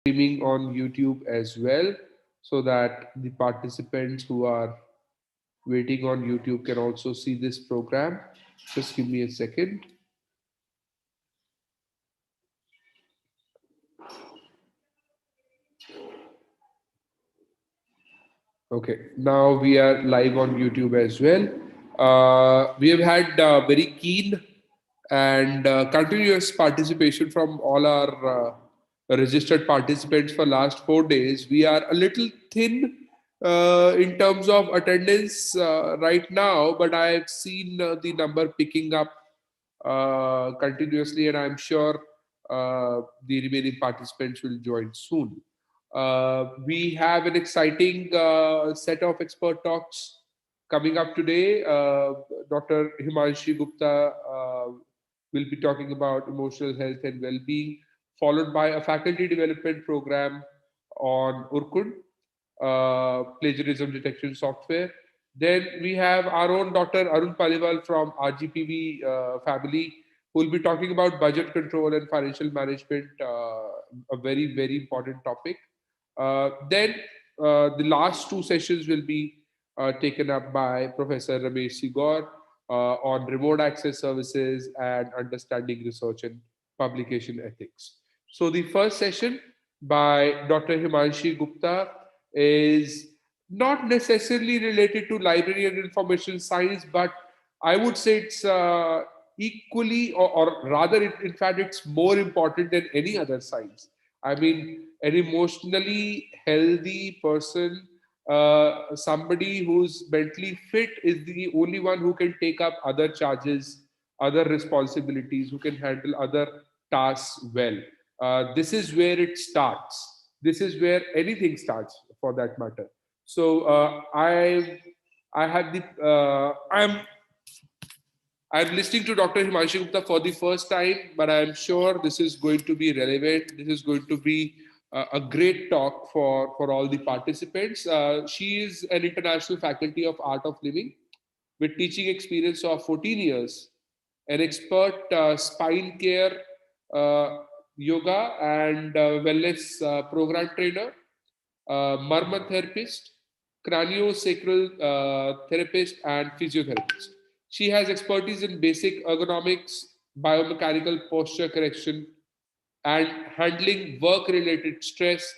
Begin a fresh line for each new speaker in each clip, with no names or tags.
streaming on YouTube as well, so that the participants who are waiting on YouTube can also see this program. Just give me a second. Okay, now we are live on YouTube as well. We have had very keen and continuous participation from all our registered participants for last 4 days. We are a little thin in terms of attendance right now, but I've seen the number picking up continuously, and I'm sure the remaining participants will join soon. We have an exciting set of expert talks coming up today. Dr. Himanshi Gupta will be talking about emotional health and well-being, followed by a faculty development program on Urkund, plagiarism detection software. Then we have our own Dr. Arun Paliwal from RGPV family, who will be talking about budget control and financial management, a very, very important topic. Then the last two sessions will be taken up by Professor Ramesh Sigor on remote access services and understanding research and publication ethics. So the first session by Dr. Himanshi Gupta is not necessarily related to library and information science, but I would say it's equally, or rather, in fact, it's more important than any other science. I mean, an emotionally healthy person, somebody who's mentally fit, is the only one who can take up other charges, other responsibilities, who can handle other tasks well. This is where it starts. This is where anything starts, for that matter. So I have the I'm listening to Dr. Himanshi Gupta for the first time, but I'm sure this is going to be relevant. This is going to be a great talk for all the participants. She is an international faculty of Art of Living with teaching experience of 14 years, an expert spine care, yoga, and wellness program trainer, murmur therapist, craniosacral therapist, and physiotherapist. She has expertise in basic ergonomics, biomechanical posture correction, and handling work related stress,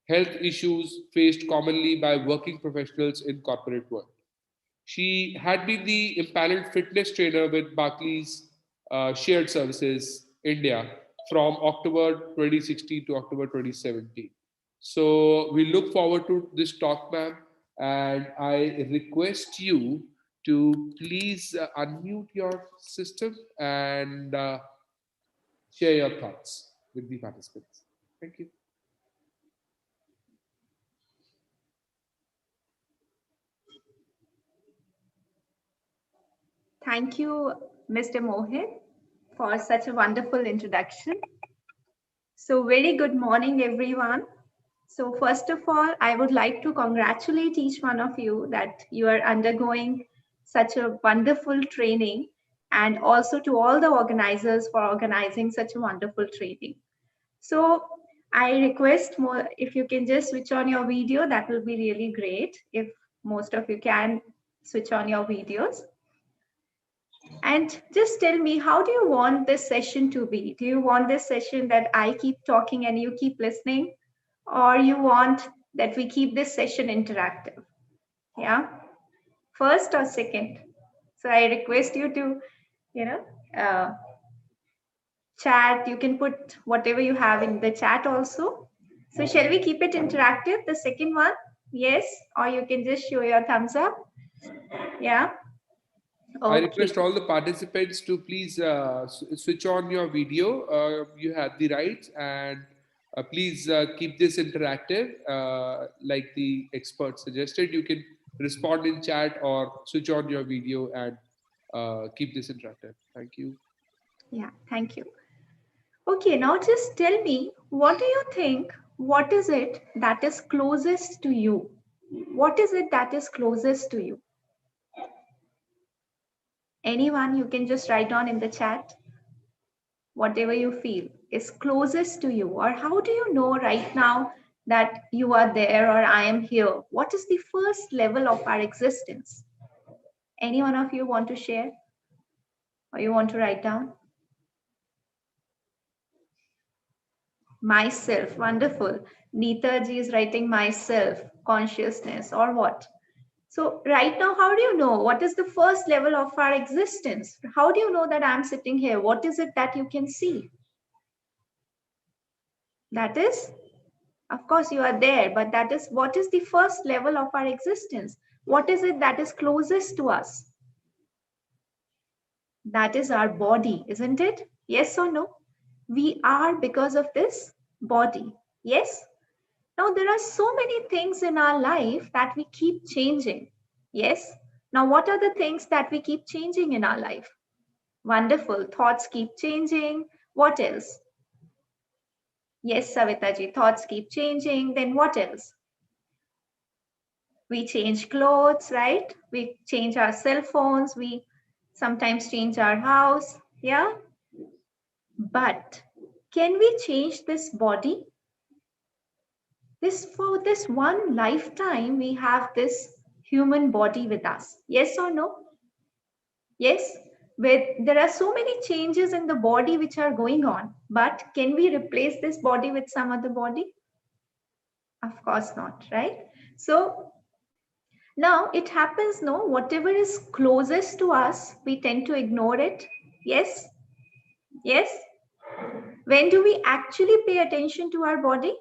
health issues faced commonly by working professionals in corporate world. She had been the impaneled fitness trainer with Barclays Shared Services India from October 2016 to October 2017. So we look forward to this talk, ma'am, and I request you to please unmute your system and share your thoughts with the participants. Thank you.
Thank you, Mr. Mohit, for such a wonderful introduction. So very good morning, everyone. So first of all, I would like to congratulate each one of you that you are undergoing such a wonderful training, and also to all the organizers for organizing such a wonderful training. So I request more, if you can just switch on your video, that will be really great. If most of you can switch on your videos. And just tell me, how do you want this session to be? Do you want this session that I keep talking and you keep listening? Or you want that we keep this session interactive? Yeah, first or second? So I request you to, uh, chat. You can put whatever you have in the chat also. So shall we keep it interactive, the second one? Yes, or you can just show your thumbs up. Yeah.
I
Okay.
request all the participants to please switch on your video. You have the rights, and please keep this interactive. Like the expert suggested, you can respond in chat or switch on your video and keep this interactive. Thank you.
Yeah, thank you. Okay, now just tell me, what do you think? What is it that is closest to you? What is it that is closest to you? Anyone, you can just write on in the chat, whatever you feel. is closest to you? Or how do you know right now that you are there or I am here? What is the first level of our existence? Any one of you want to share or you want to write down? Myself, wonderful. Neeta ji is writing myself, consciousness, or what? So right now, how do you know what is the first level of our existence? How do you know that I'm sitting here? What is it that you can see? That is, of course, you are there, but that is what is the first level of our existence? What is it that is closest to us? That is our body, isn't it? Yes or no? We are because of this body. Yes? Now, there are so many things in our life that we keep changing. Yes? Now, what are the things that we keep changing in our life? Wonderful. Thoughts keep changing. What else? Yes, Savitaji, thoughts keep changing. Then what else? We change clothes, right? We change our cell phones. We sometimes change our house. Yeah? But can we change this body? For this one lifetime, we have this human body with us. Yes or no? Yes. There are so many changes in the body which are going on. But can we replace this body with some other body? Of course not, right? So now it happens, no, whatever is closest to us, we tend to ignore it. Yes. Yes. When do we actually pay attention to our body?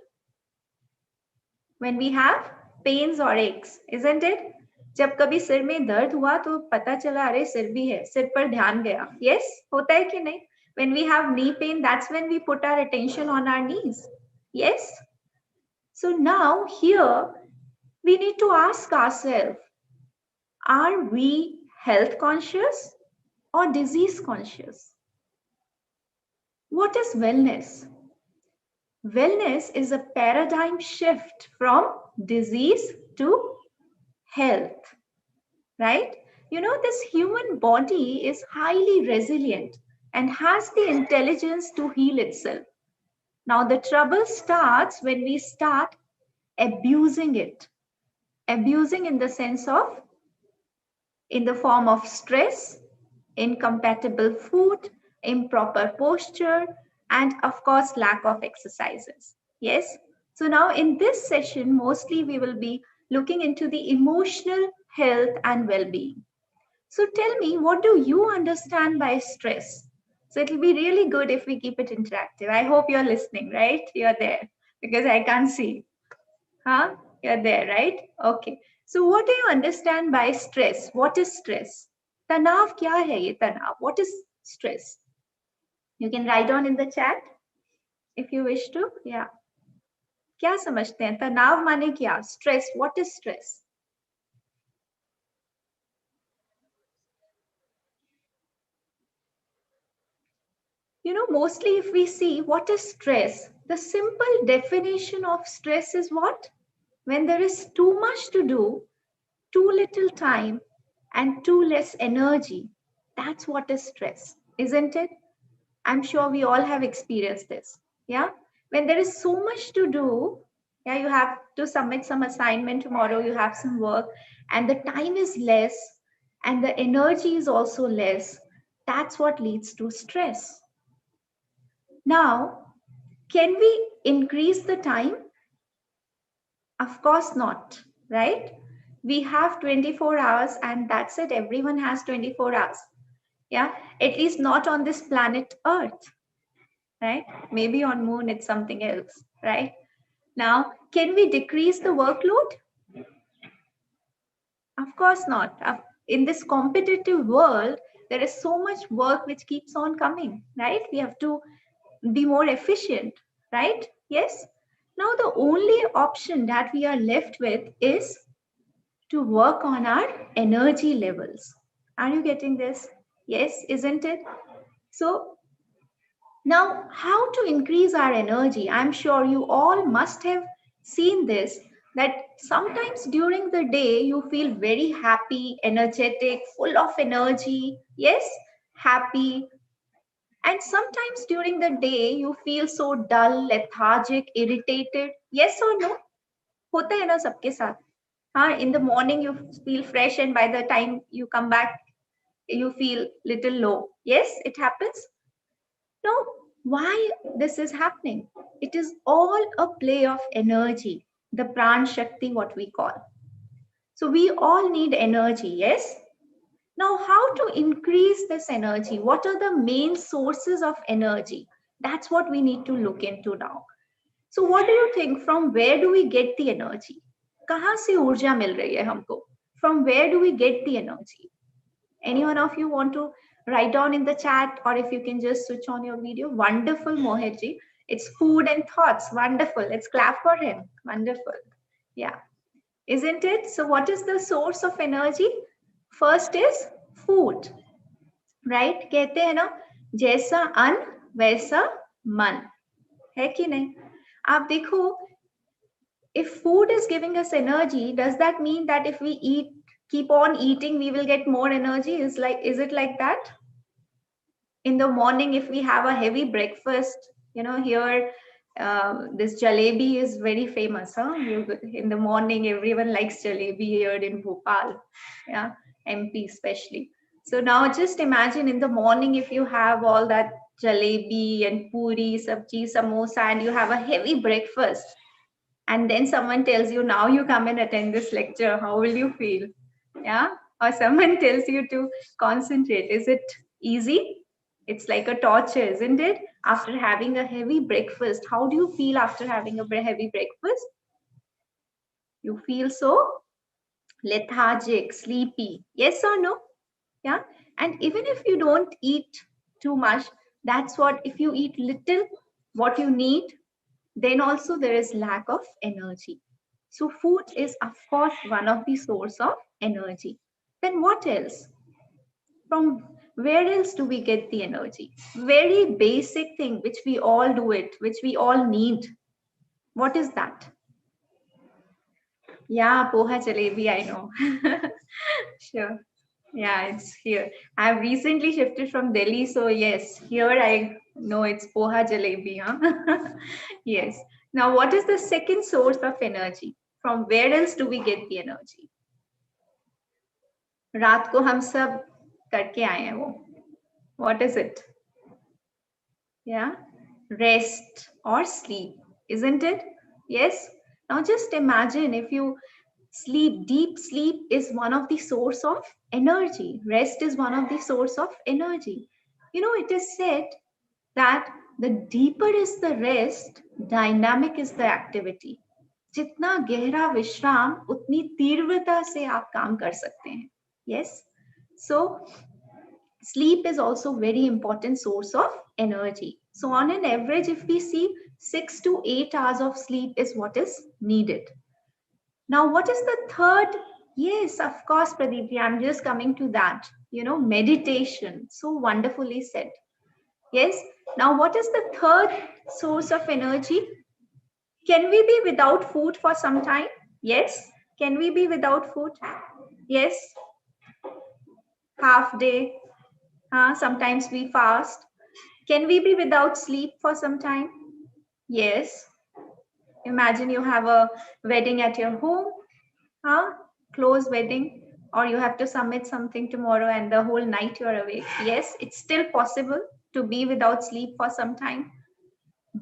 When we have pains or aches, isn't it? जब कभी सिर में दर्द हुआ तो पता चला अरे सिर भी है, सिर पर ध्यान गया. Yes, होता है कि नहीं? When we have knee pain, that's when we put our attention on our knees. Yes. So now here we need to ask ourselves, are we health conscious or disease conscious? What is wellness? Wellness is a paradigm shift from disease to health, right? You know, this human body is highly resilient and has the intelligence to heal itself. Now, the trouble starts when we start abusing it. Abusing in the sense of, in the form of stress, incompatible food, improper posture, and of course, lack of exercises. Yes. So now in this session, mostly we will be looking into the emotional health and well-being. So tell me, what do you understand by stress? So it'll be really good if we keep it interactive. I hope you're listening, right? You're there because I can't see. Huh? You're there, right? Okay. So what do you understand by stress? What is stress? तनाव क्या है ये तनाव? What is stress? You can write down in the chat if you wish to. Yeah. क्या समझते हैं? तनाव माने क्या? Stress. What is stress? You know, mostly if we see what is stress, the simple definition of stress is what? When there is too much to do, too little time, and too less energy. That's what is stress, isn't it? I'm sure we all have experienced this. Yeah. When there is so much to do, yeah, you have to submit some assignment tomorrow, you have some work, and the time is less, and the energy is also less. That's what leads to stress. Now, can we increase the time? Of course not, right? We have 24 hours and that's it. Everyone has 24 hours. Yeah, at least not on this planet Earth, right? Maybe on Moon it's something else, right? Now, can we decrease the workload? Of course not. In this competitive world, there is so much work which keeps on coming, right? We have to be more efficient, right? Yes. Now, the only option that we are left with is to work on our energy levels. Are you getting this? Yes, isn't it? So now, how to increase our energy? I'm sure you all must have seen this, that sometimes during the day you feel very happy, energetic, full of energy. Yes, happy. And sometimes during the day, you feel so dull, lethargic, irritated. Yes or no? होता है ना सबके साथ. हाँ, in the morning you feel fresh and by the time you come back, you feel little low. Yes, it happens. Now, why this is happening? It is all a play of energy, the pran shakti, what we call. So we all need energy, yes? Now, how to increase this energy? What are the main sources of energy? That's what we need to look into now. So what do you think? From where do we get the energy? कहाँ से ऊर्जा मिल रही है हमको? From where do we get the energy? Any one of you want to write down in the chat, or if you can just switch on your video? Wonderful, Mohitji. It's food and thoughts. Wonderful. Let's clap for him. Wonderful. Yeah. Isn't it? So what is the source of energy? First is food. Right? कहते हैं ना, जैसा अन्न वैसा मन. है कि नहीं? आप देखो, if food is giving us energy, does that mean that if we eat, keep on eating, we will get more energy? Is it like that? In the morning, if we have a heavy breakfast, here this jalebi is very famous. In the morning, everyone likes jalebi here in Bhopal, yeah, MP especially. So now just imagine in the morning, if you have all that jalebi and puri, sabji, samosa, and you have a heavy breakfast, and then someone tells you, now you come and attend this lecture, how will you feel? Yeah. Or someone tells you to concentrate. Is it easy? It's like a torture, isn't it? After having a heavy breakfast, how do you feel after having a heavy breakfast? You feel so lethargic, sleepy. Yes or no? Yeah. And even if you don't eat too much, that's what, if you eat little, what you need, then also there is lack of energy. So food is, of course, one of the source of energy. Then what else? From where else do we get the energy? Very basic thing, which we all do it, which we all need. What is that? Yeah, poha jalebi, I know. Sure. Yeah, it's here. I've recently shifted from Delhi, so yes, here I know it's poha jalebi. Huh? Yes. Now, what is the second source of energy? From where else do we get the energy? रात को हम सब करके आए हैं वो. What is it? Yeah, rest or sleep, isn't it? Yes. Now just imagine, if you sleep, deep sleep is one of the source of energy. Rest is one of the source of energy. It is said that the deeper is the rest, dynamic is the activity. जितना गहरा विश्राम, उतनी तीव्रता से आप काम कर सकते हैं. Yes. So sleep is also very important source of energy. So on an average, if we see 6 to 8 hours of sleep is what is needed. Now, what is the third? Yes, of course, Pradeep, I'm just coming to that. Meditation. So wonderfully said. Yes. Now, what is the third source of energy? Can we be without food for some time? Yes. Can we be without food? Yes. Half day. Sometimes we fast. Can we be without sleep for some time? Yes. Imagine you have a wedding at your home, close wedding, or you have to submit something tomorrow and the whole night you're awake. Yes, it's still possible to be without sleep for some time.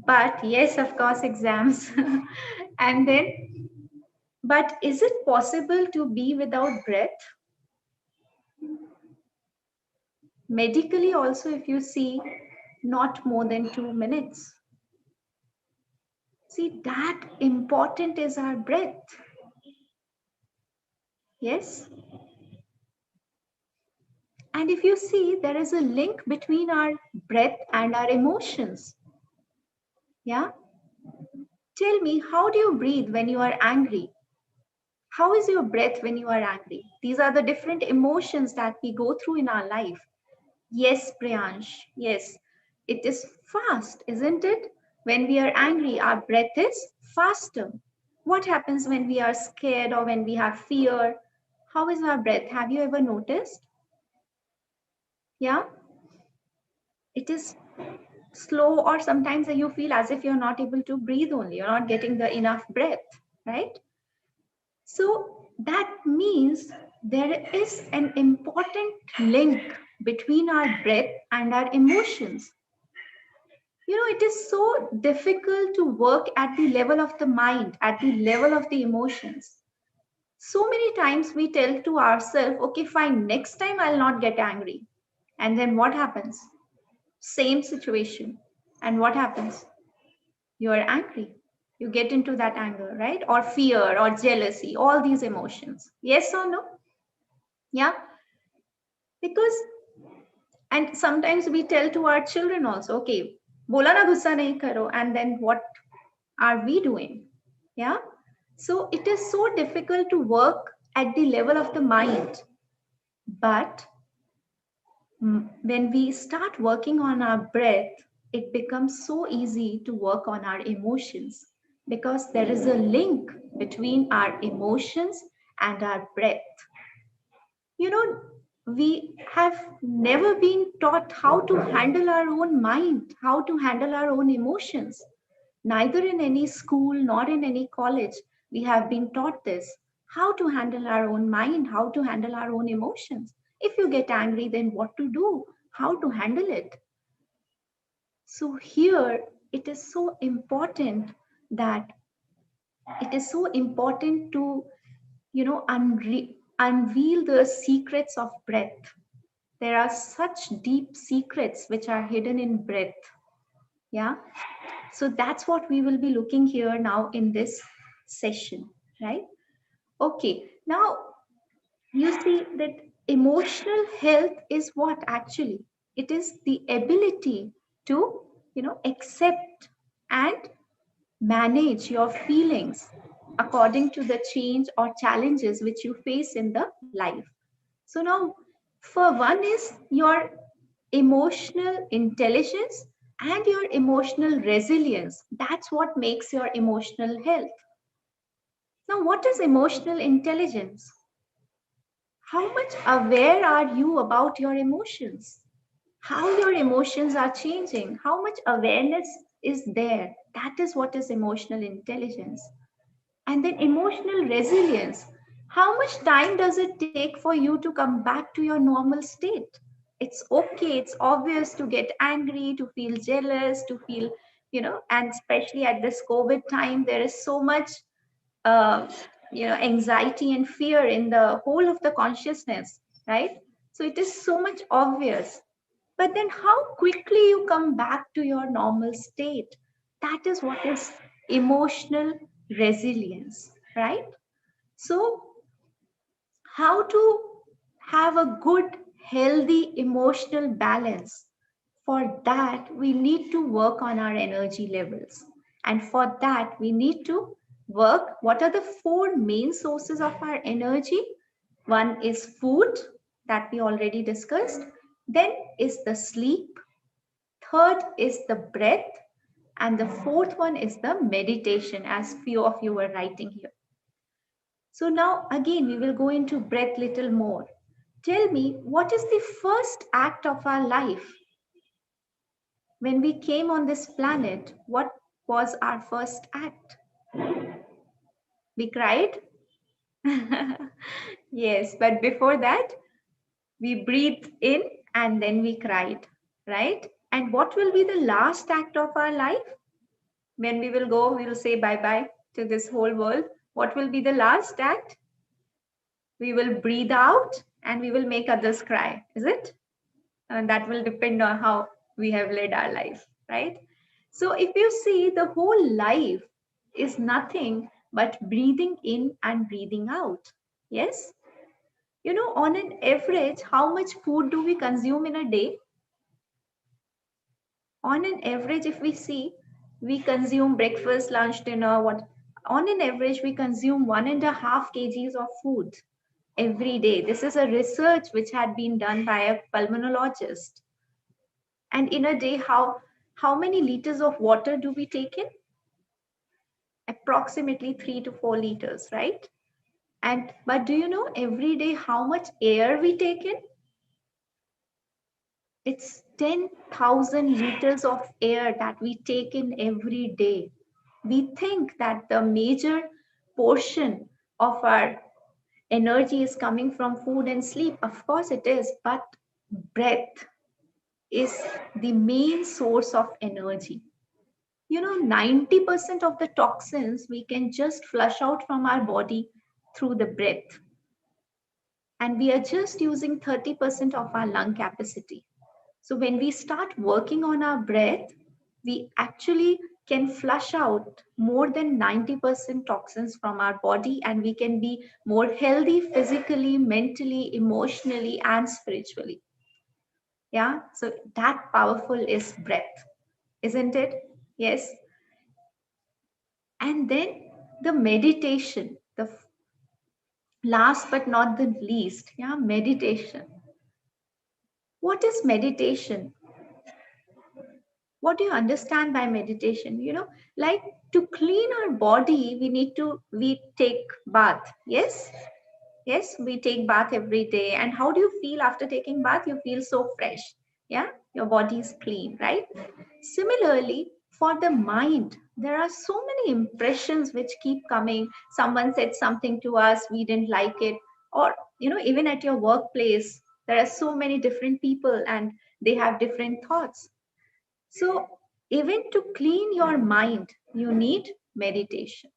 But yes, of course, exams. And then, but is it possible to be without breath? Medically also, if you see, not more than 2 minutes. See, that important is our breath. Yes. And if you see, there is a link between our breath and our emotions. Yeah. Tell me, how do you breathe when you are angry? How is your breath when you are angry? These are the different emotions that we go through in our life. Yes, Priyansh. Yes. It is fast, isn't it? When we are angry, our breath is faster. What happens when we are scared or when we have fear? How is our breath? Have you ever noticed? Yeah. It is slow, or sometimes you feel as if you're not able to breathe only, you're not getting the enough breath, right? So that means there is an important link between our breath and our emotions. You know, it is so difficult to work at the level of the mind, at the level of the emotions. So many times we tell to ourselves, okay, fine, next time I'll not get angry. And then what happens? Same situation. And what happens? You are angry. You get into that anger, right? Or fear or jealousy, all these emotions. Yes or no? Yeah. Because, and sometimes we tell to our children also, okay, bola na gussa nahi karo. And then what are we doing? Yeah. So it is so difficult to work at the level of the mind. But when we start working on our breath, it becomes so easy to work on our emotions because there is a link between our emotions and our breath. You know, we have never been taught how to handle our own mind, how to handle our own emotions. Neither in any school nor in any college we have been taught this, how to handle our own mind, how to handle our own emotions. If you get angry, then what to do, how to handle it. So here it is so important that it is so important to, you know, unveil the secrets of breath. There are such deep secrets which are hidden in breath. Yeah. So that's what we will be looking here now in this session, right? Okay. Now you see that emotional health is what actually? It is the ability to, you know, accept and manage your feelings according to the change or challenges which you face in the life. So now, for one is your emotional intelligence and your emotional resilience. That's what makes your emotional health. Now, what is emotional intelligence? How much aware are you about your emotions? How your emotions are changing? How much awareness is there? That is what is emotional intelligence. And then emotional resilience. How much time does it take for you to come back to your normal state? It's okay, it's obvious to get angry, to feel jealous, to feel, you know, and especially at this COVID time, there is so much, uh, you know, anxiety and fear in the whole of the consciousness, right? So it is so much obvious. But then how quickly you come back to your normal state? That is what is emotional resilience, right? So, how to have a good, healthy emotional balance? For that, we need to work on our energy levels. And for that, we need to work. What are the four main sources of our energy? One is food, that we already discussed. Then is the sleep. Third is the breath. And the fourth one is the meditation, as few of you were writing here. So now again, we will go into breath little more. Tell me, what is the first act of our life? When we came on this planet, what was our first act? We cried? Yes, but before that, we breathed in and then we cried, right? And what will be the last act of our life? When we will go, we will say bye-bye to this whole world. What will be the last act? We will breathe out and we will make others cry, is it? And that will depend on how we have led our life, right? So if you see, the whole life is nothing but breathing in and breathing out. Yes. You know, on an average, how much food do we consume in a day? On an average, if we see, we consume breakfast, lunch, dinner, what? On an average, we consume 1.5 kgs of food every day. This is a research which had been done by a pulmonologist. And in a day, how many liters of water do we take in? Approximately 3 to 4 liters, right? And but do you know every day how much air we take in? It's 10,000 liters of air that we take in every day. We think that the major portion of our energy is coming from food and sleep. Of course it is, but breath is the main source of energy. 90% of the toxins we can just flush out from our body through the breath. And we are just using 30% of our lung capacity. So when we start working on our breath, we actually can flush out more than 90% toxins from our body, and we can be more healthy physically, mentally, emotionally, and spiritually. Yeah, so that powerful is breath, isn't it? Yes. And then the meditation, the last but not the least, yeah, meditation. What is meditation? What do you understand by meditation? Like, to clean our body, we take bath. Yes. Yes, we take bath every day. And how do you feel after taking bath? You feel so fresh. Yeah, your body is clean, right? Similarly, for the mind, there are so many impressions which keep coming. Someone said something to us, we didn't like it. Or, even at your workplace, there are so many different people and they have different thoughts. So, even to clean your mind, you need meditation.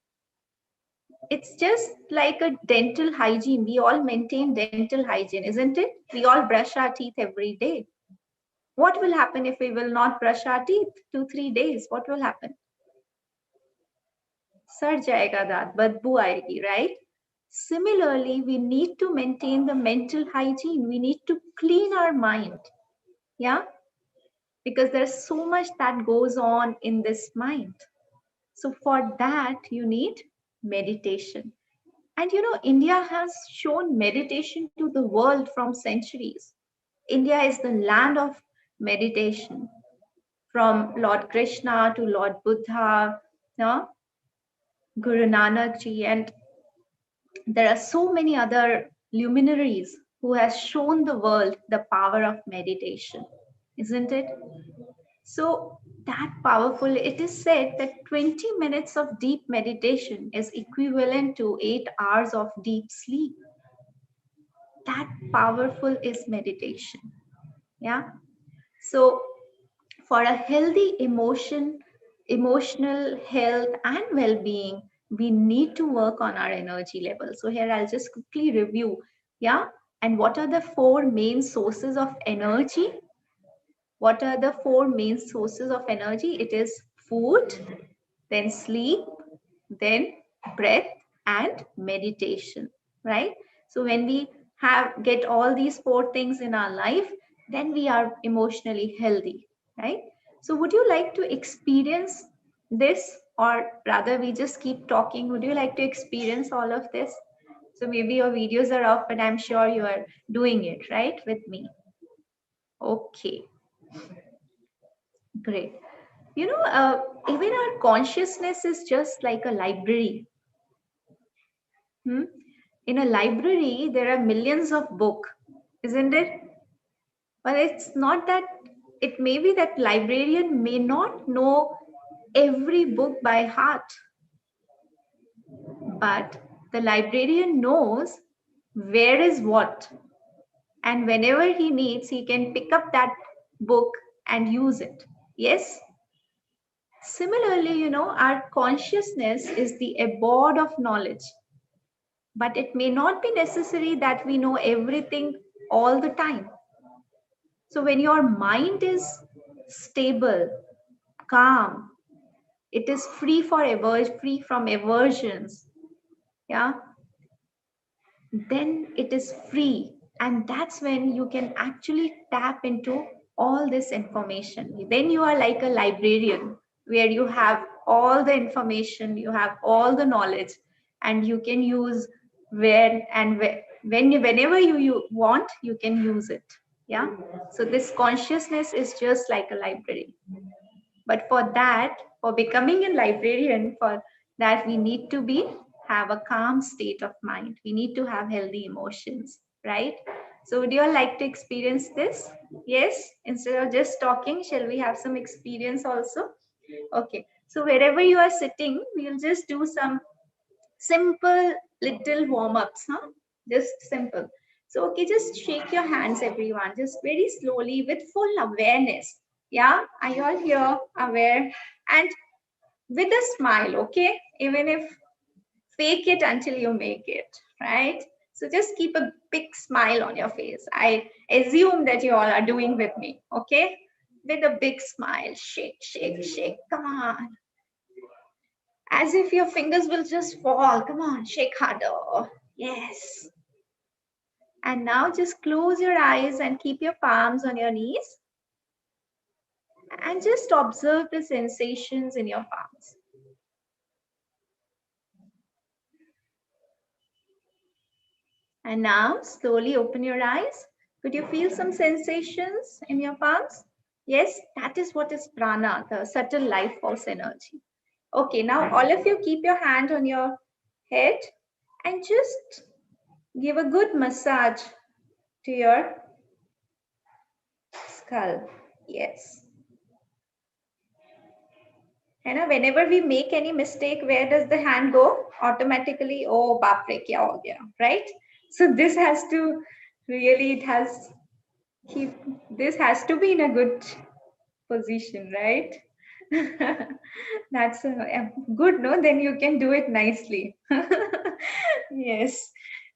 It's just like a dental hygiene. We all maintain dental hygiene, isn't it? We all brush our teeth every day. What will happen if we will not brush our teeth 2-3 days? What will happen? Sar jayega daant, badbu aayegi, right? Similarly, we need to maintain the mental hygiene. We need to clean our mind. Yeah, because there's so much that goes on in this mind. So for that, you need meditation. And India has shown meditation to the world from centuries. India is the land of meditation, from Lord Krishna to Lord Buddha, no? Guru Nanak Ji, and there are so many other luminaries who has shown the world the power of meditation, isn't it? So that powerful, it is said that 20 minutes of deep meditation is equivalent to 8 hours of deep sleep. That powerful is meditation. Yeah. So for a healthy emotional health and well-being, we need to work on our energy level. So here I'll just quickly review. Yeah. And what are the 4 main sources of energy? What are the 4 main sources of energy? It is food, then sleep, then breath, and meditation, right? So when we get all these 4 things in our life, then we are emotionally healthy, right? So would you like to experience this, or rather we just keep talking? Would you like to experience all of this? So maybe your videos are off, but I'm sure you are doing it, right, with me. Okay, great. Even our consciousness is just like a library. Hmm? In a library, there are millions of books, isn't it? But it's not that, it may be that librarian may not know every book by heart, but the librarian knows where is what. And whenever he needs, he can pick up that book and use it. Yes? Similarly, our consciousness is the abode of knowledge, but it may not be necessary that we know everything all the time. So when your mind is stable, calm, it is free free from aversions, yeah, then it is free. And that's when you can actually tap into all this information. Then you are like a librarian where you have all the information, you have all the knowledge, and you can use whenever you want, you can use it. Yeah. So this consciousness is just like a library. But for that, for becoming a librarian, for that we need to have a calm state of mind. We need to have healthy emotions, right? So would you all like to experience this? Yes, instead of just talking, shall we have some experience also? Okay, so wherever you are sitting, we'll just do some simple little warm-ups, huh? Just simple. So, okay, just shake your hands, everyone, just very slowly with full awareness. Yeah, are you all here, aware? And with a smile, okay? Even if fake it until you make it, right? So just keep a big smile on your face. I assume that you all are doing with me, okay? With a big smile, shake, shake, shake, come on. As if your fingers will just fall, come on, shake harder. Yes. And now just close your eyes and keep your palms on your knees and just observe the sensations in your palms. And now slowly open your eyes. Could you feel some sensations in your palms? Yes, that is what is prana, the subtle life force energy. Okay, now all of you keep your hand on your head and just give a good massage to your skull. Yes. And whenever we make any mistake, where does the hand go? Automatically, oh, baapre, kya ho gaya, right? So this has to really, this has to be in a good position, right? That's good, no? Then you can do it nicely. Yes.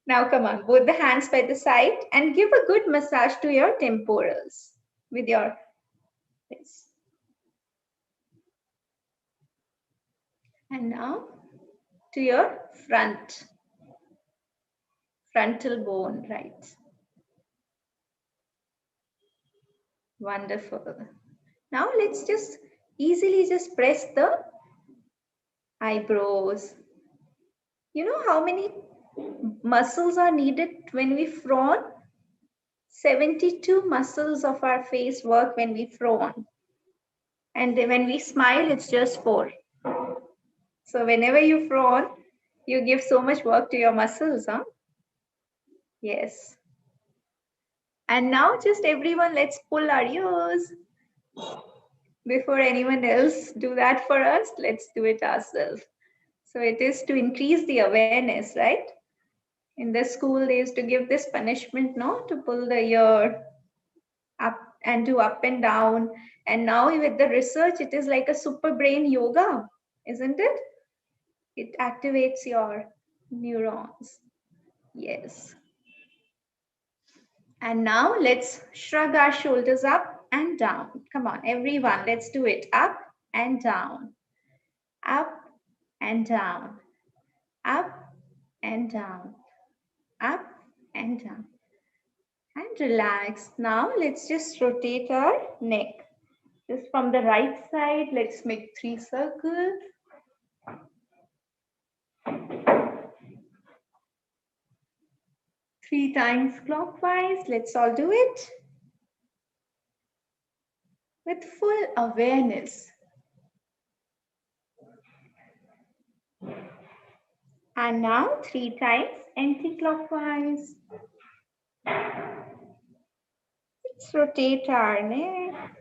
Now come on, both the hands by the side and give a good massage to your temporals with your this. And now to your frontal bone, right? Wonderful. Now let's just easily just press the eyebrows. You know how many muscles are needed when we frown? 72 muscles of our face work when we frown. And when we smile, it's just 4. So whenever you frown, you give so much work to your muscles, huh? Yes. And now just everyone, let's pull our ears. Before anyone else do that for us, let's do it ourselves. So it is to increase the awareness, right? In the school, they used to give this punishment, no? To pull the ear up and do up and down. And now with the research, it is like a super brain yoga, isn't it? It activates your neurons. Yes. And now let's shrug our shoulders up and down. Come on, everyone, let's do it. Up and down. Up and down. Up and down. Up and down. And relax. Now let's just rotate our neck. Just from the right side, let's make 3 circles. 3 times clockwise. Let's all do it with full awareness. And now 3 times anti-clockwise. Let's rotate our neck.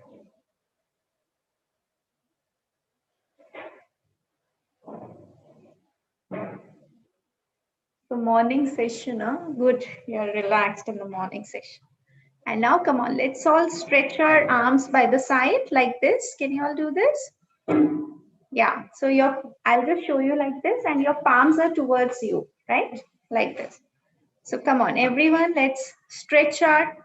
So morning session, huh? Good, you're relaxed in the morning session. And now come on, let's all stretch our arms by the side like this. Can you all do this? Yeah, so I'll just show you like this and your palms are towards you, right? Like this. So come on, everyone, let's stretch our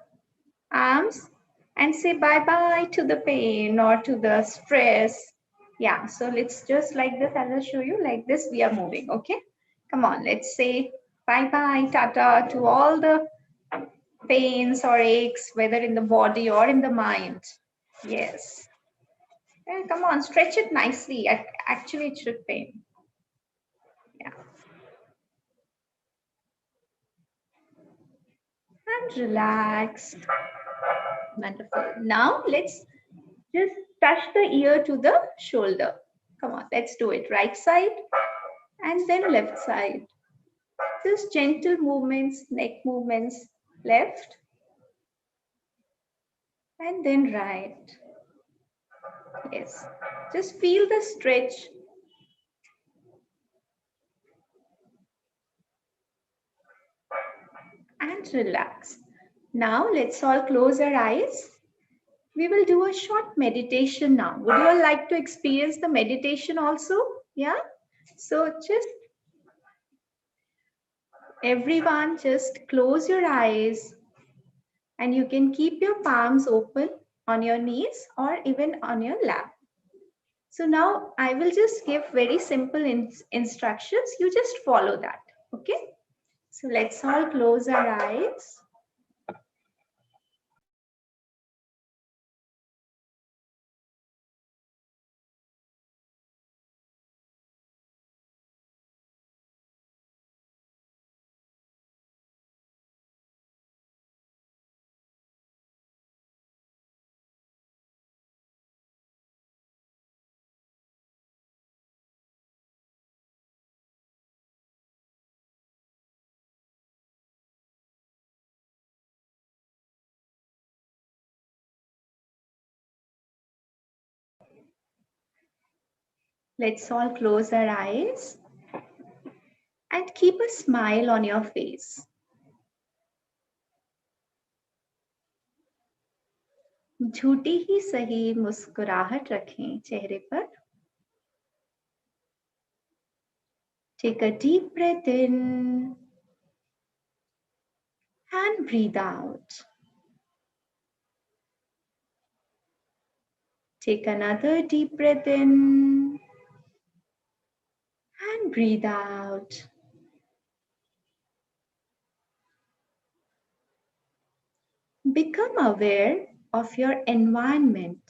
arms and say bye-bye to the pain or to the stress. Yeah, so let's just like this, I will show you like this, we are moving, okay? Come on, let's say bye-bye, tata to all the pains or aches, whether in the body or in the mind. Yes. Yeah, come on, stretch it nicely. Actually, it should pain. Yeah. And relax. Wonderful. Now let's just touch the ear to the shoulder. Come on, let's do it. Right side and then left side. Just gentle movements, neck movements. Left, and then right. Yes, just feel the stretch. And relax. Now let's all close our eyes. We will do a short meditation now. Would you all like to experience the meditation also? Yeah? So just everyone just close your eyes and you can keep your palms open on your knees or even on your lap. So now I will just give very simple instructions. You just follow that. Okay? So let's all close our eyes. Let's all close our eyes and keep a smile on your face. झूठी ही सही मुस्कुराहट रखें चेहरे पर. Take a deep breath in and breathe out. Take another deep breath in and breathe out. Become aware of your environment.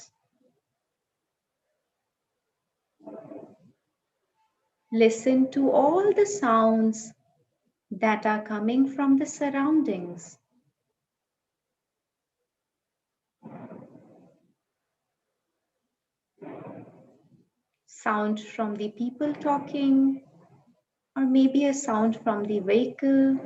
Listen to all the sounds that are coming from the surroundings. Sound from the people talking, or maybe a sound from the vehicle.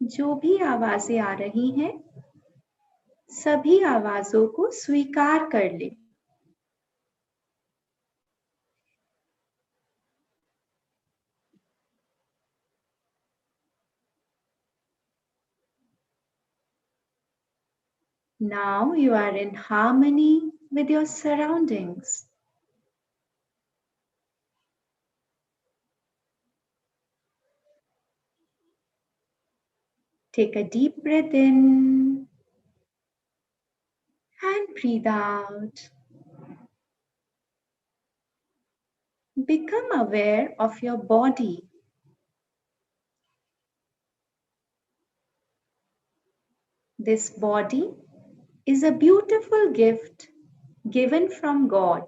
जो भी आवाजें आ रही हैं, सभी आवाजों को स्वीकार कर ले. Now you are in harmony with your surroundings. Take a deep breath in and breathe out. Become aware of your body. This body is a beautiful gift given from God.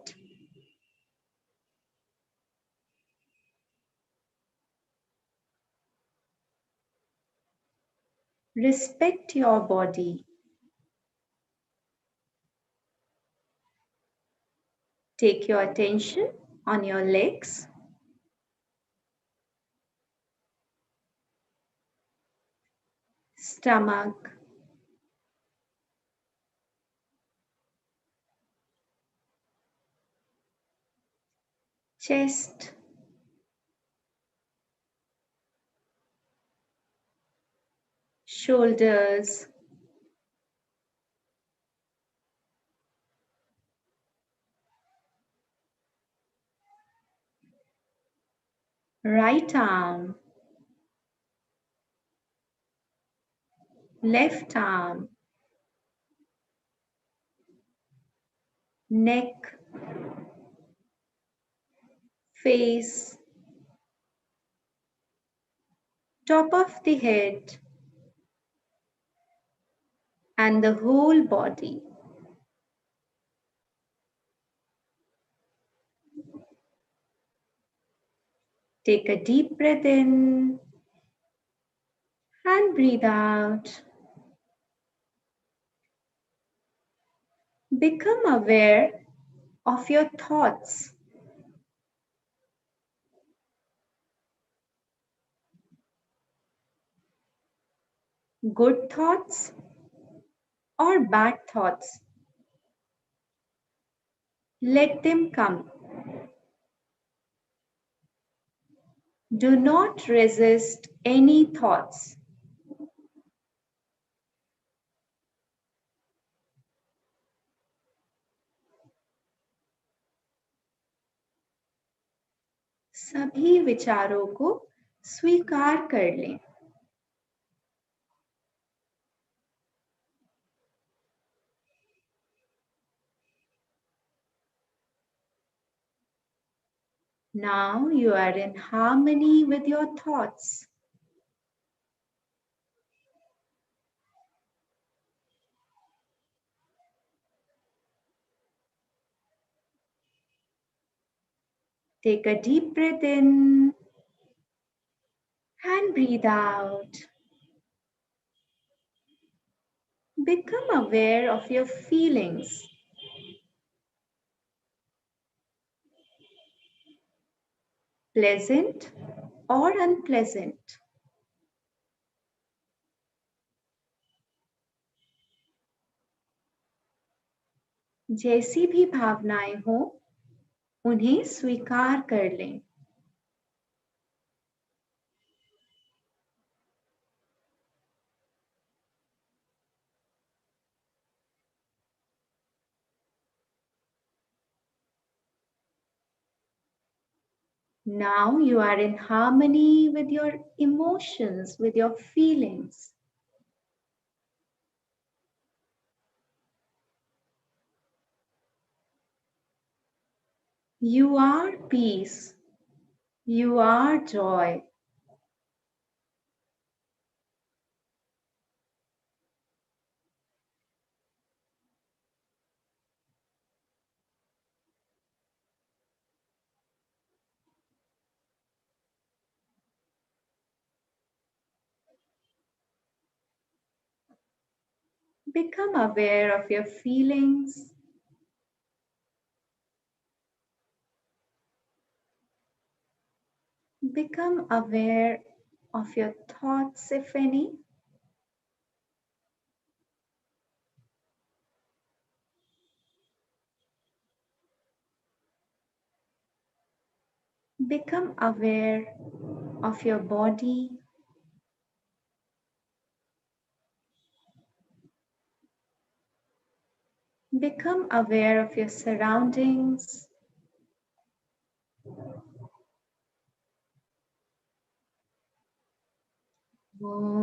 Respect your body. Take your attention on your legs, stomach, chest, shoulders, right arm, left arm, neck, face, top of the head, and the whole body. Take a deep breath in and breathe out. Become aware of your thoughts. good thoughts or bad thoughts. Let them come. Do not resist any thoughts. सभी विचारों को स्वीकार कर लें. Now you are in harmony with your thoughts. Take a deep breath in and breathe out. Become aware of your feelings. Pleasant or unpleasant. जैसी भी भावनाएं हो, उन्हें स्वीकार कर लें. Now you are in harmony with your emotions, with your feelings. You are peace. You are joy. Become aware of your feelings. Become aware of your thoughts, if any. Become aware of your body. Become aware of your surroundings. Om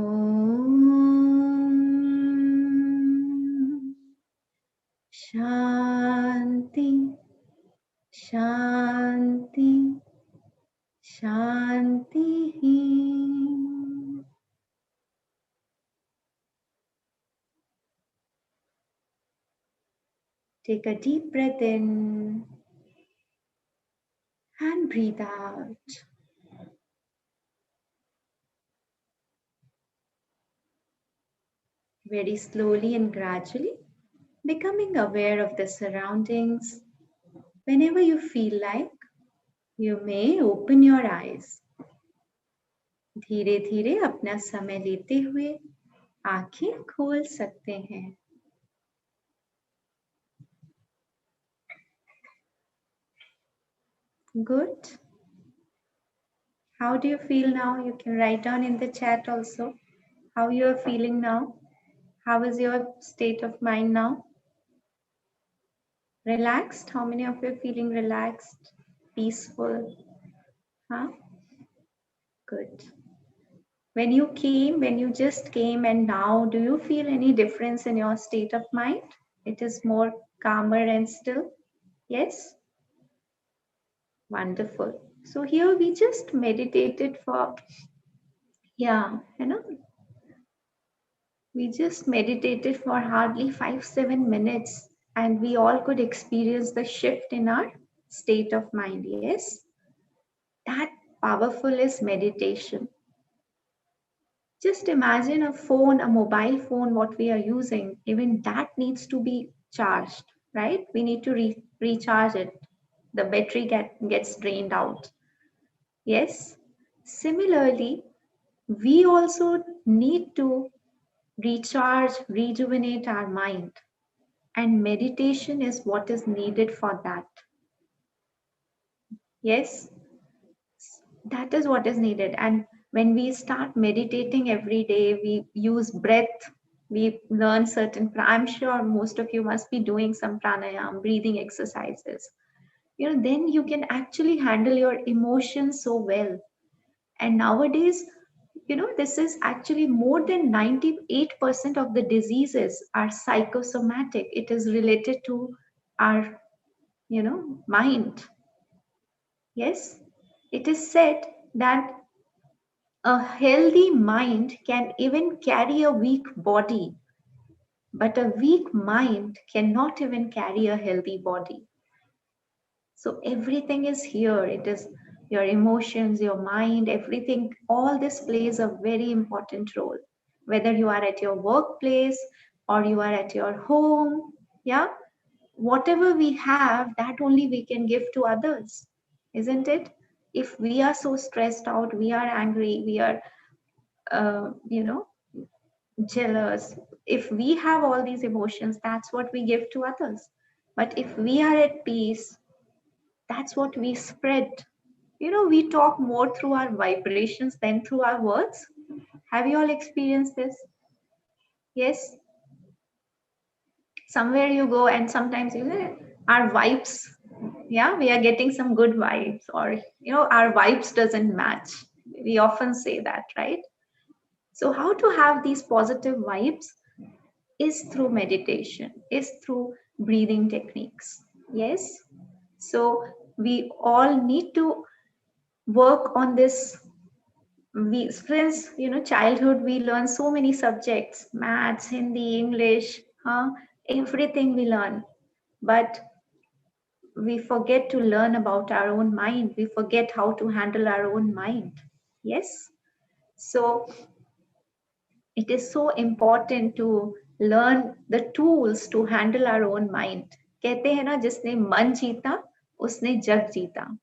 Shanti, Shanti, Shanti. Take a deep breath in and breathe out. Very slowly and gradually, becoming aware of the surroundings. Whenever you feel like, you may open your eyes. धीरे धीरे अपना समय लेते हुए आंखें खोल सकते हैं. Good. How do you feel now? You can write down in the chat also how you are feeling now. How is your state of mind now? Relaxed? How many of you are feeling relaxed, peaceful? Huh? Good. When you just came and now, do you feel any difference in your state of mind? It is more calmer and still? Yes? Wonderful. So here we just meditated for, we just meditated for hardly 5-7 minutes and we all could experience the shift in our state of mind. Yes? That powerful is meditation. Just imagine a phone, a mobile phone, what we are using, even that needs to be charged, right? We need to recharge it. The battery gets drained out. Yes. Similarly, we also need to recharge, rejuvenate our mind. And meditation is what is needed for that. Yes, that is what is needed. And when we start meditating every day, we use breath, we learn certain, I'm sure most of you must be doing some pranayam, breathing exercises. Then you can actually handle your emotions so well. And nowadays, this is actually more than 98% of the diseases are psychosomatic. It is related to our, mind. Yes, it is said that a healthy mind can even carry a weak body, but a weak mind cannot even carry a healthy body. So everything is here. It is your emotions, your mind, everything. All this plays a very important role. Whether you are at your workplace or you are at your home, yeah, whatever we have, that only we can give to others, isn't it? If we are so stressed out, we are angry, we are, uh, you know, jealous. If we have all these emotions, that's what we give to others. But if we are at peace, that's what we spread. We talk more through our vibrations than through our words. Have you all experienced this? Yes. Somewhere you go and sometimes our vibes, yeah, we are getting some good vibes, or our vibes doesn't match. We often say that, right? So how to have these positive vibes is through meditation, is through breathing techniques. Yes. So we all need to work on this. We since childhood we learn so many subjects, maths, Hindi, English, everything we learn, but we forget to learn about our own mind. We forget how to handle our own mind. Yes. So it is so important to learn the tools to handle our own mind. कहते हैं ना, जिसने मन जीता उसने जग जीता.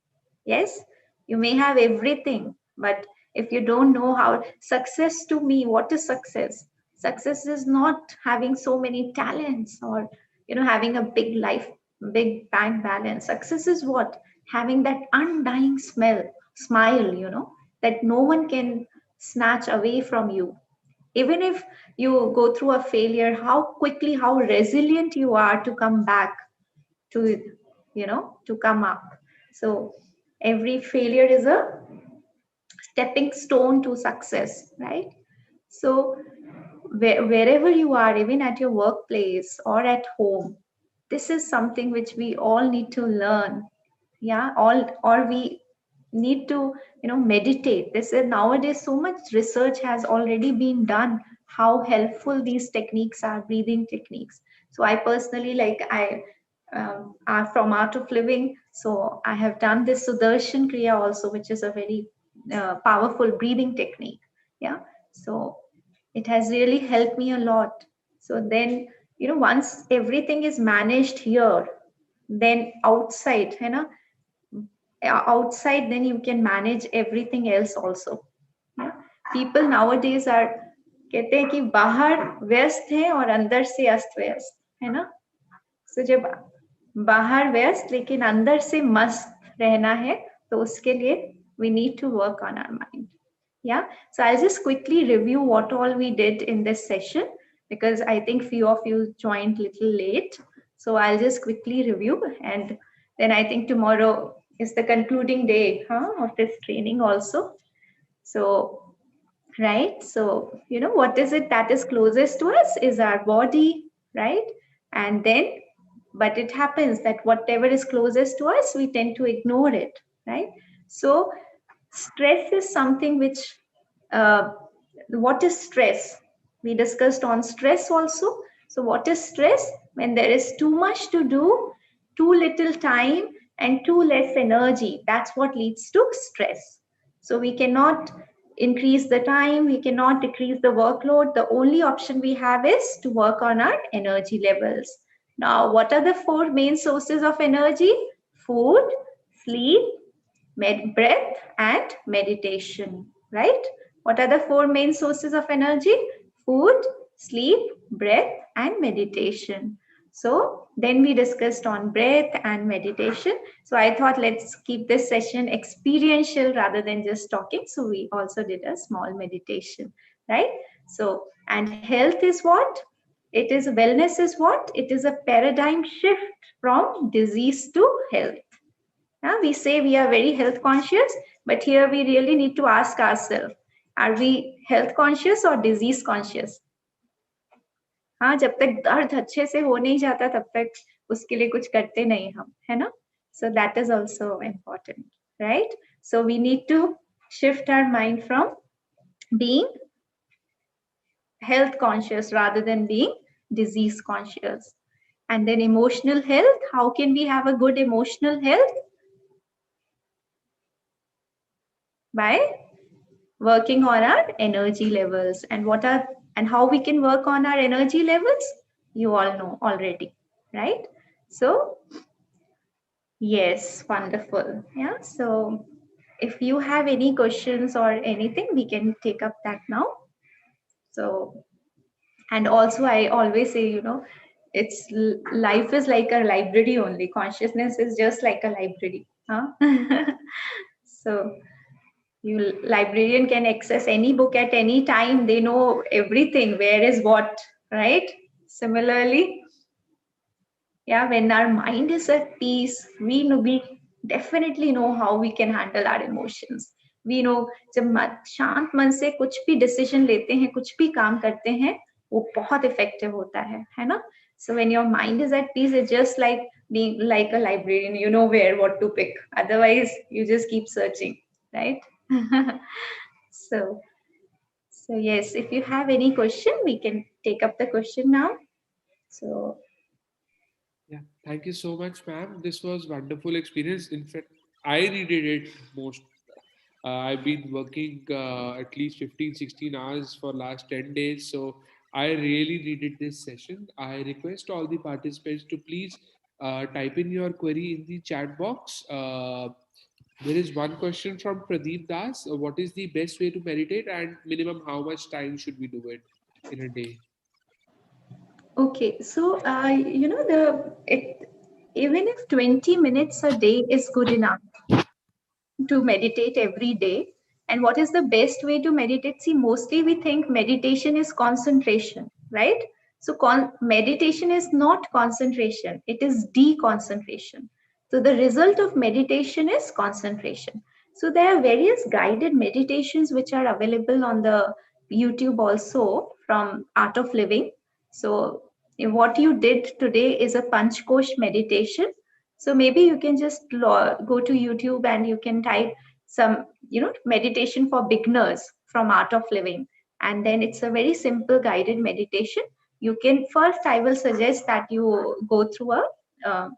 Yes, you may have everything, but if you don't know how, success to me, what is success? Success is not having so many talents, or having a big life, big bank balance. Success is what? Having that undying smile, that no one can snatch away from you. Even if you go through a failure, how quickly, how resilient you are to come back, to to come up. So every failure is a stepping stone to success, right? So wherever you are, even at your workplace or at home, this is something which we all need to learn. Yeah, all, or we need to meditate. This is nowadays, so much research has already been done, how helpful these techniques are, breathing techniques. So I personally, like, I are from Art of Living, so I have done this Sudarshan Kriya also, which is a very powerful breathing technique. Yeah, so it has really helped me a lot. So then, once everything is managed here, then outside, outside, then you can manage everything else also. Yeah? People nowadays are, कहते हैं कि बाहर व्यस्त है और अंदर से अस्त व्यस्त है ना. So जब बाहर व्यस्त लेकिन अंदर से मस्त रहना है, तो उसके लिए we need to work on our mind. Yeah, so I'll just quickly review what all we did in this session, because I think few of you joined little late. So I'll just quickly review, and then I think tomorrow is the concluding day of this training also. So, right, so what is it that is closest to us is our body, right? And then, but it happens that whatever is closest to us, we tend to ignore it, right? So stress is something which, uh, what is stress? We discussed on stress also. So what is stress? When there is too much to do, too little time, and too less energy. That's what leads to stress. So we cannot increase the time, we cannot decrease the workload. The only option we have is to work on our energy levels. Now, what are the four main sources of energy? Food, sleep, breath, and meditation, right? What are the four main sources of energy? Food, sleep, breath, and meditation. So then we discussed on breath and meditation. So I thought let's keep this session experiential rather than just talking. So we also did a small meditation, right? So, and health is what? It is wellness is what? It is a paradigm shift from disease to health. We say we are very health conscious, but here we really need to ask ourselves, are we health conscious or disease conscious? हाँ, जब तक दर्द अच्छे से हो नहीं जाता तब तक उसके लिए कुछ करते नहीं हम, है ना? So that is also important, right? So we need to shift our mind from being health conscious rather than being disease conscious. And then emotional health, how can we have a good emotional health? By working on our energy levels. And how we can work on our energy levels, you all know already, right? So yes, wonderful. Yeah, so if you have any questions or anything, we can take up that now. So, and also I always say, it's life is like a library only, consciousness is just like a library, huh? So you librarian can access any book at any time, they know everything, where is what, right? Similarly, yeah, when our mind is at peace, we definitely know how we can handle our emotions. We know जब शांत मन से कुछ भी decision लेते हैं, कुछ भी काम करते हैं, वो बहुत इफेक्टिव होता है ना? So when your mind is at peace, it's just like being like a librarian, you know where what to pick. Otherwise, you just keep searching, right? so so yes, if you have any question, we can take up the question now. So
Yeah, thank you so much, ma'am. This was wonderful experience. In fact, I needed it most. I've been working at least 15, 16 hours for last 10 days. So I really needed this session. I request all the participants to please type in your query in the chat box. There is one question from Pradeep Das. What is the best way to meditate and minimum how much time should we do it in a day?
okay, so even if 20 minutes a day is good enough to meditate every day. And what is the best way to meditate? See, mostly we think meditation is concentration, right? So meditation is not concentration, it is deconcentration. So the result of meditation is concentration. So there are various guided meditations which are available on the YouTube also from Art of Living. So what you did today is a Panchkosh meditation. So maybe you can just go to YouTube and you can type some, meditation for beginners from Art of Living. And then it's a very simple guided meditation. You can first, I will suggest that you go through a uh,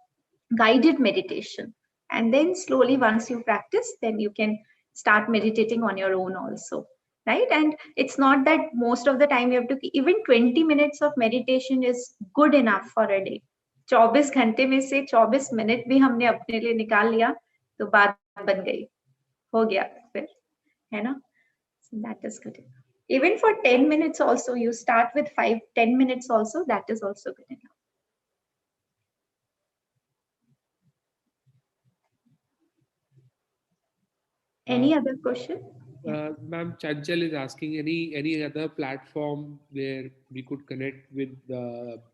guided meditation. And then slowly, once you practice, then you can start meditating on your own also. Right. And it's not that most of the time you have to, even 20 minutes of meditation is good enough for a day. 24 घंटे में से 24 minute भी हमने अपने लिए निकाल लिया तो बात बन गई, हो गया फिर, है ना? So that is good enough. Even for 10 minutes also, you start with 5-10 minutes also, that is also good enough. Any other question? Yeah.
Ma'am, Chanchal is asking any other platform where we could connect with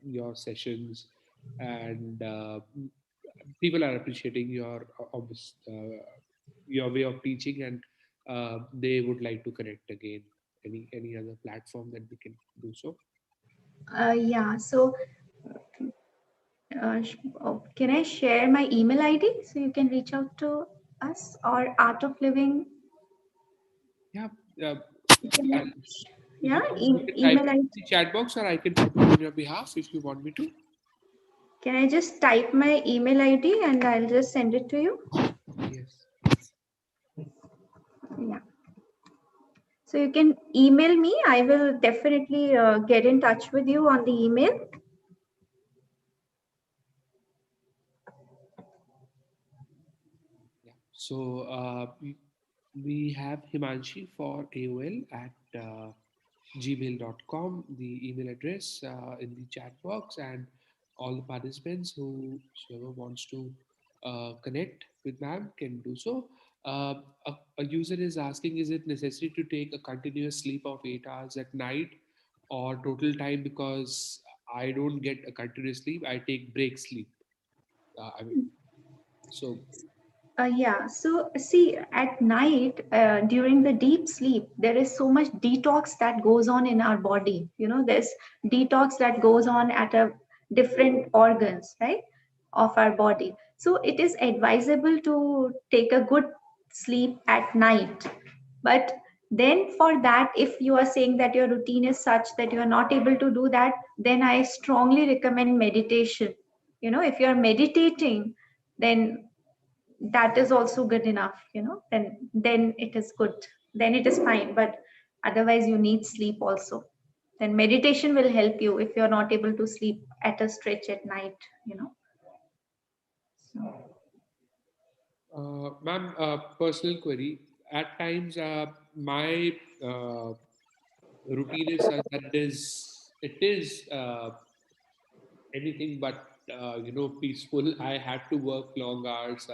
your sessions, and people are appreciating your your way of teaching, and they would like to connect again. Any other platform that we can do so?
Yeah, so can I share my email ID so you can reach out to us, or Art of Living?
Yeah, uh,
You can,
I'll,
yeah,
you can type
email
it in
ID.
the chat box, or I can type it on your behalf if you want me to.
Can I just type my email ID and I'll just send it to you?
Yes.
Yeah. So you can email me. I will definitely get in touch with you on the email.
Yeah. So we have Himanshi for AOL at gmail.com, the email address in the chat box, and all the participants whoever wants to connect with ma'am can do so. Uh, a user is asking, is it necessary to take a continuous sleep of 8 hours at night or total time? Because I don't get a continuous sleep, I take break sleep. I mean, so
Yeah, so see, at night, during the deep sleep, there is so much detox that goes on in our body. There's detox that goes on at a different organs, right, of our body. So it is advisable to take a good sleep at night. But then for that, if you are saying that your routine is such that you are not able to do that, then I strongly recommend meditation. If you are meditating, then that is also good enough, then it is good, then it is fine. But otherwise you need sleep also. Then meditation will help you if you're not able to sleep at a stretch at night, so.
ma'am, personal query. At times, my routine is such that it is anything but peaceful. I had to work long hours.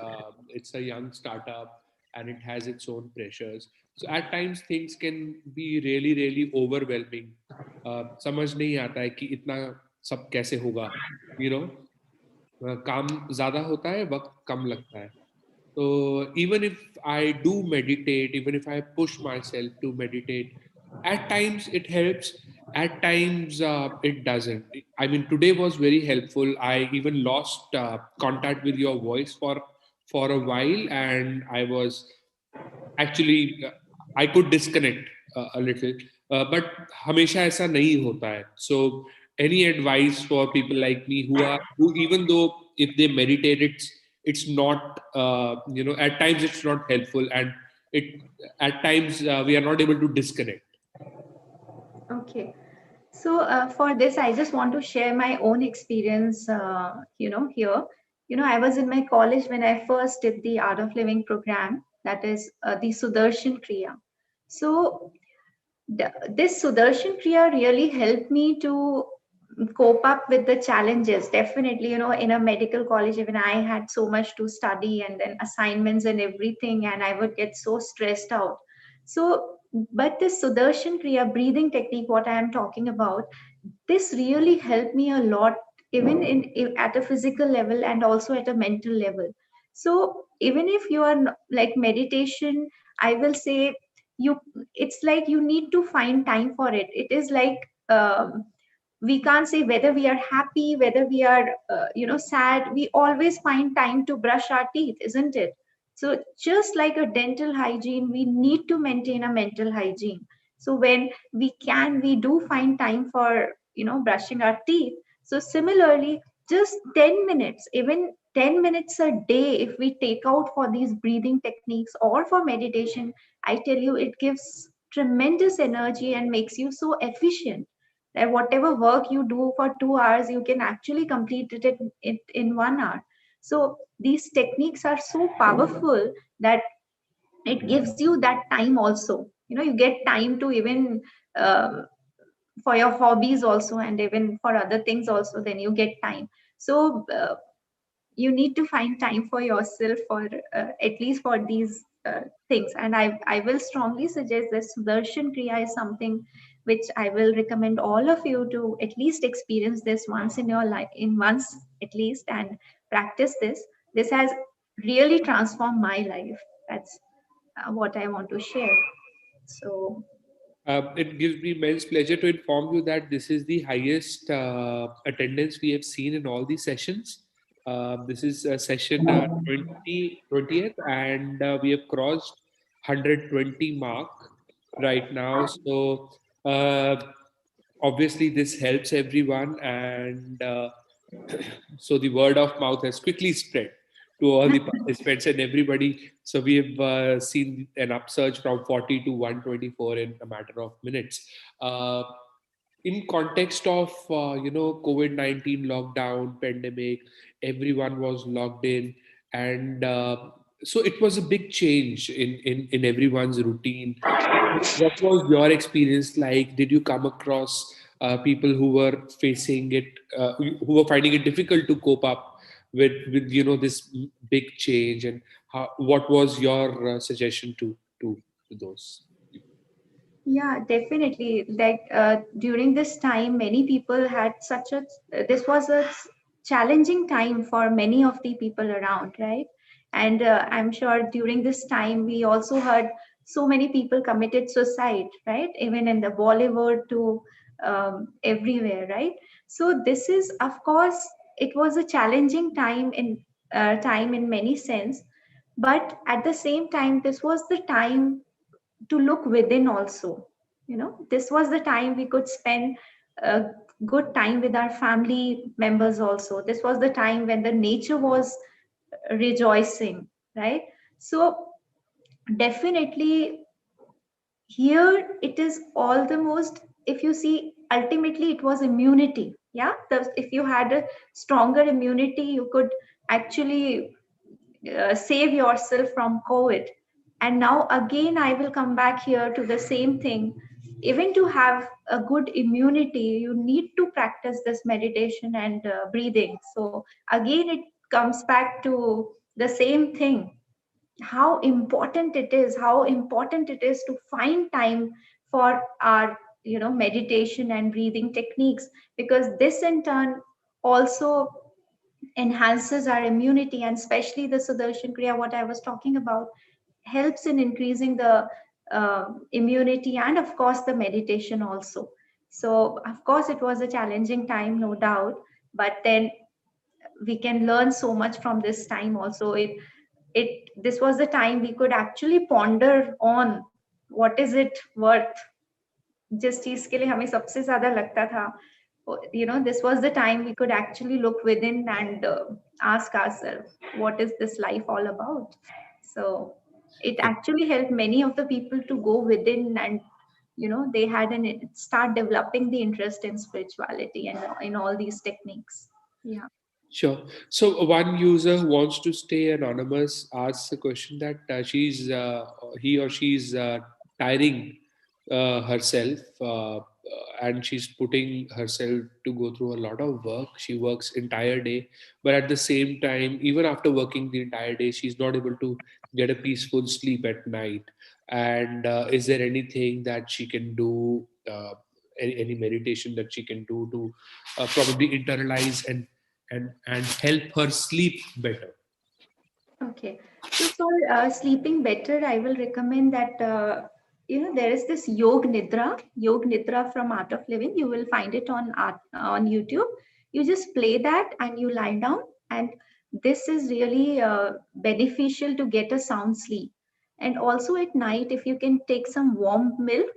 It's a young startup and it has its own pressures. So at times things can be really really overwhelming. समझ नहीं आता है कि इतना सब कैसे होगा. You know, काम ज्यादा होता है, वक्त कम लगता है. So even if I do meditate, even if I push myself to meditate, at times it helps, at times it doesn't. I mean, today was very helpful. I even lost contact with your voice for a while, and I was actually I could disconnect a little, but हमेशा ऐसा नहीं होता है. So any advice for people like me who even though if they meditate, it's not at times it's not helpful, and it at times we are not able to disconnect.
Okay. So for this, I just want to share my own experience, here. I was in my college when I first did the Art of Living program, that is the Sudarshan Kriya. So this Sudarshan Kriya really helped me to cope up with the challenges. Definitely, in a medical college, even I had so much to study and then assignments and everything, and I would get so stressed out. So, but this Sudarshan Kriya breathing technique, what I am talking about, this really helped me a lot, even at a physical level and also at a mental level. So even if you are like meditation, I will say you, it's like you need to find time for it. It is like, we can't say whether we are happy, whether we are sad, we always find time to brush our teeth, isn't it? So just like a dental hygiene, we need to maintain a mental hygiene. So when we do find time for brushing our teeth. So similarly, just 10 minutes, even 10 minutes a day, if we take out for these breathing techniques or for meditation, I tell you, it gives tremendous energy and makes you so efficient that whatever work you do for 2 hours, you can actually complete it in 1 hour. So these techniques are so powerful that it gives you that time also. You get time to even for your hobbies also, and even for other things also, then you get time. So you need to find time for yourself, for at least for these things. And I will strongly suggest that Sudarshan Kriya is something which I will recommend all of you to at least experience this once in your life, in once at least, and practice this. This has really transformed my life. That's what I want to share. So
It gives me immense pleasure to inform you that this is the highest attendance we have seen in all these sessions. This is session 20th, and we have crossed 120 mark right now. So obviously, this helps everyone, and so the word of mouth has quickly spread to all the participants and everybody. So we have seen an upsurge from 40 to 124 in a matter of minutes. Uh, in context of COVID-19 lockdown pandemic, everyone was locked in, and So it was a big change in everyone's routine. What was your experience like? Did you come across people who were facing it, who were finding it difficult to cope up with this big change? And what was your suggestion to those people?
Yeah, definitely. Like during this time, many people had such a, this was a challenging time for many of the people around, right? And I'm sure during this time, we also heard so many people committed suicide, right? Even in the Bollywood to everywhere, right? So this is, of course, it was a challenging time in many sense, but at the same time, this was the time to look within also. This was the time we could spend a good time with our family members also. This was the time when the nature was rejoicing, right? So definitely here it is all the most, if you see, ultimately it was immunity. Yeah, if you had a stronger immunity, you could actually save yourself from COVID. And now again, I will come back here to the same thing. Even to have a good immunity, you need to practice this meditation and breathing. So again, it comes back to the same thing. How important it is to find time for our, meditation and breathing techniques, because this in turn also enhances our immunity, and especially the Sudarshan Kriya, what I was talking about, helps in increasing the immunity, and of course the meditation also. So of course it was a challenging time, no doubt, but then we can learn so much from this time also. It this was the time we could actually ponder on what is it worth, जिस चीज के लिए हमें सबसे ज्यादा लगता था. This was the time we could actually look within and ask ourselves, what is this life all about? So it actually helped many of the people to go within, and they had an start developing the interest in spirituality and in all these techniques. Yeah.
Sure. So one user who wants to stay anonymous asks a question that he or she's tiring herself, and she's putting herself to go through a lot of work. She works entire day, but at the same time, even after working the entire day, she's not able to get a peaceful sleep at night. And is there anything that she can do? Any meditation that she can do to probably internalize and help her sleep better?
Okay. So for sleeping better, I will recommend that there is this Yog Nidra from Art of Living. You will find it on YouTube. You just play that and you lie down, and this is really beneficial to get a sound sleep. And also at night, if you can take some warm milk,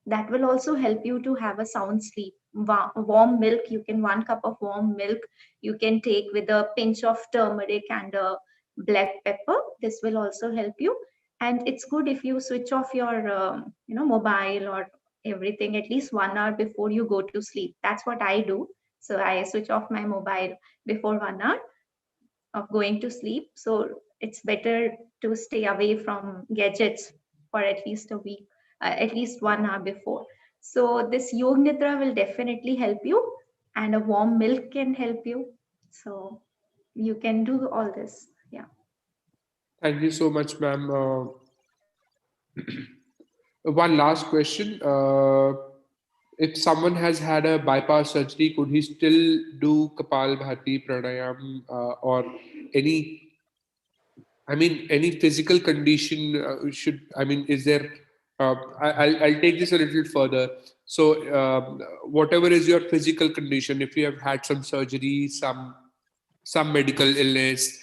that will also help you to have a sound sleep. Warm milk, you can 1 cup of warm milk you can take with a pinch of turmeric and a black pepper. This will also help you. And it's good if you switch off your mobile or everything at least 1 hour before you go to sleep. That's what I do. So I switch off my mobile before 1 hour of going to sleep. So it's better to stay away from gadgets for at least a week, at least 1 hour before. So this Yog Nidra will definitely help you, and a warm milk can help you. So you can do all this. Yeah.
Thank you so much, ma'am. One last question. If someone has had a bypass surgery, could he still do Kapal Bhati pranayam, or any? I mean, any physical condition should? I mean, is there? I'll take this a little further. So, whatever is your physical condition, if you have had some surgery, some medical illness,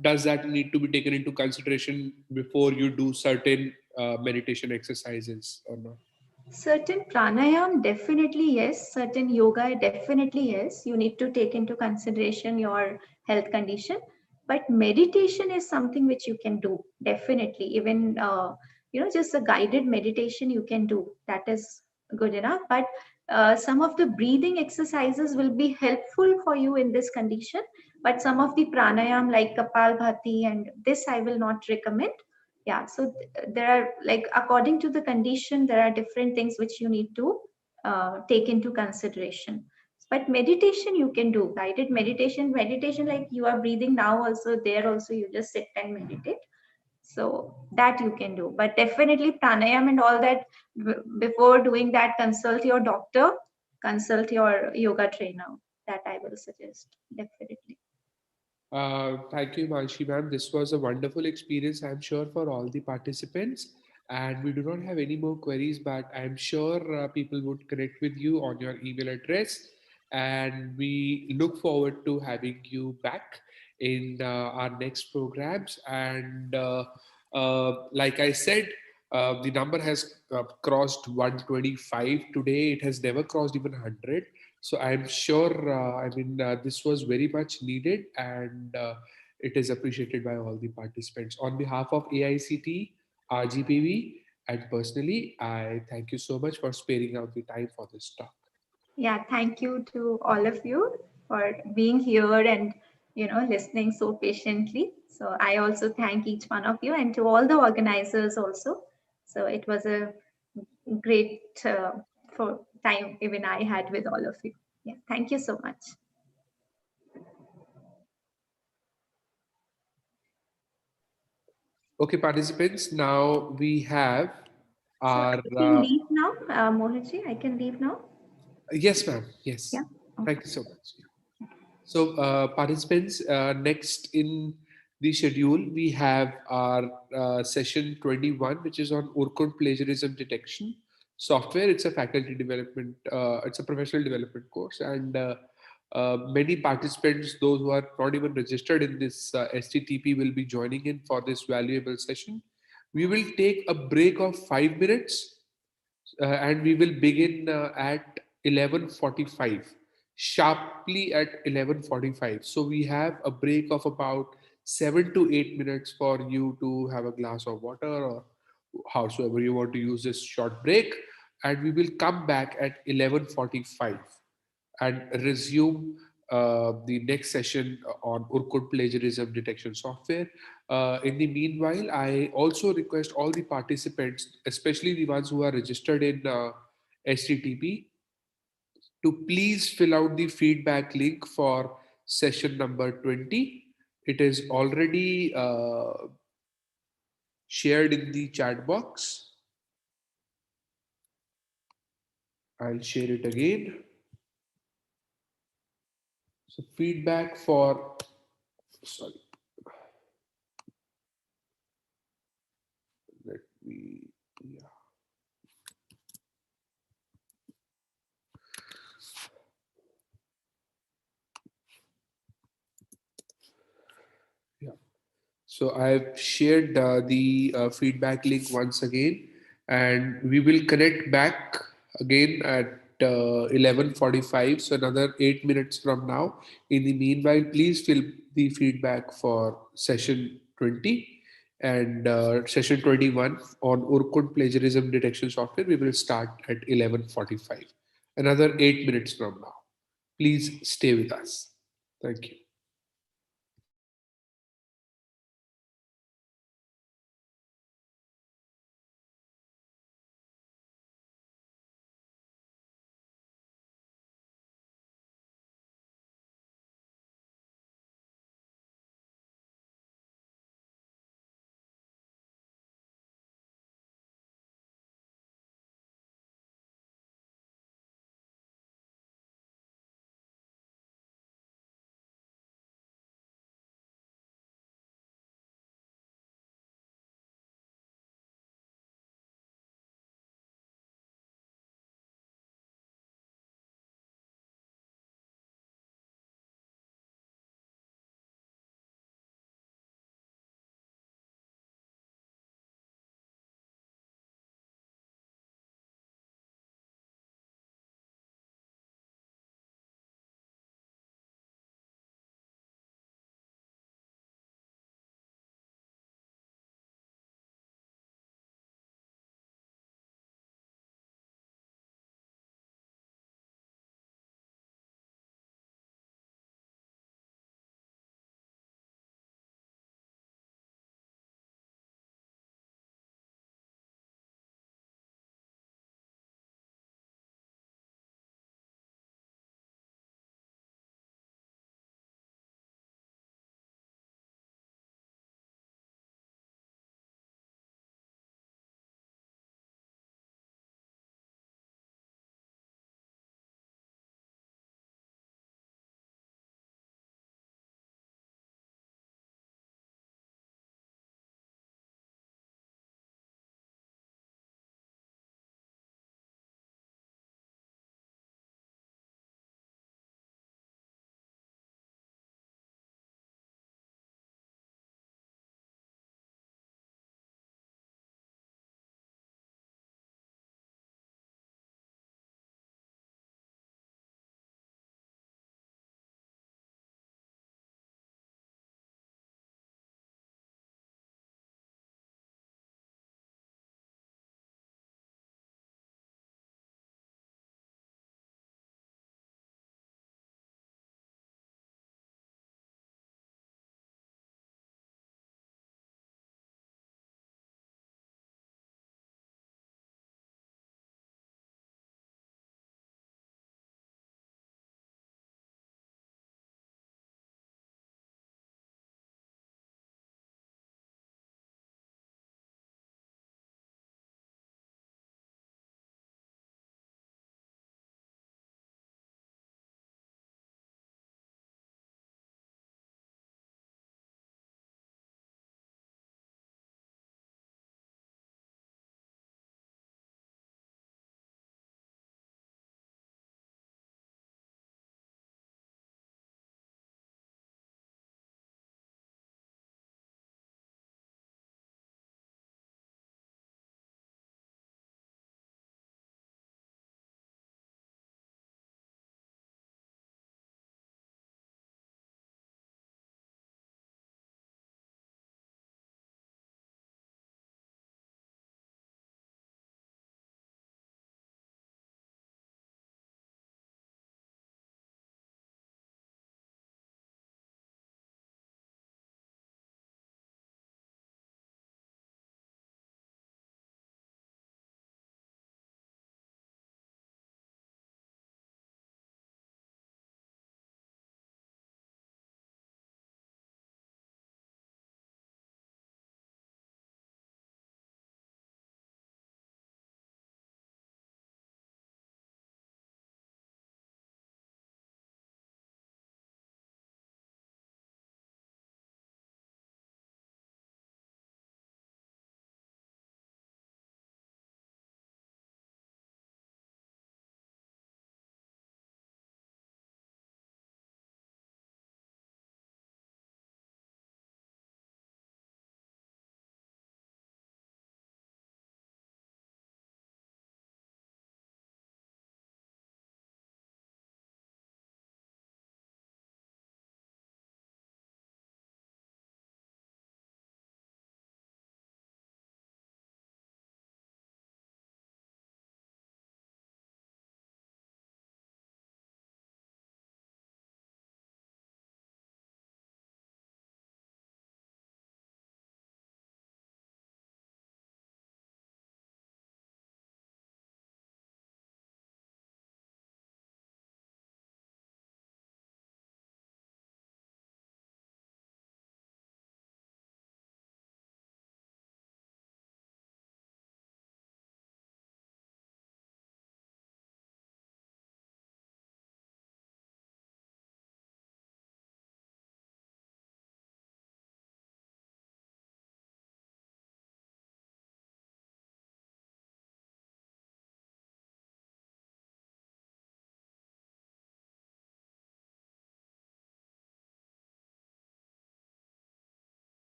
does that need to be taken into consideration before you do certain meditation exercises or not?
Certain pranayam, definitely yes. Certain yoga, definitely yes. You need to take into consideration your health condition. But meditation is something which you can do, definitely. Even, just a guided meditation you can do. That is good enough. But some of the breathing exercises will be helpful for you in this condition, but some of the pranayam like Kapalbhati and this I will not recommend. Yeah, so there are, like, according to the condition, there are different things which you need to take into consideration. But meditation you can do, guided meditation like you are breathing now, also there also you just sit and meditate. So that you can do, but definitely pranayam and all that, before doing that, consult your doctor, consult your yoga trainer. That I will suggest, definitely.
Thank you, Manshi ma'am. This was a wonderful experience, I'm sure, for all the participants. And we do not have any more queries, but I'm sure people would connect with you on your email address. And we look forward to having you back in our next programs. And like I said, the number has crossed 125 today. It has never crossed even 100. So I'm sure, this was very much needed, and it is appreciated by all the participants. On behalf of AICT, RGPV, and personally, I thank you so much for sparing out the time for this talk.
Yeah, thank you to all of you for being here and listening so patiently. So I also thank each one of you, and to all the organizers also. So it was a great for time even I had with all of you. Yeah, thank you so much.
Okay, participants, now we have
So
our.
I can leave now, Mohitji. I can leave now.
Yes, ma'am.
Yeah.
Yes.
Okay.
Thank you so much. So, participants, next in the schedule, we have our session 21, which is on Urkund plagiarism detection software. It's a faculty development, it's a professional development course. And many participants, those who are not even registered in this STTP, will be joining in for this valuable session. We will take a break of 5 minutes, and we will begin at 11:45, sharply at 11:45. So we have a break of about 7 to 8 minutes for you to have a glass of water or howsoever you want to use this short break, and we will come back at 11:45 and resume the next session on Urkut plagiarism detection software. In the meanwhile, I also request all the participants, especially the ones who are registered in STTP, to please fill out the feedback link for session number 20. It is already shared in the chat box. I'll share it again. So feedback for, sorry, let me, yeah. Yeah. So I've shared the feedback link once again, and we will connect back again at 11:45. So another 8 minutes from now. In the meanwhile, please fill the feedback for session 20 and session 21 on Urkut plagiarism detection software. We will start at 11:45. Another 8 minutes from now. Please stay with us. Thank you.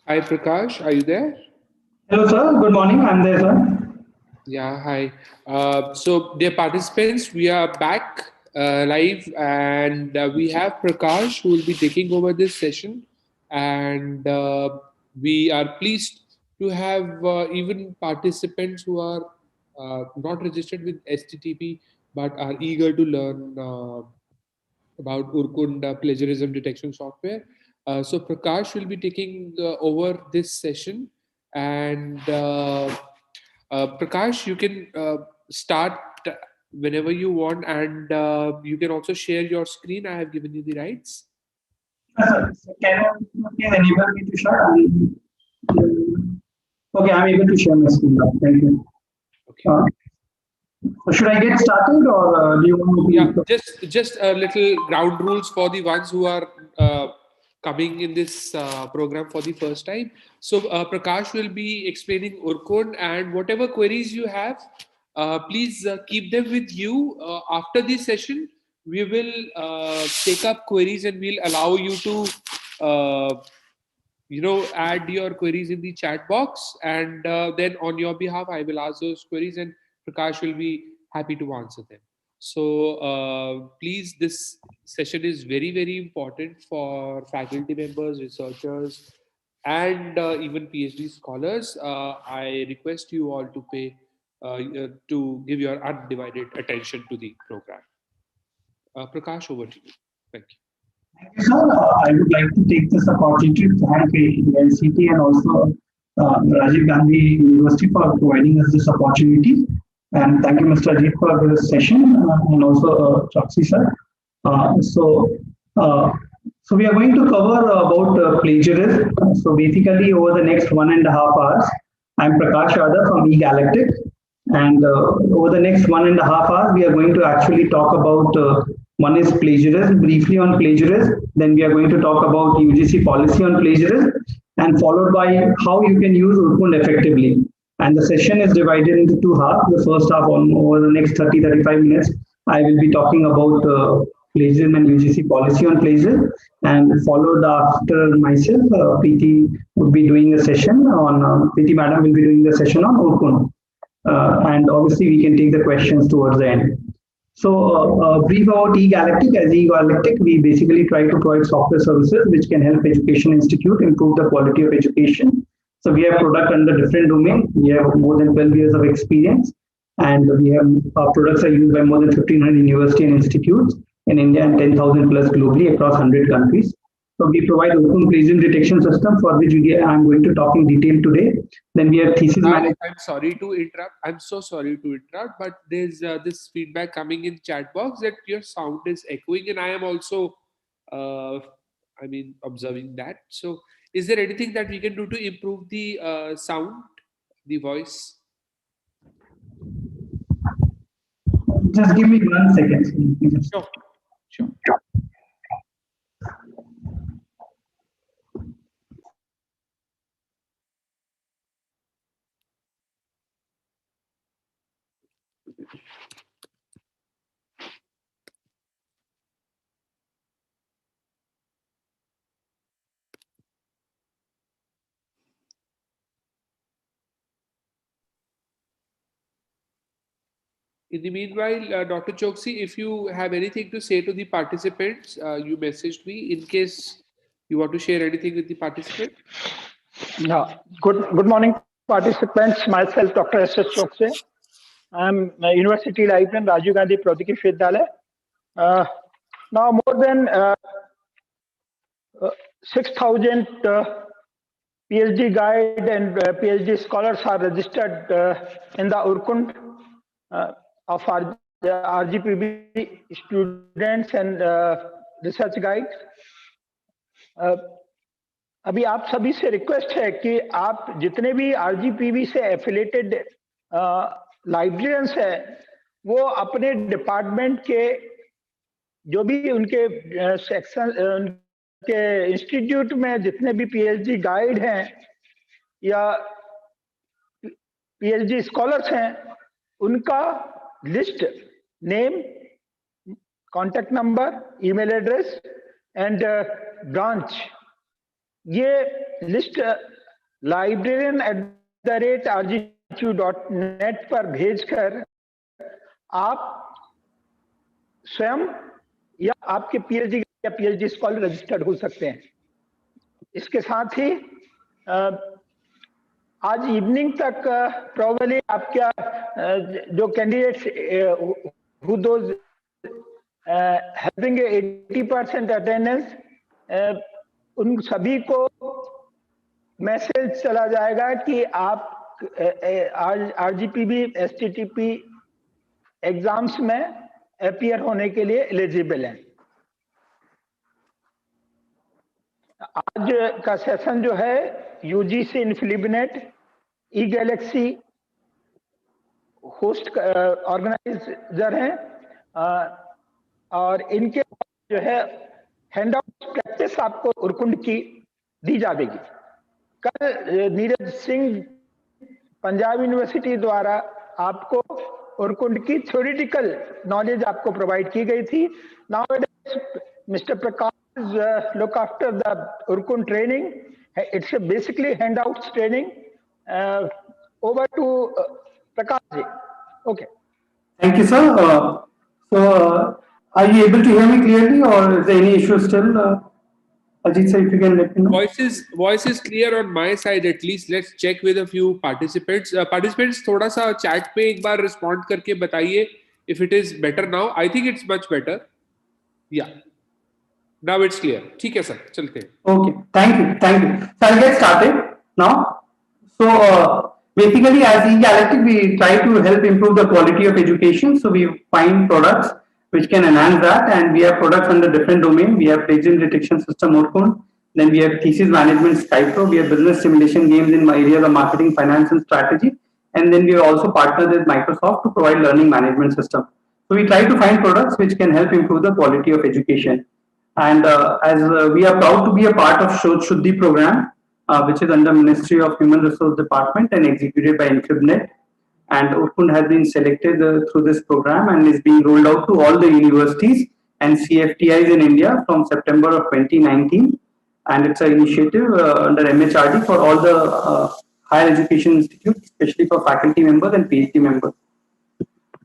Hi, Prakash. Are you there?
Hello, sir. Good morning. I'm there, sir.
Yeah, hi. So, dear participants, we are back live, and we have Prakash who will be taking over this session. And we are pleased to have even participants who are not registered with STTP but are eager to learn about Urkund plagiarism detection software. So Prakash will be taking over this session, and Prakash, you can start whenever you want, and you can also share your screen. I have given you the rights.
So can you please enable me to share? Okay, I'm able to share my screen now. Thank you.
Okay.
So should I get started, or do you want me
Yeah,
to?
just a little ground rules for the ones who are coming in this program for the first time. So Prakash will be explaining Urkund, and whatever queries you have, please keep them with you. After this session, we will take up queries and we'll allow you to add your queries in the chat box, and then on your behalf I will ask those queries, and Prakash will be happy to answer them. So please, this session is very very important for faculty members, researchers, and even PhD scholars. I request you all to pay to give your undivided attention to the program. Prakash, over to you. Thank you.
Thank you, sir. I would like to take this opportunity to thank AICT and also Rajiv Gandhi University for providing us this opportunity. And thank you, Mr. Ajit, for this session, and also Choksi, sir. Uh, so, uh, so we are going to cover about plagiarism. So basically, over the next 1.5 hours, I'm Prakash Yadav from eGalactic, and over the next 1.5 hours, we are going to actually talk about one is plagiarism, briefly on plagiarism. Then we are going to talk about UGC policy on plagiarism, and followed by how you can use Urkund effectively. And the session is divided into two halves. The first half, on over the next 30-35 minutes, I will be talking about plagiarism and UGC policy on plagiarism, and followed after myself, Preeti would be doing a session on, Preeti Madam will be doing the session on Urkund. And obviously we can take the questions towards the end. So, brief about eGalactic. As eGalactic, we basically try to provide software services which can help education institute improve the quality of education. So we have product under different domains. We have more than 12 years of experience, and we have our products are used by more than 1,500 university and institutes in India and 10,000 plus globally across 100 countries. So we provide open plagiarism detection system, for which I'm going to talk in detail today. Then we have thesis management.
I'm sorry to interrupt. I'm so sorry to interrupt, but there's this feedback coming in chat box that your sound is echoing, and I am also, uh, observing that. So, is there anything that we can do to improve the sound, the voice?
Just give me 1 second.
Sure, sure. In the meanwhile, Dr. Choksi, if you have anything to say to the participants, you messaged me. In case you want to share anything with the participant.
Yeah. Good morning, participants. Myself, Dr. S.S. Chokse. I'm a University Librarian, Rajiv Gandhi Praudhogiki Vidyalaya. Now, more than 6,000 PhD guide and PhD scholars are registered in the Urkund of RGPV students and research guides. अभी आप सभी से request है कि आप जितने भी RGPV से एफिलेटेड लाइब्रेरियंस हैं वो अपने डिपार्टमेंट के जो भी उनके सेक्शन उनके इंस्टीट्यूट में जितने भी पीएचडी गाइड हैं या पीएचडी स्कॉलर्स हैं उनका list, name, contact number, email address and branch ये लिस्ट librarian@rgq.net पर भेजकर आप स्वयं या आपके पीएचडी या पीएचडी स्कॉलर रजिस्टर्ड हो सकते हैं। इसके साथ ही आज इवनिंग तक प्रोबेबली आपका जो candidates who those having 80% attendance, उन सभी को मैसेज चला जाएगा कि आप आरजीपीवी एसटीटीपी एग्जाम्स में अपीयर होने के लिए एलिजिबल हैं। आज का सेशन जो है यूजीसी इन्फिलिबिनेट ई गैलेक्सी होस्ट ऑर्गेनाइजर हैं और इनके जो है हैंडआउट प्रैक्टिस आपको उरकुंड की दी जाएगी। कल नीरज सिंह पंजाब यूनिवर्सिटी द्वारा आपको उरकुंड की थ्योरेटिकल नॉलेज आपको प्रोवाइड की गई थी। Now mister Prakash look after the Urkund training. It's a basically handouts training. Over to Prakash ji. Okay.
Thank you, sir. Are you able to hear me clearly, or is there any issue still? Ajit sir, if you can let me know.
Voice is clear on my side at least. Let's check with a few participants. Participants, थोड़ा सा chat पे एक बार respond करके बताइए if it is better now. I think it's much better. Yeah. Now it's clear. ठीक है sir, चलते हैं.
Okay, thank you. So I'll get started now. So basically, as AICTE, we try to help improve the quality of education. So we find products which can enhance that, and we have products under different domains. We have plagiarism detection system Urkund, then we have thesis management Skypro, we have business simulation games in areas of marketing, finance, and strategy, and then we have also partnered with Microsoft to provide learning management system. So we try to find products which can help improve the quality of education. And as we are proud to be a part of Shodh Shuddhi program, which is under Ministry of Human Resource Department and executed by Infibnet. And Urkund has been selected through this program and is being rolled out to all the universities and CFTIs in India from September of 2019. And it's an initiative under MHRD for all the higher education institutes, especially for faculty members and PhD members.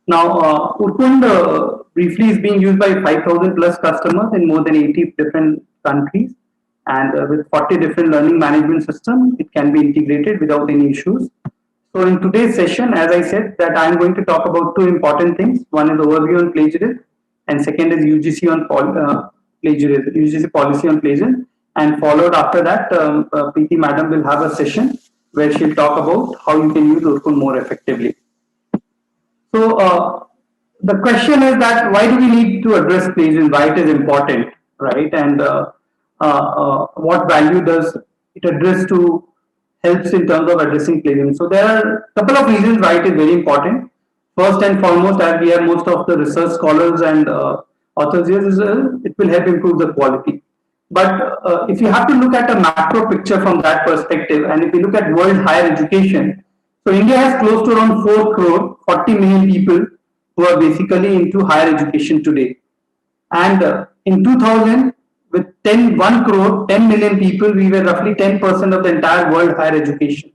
Now, Urkund briefly is being used by 5,000 plus customers in more than 80 different countries, and with 40 different learning management systems, it can be integrated without any issues. So in today's session, as I said, that I'm going to talk about two important things. One is overview on plagiarism, and second is UGC on plagiarism, UGC policy on plagiarism. And followed after that, Preeti Madam will have a session where she'll talk about how you can use Urkund more effectively. So the question is that why do we need to address plagiarism, why it is important, right? And what value does it address to helps in terms of addressing plagiarism? So there are a couple of reasons why it is very important. First and foremost, as we have most of the research scholars and authors here, it will help improve the quality. But if you have to look at a macro picture from that perspective, and if you look at world higher education, so India has close to around 4 crore, 40 million people who are basically into higher education today. And in 2000, with 1 crore, 10 million people, we were roughly 10% of the entire world higher education.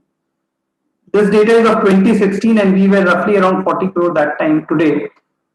This data is of 2016, and we were roughly around 40 crore that time today.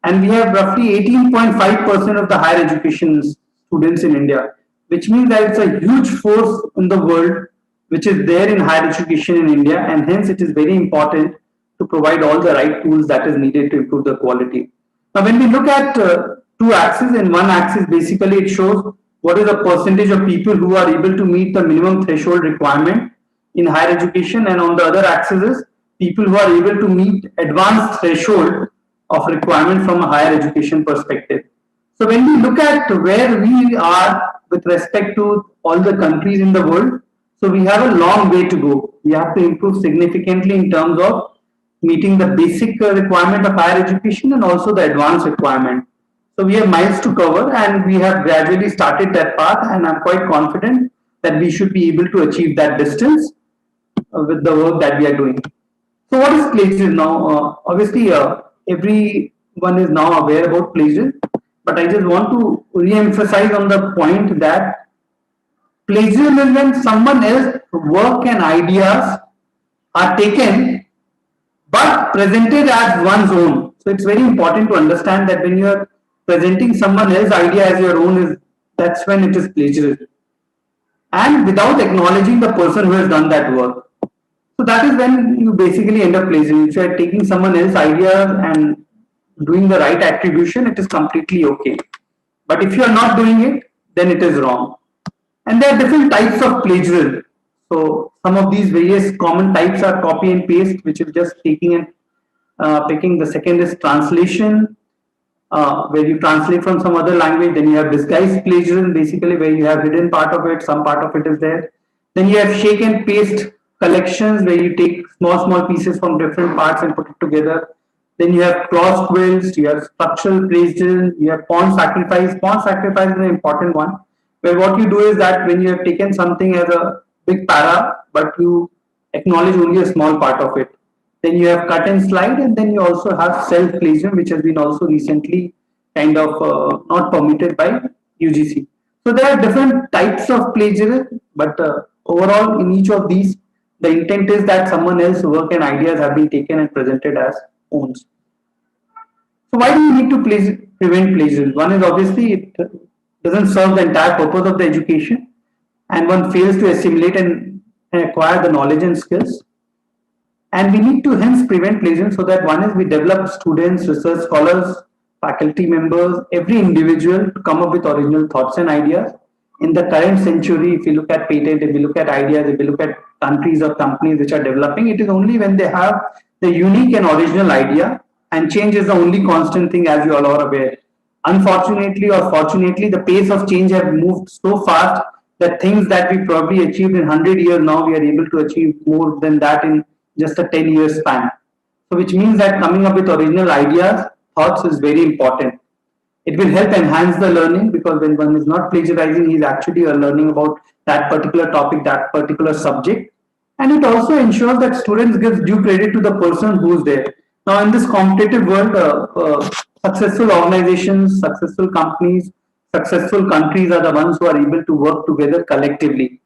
And we have roughly 18.5% of the higher education students in India, which means that it's a huge force in the world which is there in higher education in India, and hence it is very important to provide all the right tools that is needed to improve the quality. Now, when we look at two axes, in one axis, basically it shows what is the percentage of people who are able to meet the minimum threshold requirement in higher education, and on the other axis is people who are able to meet advanced threshold of requirement from a higher education perspective. So when we look at where we are with respect to all the countries in the world, so we have a long way to go. We have to improve significantly in terms of meeting the basic requirement of higher education and also the advanced requirement. So we have miles to cover, and we have gradually started that path, and I'm quite confident that we should be able to achieve that distance with the work that we are doing. So what is plagiarism now? Obviously, everyone is now aware about plagiarism, but I just want to re-emphasize on the point that Plagiarism is when someone else's work and ideas are taken but presented as one's own. So it's very important to understand that when you are presenting someone else's idea as your own, is that's when it is plagiarism, and without acknowledging the person who has done that work. So that is when you basically end up plagiarism. If you are taking someone else's ideas and doing the right attribution, it is completely okay. But if you are not doing it, then it is wrong. And there are different types of plagiarism. So some of these various common types are copy and paste, which is just taking and picking. The second is translation, where you translate from some other language. Then you have disguised plagiarism, basically where you have hidden part of it, some part of it is there. Then you have shake and paste collections, where you take small pieces from different parts and put it together. Then you have cross quills, you have structural plagiarism, you have pawn sacrifice. Pawn sacrifice is an important one, where what you do is that when you have taken something as a big para, but you acknowledge only a small part of it. Then you have cut and slide, and then you also have self plagiarism, which has been also recently kind of not permitted by UGC. So there are different types of plagiarism, but overall in each of these, the intent is that someone else's work and ideas have been taken and presented as owns. So why do we need to prevent plagiarism? One is obviously it doesn't serve the entire purpose of the education, and one fails to assimilate and acquire the knowledge and skills. And we need to hence prevent plagiarism, so that one is we develop students, research scholars, faculty members, every individual to come up with original thoughts and ideas. In the current century, if you look at patent, if you look at ideas, if you look at countries or companies which are developing, it is only when they have the unique and original idea, and change is the only constant thing, as you all are aware. Unfortunately or fortunately, the pace of change has moved so fast that things that we probably achieved in 100 years, now we are able to achieve more than that in just a 10-year span. So which means that coming up with original ideas, thoughts is very important. It will help enhance the learning, because when one is not plagiarizing, he is actually learning about that particular topic, that particular subject. And it also ensures that students give due credit to the person who's there. Now in this competitive world, successful organizations, successful companies, successful countries are the ones who are able to work together collectively.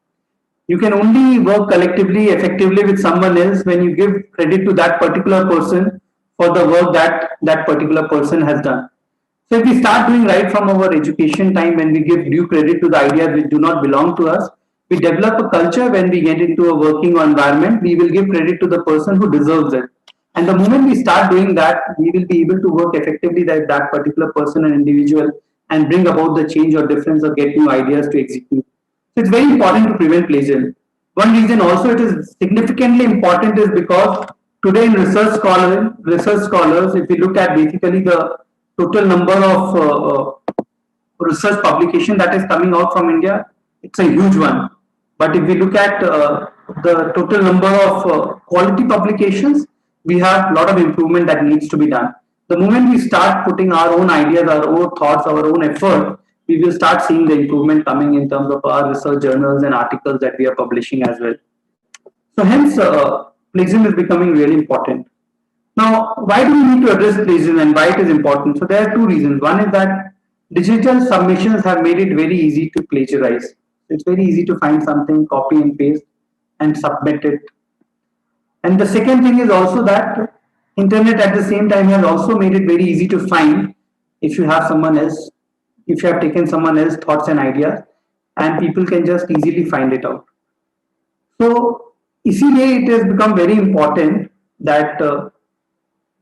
You can only work collectively effectively with someone else when you give credit to that particular person for the work that that particular person has done. So if we start doing right from our education time, when we give due credit to the ideas which do not belong to us, we develop a culture. When we get into a working environment, we will give credit to the person who deserves it. And the moment we start doing that, we will be able to work effectively with that particular person and individual, and bring about the change or difference or get new ideas to execute. So it's very important to prevent plagiarism. One reason also it is significantly important is because today in research scholars, if we look at basically the total number of research publication that is coming out from India, it's a huge one. But if we look at the total number of quality publications, we have a lot of improvement that needs to be done. The moment we start putting our own ideas, our own thoughts, our own effort, we will start seeing the improvement coming in terms of our research journals and articles that we are publishing as well. So hence, plagiarism is becoming really important. Now, why do we need to address plagiarism and why it is important? So there are two reasons. One is that digital submissions have made it very easy to plagiarize. It's very easy to find something, copy and paste, and submit it. And the second thing is also that internet at the same time has also made it very easy to find if you have someone else, if you have taken someone else's thoughts and ideas, and people can just easily find it out. So, इसीलिए it has become very important that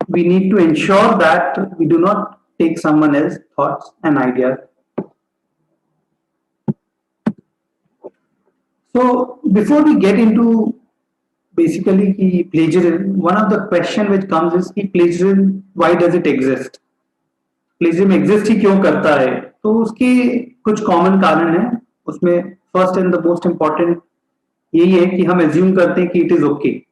we need to ensure that we do not take someone else's thoughts and ideas. So before we get into basically plagiarism, one of the question which comes is कि plagiarism, why does it exist? Plagiarism exist ही क्यों करता है? तो उसके कुछ common कारण हैं. उसमें first and the most important यही है कि हम assume करते हैं कि it is okay.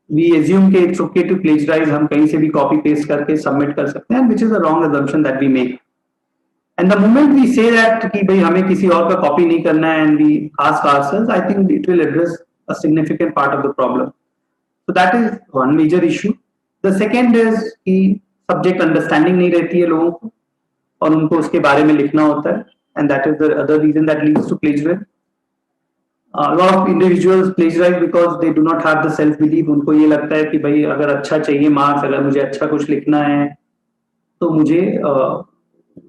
We assume कि it's okay to plagiarize. हम कहीं से भी copy paste करके submit कर सकते हैं, which is a wrong assumption that we make. And the moment we say that कि भाई हमें किसी और का copy नहीं करना है and we ask ourselves, I think it will address a significant part of the problem. So that is one major issue. The second is कि subject understanding नहीं रहती है लोगों को और उनको उसके बारे में लिखना होता है, and that is the other reason that leads to plagiarism. lot of individuals plagiarize because they do not have the self belief. उनको ये लगता है कि भाई अगर अच्छा चाहिए मार्क्स, अगर मुझे अच्छा कुछ लिखना है तो मुझे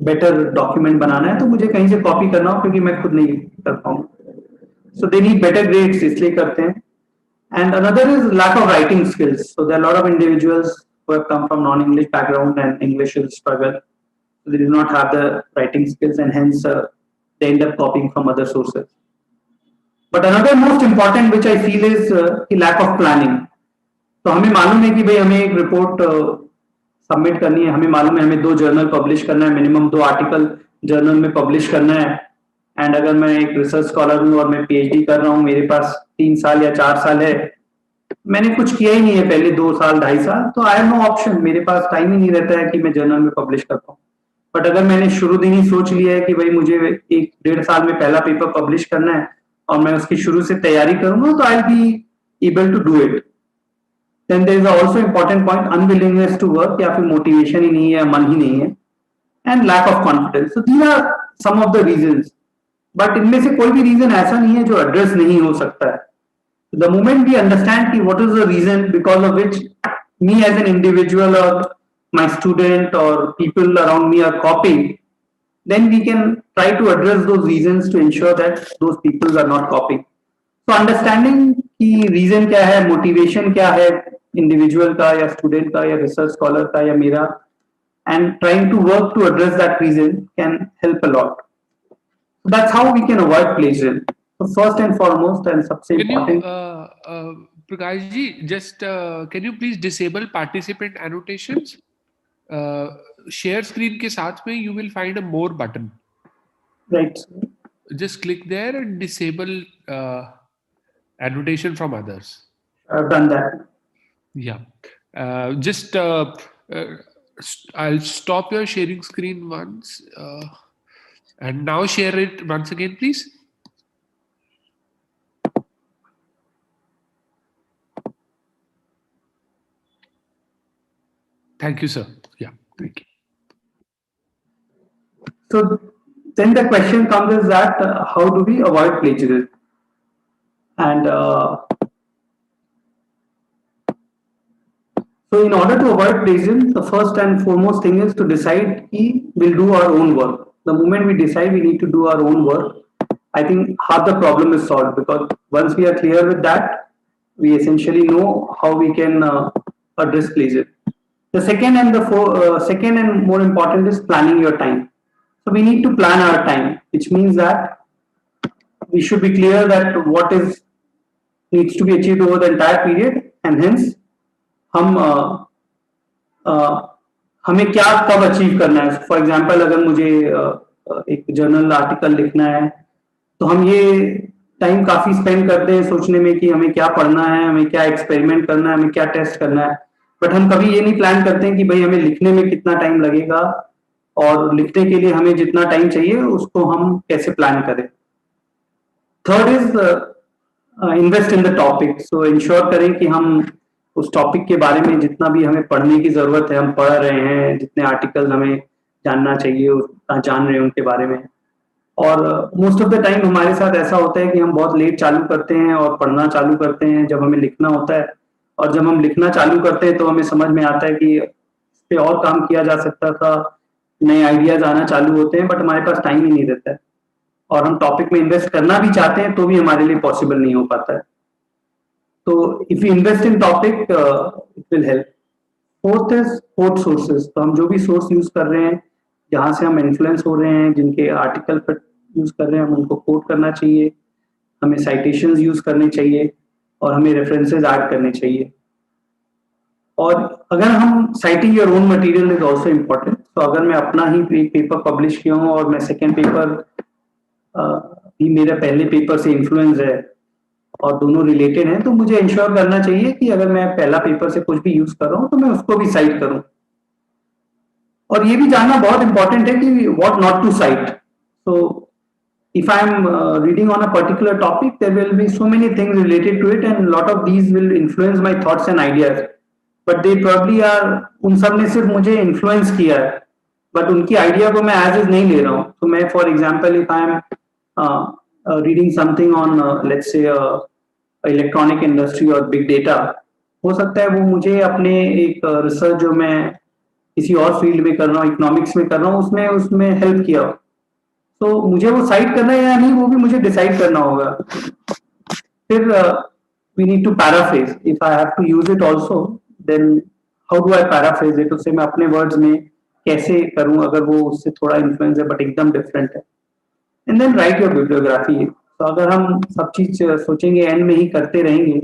बेटर डॉक्यूमेंट बनाना है, तो मुझे कहीं से कॉपी करना हो क्योंकि मैं खुद नहीं कर पाऊँ. So they need better grades, इसलिए करते हैं. And another is lack of writing skills. So there are a lot of individuals who have come from non-English background and English is struggle. So they do not have the writing skills and hence they end up copying from other sources. But another most important which I feel is the lack of planning. तो हमें मालूम है कि भाई हमें एक report submit करनी है, हमें मालूम है हमें 2 जर्नल पब्लिश करना है, मिनिमम 2 आर्टिकल जर्नल में पब्लिश करना है. एंड अगर मैं एक रिसर्च स्कॉलर हूँ और मैं पीएचडी कर रहा हूँ, मेरे पास 3 साल या 4 साल है, मैंने कुछ किया ही नहीं है पहले 2 साल 2.5 साल, तो आई हैव नो ऑप्शन, मेरे पास टाइम ही नहीं रहता है कि मैं जर्नल में पब्लिश कर पाऊँ. बट अगर मैंने शुरू दिन ही सोच लिया है कि भाई मुझे 1-1.5 साल में पहला पेपर पब्लिश करना है और मैं उसकी शुरू से तैयारी करूंगा, तो I will be able to do it. Then there is also important point, unwillingness to work, या फिर मोटिवेशन ही नहीं है, मन ही नहीं है, and lack of confidence. So these are some of the reasons. But इनमें से कोई भी रीजन ऐसा नहीं है जो एड्रेस नहीं हो सकता है. The moment we understand कि what is the reason because of which me as an individual or my student or people around me are copying, then we can try to address those reasons to ensure that those people are not copying. So understanding कि reason क्या है, motivation क्या है individual का या student का या research scholar का या मेरा, and trying to work to address that reason can help a lot. So that's how we can avoid plagiarism. So first and foremost and सबसे important.
Prakash ji, just can you please disable participant annotations? Share screen के साथ में you will find a more button.
Right.
Just click there and disable annotation from others.
I've done that.
Yeah. Just I'll stop your sharing screen once. And now share it once again, please. Thank you, sir. Yeah, thank you.
So then the question comes is that how do we avoid plagiarism? And so in order to avoid plagiarism, the first and foremost thing is to decide we will do our own work. The moment we decide we need to do our own work, I think half the problem is solved, because once we are clear with that, we essentially know how we can address plagiarism. The second and more important is planning your time. So we need to plan our time, which means that we should be clear that what is needs to be achieved over the entire period, and hence हमें क्या कब achieve करना है. For example अगर मुझे एक journal article लिखना है, तो हम ये टाइम काफी स्पेंड करते हैं सोचने में कि हमें क्या पढ़ना है, हमें क्या एक्सपेरिमेंट करना है, हमें क्या टेस्ट करना है. बट हम कभी ये नहीं प्लान करते हैं कि भाई हमें लिखने में कितना टाइम लगेगा और लिखने के लिए हमें जितना टाइम चाहिए उसको हम कैसे प्लान करें. Third is invest in the topic. So ensure करें कि हम उस टॉपिक के बारे में जितना भी हमें पढ़ने की जरूरत है हम पढ़ रहे हैं, जितने आर्टिकल हमें जानना चाहिए उतना जान रहे हैं उनके बारे में. और मोस्ट ऑफ द टाइम हमारे साथ ऐसा होता है कि हम बहुत लेट चालू करते हैं और पढ़ना चालू करते हैं जब हमें लिखना होता है, और जब हम लिखना चालू करते हैं तो हमें समझ में आता है कि इस पे और काम किया जा सकता था, नए आइडियाज आना चालू होते हैं, बट हमारे पास टाइम ही नहीं रहता है, और हम टॉपिक में इन्वेस्ट करना भी चाहते हैं तो भी हमारे लिए पॉसिबल नहीं हो पाता है. तो if you invest in topic it will help. Fourth is code sources. तो हम जो भी सोर्स यूज कर रहे हैं, जहाँ से हम इन्फ्लुएंस हो रहे हैं, जिनके आर्टिकल पर यूज कर रहे हैं, हम उनको कोट करना चाहिए, हमें साइटेशंस यूज करने चाहिए और हमें रेफरेंसेस ऐड करने चाहिए. और अगर हम citing your own material is also important. तो अगर मैं अपना ही पेपर पब्लिश किया हूँ और मैं सेकेंड पेपर भी मेरे पहले पेपर से इन्फ्लुएंस है और दोनों रिलेटेड हैं, तो मुझे इंश्योर करना चाहिए कि अगर मैं पहला पेपर से कुछ भी यूज कर रहा हूँ तो मैं उसको भी साइट करूँ. और ये भी जानना बहुत इंपॉर्टेंट है कि what not to cite. So if I am reading on a particular topic, there will be so many things related to it, and a lot of these will influence my thoughts and ideas. But they probably are, उन सब ने सिर्फ मुझे influence किया है, but उनकी idea को मैं as is नहीं ले रहा हूँ. तो मैं for example if I am reading something on let's say electronic industry और बिग डेटा, हो सकता है वो मुझे अपने एक रिसर्च जो मैं किसी और फील्ड में कर रहा हूँ, इकोनॉमिक्स में कर रहा हूँ, उसमें उसमें हेल्प किया हो। तो मुझे वो साइट करना है या नहीं वो भी मुझे डिसाइड करना होगा। फिर we need to paraphrase, if I have to use it also then how do I paraphrase it, उसे मैं अपने वर्ड्स में कैसे करूं अगर वो उससे थोड़ा इन्फ्लुएंस है बट एकदम डिफरेंट है। And then write your bibliography. तो अगर हम सब चीज सोचेंगे एंड में ही करते रहेंगे,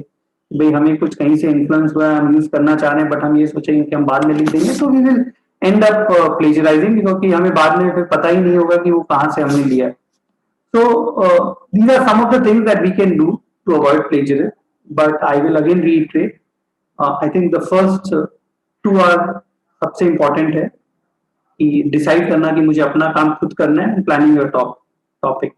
भाई हमें कुछ कहीं से इन्फ्लुएंस हुआ है, हम यूज करना चाह रहे हैं बट हम ये सोचेंगे कि हम बाद में लिख देंगे, तो we will end up plagiarising, क्योंकि हमें बाद में फिर पता ही नहीं होगा कि वो कहाँ से हमने लिया है। So these are some of the things that we can do to avoid plagiarism, but I will again reiterate, I think the first two are सबसे important है कि डिसाइड करना कि मुझे अपना काम खुद करना है, planning your topic.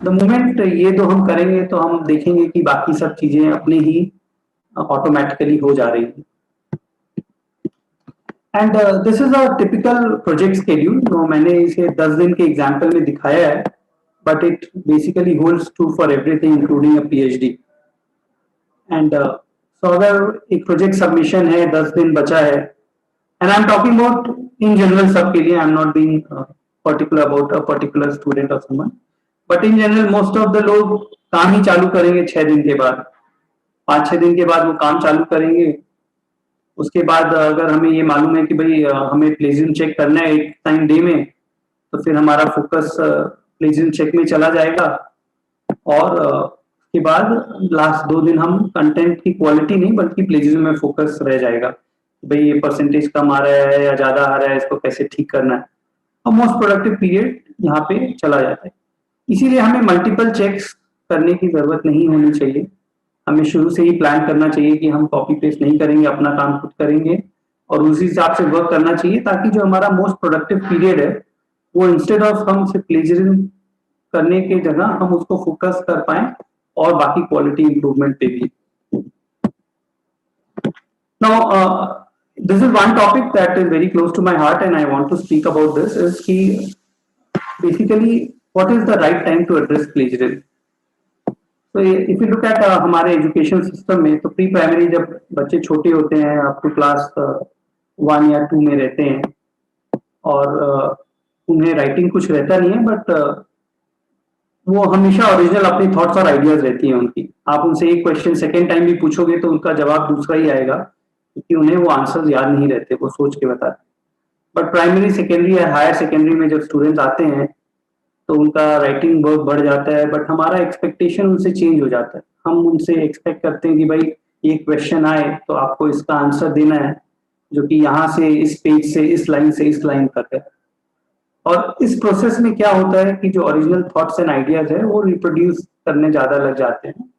The moment ये दो हम करेंगे तो हम देखेंगे कि बाकी सब चीजें अपने ही ऑटोमेटिकली हो जा रही हैं। And this is a typical project schedule, तो मैंने इसे 10 दिन के एग्जाम्पल में दिखाया है, but it basically holds true for everything including a PhD. And so अगर एक प्रोजेक्ट सबमिशन है, 10 दिन बचा है, and I'm talking about in general सबके लिए, I'm not being particular about a particular student or someone, but in general most of the लोग काम ही चालू करेंगे 6 दिन के बाद, 5-6 दिन के बाद वो काम चालू करेंगे। उसके बाद अगर हमें ये मालूम है कि भाई हमें प्लेजिंग चेक करना है एक टाइम डे में, तो फिर हमारा फोकस प्लेजिंग चेक में चला जाएगा, और उसके बाद लास्ट 2 दिन हम कंटेंट की क्वालिटी नहीं बल्कि प्लेजिंग में फोकस रह जाएगा, भाई ये परसेंटेज कम आ रहा है या ज्यादा आ रहा है, इसको कैसे ठीक करना है, और मोस्ट प्रोडक्टिव पीरियड यहाँ पे चला जाता है। इसीलिए हमें मल्टीपल चेक्स करने की जरूरत नहीं होनी चाहिए, हमें शुरू से ही प्लान करना चाहिए कि हम कॉपी पेस्ट नहीं करेंगे, अपना काम खुद करेंगे और उसी हिसाब से वर्क करना चाहिए, ताकि जो हमारा मोस्ट प्रोडक्टिव पीरियड है वो इंस्टेड ऑफ हम सिर्फ प्लेजरिज्म करने के जगह हम उसको फोकस कर पाए और बाकी क्वालिटी इंप्रूवमेंट पे भी। Now this is one topic that is very close to my heart and I want to speak about this, is कि basically what is the right time to address plagiarism. So if you look at हमारे education system में, तो pre primary जब बच्चे छोटे होते हैं, up to class 1 या 2 में रहते हैं, और उन्हें राइटिंग कुछ रहता नहीं है, बट वो हमेशा ओरिजिनल अपनी थॉट्स और आइडियाज रहती हैं उनकी। आप उनसे एक क्वेश्चन सेकेंड टाइम भी पूछोगे तो उनका जवाब दूसरा ही आएगा, क्योंकि उन्हें वो आंसर्स याद नहीं रहते, वो सोच के बताते। बट प्राइमरी, सेकेंडरी या हायर सेकेंडरी में जब स्टूडेंट्स आते हैं तो उनका राइटिंग वर्क बढ़ जाता है, बट हमारा एक्सपेक्टेशन उनसे चेंज हो जाता है। हम उनसे एक्सपेक्ट करते हैं कि भाई ये क्वेश्चन आए तो आपको इसका आंसर देना है, जो कि यहाँ से इस पेज से इस लाइन से इस लाइन तक है। और इस प्रोसेस में क्या होता है कि जो ओरिजिनल थॉट्स एंड आइडियाज है वो रिप्रोड्यूस करने ज्यादा लग जाते हैं,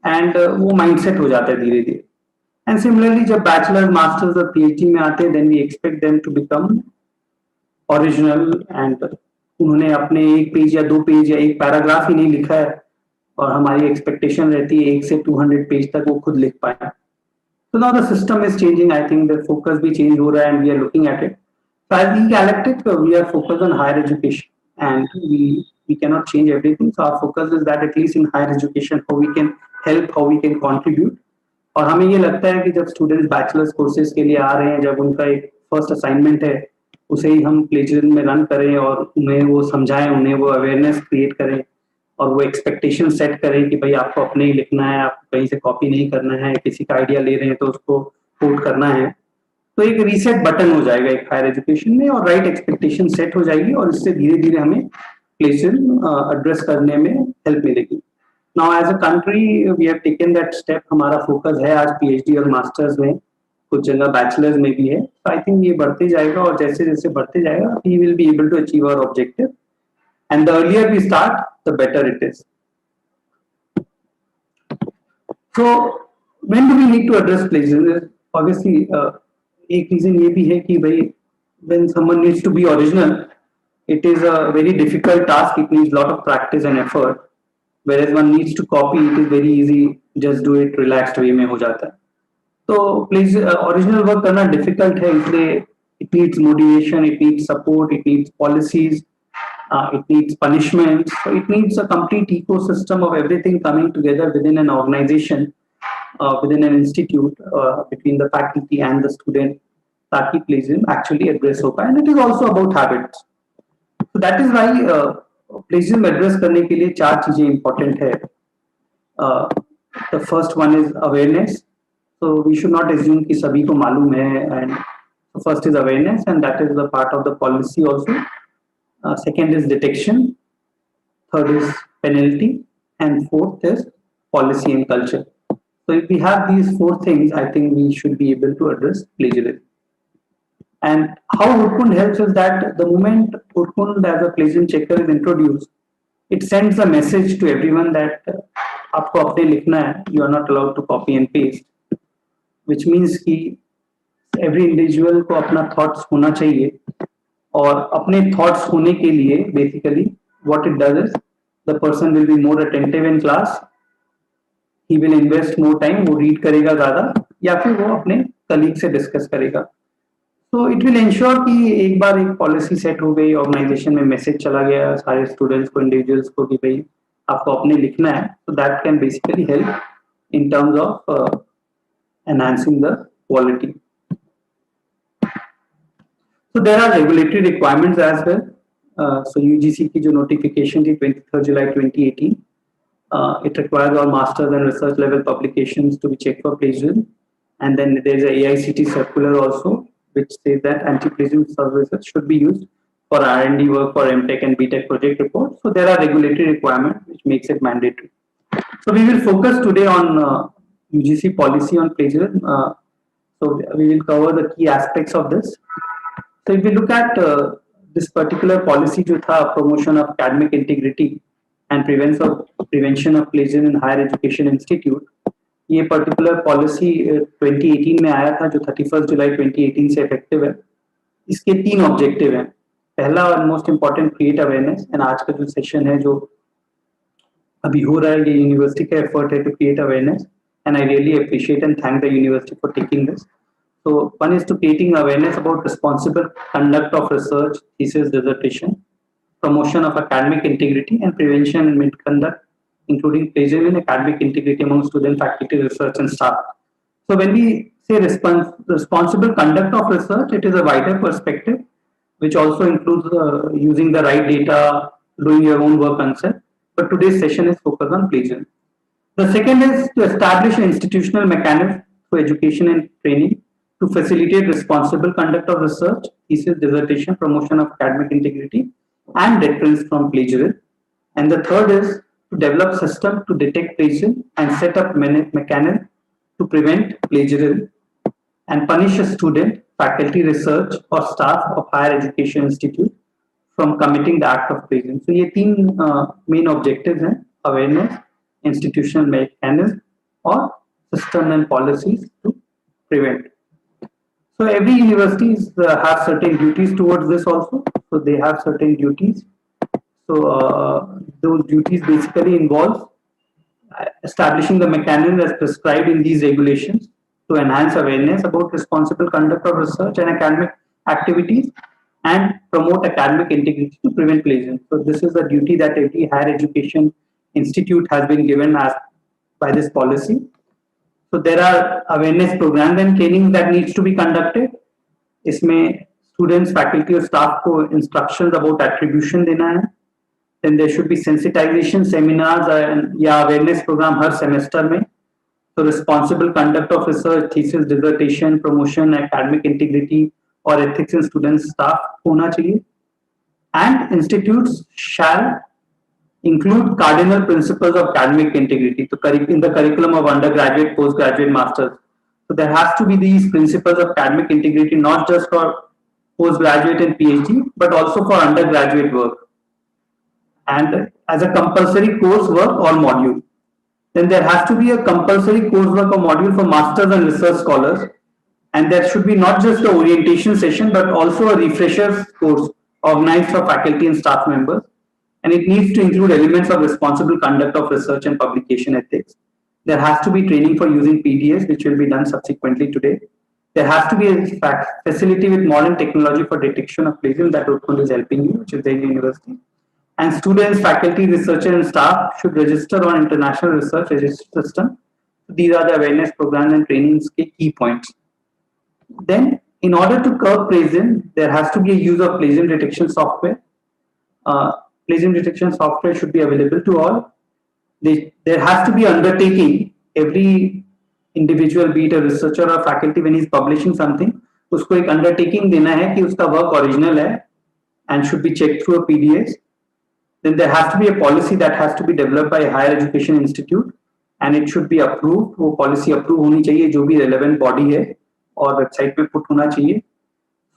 एंड वो माइंडसेट हो जाता है धीरे धीरे। एंड सिमिलरली जब बैचलर, मास्टर्स और पीएचडी में आते हैं, then we expect them to become original, and उन्होंने अपने 1 पेज या 2 पेज या 1 पैराग्राफ ही नहीं लिखा है, और हमारी एक्सपेक्टेशन रहती है 1 से 200 पेज तक वो खुद लिख पाए। So now the system is changing. I think the focus भी change हो रहा है, and we are looking at it. So as AICTE, we are focused on higher education, and we cannot change everything. So our focus is that at least in higher education, how we can help, how we can contribute. और हमें ये लगता है कि जब students bachelors courses के लिए आ रहे हैं, जब उनका एक फर्स्ट असाइनमेंट है, उसे ही हम प्लेजरिज्म में रन करें और उन्हें वो समझाएं, उन्हें वो अवेयरनेस क्रिएट करें, और वो एक्सपेक्टेशन सेट करें कि भाई आपको अपने ही लिखना है, आपको कहीं से कॉपी नहीं करना है, किसी का आइडिया ले रहे हैं तो उसको कोट करना है। तो एक रीसेट बटन हो जाएगा एक हायर एजुकेशन में, और राइट एक्सपेक्टेशन सेट हो जाएगी, और इससे धीरे धीरे हमें प्लेजरिज्म एड्रेस करने में हेल्प मिलेगी। Now as a country we have taken that step, हमारा फोकस है आज पीएचडी और मास्टर्स में, कुछ जगह बैचलर्स में भी है। तो आई थिंक ये बढ़ते जाएगा, और जैसे जैसे बढ़ते जाएगा we will be able to achieve our objective, and the earlier we start the better it is. So when do we need to address plagiarism? Obviously एक reason ये भी है कि भाई when someone needs to be original, it is a very difficult task, it needs lot of practice and effort, whereas one needs to copy, it is very easy, just do it relaxed way में हो जाता है। तो original work करना difficult है, इसलिए it needs motivation, it needs support, it needs policies, it needs punishments. So it needs a complete ecosystem of everything coming together within an organization, within an institute, between the faculty and the student, ताकि plagiarism actually address हो पाए. And it is also about habits. So that is why plagiarism address करने के लिए 4 चीजें important है. The first one is awareness. So we should not assume कि सभी को मालूम है, and the first is awareness, and that is the part of the policy also. Second is detection, third is penalty, and fourth is policy and culture. So if we have these 4 things, I think we should be able to address plagiarism. And how Urkund helps is that the moment Urkund as a plagiarism checker is introduced, it sends a message to everyone that आपको अपने लिखना है, you are not allowed to copy and paste, which means कि every individual को अपना thoughts होना चाहिए, और अपने thoughts होने के लिए basically what it does is the person will be more attentive in class, he will invest more time, वो read करेगा ज़्यादा या फिर वो अपने colleague से discuss करेगा. So it will ensure कि एक बार एक policy set हो गई, organization में message चला गया सारे students को, individuals को कि भाई आपको अपने लिखना है. So that can basically help in terms of enhancing the quality. So there are regulatory requirements as well. So UGC की जो notification थी 23rd July 2018, it requires all masters and research level publications to be checked for plagiarism. And then there is a AICTE circular also, which says that anti-plagiarism services should be used for R&D work for MTech and BTech project reports. So there are regulatory requirements which makes it mandatory. So we will focus today on UGC policy on plagiarism. So we will cover the key aspects of this. So if we look at this particular policy, जो था promotion of academic integrity and prevention of plagiarism in higher education institute, ये particular policy 2018 में आया था, जो 31st July 2018 से effective है. इसके 3 objective हैं. पहला और most important create awareness, and आज का जो session है जो अभी हो रहा है, ये university का effort है to create awareness, and I really appreciate and thank the university for taking this. So one is to creating awareness about responsible conduct of research, thesis, dissertation, promotion of academic integrity, and prevention and misconduct, including plagiarism and academic integrity among student, faculty, research, and staff. So when we say responsible conduct of research, it is a wider perspective, which also includes using the right data, doing your own work concept. But today's session is focused on plagiarism. The second is to establish an institutional mechanism for education and training to facilitate responsible conduct of research, thesis, dissertation, promotion of academic integrity, and deterrence from plagiarism. And the third is to develop system to detect plagiarism and set up mechanism to prevent plagiarism and punish a student, faculty, research, or staff of higher education institute from committing the act of plagiarism. So ये 3 main objectives हैं: awareness, institutional mechanism, or system and policies to prevent. So every universities have certain duties towards this also. So they have certain duties. So those duties basically involve establishing the mechanism as prescribed in these regulations to enhance awareness about responsible conduct of research and academic activities and promote academic integrity to prevent plagiarism. So this is the duty that every higher education institute has been given as by this policy. So there are awareness programs and trainings that needs to be conducted. इसमें students, faculty और staff को instructions about attribution देना है. Then there should be sensitization seminars and awareness program her semester में. So responsible conduct of research, thesis, dissertation, promotion, academic integrity or ethics in students, staff होना चाहिए. And institutes shall include cardinal principles of academic integrity in the curriculum of undergraduate, postgraduate, masters. So there has to be these principles of academic integrity, not just for postgraduate and PhD, but also for undergraduate work. And as a compulsory coursework or module. Then there has to be a compulsory coursework or module for masters and research scholars. And there should be not just an orientation session, but also a refresher course organized for faculty and staff members. And it needs to include elements of responsible conduct of research and publication ethics. There has to be training for using PDS, which will be done subsequently today. There has to be a facility with modern technology for detection of plagiarism that Urkund is helping you, which is the university. And students, faculty, researcher, and staff should register on International Research Register System. These are the awareness programs and trainings key points. Then, in order to curb plagiarism, there has to be a use of plagiarism detection software. Plagiarism detection software should be available to all. There has to be undertaking. Every individual, be it a researcher or faculty, when he's publishing something, उसको एक undertaking देना है कि उसका work original है and should be checked through a PDS. Then there has to be a policy that has to be developed by a higher education institute and it should be approved. वो policy approve होनी चाहिए जो भी relevant body है और website पे put होना चाहिए.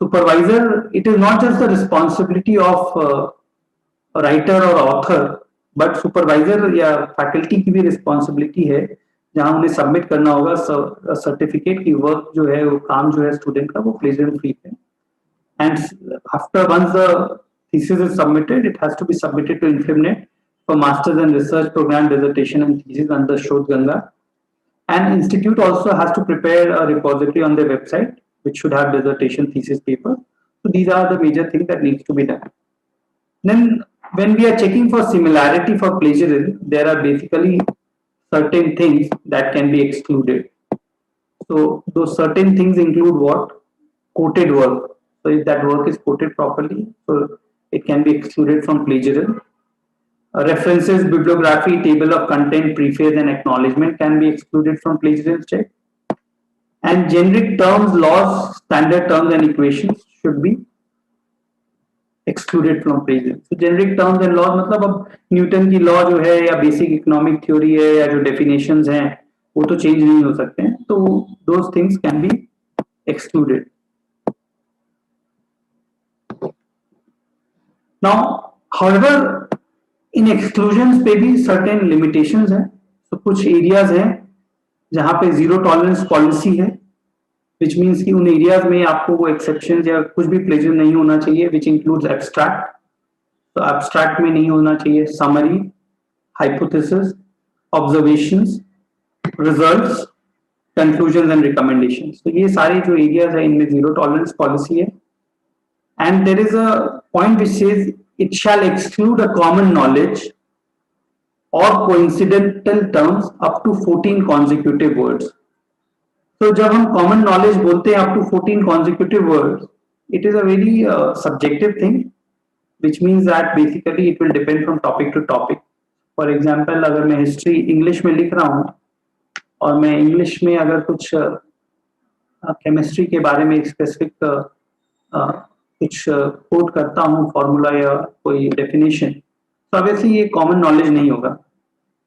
Supervisor, it is not just the responsibility of a writer or author, but supervisor या faculty की भी responsibility है जहाँ उन्हें submit करना होगा certificate की work जो है वो काम जो है student का वो plagiarism free है. And after once the thesis is submitted, it has to be submitted to InfimNet for masters and research program dissertation and thesis under Shodh Ganga. And institute also has to prepare a repository on their website, which should have dissertation thesis paper. So these are the major things that needs to be done. Then when we are checking for similarity for plagiarism, there are basically certain things that can be excluded. So those certain things include what? Quoted work. So if that work is quoted properly, so it can be excluded from plagiarism. References, bibliography, table of content, preface and acknowledgement can be excluded from plagiarism check. And generic terms, laws, standard terms and equations should be excluded from plagiarism. So generic terms and laws मतलब अब Newton की law जो है या basic economic theory है या जो definitions हैं वो तो चेंज नहीं हो सकते हैं, तो those things can be excluded. Now, however, in exclusions पे भी certain limitations हैं. तो कुछ areas हैं जहाँ पे zero tolerance policy है, which means कि उन areas में आपको वो exceptions या कुछ भी plagiarism नहीं होना चाहिए, which includes abstract. तो abstract में नहीं होना चाहिए summary, hypothesis, observations, results, conclusions and recommendations. तो ये सारे जो areas हैं इनमें zero tolerance policy है. And there is a point which says it shall exclude a common knowledge or coincidental terms up to 14 consecutive words. So जब हम common knowledge बोलते हैं up to 14 consecutive words, it is a very subjective thing, which means that basically it will depend from topic to topic. For example, अगर मैं history English में लिख रहा हूँ और मैं English में अगर कुछ chemistry के बारे में specific कुछ कोट करता हूँ फॉर्मूला या कोई डेफिनेशन, तो ऑब्वियसली ये कॉमन नॉलेज नहीं होगा.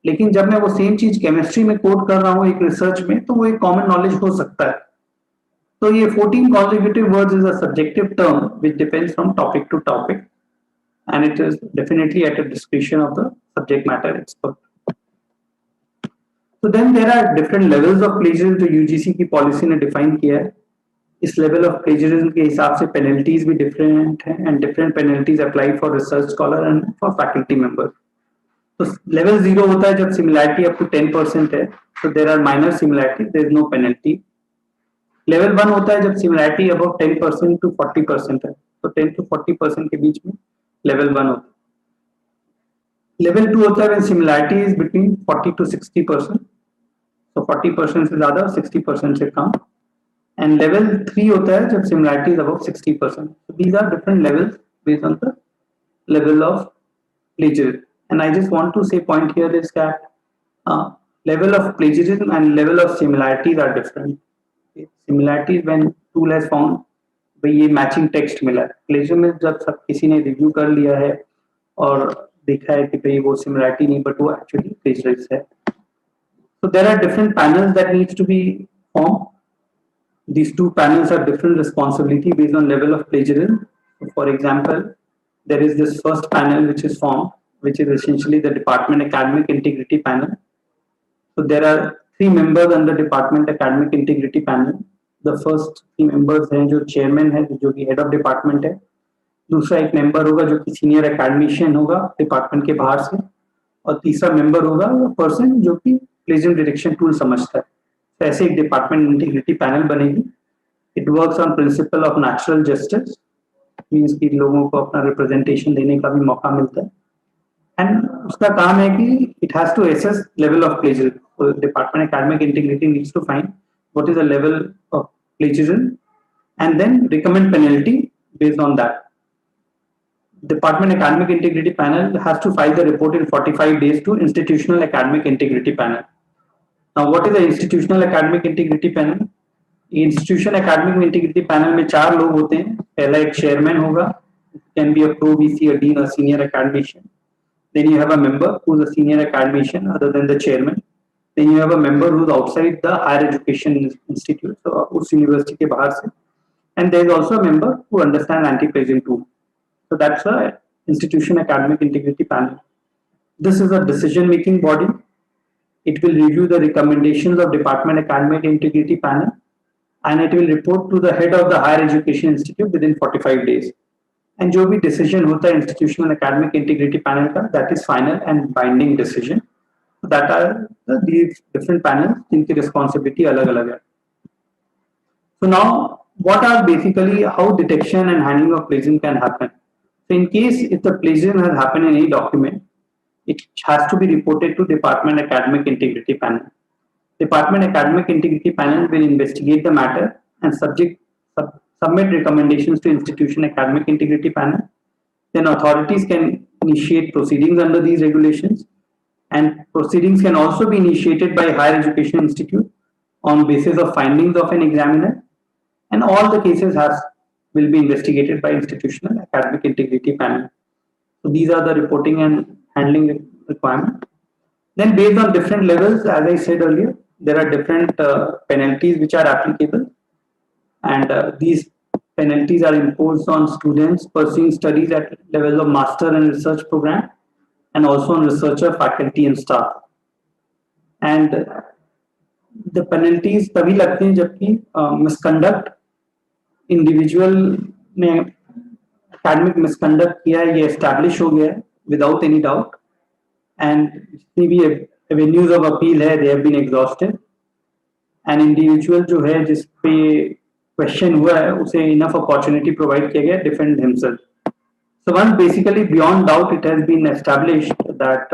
लेकिन जब मैं वो सेम चीज केमिस्ट्री में कोट कर रहा हूँ एक रिसर्च में, तो वो एक कॉमन नॉलेज हो सकता है. तो ये 14 consecutive words is a subjective term which depends from topic to topic and it is definitely at a discretion of the subject matter expert. So then there are different levels of plagiarism जो UGC की policy ने define किया है. इस level of plagiarism के हिसाब से penalties भी डिफरेंट हैं and different penalties apply for research scholar and for faculty member. तो लेवल 0 होता है जब सिमिलैरिटी अप टू 10% है, तो there are minor similarity, there is no penalty. Level 1 होता है जब सिमिलैरिटी अबव 10% टू 40% है, तो 10 टू 40% के बीच में लेवल 1 होता है. लेवल 2 होता है when similarity is between 40 to 60%, तो 40% से ज्यादा 60% से कम. And level 3 होता है जब similarity is above 60%. So these are different levels based on the level of plagiarism. And I just want to say point here is that level of plagiarism and level of similarities are different. Okay. Similarities when tool has found भाई ये matching text मिला है. Plagiarism में जब सब किसी ने review कर लिया है और देखा है कि भाई वो similarity नहीं but वो actually plagiarism है. So there are different panels that needs to be formed. These two panels have different responsibility based on level of plagiarism. For example, there is this first panel which is formed, which is essentially the Department Academic Integrity Panel. So there are 3 members under Department Academic Integrity Panel. The first 3 members हैं जो chairman है जो कि head of department है. दूसरा एक member होगा जो कि senior academician होगा department के बाहर से, और तीसरा member होगा person जो कि plagiarism detection tool समझता है. ऐसे एक डिपार्टमेंट इंटीग्रिटी पैनल बनेगी. It works on principle of natural justice, means कि लोगों को अपना रिप्रेजेंटेशन देने का भी मौका मिलता है. एंड उसका काम है कि it has to assess level of plagiarism. So Department Academic Integrity needs to find what is the level of plagiarism and then recommend penalty based on that. Department Academic Integrity Panel has to file the report in 45 days to Institutional Academic Integrity Panel. Now, what is the Institutional Academic Integrity Panel? Institution Academic Integrity Panel में 4 लोग होते हैं. पहला एक chairman होगा, can be a pro, VC, a dean, a senior academician. Then you have a member who's a senior academician other than the chairman. Then you have a member who's outside the higher education institute, so उस university के बाहर से. And there is also a member who understands anti-plagiarism too. So that's the Institution Academic Integrity Panel. This is a decision-making body. It will review the recommendations of Department Academic Integrity Panel, and it will report to the head of the higher education institute within 45 days. And जो भी decision होता है Institutional Academic Integrity Panel का, that is final and binding decision. That are these different panels जिनकी responsibility अलग-अलग है. So now, what are basically how detection and handling of plagiarism can happen? So in case if the plagiarism has happened in any document, it has to be reported to Department Academic Integrity Panel. Department Academic Integrity Panel will investigate the matter and submit recommendations to Institution Academic Integrity Panel. Then authorities can initiate proceedings under these regulations, and proceedings can also be initiated by higher education institute on basis of findings of an examiner, and all the cases will be investigated by Institutional Academic Integrity Panel. So these are the reporting and handling requirements. Then based on different levels, as I said earlier, there are different penalties which are applicable, and these penalties are imposed on students pursuing studies at levels of master and research program, and also on researcher, faculty and staff. And the penalties तभी लगते हैं जबकि misconduct individual ने academic misconduct किया है, ये establish हो गया है without any doubt, and जितनी भी avenues of appeal है, they have been exhausted, and individual जो है जिस पे question हुआ है उसे enough opportunity provide किया गया defend himself. So once basically beyond doubt it has been established that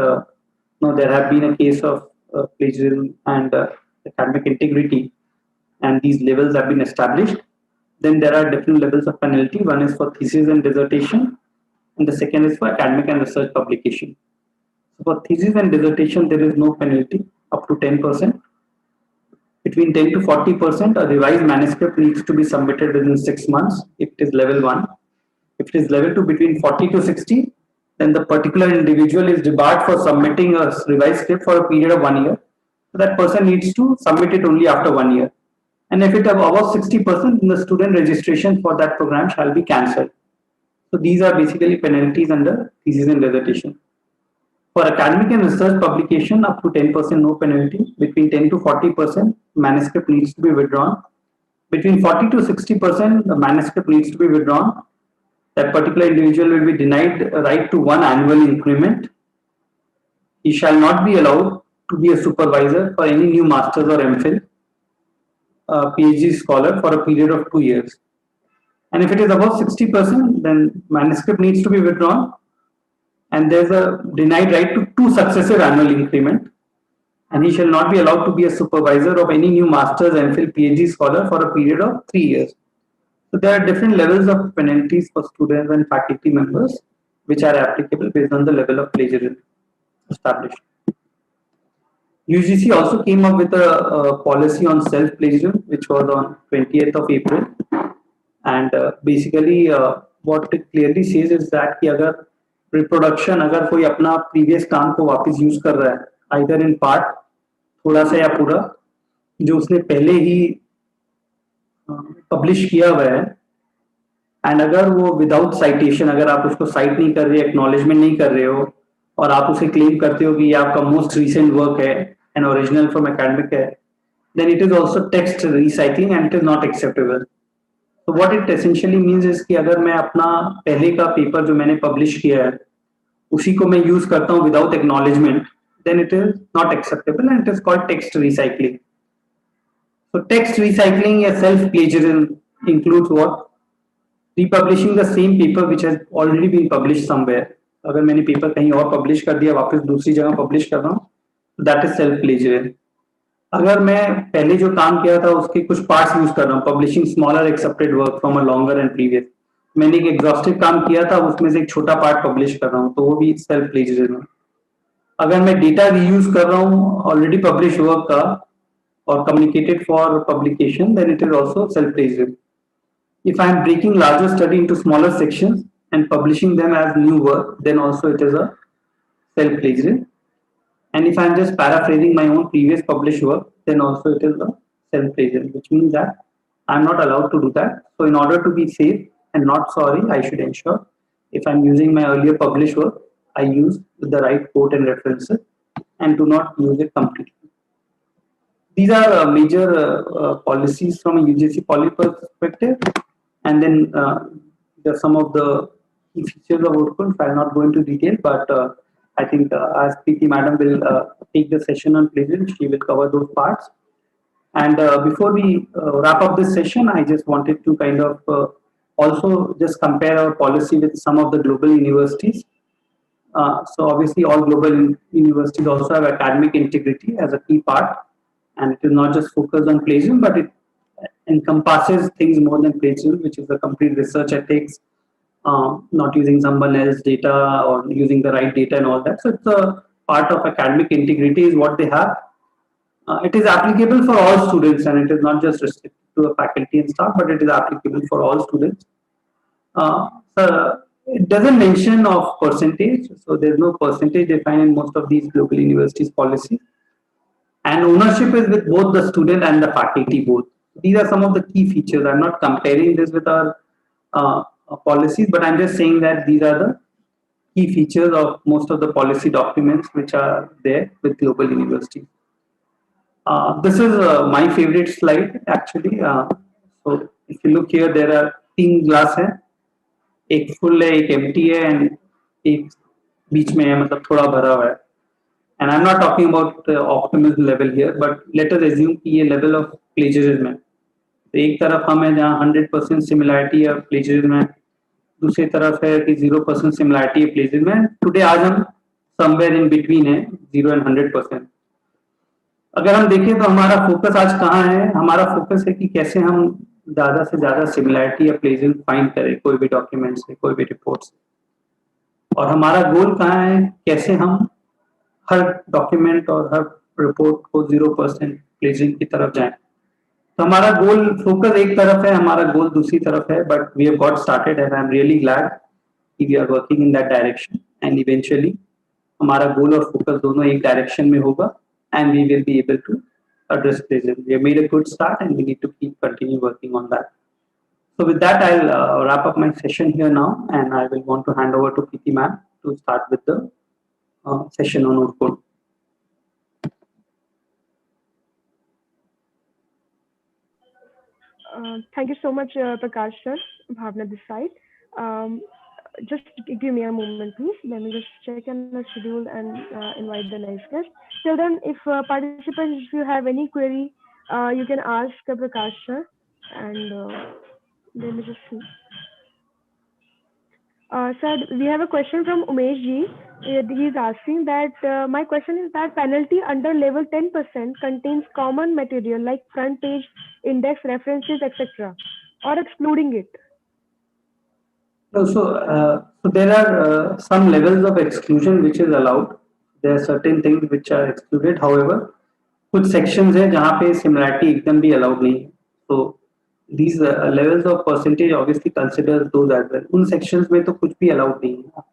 no, there have been a case of plagiarism and academic integrity, and these levels have been established, then there are different levels of penalty. One is for thesis and dissertation, and the second is for academic and research publication. So for thesis and dissertation, there is no penalty up to 10%. Between 10 to 40%, a revised manuscript needs to be submitted within 6 months if it is level 1. If it is level 2, between 40 to 60, then the particular individual is debarred for submitting a revised script for a period of 1 year. So that person needs to submit it only after 1 year. And if it is above 60%, then the student registration for that program shall be cancelled. So these are basically penalties under thesis and dissertation. For academic and research publication, up to 10% no penalty. Between 10 to 40%, manuscript needs to be withdrawn. Between 40 to 60%, the manuscript needs to be withdrawn. That particular individual will be denied a right to 1 annual increment. He shall not be allowed to be a supervisor for any new masters or MPhil, PhD scholar for a period of 2 years. And if it is above 60%, then manuscript needs to be withdrawn, and there's a denied right to 2 successive annual increment, and he shall not be allowed to be a supervisor of any new masters, MPhil, PhD scholar for a period of 3 years. So there are different levels of penalties for students and faculty members which are applicable based on the level of plagiarism established. UGC also came up with a policy on self-plagiarism, which was on 20th of April. And basically what it clearly says is that कि अगर reproduction, अगर कोई अपना previous काम को वापस use कर रहा है, either in part, थोड़ा सा या पूरा, जो उसने पहले ही publish किया हुआ है, and अगर वो without citation, अगर आप उसको cite नहीं कर रहे, acknowledgement नहीं कर रहे हो, और आप उसे claim करते हो कि ये आपका most recent work है, an original from academic है, then it is also text recycling and it is not acceptable. So what it essentially means is कि अगर मैं अपना पहले का पेपर जो मैंने पब्लिश किया है उसी को मैं यूज करता हूँ without acknowledgement, then it is not acceptable and it is called text recycling. So text recycling या self plagiarism includes what? Republishing the same paper which has already been published somewhere. अगर मैंने paper कहीं और publish कर दिया वापस दूसरी जगह पब्लिश कर रहा हूँ, दैट इज सेल्फ प्लेजरिज्म। अगर मैं पहले जो काम किया था उसके कुछ पार्ट्स यूज कर रहा हूँ, publishing smaller accepted work from a longer and previous, मैंने एक एग्जॉस्टिव काम किया था उसमें से एक छोटा पार्ट पब्लिश कर रहा हूँ, तो वो भी सेल्फ प्लेजरिज्म है। अगर मैं डेटा रीयूज कर रहा हूँ ऑलरेडी पब्लिश वर्क का और communicated for publication, then it is also self-plagiarism. If I am breaking larger study into smaller sections and publishing them as new work, then also it is a self-plagiarism. And if I am just paraphrasing my own previous published work, then also it is a self-plagiarism, which means that I am not allowed to do that. So in order to be safe and not sorry, I should ensure if I am using my earlier published work, I use the right quote and references and do not use it completely. These are major policies from a UGC policy perspective, and then there are some of the key features of Oracle. I'll not go into detail, but I think as PT Madam will take the session on plagiarism, she will cover those parts. And before we wrap up this session, I just wanted to kind of also just compare our policy with some of the global universities. So obviously all global universities also have academic integrity as a key part, and it is not just focused on plagiarism, but it encompasses things more than plagiarism, which is the complete research ethics, not using someone else's data or using the right data and all that. So it's a part of academic integrity is what they have. It is applicable for all students, and it is not just restricted to the faculty and staff, but it is applicable for all students. So it doesn't mention of percentage, so there's no percentage defined in most of these global universities policies. And ownership is with both the student and the faculty both. These are some of the key features. I'm not comparing this with our policies, but I'm just saying that these are the key features of most of the policy documents which are there with global universities. This is my favorite slide actually. So if you look here, there are 3 glass है, एक full है, एक empty है, and एक बीच में है, मतलब थोड़ा भरा हुआ है. And I'm not talking about the optimism level here, but let us assume कि ये level of plagiarism है. तो एक तरफ हम है जहाँ 100% similarity है plagiarism है, दूसरी तरफ है कि 0% similarity है plagiarism है. Today आज हम somewhere in between है 0 and 100%. अगर हम देखें तो हमारा फोकस आज कहाँ है, हमारा फोकस है कि कैसे हम ज़्यादा से ज़्यादा सिमिलैरिटी या प्लेजिंग फाइंड करें कोई भी डॉक्यूमेंट से, कोई भी रिपोर्ट से, और हमारा गोल कहाँ है, कैसे हम हर डॉक्यूमेंट और हर रिपोर्ट को 0% प्लेजिंग की तरफ जाएं. तो हमारा गोल फोकस एक तरफ है, हमारा गोल दूसरी तरफ है, but we have got started and I am really glad कि we are working in that direction, and eventually हमारा गोल और फोकस दोनों एक डायरेक्शन में होगा, and we will be able to address plagiarism. We have made a good start, and we need to continue working on that. So with that, I'll wrap up my session here now, and I will want to hand over to PT ma'am to start with the session on Oracle.
Thank you so much, Prakash sir. Bhavna this side. Just give me a moment, please. Let me just check on the schedule and invite the next guest. Till then, if participants, if you have any query, you can ask Prakash sir. And let me just see. Sir, we have a question from Umesh ji. He is asking that my question is that penalty under level 10% contains common material like front page, index, references, etc., or excluding it.
So there are some levels of exclusion which is allowed. There are certain things which are excluded. However, कुछ sections है जहाँ पे similarity एकदम भी allowed नहीं है. So these levels of percentage obviously consider those as well. उन sections में तो कुछ भी allowed नहीं है.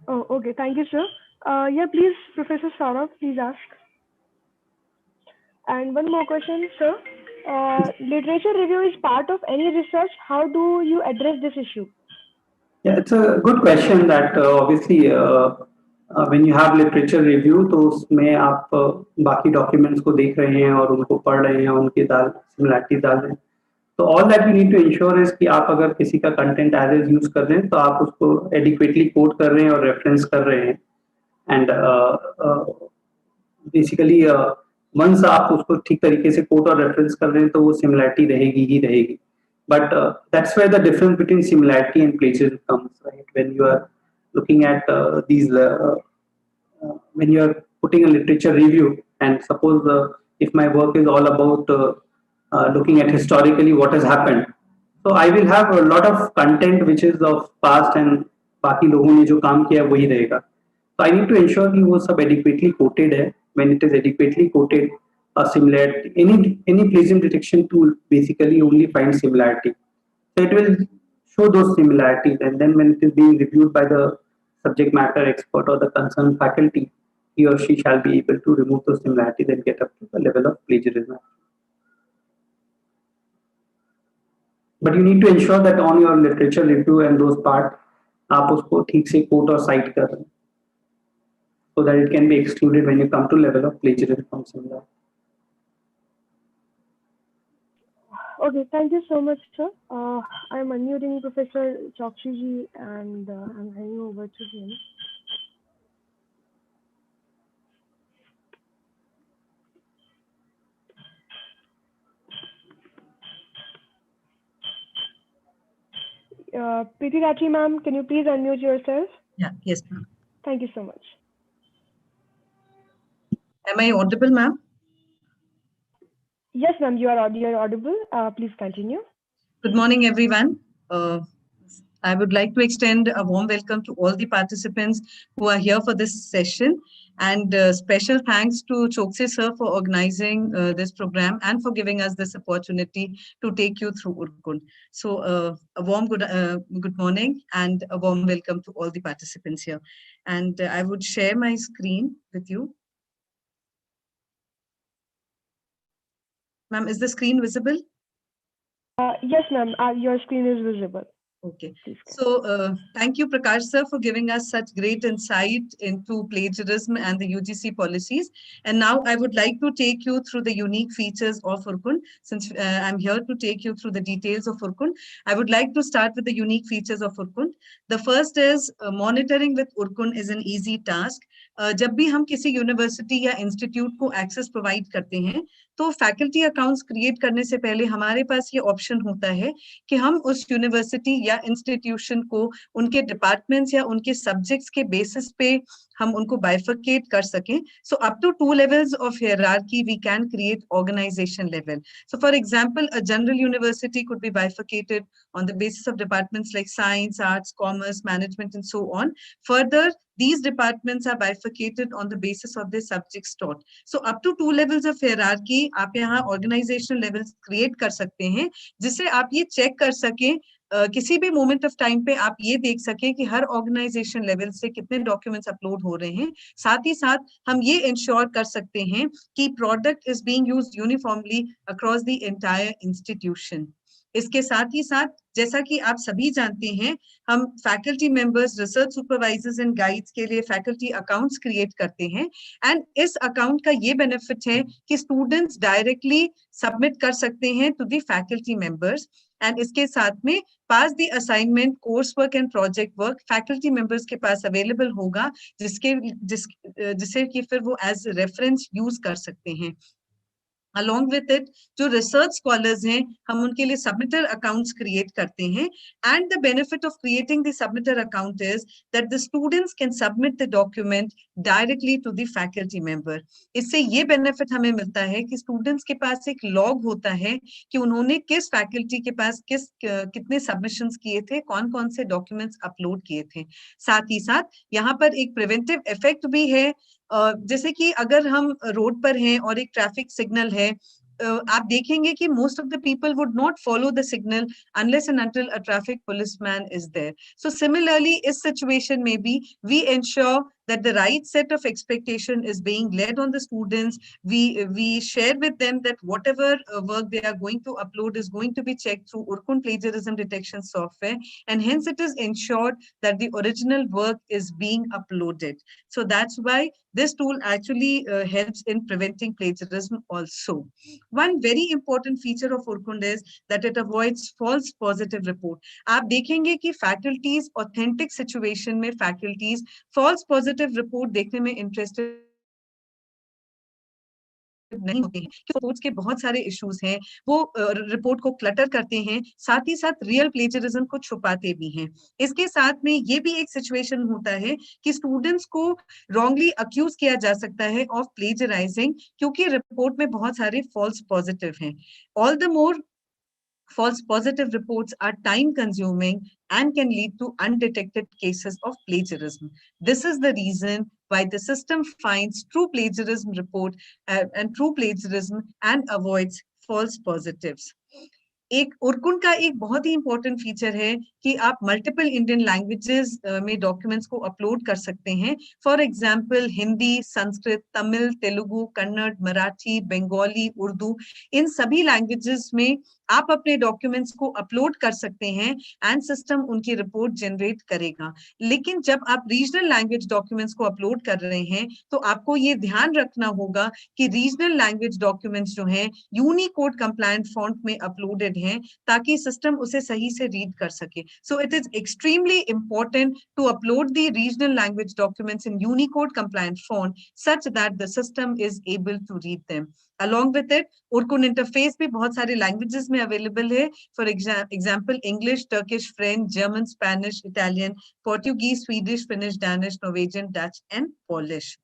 Oh, okay. Thank you, sir. Yeah, please, Professor Saurabh, please ask. And one more question, sir. Literature review is part of any research. How do you address this issue?
Yeah, it's a good question that obviously when you have literature review, तो उसमें आप बाकी documents को देख रहे हैं और उनको पढ़ रहे हैं, उनके similarity डाल रहे हैं. तो all that we need to ensure is कि आप अगर किसी का content as is use कर रहे हैं तो आप उसको adequately quote कर रहे हैं और reference कर रहे हैं. And basically once आप उसको ठीक तरीके से quote और reference कर रहे हैं तो वो similarity रहेगी ही रहेगी. But that's where the difference between similarity and plagiarism comes, right? When you are looking at when you are putting a literature review, and suppose if my work is all about looking at historically what has happened, so I will have a lot of content which is of past and बाकी लोगों ने जो काम किया वही रहेगा. So I need to ensure कि वो सब adequately quoted है. When it is adequately quoted, a similarity, any plagiarism detection tool basically only finds similarity. So it will show those similarities, and then when it is being reviewed by the subject matter expert or the concerned faculty, he or she shall be able to remove those similarities and get up to the level of plagiarism. But you need to ensure that on your literature review and those part, आप उसको ठीक से quote और cite कर रहे हैं, so that it can be excluded when you come to level of plagiarism from similar.
Okay, thank you so much, sir. I'm unmuting Professor Chokshi ji, and I'm handing over to him. Preeti Rathi ma'am, can you please unmute yourself?
Yeah, yes, ma'am.
Thank you so much.
Am I audible, ma'am?
Yes, ma'am, you are audible. Please continue.
Good morning, everyone. I would like to extend a warm welcome to all the participants who are here for this session, and special thanks to Chokse sir for organizing this program and for giving us this opportunity to take you through Urkun. So a warm good morning and a warm welcome to all the participants here. And I would share my screen with you. Ma'am, is the screen visible?
Yes, ma'am, your screen is visible.
Okay, so thank you, Prakash sir, for giving us such great insight into plagiarism and the UGC policies. And now I would like to take you through the unique features of Urkun. Since I'm here to take you through the details of Urkun, I would like to start with the unique features of Urkun. The first is monitoring with Urkun is an easy task. जब भी हम किसी university या institute को access provide करते हैं, तो faculty accounts create करने से पहले हमारे पास ये ऑप्शन होता है कि हम उस यूनिवर्सिटी या इंस्टीट्यूशन को उनके डिपार्टमेंट्स या उनके सब्जेक्ट्स के बेसिस पे हम उनको बाइफर्केट कर सकें. So up to 2 levels of hierarchy we can create organization level. So for example, a general university could be bifurcated on the basis of departments like science, arts, commerce, management, and so on. Further, these departments are bifurcated on the basis of their subjects taught. So up to 2 levels of hierarchy आप यहाँ organizational levels create कर सकते हैं, जिससे आप ये check कर सकें किसी भी मोमेंट ऑफ टाइम पे आप ये देख सकें कि हर ऑर्गेनाइजेशन लेवल से कितने डॉक्यूमेंट्स अपलोड हो रहे हैं. साथ ही साथ हम ये इंश्योर कर सकते हैं कि product is being used uniformly across the entire institution. इसके साथ ही साथ जैसा कि आप सभी जानते हैं, हम faculty members, research supervisors and guides के लिए फैकल्टी अकाउंट्स क्रिएट करते हैं. एंड इस अकाउंट का ये बेनिफिट है कि स्टूडेंट्स डायरेक्टली सबमिट कर सकते हैं to the faculty members. And इसके साथ में pass the assignment, course work and project work faculty members के पास अवेलेबल होगा, जिसे कि फिर वो एज रेफरेंस यूज कर सकते हैं. Along with it, जो research scholars हैं, हम उनके लिए submitter accounts create करते हैं. And the benefit of creating the submitter account is that the students can submit the document directly to the faculty member. इससे ये benefit हमें मिलता है कि students के पास एक log होता है कि उन्होंने किस faculty के पास कितने submissions किए थे, कौन-कौन से documents upload किए थे. साथ ही साथ यहाँ पर एक preventive effect भी है. जैसे कि अगर हम रोड पर हैं और एक ट्रैफिक सिग्नल है, आप देखेंगे कि most of the people would not follow the signal unless and until a traffic policeman is there. So similarly, इस situation में भी we ensure that the right set of expectation is being led on the students. We share with them that whatever work they are going to upload is going to be checked through Urkun plagiarism detection software, and hence it is ensured that the original work is being uploaded. So that's why this tool actually helps in preventing plagiarism also. One very important feature of Urkun is that it avoids false positive report. आप देखेंगे कि faculties authentic situation में faculties false positive report देखने में interested नहीं होते हैं, कि रिपोर्ट्स के बहुत सारे इश्यूज हैं, वो रिपोर्ट को क्लटर करते हैं, साथ ही साथ रियल प्लेजरिज्म को छुपाते भी हैं। इसके साथ में ये भी एक सिचुएशन होता है कि स्टूडेंट्स को रॉन्गली अक्यूज किया जा सकता है ऑफ प्लेजराइजिंग, क्योंकि रिपोर्ट में बहुत सारे फॉल्स पॉजिटिव हैं। All the more false positive reports are time consuming and can lead to undetected cases of plagiarism. This is the reason why the system finds true plagiarism report and true plagiarism and avoids false positives. एक उर्कुन का एक बहुत ही important feature है कि आप multiple Indian languages में documents को upload कर सकते हैं। फॉर एग्जांपल हिंदी, संस्कृत, तमिल, तेलुगु, कन्नड़, मराठी, बंगाली, उर्दू, इन सभी लैंग्वेजेस में आप अपने डॉक्यूमेंट्स को अपलोड कर सकते हैं एंड सिस्टम उनकी रिपोर्ट जनरेट करेगा। लेकिन जब आप रीजनल लैंग्वेज डॉक्यूमेंट्स को अपलोड कर रहे हैं तो आपको ये ध्यान रखना होगा कि रीजनल लैंग्वेज डॉक्यूमेंट्स जो हैं यूनिकोड कंप्लायंट फॉन्ट में अपलोडेड हैं, ताकि सिस्टम उसे सही से रीड कर सके। So it is extremely important to upload the regional language documents in Unicode compliant font such that the system is able to read them. Along with it, Urkund interface भी बहुत सारे languages में available है। For example English, Turkish, French, German, Spanish, Italian, Portuguese, Swedish, Finnish, Danish, Norwegian, Dutch and polish.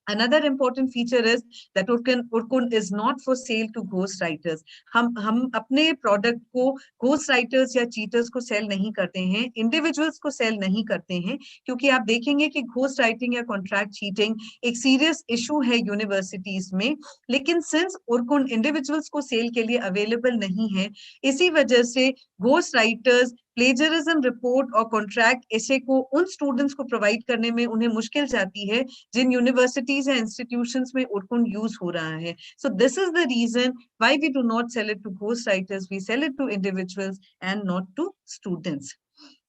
Another important feature is that Urkun is not for sale to ghost writers. हम अपने product को ghost writers या cheaters को cell नहीं करते हैं, individuals को cell नहीं करते हैं, क्योंकि आप देखेंगे कि घोस्ट राइटिंग या कॉन्ट्रैक्ट चीटिंग एक सीरियस इशू है यूनिवर्सिटीज में। लेकिन सिंस उर्कुन इंडिविजुअल्स को सेल के लिए अवेलेबल नहीं है, इसी वजह से घोस्ट राइटर्स प्लेजरिज्म रिपोर्ट और कॉन्ट्रैक्ट ऐसे को उन स्टूडेंट्स को प्रोवाइड करने में उन्हें मुश्किल जाती है जिन यूनिवर्सिटीज या इंस्टीट्यूशंस में उर्कुन यूज हो रहा है। So this is the reason why we do not sell it to ghost writers, we sell it to individuals and not to students.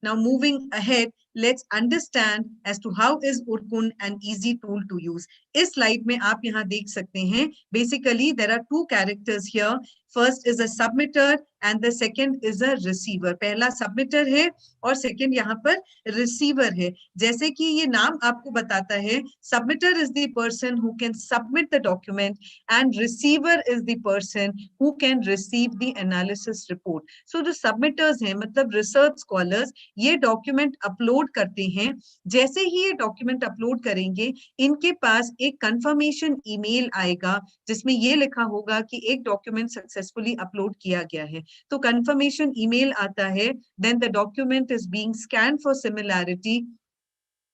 Now moving ahead, let's understand as to how is Urkun an easy tool to use. इस slide में आप यहाँ देख सकते हैं, basically there are two characters here. First is a submitter and the second is a receiver. पहला submitter है और second यहाँ पर receiver है। जैसे कि ये नाम आपको बताता है, submitter is the person who can submit the document and receiver is the person who can receive the analysis report. So जो submitters हैं, मतलब research scholars, ये डॉक्यूमेंट अपलोड करते हैं। जैसे ही ये डॉक्यूमेंट अपलोड करेंगे, इनके पास एक कंफर्मेशन ईमेल आएगा जिसमें ये लिखा होगा कि एक डॉक्यूमेंट सक्सेसफुली अपलोड किया गया है। तो कंफर्मेशन ईमेल आता है, then the document is being scan for similarity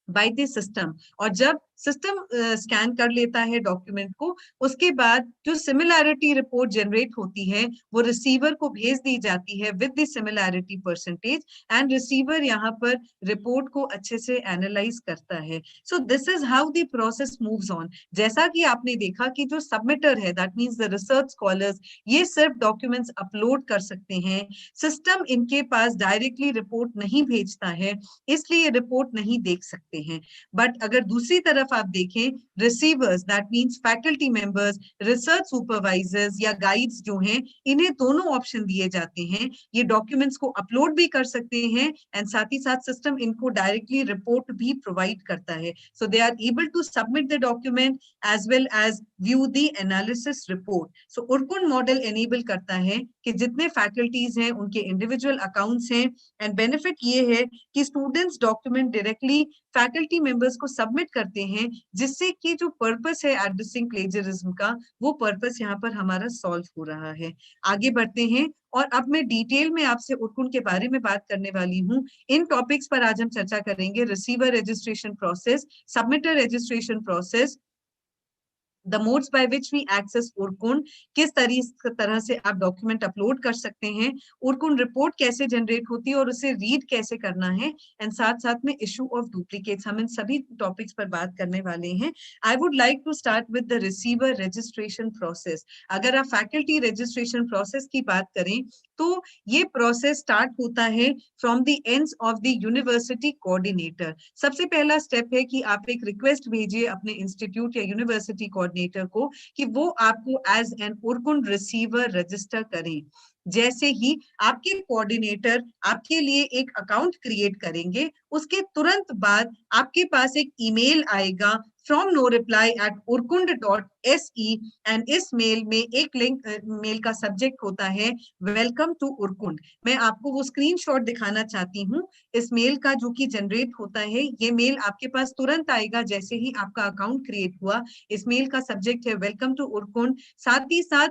by the system. और जब सिस्टम स्कैन कर लेता है डॉक्यूमेंट को, उसके बाद जो सिमिलैरिटी रिपोर्ट जनरेट होती है वो रिसीवर को भेज दी जाती है with the similarity percentage, and receiver यहाँ पर रिपोर्ट को अच्छे से एनालाइज करता है। So this is how the process moves on. जैसा कि आपने देखा कि जो सबमिटर है, that means the research scholars, ये सिर्फ डॉक्यूमेंट्स अपलोड कर सकते हैं, सिस्टम इनके पास डायरेक्टली रिपोर्ट नहीं भेजता है, इसलिए रिपोर्ट नहीं देख सकते हैं। बट अगर दूसरी तरफ आप देखें, receivers, that means faculty members, research supervisors या गाइड्स जो हैं, इन्हें दोनों ऑप्शन दिए जाते हैं। ये डॉक्यूमेंट्स को अपलोड भी कर सकते हैं एंड साथ ही साथ सिस्टम इनको डायरेक्टली रिपोर्ट भी प्रोवाइड करता है। So they are able to submit the document as well as view the analysis report. So Urkund model enable करता है कि जितने फैकल्टीज हैं उनके इंडिविजुअल अकाउंट्स हैं, एंड बेनिफिट ये है कि students document directly faculty members को सबमिट करते हैं, जिससे कि जो पर्पस है एड्रेसिंग प्लेजरिज्म का, वो पर्पस यहाँ पर हमारा सॉल्व हो रहा है। आगे बढ़ते हैं और अब मैं डिटेल में आपसे उर्कुन के बारे में बात करने वाली हूँ। इन टॉपिक्स पर आज हम चर्चा करेंगे: receiver registration process, सबमिटर registration process, the modes by which we access Urkun, किस तरह से आप डॉक्यूमेंट अपलोड कर सकते हैं, उर्कुन रिपोर्ट कैसे जनरेट होती है और उसे रीड कैसे करना है, एंड साथ साथ में इशू ऑफ डुप्लीकेट्स। हम इन सभी टॉपिक्स पर बात करने वाले हैं। I would like to start with the receiver registration process. अगर आप फैकल्टी रजिस्ट्रेशन प्रोसेस की बात करें तो ये प्रोसेस स्टार्ट होता है from the ends of the university coordinator. सबसे पहला स्टेप है कि आप एक रिक्वेस्ट भेजिए अपने इंस्टीट्यूट या यूनिवर्सिटी कोऑर्डिनेटर को कि वो आपको एज एन उर्कुन रिसीवर रजिस्टर करें। जैसे ही आपके कोऑर्डिनेटर आपके लिए एक अकाउंट क्रिएट करेंगे, उसके तुरंत बाद आपके पास एक ईमेल आएगा from noreply@urkund.se एंड इस मेल में एक लिंक, मेल का सब्जेक्ट होता है वेलकम टू उरकुंड। मैं आपको वो स्क्रीनशॉट दिखाना चाहती हूँ इस मेल का जो कि जनरेट होता है। ये मेल आपके पास तुरंत आएगा जैसे ही आपका अकाउंट क्रिएट हुआ। इस मेल का सब्जेक्ट है वेलकम टू उरकुंड, साथ ही साथ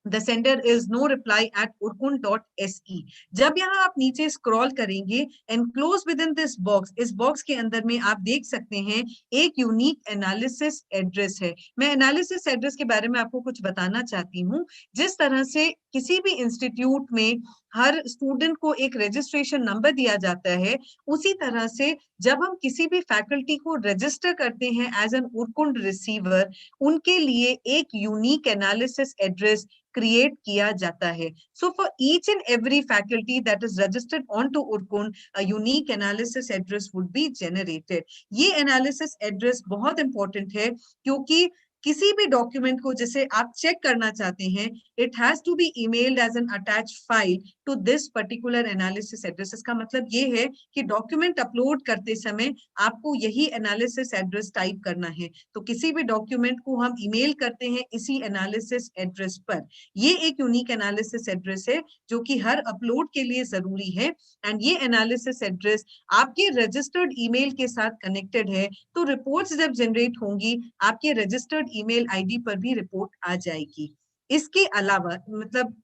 The sender is noreply@urkund.se। जब यहाँ आप नीचे स्क्रॉल करेंगे and close with in this box, इस बॉक्स के अंदर में आप देख सकते हैं एक यूनिक एनालिसिस एड्रेस है। मैं एनालिसिस एड्रेस के बारे में आपको कुछ बताना चाहती हूँ। जिस तरह से किसी भी इंस्टीट्यूट में हर स्टूडेंट को एक रजिस्ट्रेशन नंबर दिया जाता है, उसी तरह से जब हम किसी भी फैकल्टी को रजिस्टर करते हैं एज एन उरकुंड रिसीवर, उनके लिए एक यूनिक एनालिसिस एड्रेस क्रिएट किया जाता है। So for each and every faculty that is registered onto Urkund, a unique analysis address would be generated. ये analysis address बहुत important है क्योंकि किसी भी डॉक्यूमेंट को जैसे आप चेक करना चाहते हैं, it has to be emailed as an attach file to this particular analysis address. इसका मतलब ये है कि डॉक्यूमेंट अपलोड करते समय आपको यही एनालिसिस एड्रेस टाइप करना है। तो किसी भी डॉक्यूमेंट को हम ईमेल करते हैं इसी एनालिसिस एड्रेस पर। ये एक यूनिक एनालिसिस एड्रेस है जो कि हर अपलोड के लिए जरूरी है एंड ये एनालिसिस एड्रेस आपके रजिस्टर्ड ईमेल के साथ कनेक्टेड है। तो रिपोर्ट्स जब जनरेट होंगी आपके रजिस्टर्ड ईमेल आईडी पर भी रिपोर्ट आ जाएगी। इसके अलावा मतलब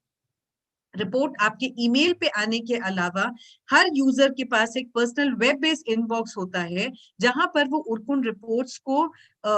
रिपोर्ट आपके ईमेल पे आने के अलावा हर यूजर के पास एक पर्सनल वेब बेस्ड इनबॉक्स होता है जहां पर वो उरकुंड रिपोर्ट्स को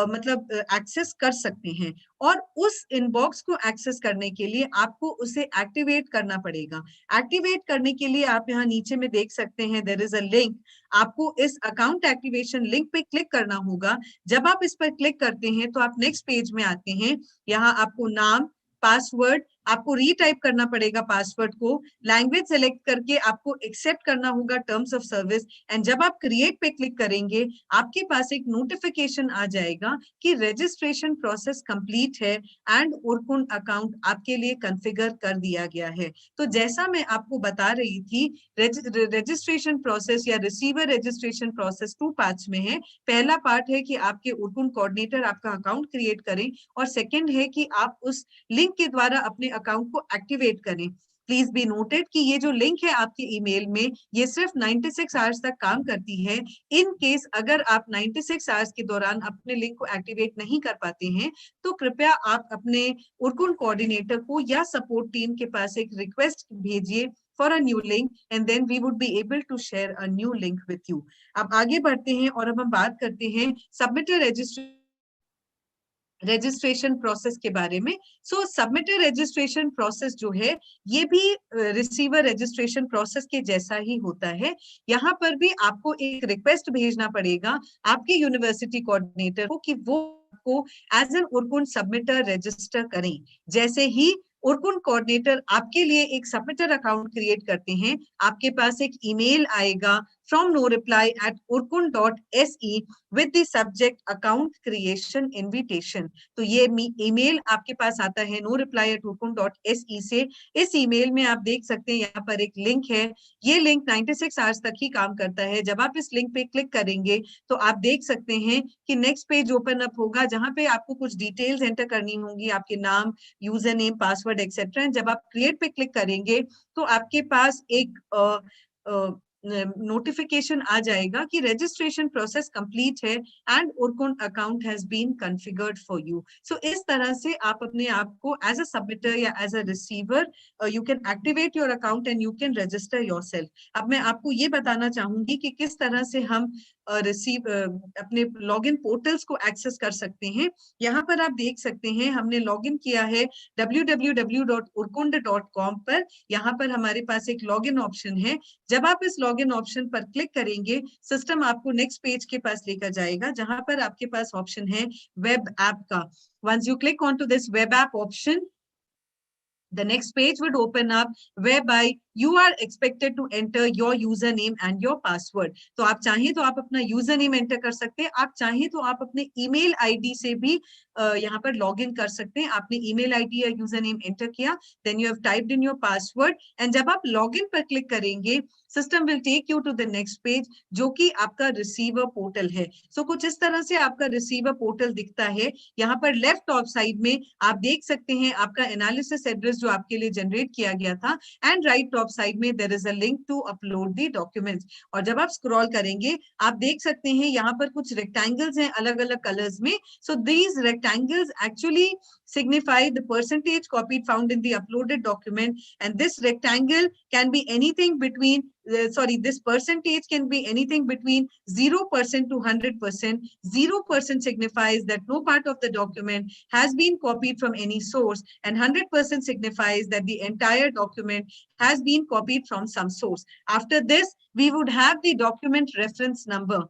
मतलब एक्सेस कर सकते हैं। और उस इनबॉक्स को एक्सेस करने के लिए आपको उसे एक्टिवेट करना पड़ेगा। एक्टिवेट करने के लिए आप यहाँ नीचे में देख सकते हैं देयर इज अ लिंक। आपको इस अकाउंट एक्टिवेशन लिंक पे क्लिक करना होगा। जब आप इस पर क्लिक करते हैं तो आप नेक्स्ट पेज में आते हैं। यहाँ आपको नाम, पासवर्ड, आपको रीटाइप करना पड़ेगा पासवर्ड को, लैंग्वेज सेलेक्ट करके आपको एक्सेप्ट करना होगा टर्म्स ऑफ सर्विस एंड जब आप क्रिएट पे क्लिक करेंगे आपके पास एक नोटिफिकेशन आ जाएगा कि रजिस्ट्रेशन प्रोसेस कंप्लीट है एंड उरकुंड अकाउंट आपके लिए कॉन्फ़िगर कर दिया गया है। तो जैसा मैं आपको बता रही थी, रजिस्ट्रेशन प्रोसेस या रिसीवर रजिस्ट्रेशन प्रोसेस 2 पार्ट्स में है। पहला पार्ट है कि आपके उरकुंड कोऑर्डिनेटर आपका अकाउंट क्रिएट करें और सेकंड है कि आप उस लिंक के द्वारा अपने अकाउंट को एक्टिवेट करें। प्लीज बी नोटेड कि ये जो लिंक है आपके ईमेल में ये सिर्फ 96 आवर्स तक काम करती है। इन केस अगर आप 96 आवर्स के दौरान अपने लिंक को एक्टिवेट नहीं कर पाते हैं तो कृपया आप अपने उरकुंड कोऑर्डिनेटर को या सपोर्ट टीम के पास एक रिक्वेस्ट भेजिए for a new link and then we would be able to share a new link with you. अब आगे बढ़ते हैं और अब हम बात करते हैं सबमिटर रजिस्ट्रेशन प्रोसेस के बारे में। सो सबमिटर रजिस्ट्रेशन प्रोसेस जो है ये भी रिसीवर रजिस्ट्रेशन प्रोसेस के जैसा ही होता है। यहाँ पर भी आपको एक रिक्वेस्ट भेजना पड़ेगा आपके यूनिवर्सिटी कोऑर्डिनेटर को कि वो आपको एज एन उरकुंड सबमिटर रजिस्टर करें। जैसे ही उरकुंड कोऑर्डिनेटर आपके लिए एक सबमिटर अकाउंट क्रिएट करते हैं, आपके पास एक ईमेल आएगा from noreply@urkund.se with the subject account creation invitation। तो ये ईमेल आपके पास आता है noreply@urkund.se से। इस ईमेल में आप देख सकते हैं यहाँ पर एक लिंक है। ये लिंक 96 आवर्स तक ही काम करता है। जब आप इस लिंक पे क्लिक करेंगे तो आप देख सकते हैं कि नेक्स्ट पेज ओपन अप होगा जहां पे आपको कुछ डिटेल्स एंटर करनी होंगी, आपके नाम, यूजर नेम, पासवर्ड एक्सेट्रा। जब आप क्रिएट पे क्लिक करेंगे तो आपके पास एक नोटिफिकेशन आ जाएगा कि रजिस्ट्रेशन प्रोसेस कंप्लीट है and Urkund account has been configured for you. So इस तरह से आप अपने आप को एज अ सबमिटर या as a receiver you can activate your account and you can register yourself. अब मैं आपको ये बताना चाहूंगी कि किस तरह से हम अपने लॉगिन पोर्टल्स को एक्सेस कर सकते हैं। यहाँ पर आप देख सकते हैं हमने लॉगिन किया है www.urkund.com पर। यहाँ पर हमारे पास एक लॉगिन ऑप्शन है। जब आप इस लॉगिन ऑप्शन पर क्लिक करेंगे सिस्टम आपको नेक्स्ट पेज के पास लेकर जाएगा जहां पर आपके पास ऑप्शन है वेब ऐप का। Once you click on to this web app option, the next page would open up whereby you are expected to enter your username and your password. तो आप चाहें तो आप अपना यूजरनेम एंटर कर सकते हैं, आप चाहें तो आप अपने ईमेल आईडी से भी यहाँ पर लॉग इन कर सकते हैं। आपने ईमेल आईडी या यूजरनेम एंटर किया, then you have typed in your password, and जब आप लॉग इन पर क्लिक करेंगे system will take you to the next page, जो कि आपका रिसीवर पोर्टल है। सो कुछ इस तरह से आपका रिसीवर पोर्टल दिखता है। यहाँ पर लेफ्ट टॉप साइड में आप देख सकते हैं आपका एनालिसिस एड्रेस जो आपके लिए जनरेट किया गया था, एंड राइट टॉप साइड में there is a link to upload the documents. और जब आप स्क्रॉल करेंगे आप देख सकते हैं यहाँ पर कुछ रेक्टेंगल्स हैं अलग अलग कलर्स में। So these rectangles actually signify the percentage copied found in the uploaded document, and this rectangle can be anything between this percentage can be anything between 0% to 100%. 0% signifies that no part of the document has been copied from any source, and 100% signifies that the entire document has been copied from some source. After this, we would have the document reference number.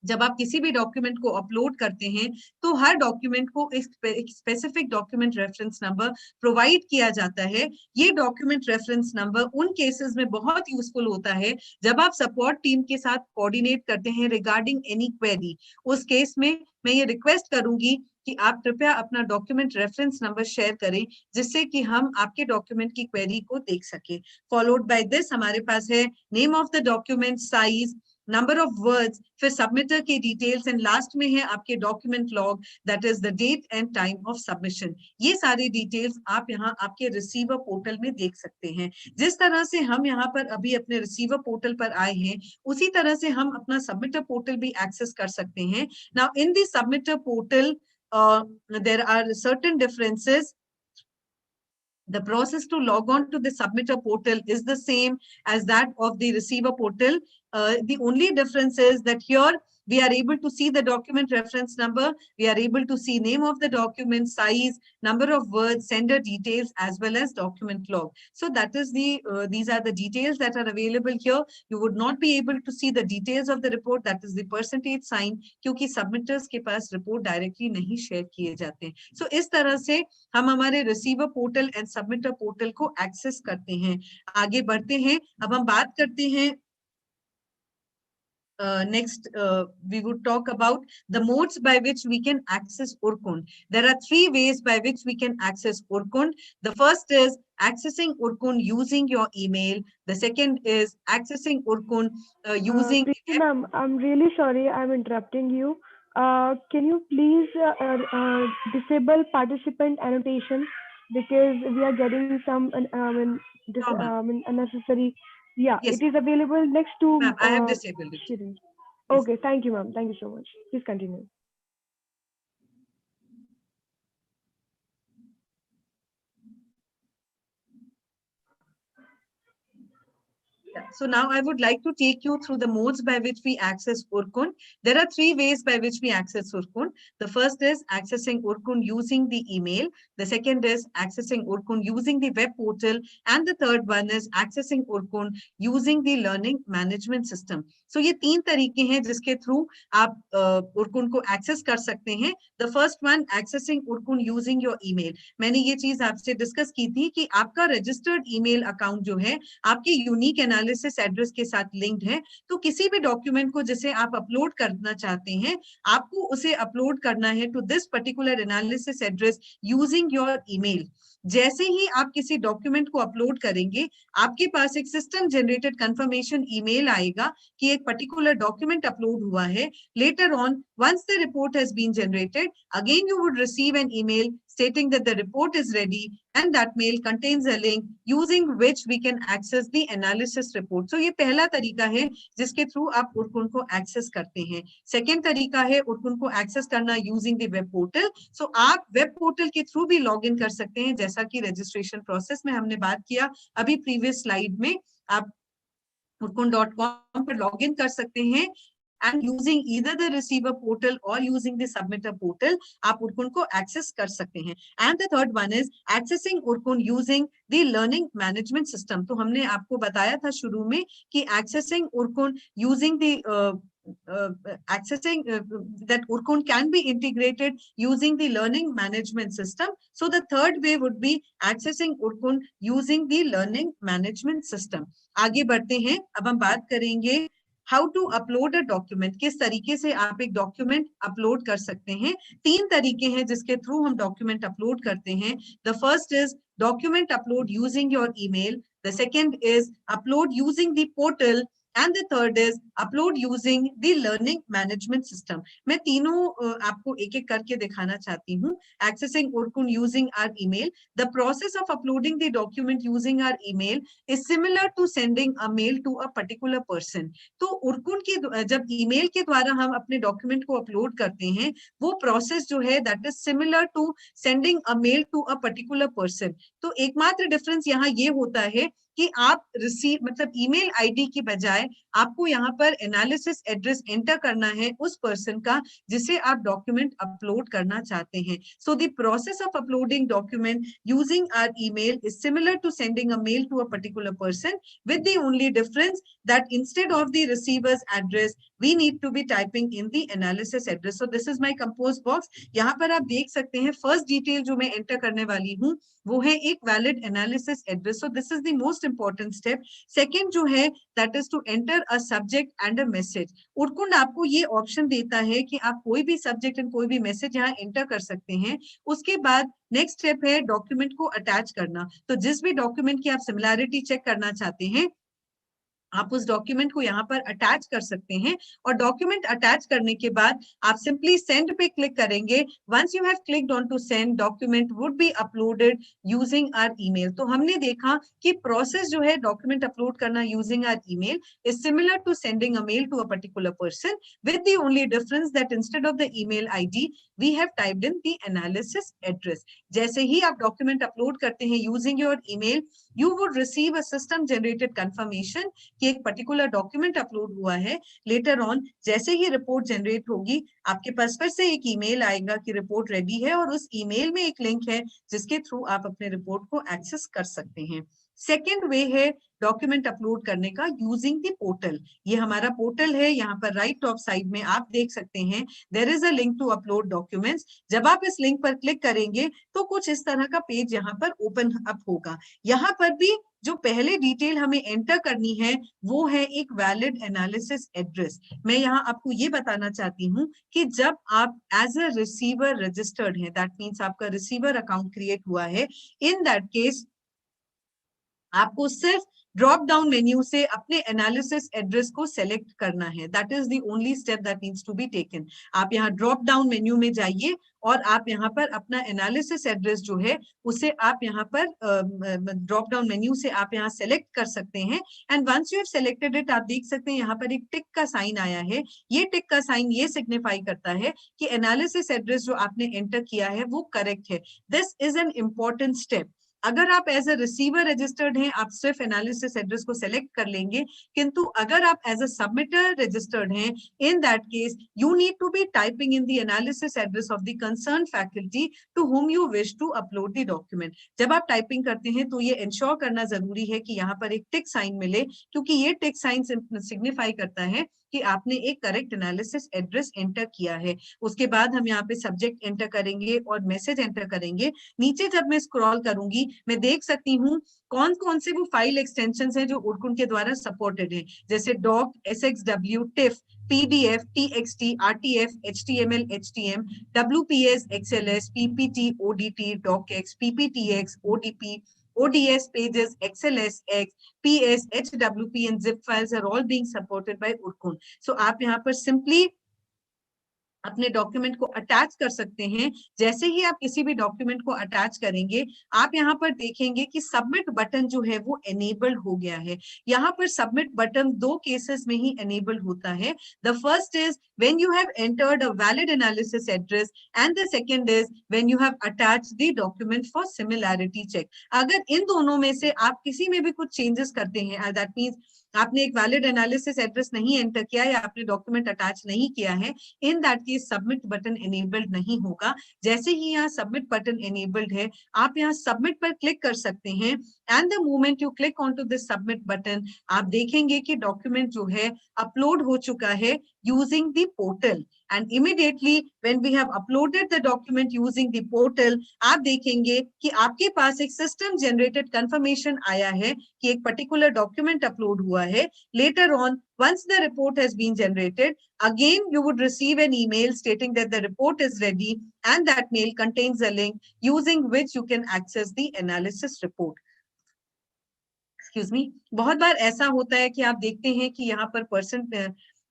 जब आप किसी भी document को upload करते हैं तो हर document को एक specific document reference number provide किया जाता है। ये डॉक्यूमेंट रेफरेंस नंबर उन केसेस में बहुत यूजफुल होता है जब आप सपोर्ट टीम के साथ कोऑर्डिनेट करते हैं रिगार्डिंग एनी क्वेरी। उस केस में मैं ये रिक्वेस्ट करूंगी कि आप कृपया अपना डॉक्यूमेंट रेफरेंस नंबर शेयर करें, जिससे कि हम आपके डॉक्यूमेंट की क्वेरी को देख सके। फॉलोड बाय दिस हमारे पास है name of the document, size, number of words, फिर सबमिटर की डिटेल्स, एंड लास्ट में है आपके document log, that is the date and time of submission. ये सारी डिटेल्स आप यहाँ आपके रिसीवर पोर्टल में देख सकते हैं। जिस तरह से हम यहाँ पर अभी अपने रिसीवर पोर्टल पर आए हैं, उसी तरह से हम अपना सबमिटर पोर्टल भी एक्सेस कर सकते हैं। Now in the सबमिटर portal there are certain differences. The process to log on to the submitter portal is the same as that of the receiver portal. The only difference is that here we are able to see the document reference number, we are able to see name of the document, size, number of words, sender details, as well as document log. So that is the these are the details that are available here. You would not be able to see the details of the report, that is the percentage sign, क्योंकि submitters के पास report directly नहीं share किए जाते हैं। So इस तरह से हम हमारे receiver portal and submitter portal को access करते हैं। आगे बढ़ते हैं, अब हम बात करते हैं next we would talk about the modes by which we can access Urkund. There are 3 ways by which we can access Urkund. The first is accessing Urkund using your email. The second is accessing Urkund using...
Ma'am, I'm really sorry I'm interrupting you. Can you please disable participant annotation, because we are getting some unnecessary. Yeah, yes. It is available next to...
Ma'am, I have disabled it.
Yes. Okay, thank you, ma'am. Thank you so much. Please continue.
So now I would like to take you through the modes by which we access Urkund. There are 3 ways by which we access Urkund. The first is accessing Urkund using the email. The second is accessing Urkund using the web portal. And the third one is accessing Urkund using the learning management system. So ये 3 तरीके हैं जिसके through आप Urkund को access कर सकते हैं. The first one, accessing Urkund using your email. मैंने ये चीज आपसे डिस्कस की थी कि आपका registered email account जो है आपके यूनिक एनालिसिस एड्रेस के साथ लिंक्ड है, तो किसी भी डॉक्यूमेंट को जिसे आप अपलोड करना चाहते हैं आपको उसे अपलोड करना है to this particular analysis address using your email. जैसे ही आप किसी डॉक्यूमेंट को अपलोड करेंगे आपके पास एक सिस्टम जनरेटेड कंफर्मेशन ईमेल आएगा कि एक पर्टिकुलर डॉक्यूमेंट अपलोड हुआ है। Later on, once the report has been generated, again you would receive an email stating that the report is ready, and that mail contains a link using which we can access the analysis report. So ये पहला तरीका है जिसके through आप Urkund को access करते हैं। Second तरीका है Urkund को एक्सेस करना यूजिंग द वेब पोर्टल। सो आप वेब पोर्टल के थ्रू भी लॉग इन कर सकते हैं, जैसा कि रजिस्ट्रेशन प्रोसेस में हमने बात किया अभी प्रीवियस स्लाइड में। आप urkund.com पर लॉग इन कर सकते हैं, and using either the receiver portal or using the submitter portal आप Urkund को access कर सकते हैं। And the third one is accessing Urkund using the learning management system. तो हमने आपको बताया था शुरू में कि accessing Urkund using the accessing that Urkund can be integrated using the learning management system. So the third way would be accessing Urkund using the learning management system. आगे बढ़ते हैं, अब हम बात करेंगे how to upload a document, किस तरीके से आप एक डॉक्यूमेंट अपलोड कर सकते हैं। 3 तरीके हैं जिसके थ्रू हम डॉक्यूमेंट अपलोड करते हैं। The first is document upload using your email, the second is upload using the portal, and the third is upload using the learning management system. मैं तीनों आपको एक एक करके दिखाना चाहती हूँ। Accessing Urkund using our email. The process of uploading the document using our email is similar to sending a mail to a particular person. तो Urkund की जब email के द्वारा हम अपने डॉक्यूमेंट को अपलोड करते हैं, वो प्रोसेस जो है that is similar to sending a mail to a particular person. तो एकमात्र डिफरेंस यहाँ ये होता है कि आप रिसीव मतलब ईमेल आईडी की बजाय आपको यहाँ पर एनालिसिस एड्रेस एंटर करना है उस पर्सन का जिसे आप डॉक्यूमेंट अपलोड करना चाहते हैं। So the process of uploading document using our email is similar to sending a mail to a particular person with the only difference that instead of the receivers address we need to be typing in the analysis address. So this is my compose box. यहाँ पर आप देख सकते हैं first detail जो मैं enter करने वाली हूँ वो है एक valid analysis address. So this is the most important step. Second जो है that is to enter a subject and a message. उर्कुंड आपको ये ऑप्शन देता है कि आप कोई भी सब्जेक्ट एंड कोई भी मैसेज यहाँ एंटर कर सकते हैं. उसके बाद नेक्स्ट स्टेप है डॉक्यूमेंट को अटैच करना. तो जिस भी डॉक्यूमेंट की आप सिमिलैरिटी चेक करना चाहते हैं आप उस डॉक्यूमेंट को यहाँ पर अटैच कर सकते हैं और डॉक्यूमेंट अटैच करने के बाद आप सिंपली सेंड पे क्लिक करेंगे. Once you have clicked on to send, document would be uploaded using our email. तो हमने देखा कि प्रोसेस जो है डॉक्यूमेंट अपलोड करना using our email is similar to sending a mail to a particular person with the only difference that instead of the email ID we have typed in the analysis address. जैसे ही आप document upload करते हैं using your email, you would receive a system generated confirmation कि एक particular document upload हुआ है. Later on जैसे ही रिपोर्ट जनरेट होगी आपके पास फिर से एक ईमेल आएगा कि रिपोर्ट रेडी है और उस ईमेल में एक लिंक है जिसके थ्रू आप अपने रिपोर्ट को एक्सेस कर सकते हैं. सेकेंड वे है डॉक्यूमेंट अपलोड करने का यूजिंग द पोर्टल. ये हमारा पोर्टल है. यहाँ पर राइट टॉप साइड में आप देख सकते हैं there is a link to upload documents. जब आप इस लिंक पर क्लिक करेंगे तो कुछ इस तरह का पेज यहाँ पर ओपन अप होगा. यहाँ पर भी जो पहले डिटेल हमें एंटर करनी है वो है एक वैलिड एनालिसिस एड्रेस. मैं यहाँ आपको ये बताना चाहती हूँ कि जब आप एज अ रिसीवर रजिस्टर्ड है, दैट मीन्स आपका रिसीवर अकाउंट क्रिएट हुआ है, इन दैट केस आपको सिर्फ ड्रॉप डाउन मेन्यू से अपने एनालिसिस एड्रेस को सेलेक्ट करना है. That is the only step that needs to be taken. आप यहाँ ड्रॉप डाउन मेन्यू में जाइए और आप यहाँ पर अपना एनालिसिस एड्रेस जो है उसे आप यहाँ पर ड्रॉप डाउन मेन्यू से आप यहाँ सेलेक्ट कर सकते हैं. And once you have selected it, आप देख सकते हैं यहाँ पर एक टिक का साइन आया है. ये टिक का साइन ये सिग्निफाई करता है कि एनालिसिस एड्रेस जो आपने एंटर किया है वो करेक्ट है. This is an important step. अगर आप एज अ रिसीवर रजिस्टर्ड हैं आप सिर्फ एनालिसिस एड्रेस को सेलेक्ट कर लेंगे, किंतु अगर आप एज अ सबमिटर रजिस्टर्ड हैं, in that case you need to be typing in the analysis address of the concern faculty to whom you wish to upload the document. जब आप typing करते हैं तो ये इंश्योर करना जरूरी है कि यहाँ पर एक टिक साइन मिले, क्योंकि ये टिक साइन सिग्निफाई करता है कि आपने एक करेक्ट एनालिसिस एड्रेस एंटर किया है. उसके बाद हम यहाँ पे सब्जेक्ट एंटर करेंगे और मैसेज एंटर करेंगे. नीचे जब मैं स्क्रॉल करूंगी मैं देख सकती हूँ कौन कौन से वो फाइल एक्सटेंशंस हैं जो उर्कुंड के द्वारा सपोर्टेड हैं, जैसे dock, SXW, TIFF, PDF, TXT, RTF, HTML, HTM, WPS, XLS, PPT, ODT, DocX, PPTX, ODP, ODS, Pages, XLSX, PS, HWP and zip files are all being supported by Urkund. So आप यहाँ पर simply अपने document को attach कर सकते हैं. जैसे ही आप किसी भी डॉक्यूमेंट को अटैच करेंगे आप यहाँ पर देखेंगे कि सबमिट बटन जो है वो एनेबल्ड हो गया है. यहाँ पर सबमिट बटन 2 केसेस में ही एनेबल्ड होता है. The first is when you have entered a valid analysis address and the second is when you have attached the document for similarity check. अगर इन दोनों में से आप किसी में भी कुछ चेंजेस करते हैं, दैट मीन्स आपने एक वैलिड एनालिसिस एड्रेस नहीं एंटर किया या आपने डॉक्यूमेंट अटैच नहीं किया है, in that case submit button enabled नहीं होगा. जैसे ही यहाँ सबमिट बटन एनेबल्ड है आप यहाँ सबमिट पर क्लिक कर सकते हैं and the moment you click on to this submit button आप देखेंगे कि डॉक्यूमेंट जो है अपलोड हो चुका है using the portal. And immediately when we have uploaded the document using the portal, आप देखेंगे कि आपके पास एक system generated confirmation आया है कि एक particular document upload हुआ है. Later on, once the report has been generated, again you would receive an email stating that the report is ready, and that mail contains a link using which you can access the analysis report. Excuse me. बहुत बार ऐसा होता है कि आप देखते हैं कि यहाँ पर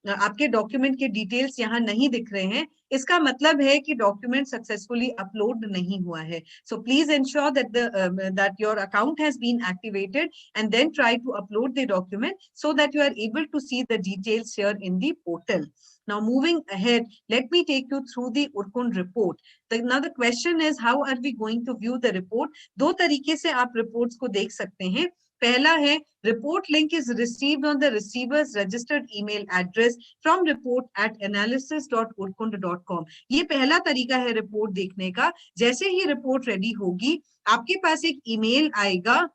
आपके डॉक्यूमेंट के डिटेल्स यहाँ नहीं दिख रहे हैं. इसका मतलब है कि डॉक्यूमेंट सक्सेसफुली अपलोड नहीं हुआ है. So please ensure that your account has been activated and then try to upload the document so that you are able to see the details here in the portal. Now moving ahead, let me take you through the Urkund report. Now the question is, how are we going to view the report? दो तरीके से आप reports को देख सकते हैं. पहला है, report link is received on the receiver's registered email address from report@analysis.urkund.com. ये पहला तरीका है रिपोर्ट देखने का. जैसे ही रिपोर्ट रेडी होगी, आपके पास एक ईमेल आएगा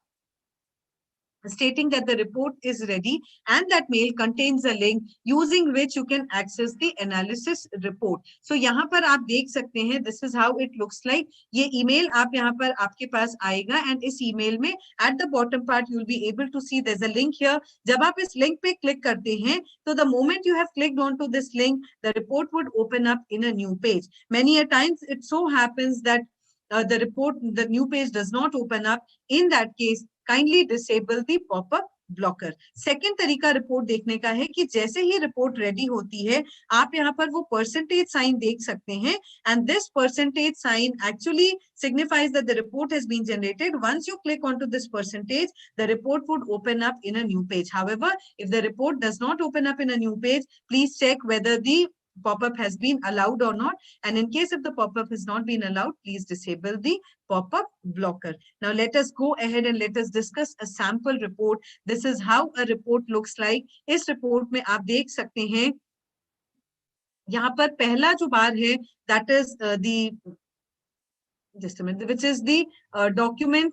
stating that the report is ready, and that mail contains a link using which you can access the analysis report. So यहाँ पर आप देख सकते हैं, this is how it looks like. ये email आप यहाँ पर आपके पास आएगा, and इस email में at the bottom part you will be able to see there's a link here. जब आप इस link पे click करते हैं, तो the moment you have clicked onto this link, the report would open up in a new page. Many a times it so happens that the new page does not open up. In that case, kindly disable the pop-up blocker. Second तरीका report देखने का है कि जैसे ही report ready होती है, आप यहाँ पर वो परसेंटेज साइन देख सकते हैं, and this percentage sign actually signifies that the report has been generated. Once you click onto this percentage, the report would open up in a new page. However, if the report does not open up in a new page, please check whether the pop-up has been allowed or not, and in case if the pop-up has not been allowed, please disable the pop-up blocker. Now let us go ahead and let us discuss a sample report. This is how a report looks like. इस report में आप देख सकते हैं, यहाँ पर पहला जो बार है, that is just a minute, which is the document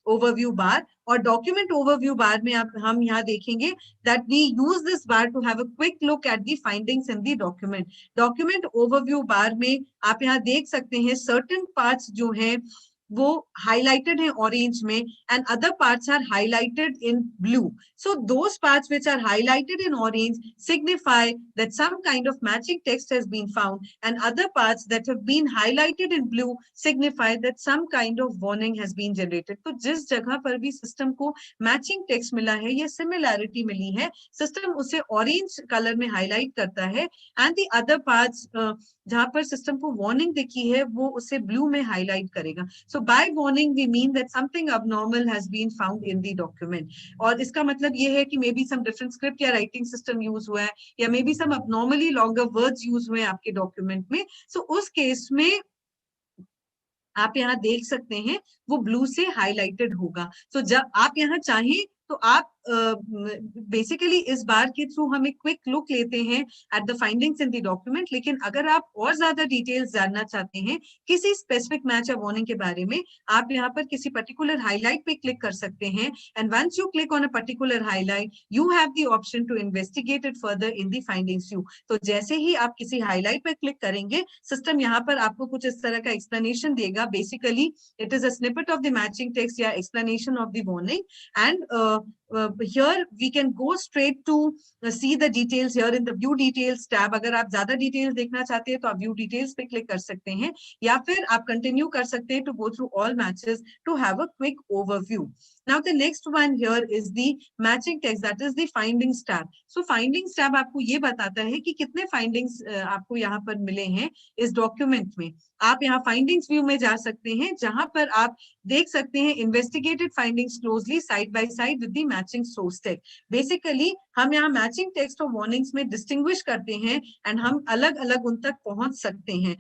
overview bar. और document overview bar में हम यहाँ देखेंगे that we use this bar to have a quick look at the findings in the document. Document overview bar में आप यहाँ देख सकते हैं certain parts जो हैं वो highlighted है orange में, and other parts are highlighted in blue. So those parts which are highlighted in orange signify that some kind of matching text has been found, and other parts that have been highlighted in blue signify that some kind of warning has been generated. तो जिस जगह पर भी system को matching text मिला है या similarity मिली है, सिस्टम उसे ऑरेंज कलर में हाईलाइट करता है, एंड द अदर पार्ट्स जहां पर सिस्टम को वार्निंग दिखी है वो उसे ब्लू में हाईलाइट करेगा. So by warning we mean that something abnormal has been found in the document. और इसका मतलब ये है कि maybe some different script या राइटिंग सिस्टम यूज हुआ है, या maybe some abnormally longer words use हुए हैं आपके डॉक्यूमेंट में. सो उस केस में आप यहाँ देख सकते हैं वो ब्लू से हाईलाइटेड होगा. सो जब आप यहाँ चाहें तो आप बेसिकली इस बार के थ्रू हम एक क्विक लुक लेते हैं at the findings in the document. लेकिन अगर आप और ज्यादा डिटेल्स जानना चाहते हैं किसी स्पेसिफिक मैच या वार्निंग के बारे में, आप यहाँ पर किसी पर्टिकुलर हाईलाइट पे क्लिक कर सकते हैं, and once you click on a particular highlight you have the option to investigate it further in the findings view. तो जैसे ही आप किसी हाईलाइट पे क्लिक करेंगे, सिस्टम यहाँ पर आपको कुछ इस तरह का एक्सप्लेनेशन देगा. Basically it is a snippet of the matching text या explanation of the warning, and here we can go straight to see the details here in the view details tab. अगर आप ज्यादा डिटेल्स देखना चाहते हैं तो आप view details पे क्लिक कर सकते हैं, या फिर आप कंटिन्यू कर सकते हैं to go through all matches to have a quick overview. Now the next one here is the matching text, that is the findings tab. So findings tab आपको ये बताता है कि कितने findings आपको यहाँ पर मिले हैं इस डॉक्यूमेंट में. आप यहाँ findings view में जा सकते हैं, जहां पर आप देख सकते हैं investigated findings closely side by side with the matching source text. Basically हम यहाँ matching text और warnings में distinguish करते हैं, and हम अलग अलग उन तक पहुंच सकते हैं.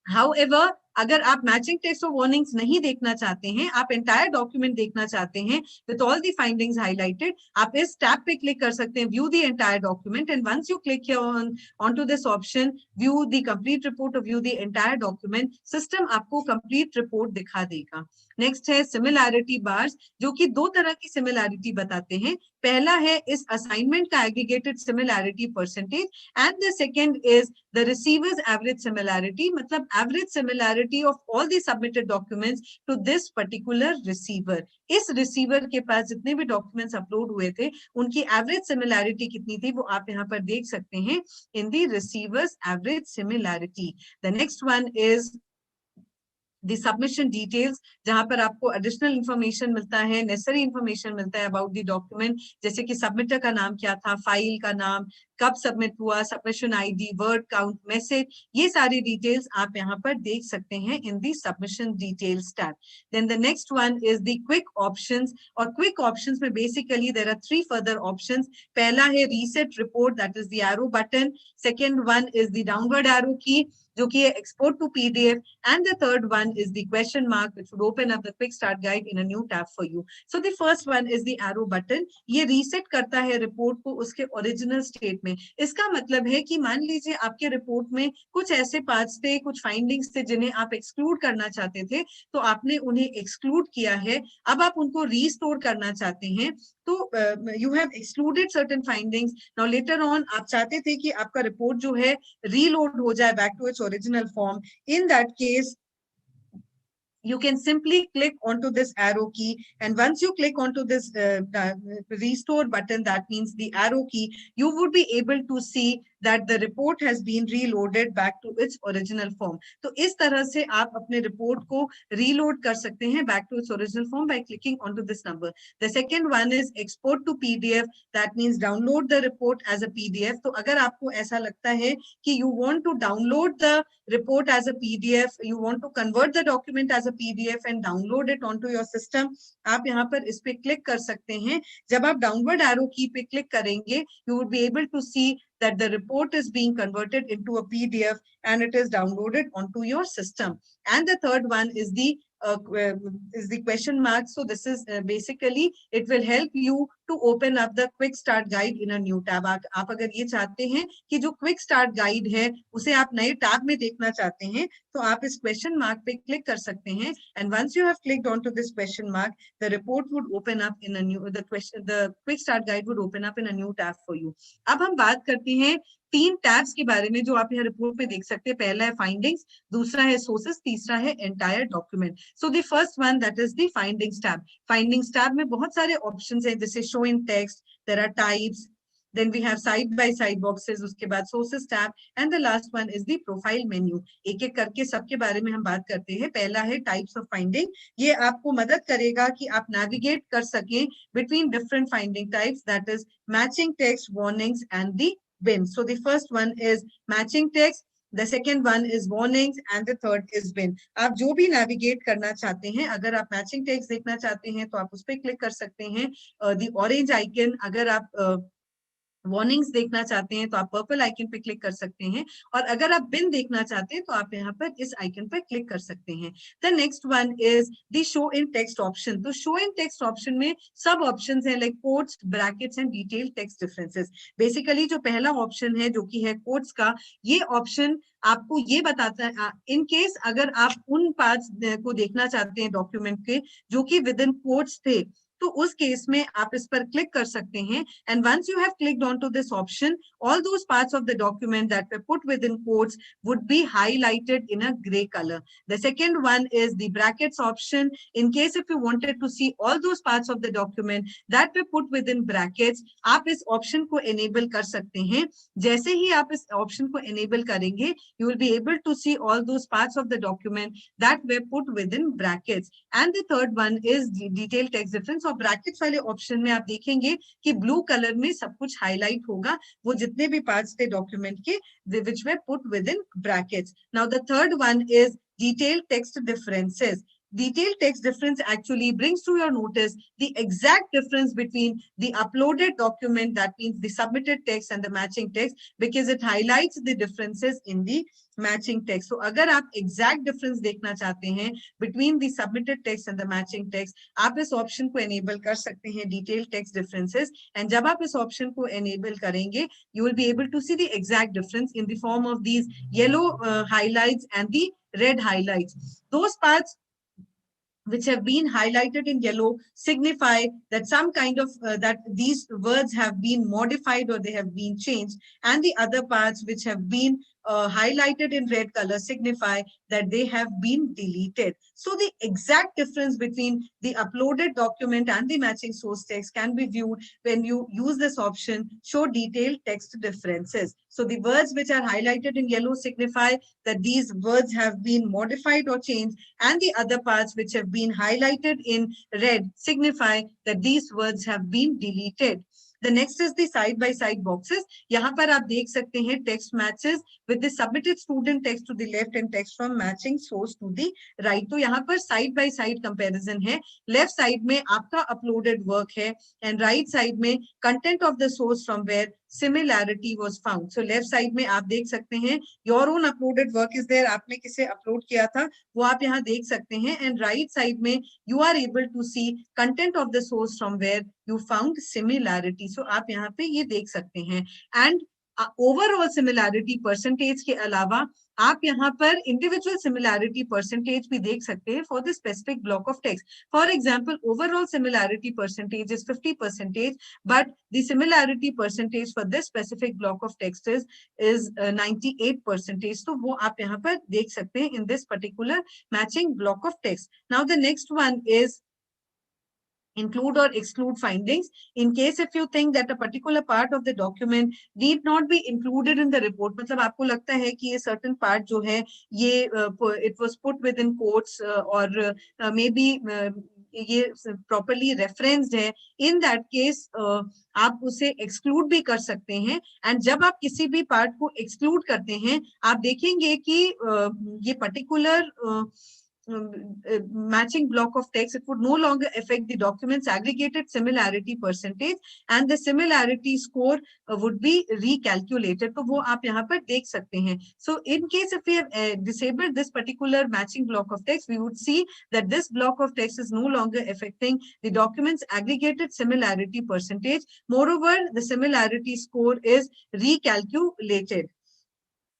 However, अगर आप मैचिंग टेक्स्ट और वार्निंग्स नहीं देखना चाहते हैं, आप एंटायर डॉक्यूमेंट देखना चाहते हैं with all the findings highlighted, आप इस टैब पे क्लिक कर सकते हैं, view the entire document, and once you click on to this option, view the complete report और view the entire document, system आपको कंप्लीट रिपोर्ट दिखा देगा। नेक्स्ट है सिमिलैरिटी बार्स, जो कि दो तरह की सिमिलैरिटी बताते हैं। पहला है इस असाइनमेंट का aggregated similarity percentage, and the second is the receivers average similarity, मतलब average similarity of all the submitted documents to this particular receiver. इस रिसीवर के पास जितने भी डॉक्यूमेंट्स अपलोड हुए थे उनकी एवरेज सिमिलैरिटी कितनी थी, वो आप यहाँ पर देख सकते हैं in the receivers average similarity. The next one is the submission details, जहां पर आपको एडिशनल इंफॉर्मेशन मिलता है, नेसेसरी इंफॉर्मेशन मिलता है अबाउट द डॉक्यूमेंट, जैसे कि सबमिटर का नाम क्या था, फाइल का नाम, कब सबमिट हुआ, submission ID, word count, message, ये सारी डिटेल्स आप यहाँ पर देख सकते हैं in the submission details tab. Then the next one is the quick options, और क्विक ऑप्शंस में basically there are 3 further options. पहला है reset report, that is the arrow button. Second one is the downward arrow key, जो कि है export to PDF, and the third one is the question mark which would open up the quick start guide in a new tab for you. So the first one is the arrow button. ये reset करता है report को उसके original state में। इसका मतलब है कि मान लीजिए आपके रिपोर्ट में कुछ ऐसे पार्ट्स थे, कुछ फाइंडिंग्स थे जिन्हें आप एक्सक्लूड करना चाहते थे, तो आपने उन्हें एक्सक्लूड किया है, अब आप उनको रीस्टोर करना चाहते हैं, तो you have excluded certain findings, now later on आप चाहते थे कि आपका रिपोर्ट जो है रीलोड हो जाए back to its original form. In that case you can simply click onto this arrow key, and once you click onto this restore button, that means the arrow key, you would be able to see that the report has been reloaded back to its original form. तो इस तरह से आप अपने report को reload कर सकते हैं back to its original form by clicking onto this number. The second one is export to PDF, that means download the report as a PDF. तो अगर आपको ऐसा लगता है कि you want to download the report as a PDF, you want to convert the document as a PDF and download it onto your system, आप यहाँ पर इस पे क्लिक कर सकते हैं। जब आप डाउनवर्ड एरो की पे क्लिक करेंगे, you would be able to see that the report is being converted into a PDF and it is downloaded onto your system. And the third one is the question mark. So this is basically it will help you to open up the quick start guide in a new tab. आप अगर ये चाहते हैं कि जो quick start guide है उसे आप नए टैब में देखना चाहते हैं, तो आप इस question mark पे क्लिक कर सकते हैं, and once you have clicked onto this question mark, the report would open up in a new, the quick start guide would open up in a new tab for you. अब हम बात करते हैं 3 tabs के बारे में जो आप यहाँ रिपोर्ट पे देख सकते हैं। पहला है फाइंडिंग्स, दूसरा है सोर्सेस, तीसरा है entire document. So the first one that is the findings tab. Findings tab में बहुत सारे ऑप्शंस हैं, जैसे show in text, there are types, then we have side by side boxes, उसके बाद sources tab, and the last one is the profile menu. एक एक करके सबके बारे में हम बात करते हैं। पहला है types of finding, ये आपको मदद करेगा कि आप navigate कर सकें between different finding types, that is matching text, warnings and the bin. So the first one is matching text, the second one is warnings and the third is bin. आप जो भी navigate करना चाहते हैं, अगर आप matching text देखना चाहते हैं तो आप उस पर click कर सकते हैं, the orange icon, अगर आप वार्निंग्स देखना चाहते हैं तो आप पर्पल आइकन पे क्लिक कर सकते हैं, और अगर आप बिन देखना चाहते हैं तो आप यहाँ पर इस आइकन पर क्लिक कर सकते हैं। The next one is the show in text option. तो शो इन टेक्स्ट ऑप्शन में सब ऑप्शंस हैं like quotes, brackets and detail text differences. Basically जो पहला ऑप्शन है जो कि है कोट्स का, ये ऑप्शन आपको ये बताता है इन केस अगर आप उन पार्ट्स को देखना चाहते हैं डॉक्यूमेंट के जो कि विद इन कोट्स थे, तो उस केस में आप इस पर क्लिक कर सकते हैं, and once you have clicked on to this option, all those parts of the document that were put within quotes would be highlighted in a grey colour. The second one is the brackets option. In case if you wanted to see all those parts of the document that were put within brackets, आप इस option को enable कर सकते हैं। जैसे ही आप इस ऑप्शन को एनेबल करेंगे, you will be able to see all those parts of the document that were put within brackets. And the third one is detail text difference. Brackets वाले ऑप्शन में आप देखेंगे कि ब्लू कलर में सब कुछ highlight होगा, वो जितने भी पार्ट्स थे डॉक्यूमेंट के which were put within brackets. Now the third one is detailed text differences. detailed text difference actually brings to your notice the exact difference between the uploaded document, that means the submitted text, and the matching text, because it highlights the differences in the matching text. So अगर आप exact difference देखना चाहते हैं between the submitted text and the matching text, आप इस option को enable कर सकते हैं detailed text differences, and जब आप इस option को enable करेंगे, you will be able to see the exact difference in the form of these yellow highlights and the red highlights. Those parts which have been highlighted in yellow signify that some kind of that these words have been modified or they have been changed, and the other parts which have been highlighted in red color signify that they have been deleted. So the exact difference between the uploaded document and the matching source text can be viewed when you use this option, show detailed text differences. So the words which are highlighted in yellow signify that these words have been modified or changed, and the other parts which have been highlighted in red signify that these words have been deleted. The next is the side-by-side boxes. यहाँ पर आप देख सकते हैं text matches with the submitted student text to the left and text from matching source to the right. तो यहाँ पर side-by-side comparison है. Left side में आपका uploaded work है, and right side में content of the source from where similarity was found. So left side में आप देख सकते हैं your own uploaded work is there. आपने किसे upload किया था वो आप यहाँ देख सकते हैं, and right side में you are able to see content of the source from where you found similarity. So आप यहाँ पे ये देख सकते हैं, and overall similarity percentage के अलावा आप यहाँ पर individual similarity percentage भी देख सकते हैं for the specific block of text. For example, overall similarity percentage is 50%, but the similarity percentage for this specific block of text is 98%. So वो आप यहाँ पर देख सकते हैं in this particular matching block of text. Now the next one is include or exclude findings. In case if you think that a particular part of the document need not be included in the report, मतलब आपको लगता है कि ये certain part जो है ये it was put within quotes or maybe ये properly referenced है, in that case आप उसे exclude भी कर सकते हैं, and जब आप किसी भी part को exclude करते हैं आप देखेंगे कि ये particular matching block of text, it would no longer affect the document's aggregated similarity percentage, and the similarity score would be recalculated. तो वो आप यहाँ पर देख सकते हैं. So in case if we have disabled this particular matching block of text, we would see that this block of text is no longer affecting the document's aggregated similarity percentage. Moreover, the similarity score is recalculated.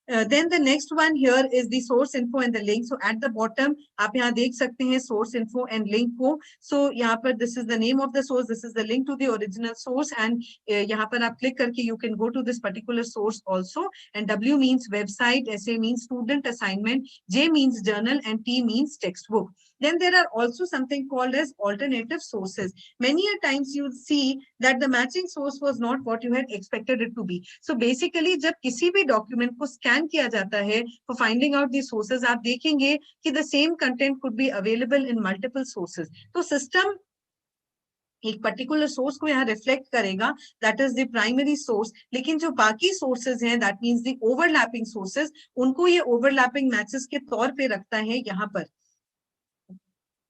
Then the next one here is the source info and the link. So at the bottom आप यहाँ देख सकते हैं source info and link को. So यहाँ पर this is the name of the source, this is the link to the original source, and यहाँ पर आप click करके you can go to this particular source also. And W means website, SA means student assignment, J means journal, and T means textbook. Then there are also something called as alternative sources. Many a times you see that the matching source was not what you had expected it to be. So basically जब किसी भी document को scan किया जाता है for finding out the sources, आप देखेंगे कि the same content could be available in multiple sources. तो system एक पर्टिकुलर सोर्स को यहाँ रिफ्लेक्ट करेगा, that is the primary source, लेकिन जो बाकी सोर्सेज हैं that means the overlapping sources, उनको ये ओवरलैपिंग मैचेस के तौर पे रखता है यहाँ पर.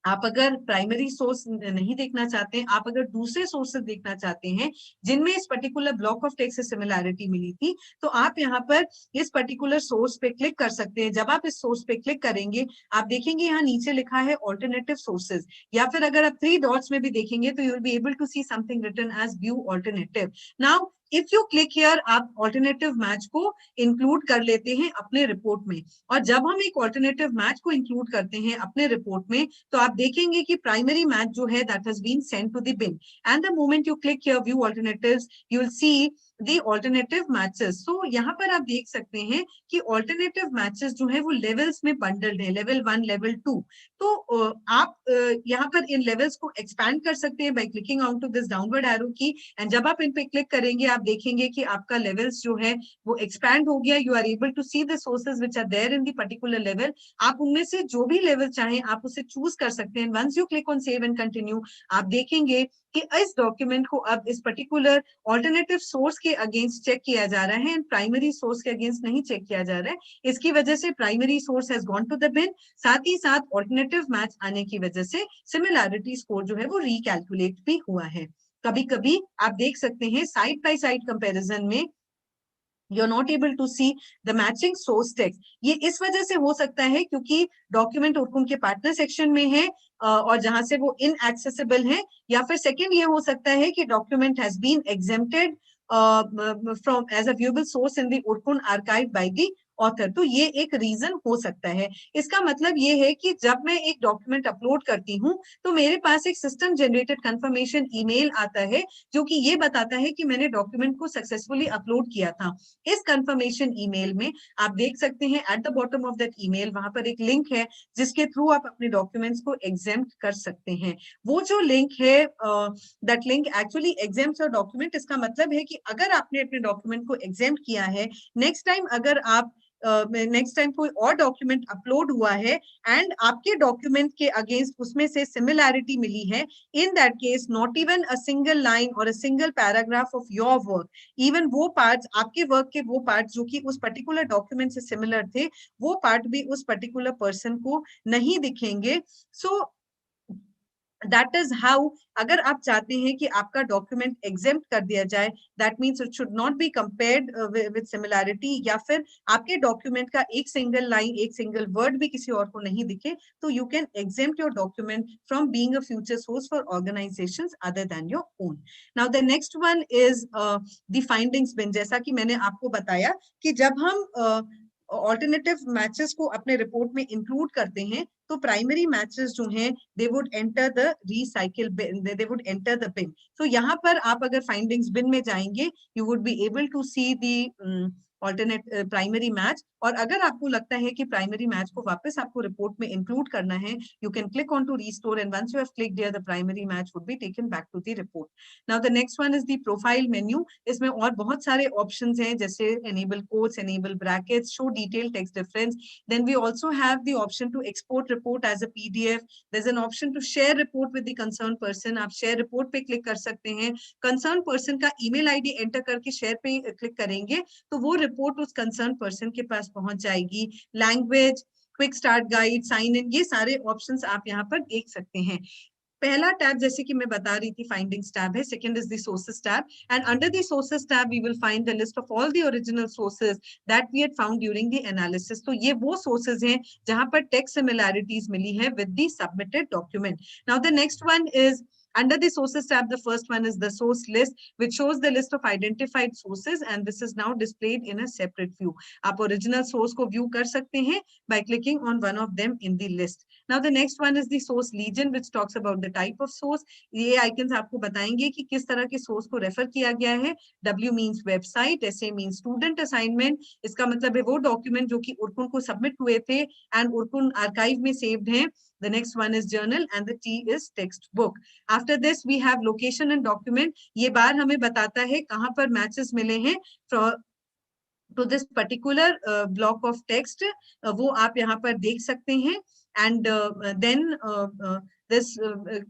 आप अगर प्राइमरी सोर्स नहीं देखना चाहते हैं, आप अगर दूसरे सोर्सेस देखना चाहते हैं जिनमें इस पर्टिकुलर ब्लॉक ऑफ टेक्स्ट से सिमिलैरिटी मिली थी, तो आप यहाँ पर इस पर्टिकुलर सोर्स पे क्लिक कर सकते हैं. जब आप इस सोर्स पे क्लिक करेंगे आप देखेंगे यहाँ नीचे लिखा है ऑल्टरनेटिव सोर्सेज, या फिर अगर आप 3 डॉट्स में भी देखेंगे तो you will be able to see something written as view alternative. Now if you click here, आप ऑल्टरनेटिव मैच को इंक्लूड कर लेते हैं अपने रिपोर्ट में, और जब हम एक ऑल्टरनेटिव मैच को इंक्लूड करते हैं अपने रिपोर्ट में तो आप देखेंगे कि प्राइमरी मैच जो है that has been sent to the bin, and the moment you click here view alternatives you will see the alternative matches. So यहाँ पर आप देख सकते हैं कि ऑल्टरनेटिव मैचेस जो है वो लेवल्स में बंडल्ड है, लेवल 1, लेवल 2. तो आप यहाँ पर इन लेवल्स को एक्सपैंड कर सकते हैं by clicking on to this downward arrow key, and जब आप इन पे क्लिक करेंगे आप देखेंगे कि आपका लेवल्स जो है वो एक्सपैंड हो गया. You are able to see the sources which are there in the particular level. आप उनमें से जो भी लेवल चाहें आप उसे चूज कर सकते हैं. Once you click on save and continue, आप देखेंगे कि इस डॉक्यूमेंट को अब इस पर्टिकुलर ऑल्टरनेटिव सोर्स के अगेंस्ट चेक किया जा रहा है एंड प्राइमरी सोर्स के अगेंस्ट नहीं चेक किया जा रहा है। इसकी वजह से primary source has gone to the bin, साथ ही साथ ऑल्टरनेटिव मैच आने की वजह से सिमिलैरिटी स्कोर जो है वो रिकैलकुलेट भी हुआ है। कभी कभी आप देख सकते हैं साइड बाय साइड कंपैरिजन में you're not able to see the matching source text। ये इस वजह से हो सकता है क्योंकि डॉक्यूमेंट उनके पार्टनर सेक्शन में है और जहां से वो इनएक्सेसिबल है, या फिर सेकंड ये हो सकता है कि document has been exempted from as a viewable source in the Urkund archive by the author. तो ये एक रीजन हो सकता है। इसका मतलब ये है कि जब मैं एक डॉक्यूमेंट अपलोड करती हूँ तो मेरे पास एक सिस्टम जनरेटेड कंफर्मेशन ईमेल आता है जो कि ये बताता है कि मैंने डॉक्यूमेंट को सक्सेसफुली अपलोड किया था। इस कंफर्मेशन ईमेल में आप देख सकते हैं at the bottom of that email वहां पर एक लिंक है जिसके थ्रू आप अपने डॉक्यूमेंट्स को एग्जेम्प्ट कर सकते हैं। वो जो लिंक है that link actually exempts your document. इसका मतलब है कि अगर आपने अपने डॉक्यूमेंट को एग्जेम्प्ट किया है, नेक्स्ट टाइम अगर आप नेक्स्ट टाइम कोई और डॉक्यूमेंट अपलोड हुआ है एंड आपके डॉक्यूमेंट के अगेंस्ट उसमें से सिमिलैरिटी मिली है, in that case not even a single line और a single paragraph of your work, even वो पार्ट्स आपके वर्क के वो पार्ट्स जो कि उस पर्टिकुलर डॉक्यूमेंट से सिमिलर थे, वो पार्ट भी उस पर्टिकुलर पर्सन को नहीं दिखेंगे। सो दैट इज हाउ, अगर आप चाहते हैं कि आपका डॉक्यूमेंट एग्जेम्प्ट कर दिया जाए, that means it should not be compared with similarity, या फिर आपके डॉक्यूमेंट का एक सिंगल लाइन एक सिंगल वर्ड भी किसी और को नहीं दिखे, तो you can exempt your document from being a future source for organisations other than your own. Now the next one is the findings bin. जैसा कि मैंने आपको बताया कि जब हम ऑल्टरनेटिव मैचेस को अपने रिपोर्ट में इंक्लूड करते हैं तो प्राइमरी मैचेस जो हैं they would enter the recycle bin, they would enter the bin. तो यहाँ पर आप अगर फाइंडिंग्स बिन में जाएंगे you would be able to see the alternate primary match. और अगर आपको लगता है कि प्राइमरी मैच को वापस आपको रिपोर्ट में इंक्लूड करना है, you can click on to restore and once you have clicked here the primary match would be taken back to the report. Now the next one is the profile menu. इसमें और बहुत सारे options हैं जैसे enable quotes, enable brackets, show detail text difference. Then we also have the option to export report as a PDF. There is an option to share report with the concern person. आप share report पे click कर सकते हैं। Concern person का email ID enter करके share पे click करेंगे तो वो रिपोर्ट उस कंसर्न पर्सन के पास पहुंच जाएगी। Language, quick start guide, sign in, ये सारे ऑप्शंस आप यहाँ पर देख सकते हैं। पहला टैब जैसे कि मैं बता रही थी फाइंडिंग्स टैब है, second is the sources tab, and under the sources tab we will find the list of all the original sources that we had found during the analysis. तो ये वो सोर्सेस हैं जहां पर टेक्स्ट सिमिलैरिटीज मिली है with the submitted document. Now the next one is under the sources tab. The first one is the source list, which shows the list of identified sources, and this is now displayed in a separate view. आप original source को view कर सकते हैं by clicking on one of them in the list. Now the next one is the source legend, which talks about the type of source. ये icons आपको बताएंगे कि किस तरह के source को refer किया गया है। W means website, SA means student assignment. इसका मतलब है वो document जो कि उर्कुन को submit हुए थे and उर्कुन archive में saved हैं। The next one is journal and the T is textbook. After this we have location and document. ये बार हमें बताता है कहाँ पर matches मिले हैं to this particular block of text. वो आप यहाँ पर देख सकते हैं and then this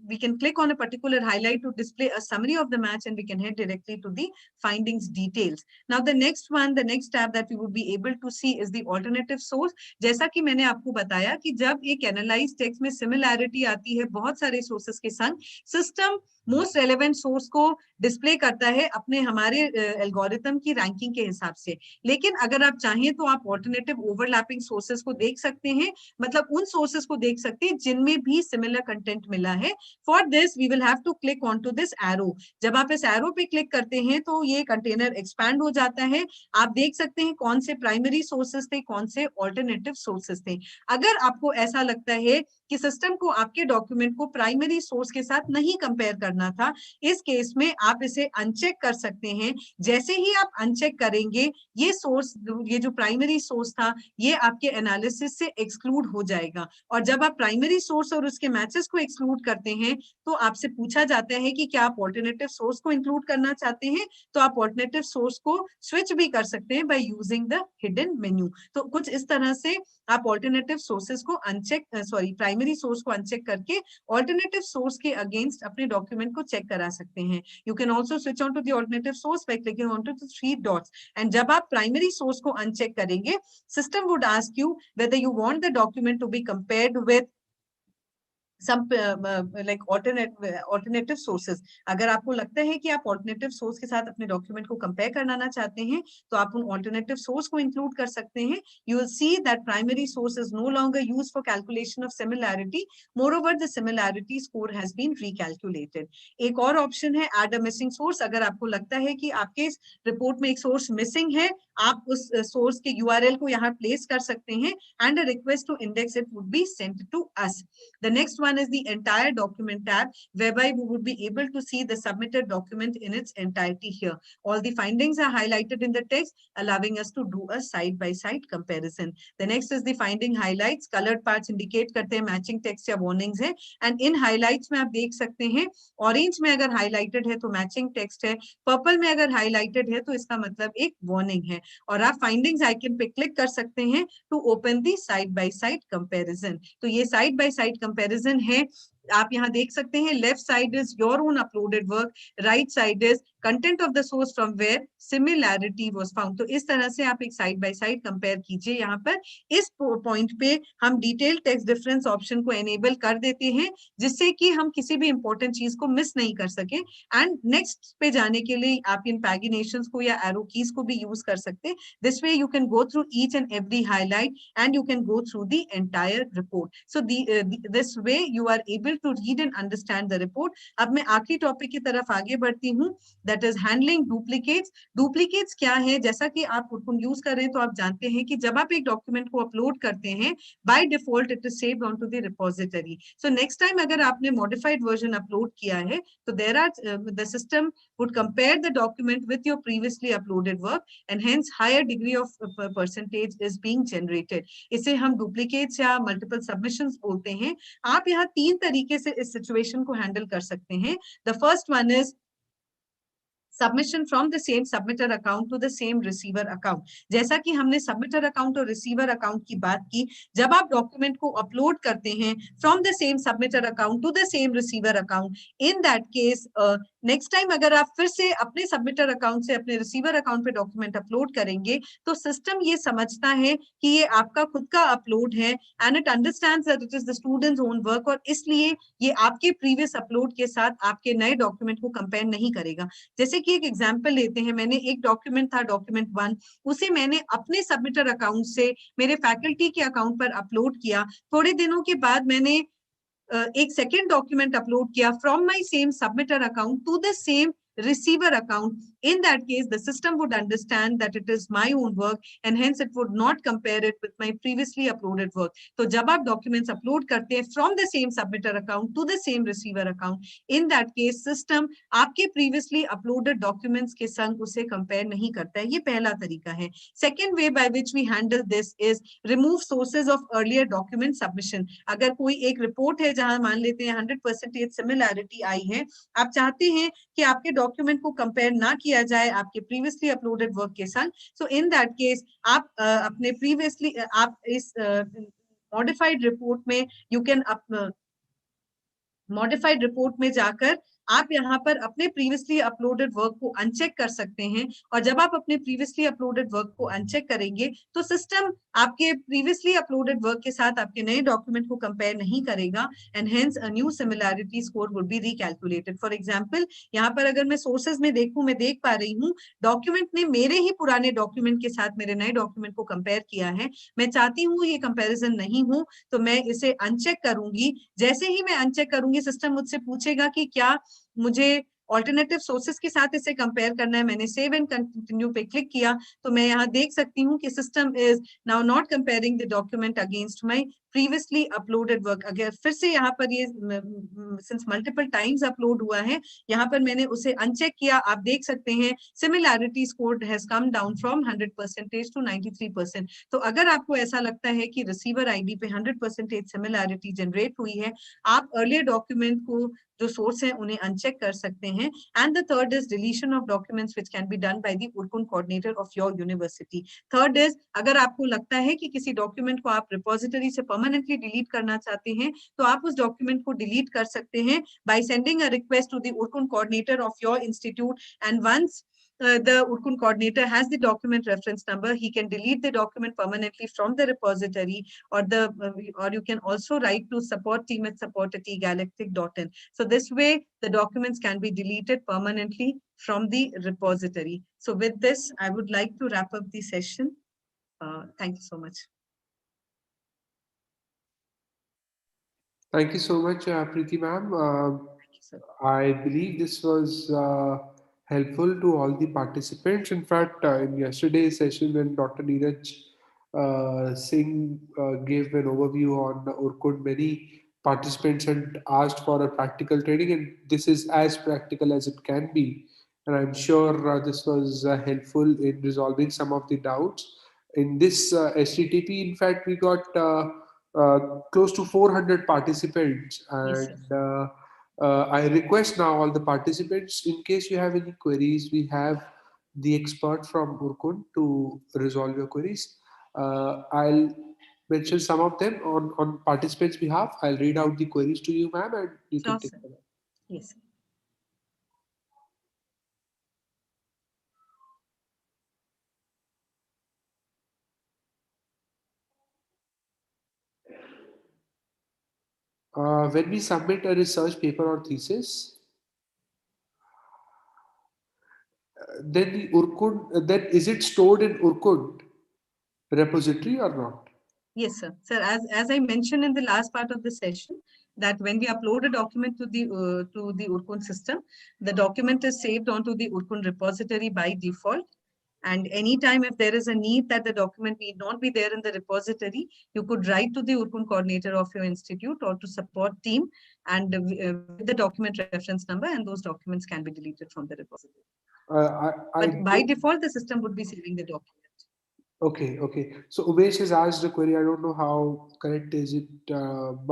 we can click on a particular highlight to display a summary of the match and we can head directly to the findings details. Now the next one, the next tab that we would be able to see is the alternative source. जैसा कि मैंने आपको बताया कि जब एक analyzed text में similarity आती है बहुत सारे sources के संग, system most relevant source को display करता है अपने हमारे algorithm की ranking के हिसाब से। लेकिन अगर आप चाहें तो आप alternative overlapping sources को देख सकते हैं, मतलब उन sources को देख सकते हैं जिनमें भी similar content मिला है। For this we will have to click onto this arrow. जब आप इस arrow पे क्लिक करते हैं तो ये कंटेनर एक्सपैंड हो जाता है। आप देख सकते हैं कौन से प्राइमरी सोर्सेस थे, कौन से ऑल्टरनेटिव सोर्सेस थे। अगर आपको ऐसा लगता है कि सिस्टम को आपके डॉक्यूमेंट को प्राइमरी सोर्स के साथ नहीं कंपेयर करना था, इस केस में आप इसे अनचेक कर सकते हैं। जैसे ही आप अनचेक करेंगे ये सोर्स, ये जो प्राइमरी सोर्स था, ये आपके एनालिसिस से एक्सक्लूड हो जाएगा। और जब आप प्राइमरी सोर्स और उसके मैचेस को एक्सक्लूड करते हैं तो आपसे पूछा जाता है कि क्या आप ऑल्टरनेटिव सोर्स को इंक्लूड करना चाहते हैं, तो आप ऑल्टरनेटिव सोर्स को स्विच भी कर सकते हैं by using the hidden menu. तो कुछ इस तरह से आप ऑल्टरनेटिव सोर्सेज को अनचेक प्राइमरी सोर्स को अनचेक करके ऑल्टरनेटिव सोर्स के अगेंस्ट अपने डॉक्यूमेंट को चेक करा सकते हैं। You can also switch on to the alternative source by clicking on to the 3 dots, and जब आप प्राइमरी सोर्स को अनचेक करेंगे, system would ask you whether you want the document to be compared with some like alternative sources। अगर आपको लगता है कि आप alternative source के साथ अपने document को compare कराना चाहते हैं तो आप उन alternative source को include कर सकते हैं। You will see that primary source is no longer used for calculation of similarity, moreover the similarity score has been recalculated। एक और option है add a missing source। अगर आपको लगता है कि आपके report में एक source missing है, आप उस source के URL को यहाँ place कर सकते हैं and a request to index it would be sent to us। The next one is the entire document tab, whereby we would be able to see the submitted document in its entirety here. All the findings are highlighted in the text, allowing us to do a side-by-side comparison। The next is the finding highlights। Colored parts indicate करते हैं matching text या warnings है, and in highlights में आप देख सकते हैं orange में अगर highlighted है तो matching text है, purple में अगर highlighted है तो इसका मतलब एक warning है, और आप findings icon पे click कर सकते हैं to open the side-by-side comparison। तो ये side-by-side comparison है। आप यहाँ देख सकते हैं left side is your own uploaded work, right side is content of the source from where similarity was found. तो इस तरह से आप एक साइड बाय साइड कंपेयर कीजिए। यहाँ पर इस पॉइंट पे हम डिटेल टेक्स्ट डिफरेंस ऑप्शन को एनेबल कर देते हैं जिससे कि हम किसी भी इंपॉर्टेंट चीज को मिस नहीं कर सके। एंड नेक्स्ट पे जाने के लिए आप इन पैगिनेशंस को या एरो कीज को भी यूज कर सकते हैं। This way you can go through each and every highlight and you can go through the entire report. So this way you are able to read and understand the report। अब मैं आखिरी topic की तरफ आगे बढ़ती हूँ, that is handling duplicates। Duplicates क्या है? जैसा कि आप उनको यूज कर रहे हैं तो आप जानते हैं कि जब आप एक डॉक्यूमेंट को अपलोड करते हैं by default it is saved onto the repository। So next time अगर आपने modified version अपलोड किया है तो there are the system would compare the document with your previously uploaded work and hence higher degree of percentage is being generated। इसे हम duplicates या multiple submissions बोलते हैं। आप यहाँ 3 तरीके से इस सिचुएशन को हैंडल कर सकते हैं। The first one is submission from the same submitter account to the same receiver account. जैसा कि हमने सबमिटर अकाउंट और रिसीवर अकाउंट की बात की, जब आप डॉक्यूमेंट को अपलोड करते हैं from the same submitter account to the same receiver account, in that case next time अगर आप फिर से अपने सबमिटर अकाउंट से अपने रिसीवर अकाउंट पे डॉक्यूमेंट अपलोड करेंगे तो सिस्टम ये समझता है कि ये आपका खुद का अपलोड है and it understands that it is the students own work, और इसलिए ये आपके प्रीवियस अपलोड के साथ आपके नए डॉक्यूमेंट को कंपेयर नहीं करेगा। जैसे कि एक एग्जांपल लेते हैं, मैंने एक डॉक्यूमेंट था डॉक्यूमेंट 1, उसे मैंने अपने सबमिटर अकाउंट से मेरे फैकल्टी के अकाउंट पर अपलोड किया। थोड़े दिनों के बाद मैंने एक सेकेंड डॉक्यूमेंट अपलोड किया from my same submitter account to the same receiver account। In that case the system would understand that it is my own work and hence it would not compare it with my previously uploaded work। तो जब आप documents upload करते हैं from the same submitter account to the same receiver account, in that case system आपके previously uploaded documents के संग उसे compare नहीं करता है। ये पहला तरीका है। Second way by which we handle this is remove sources of earlier document submission। अगर कोई एक रिपोर्ट है जहां मान लेते हैं 100% सिमिलैरिटी आई है, आप चाहते हैं कि आपके डॉक्यूमेंट को कंपेयर ना किया जाए आपके प्रीवियसली अपलोडेड वर्क के साथ, सो इन दैट केस आप अपने प्रीवियसली आप इस मॉडिफाइड रिपोर्ट में यू कैन मॉडिफाइड रिपोर्ट में जाकर आप यहाँ पर अपने प्रीवियसली अपलोडेड वर्क को अनचेक कर सकते हैं। और जब आप अपने प्रीवियसली अपलोडेड वर्क को अनचेक करेंगे तो सिस्टम आपके प्रीवियसली अपलोडेड वर्क के साथ आपके नए डॉक्यूमेंट को कंपेयर नहीं करेगा and hence a new similarity score would be recalculated. For example यहाँ पर अगर मैं सोर्सेज में देखूं, मैं देख पा रही हूँ डॉक्यूमेंट ने मेरे ही पुराने डॉक्यूमेंट के साथ मेरे नए डॉक्यूमेंट को कंपेयर किया है। मैं चाहती हूँ ये कंपेरिजन नहीं हो तो मैं इसे अनचेक करूंगी। जैसे ही मैं अनचेक करूंगी सिस्टम मुझसे पूछेगा कि क्या मुझे ऑल्टरनेटिव सोर्सेस के साथ इसे कंपेयर करना है, मैंने सेव एंड कंटिन्यू पे क्लिक किया तो मैं यहाँ देख सकती हूँ कि system is now not comparing the document against my previously uploaded work. अगर फिर से यहाँ पर ये सिंस मल्टीपल टाइम्स अपलोड हुआ है, यहाँ पर मैंने उसे अनचेक किया, आप देख सकते हैं similarity score has come down from 100% to 93%। तो अगर आपको ऐसा लगता है कि रिसीवर आईडी पे 100% सिमिलैरिटी जनरेट हुई है, आप अर्लियर डॉक्यूमेंट को जो सोर्स है उन्हें अनचेक कर सकते हैं। And the third is deletion of documents which can be done by the Urkund coordinator of your university. Third is, अगर आपको लगता है कि किसी डॉक्यूमेंट को आप रिपोजिटरी से परमानेंटली डिलीट करना चाहते हैं, तो आप उस डॉक्यूमेंट को डिलीट कर सकते हैं by sending a request to the Urkund coordinator of your institute. And once the Urkun coordinator has the document reference number, he can delete the document permanently from the repository, or you can also write to support team at support@egalactic.in. So this way the documents can be deleted permanently from the repository. So with this, I would like to wrap up the session. Thank you so much.
Thank you so much, Preeti ma'am. I believe this was helpful to all the participants. In fact, in yesterday's session, when Dr. Neeraj Singh gave an overview on Urkut, many participants had asked for a practical training, and this is as practical as it can be. And I'm sure this was helpful in resolving some of the doubts. In this STTP, in fact, we got close to 400 participants,
Yes,
and I request now all the participants, in case you have any queries, we have the expert from Urkun to resolve your queries. I'll mention some of them on participants' behalf. I'll read out the queries to you, ma'am, and you
sure,
can take
sir.
them.
Yes.
When we submit a research paper or thesis, then the Urkun, then is it stored in Urkun repository or not?
Yes, sir. Sir, as I mentioned in the last part of the session, that when we upload a document to the Urkun system, the document is saved onto the Urkun repository by default. And anytime if there is a need that the document need not be there in the repository, you could write to the Urkun coordinator of your institute or to support team and with the document reference number, and those documents can be deleted from the repository. But by default, the system would be saving the document.
Okay, okay. So Umesh has asked a query. I don't know how correct is it,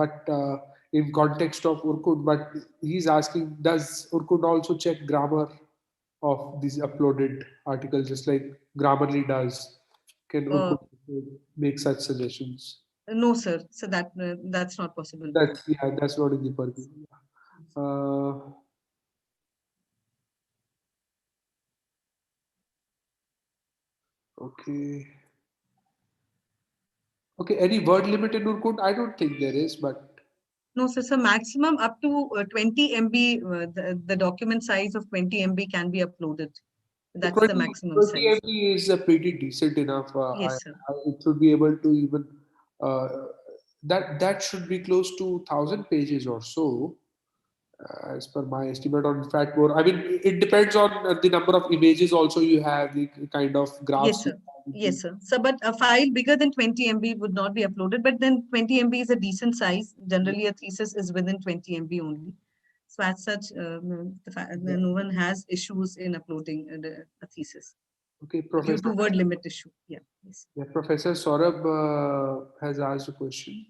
but in context of Urkud, but he's asking, does Urkud also check grammar of these uploaded articles, just like Grammarly does? Can Urkud make such suggestions?
No, sir. So that's not possible.
That's not in the purview. Okay. Okay, any word limit in Urkut? I don't think there is, but
no, sir. So maximum up to 20 MB, the document size of 20 MB can be uploaded. That's
20,
the maximum
20
size.
MB is pretty decent enough.
Yes, sir.
It should be able to even that should be close to 1,000 pages or so, as per my estimate. On fact, more. I mean, it depends on the number of images. Also, you have the kind of graphs.
Yes, sir. Yes, sir. So, but a file bigger than 20 MB would not be uploaded. But then 20 MB is a decent size. Generally, a thesis is within 20 MB only. So, as such, no one has issues in uploading a thesis.
Okay,
Professor. Due to word limit issue. Yeah. Yes.
Yeah, Professor Saurabh has asked a question.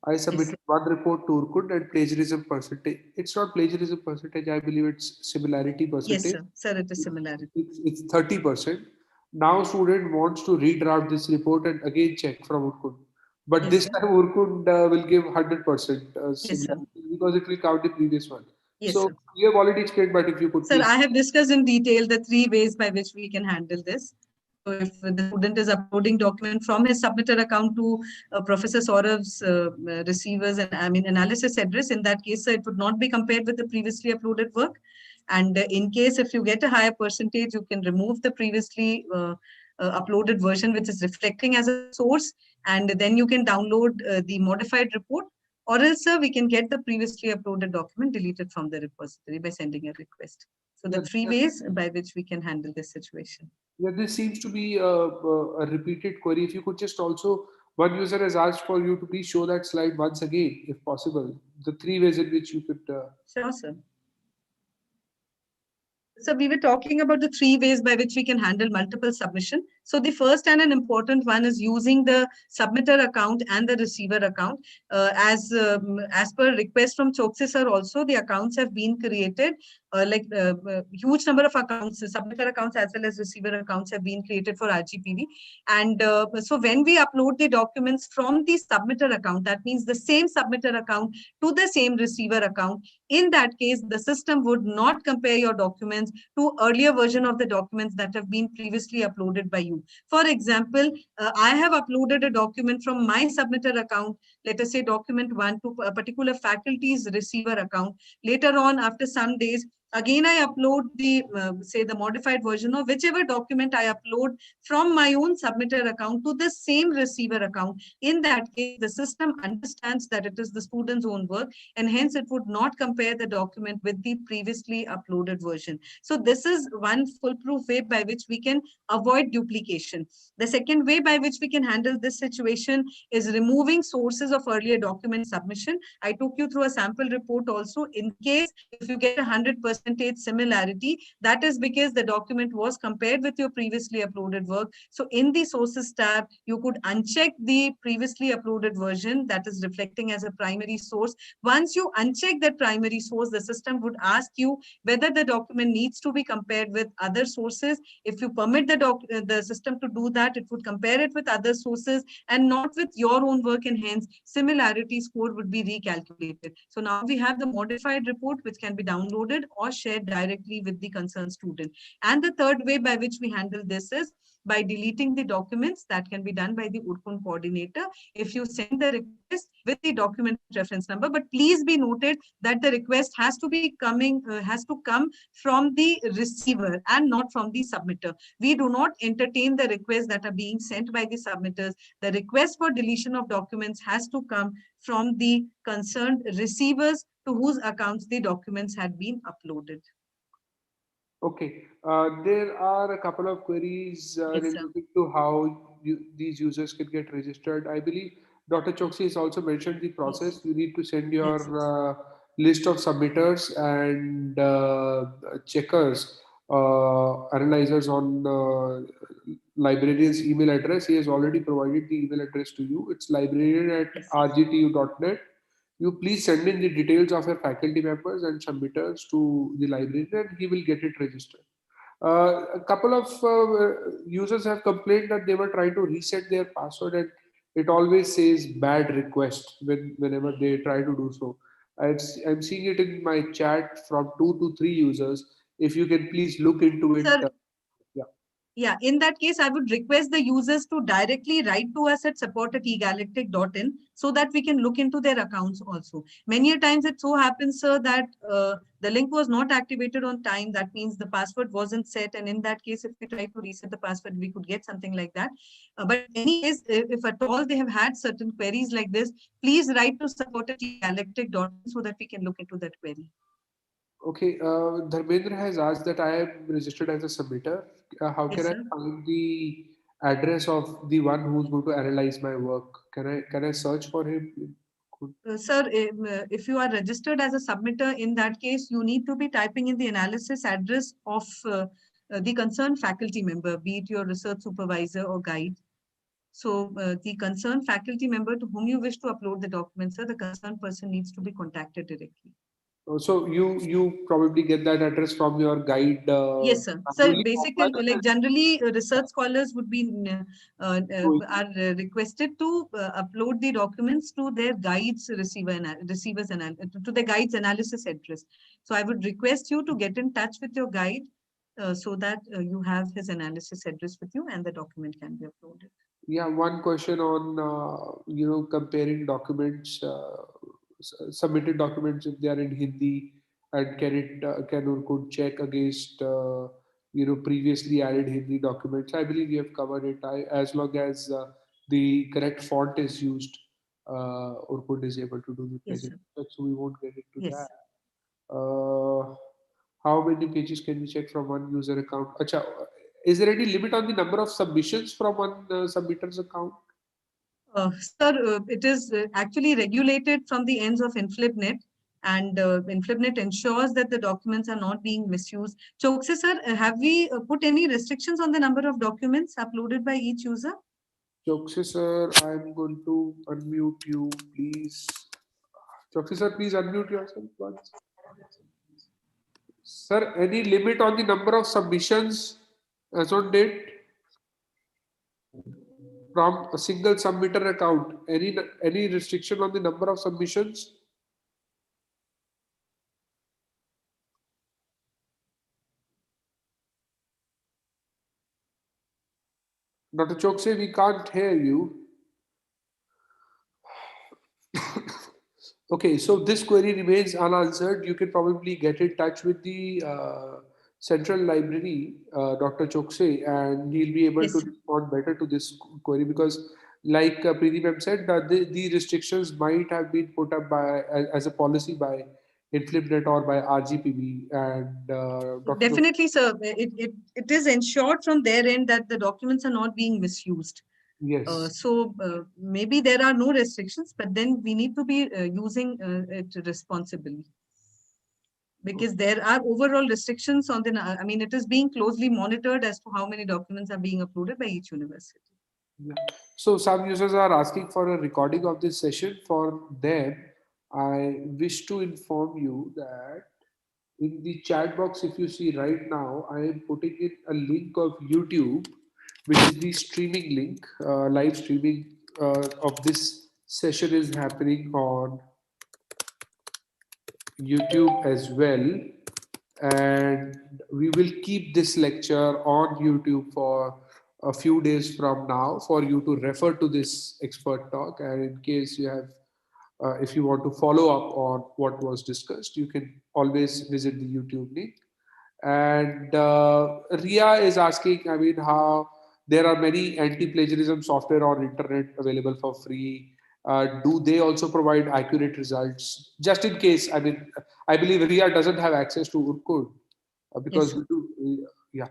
I submitted one report to Urkut and plagiarism percentage. It's not plagiarism percentage. I believe it's similarity percentage.
Yes, sir. Sir, it is similarity.
It's 30%. Now student wants to redraft this report and again check from Urkut. But
Yes,
this
sir.
time Urkut will give 100%
Yes, sir.
because it will count the previous one.
Yes,
so
sir.
you have already explained, but if you could
Sir,
please.
I have discussed in detail the 3 ways by which we can handle this. So if the student is uploading document from his submitter account to Professor Saurabh's receivers and analysis address, in that case, sir, it would not be compared with the previously uploaded work. And in case if you get a higher percentage, you can remove the previously uploaded version, which is reflecting as a source, and then you can download the modified report. or else, sir, we can get the previously uploaded document deleted from the repository by sending a request. So the three ways by which we can handle this situation.
Yeah, this seems to be a repeated query. If you could just also, one user has asked for you to please show that slide once again, if possible. The three ways in which you could.
Sure, sir. So we were talking about the three ways by which we can handle multiple submission. So the first and an important one is using the submitter account and the receiver account. As per request from Choksi sir also, the accounts have been created. Huge number of accounts, submitter accounts as well as receiver accounts have been created for RGPV. And so when we upload the documents from the submitter account, that means the same submitter account to the same receiver account, in that case, the system would not compare your documents to earlier version of the documents that have been previously uploaded by you. For example, I have uploaded a document from my submitter account, let us say document 1 to a particular faculty's receiver account. Later on, after some days, again, I upload the, say, the modified version of whichever document I upload from my own submitter account to the same receiver account. In that case, the system understands that it is the student's own work, and hence it would not compare the document with the previously uploaded version. So this is one foolproof way by which we can avoid duplication. The second way by which we can handle this situation is removing sources of earlier document submission. I took you through a sample report also. In case if you get 100% similarity, that is because the document was compared with your previously uploaded work. So in the sources tab, you could uncheck the previously uploaded version that is reflecting as a primary source. Once you uncheck that primary source, the system would ask you whether the document needs to be compared with other sources. If you permit the system to do that, it would compare it with other sources and not with your own work, and hence similarity score would be recalculated. So now we have the modified report which can be downloaded or shared directly with the concerned student. And the third way by which we handle this is by deleting the documents. That can be done by the Urkun coordinator if you send the request with the document reference number. But please be noted that the request has to come from the receiver and not from the submitter. We do not entertain the requests that are being sent by the submitters. The request for deletion of documents has to come from the concerned receivers to whose accounts the documents had been uploaded.
Okay, there are a couple of queries
Yes,
related to how these users can get registered. I believe Dr. Choksi has also mentioned the process.
Yes.
You need to send your
Yes.
list of submitters and checkers, analyzers on librarian's email address. He has already provided the email address to you. It's librarian@rgtu.net. You please send in the details of your faculty members and submitters to the librarian and he will get it registered. A couple of users have complained that they were trying to reset their password and it always says bad request whenever they try to do so. I'm seeing it in my chat from 2 to 3 users. If you can please look into it.
Sir,
Yeah.
yeah, in that case, I would request the users to directly write to us at support@egalactic.in so that we can look into their accounts also. Many a times it so happens, sir, that the link was not activated on time. That means the password wasn't set. And in that case, if we try to reset the password, we could get something like that. But anyways, if at all they have had certain queries like this, please write to support@egalactic.in so that we can look into that query.
Okay, Dharmendra has asked that I am registered as a submitter. How
Yes,
can I
sir.
find the address of the one who's going to analyze my work? Can I search for him?
Sir, if you are registered as a submitter, in that case, you need to be typing in the analysis address of the concerned faculty member, be it your research supervisor or guide. So the concerned faculty member to whom you wish to upload the documents, sir, the concerned person needs to be contacted directly.
So you probably get that address from your guide.
Yes, sir. So
manually or
basically,
by
like generally, research scholars would be
doing
are requested to upload the documents to their guides to the guide's analysis address. So I would request you to get in touch with your guide so that you have his analysis address with you and the document can be uploaded.
Yeah, one question on comparing documents, submitted documents if they are in Hindi, and can Urkud check against previously added Hindi documents. I believe we have covered it. As long as the correct font is used, Urkund is able to do the
Yes,
pledging.
sir.
So we won't get into
Yes.
that. How many pages can we check from one user account? Acha, is there any limit on the number of submissions from one submitter's account?
Sir, it is actually regulated from the ends of InflibNet, and InflibNet ensures that the documents are not being misused. Chokse sir, have we put any restrictions on the number of documents uploaded by each user?
Choksi sir, I'm going to unmute you, please. Choksi sir, please unmute yourself once. Sir, any limit on the number of submissions as on date from a single submitter account? Any restriction on the number of submissions? Dr. Choksi, we can't hear you. Okay, so this query remains unanswered. You can probably get in touch with the central library, Dr. Chokse, and he'll be able
Yes,
to
sir.
respond better to this query because, like Preeti ma'am said, the restrictions might have been put up by as a policy by InflibNet or by RGPV, and Dr. Chokse,
Definitely, sir. It is ensured from their end that the documents are not being misused.
yes.
So maybe there are no restrictions, but then we need to be using it responsibly, because there are overall restrictions on the, I mean, it is being closely monitored as to how many documents are being uploaded by each university.
Yeah. So some users are asking for a recording of this session. For them, I wish to inform you that in the chat box, if you see right now, I am putting in a link of YouTube, which is the streaming link, live streaming of this session is happening on YouTube as well. And we will keep this lecture on YouTube for a few days from now for you to refer to this expert talk. And in case you have, if you want to follow up on what was discussed, you can always visit the YouTube link. And Ria is asking, I mean, how there are many anti-plagiarism software on internet available for free. Do they also provide accurate results? Just in case, I mean, I believe Ria doesn't have access to Urkud
Yes,
because
sir.
yeah.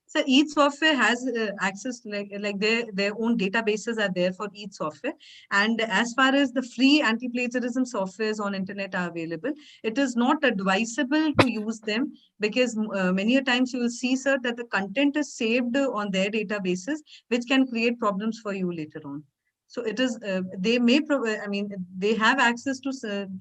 So each software has access, like their own databases are there for each software. And as far as the free anti-plagiarism softwares on internet are available, it is not advisable to use them, because many a times you will see, sir, that the content is saved on their databases, which can create problems for you later on. So it is, they may provide, I mean, they have access to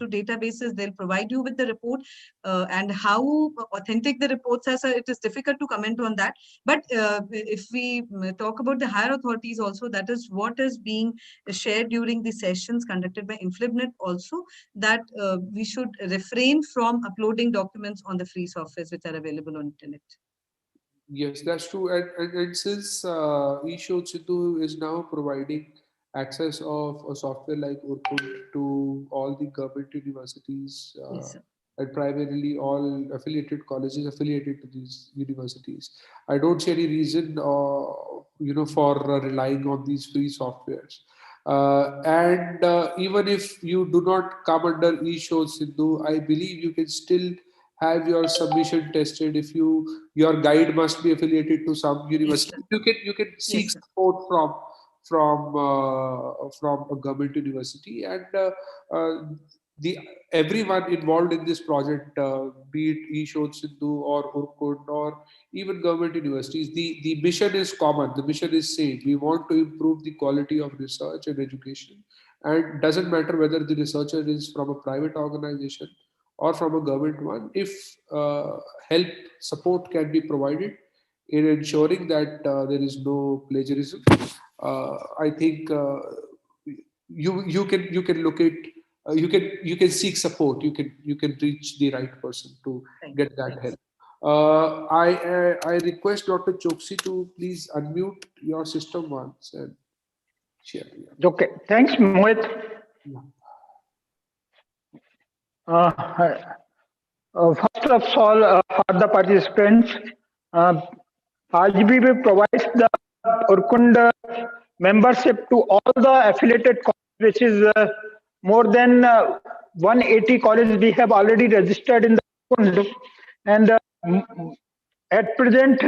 databases. They'll provide you with the report, and how authentic the reports are, sir, it is difficult to comment on that. But if we talk about the higher authorities also, that is what is being shared during the sessions conducted by InflibNet also, that we should refrain from uploading documents on the free softwares which are available on internet.
Yes, that's true. And since eShod Sidhu is now providing access of a software like Urkud to all the government universities
Yes, sir.
and primarily all affiliated colleges affiliated to these universities, I don't see any reason, for relying on these free softwares. And even if you do not come under eShod Sidhu, I believe you can still have your submission tested. If your guide must be affiliated to some
Yes,
university,
sir.
you can seek
Yes, sir.
support from a government university. And uh, the everyone involved in this project, be it eShod Sindhu or Urkud or even government universities, the mission is common. The mission is same. We want to improve the quality of research and education, and doesn't matter whether the researcher is from a private organization or from a government one. If help support can be provided in ensuring that there is no plagiarism, I think you can look at you can seek support. You can reach the right person to get that
Thanks.
help. I request Dr. Choksi to please unmute your system once and share.
Okay, thanks, Mohit.
Yeah.
First of all, for the participants, uh, RGPV provides the Urkund membership to all the affiliated which is more than 180 colleges we have already registered in the fund, and at present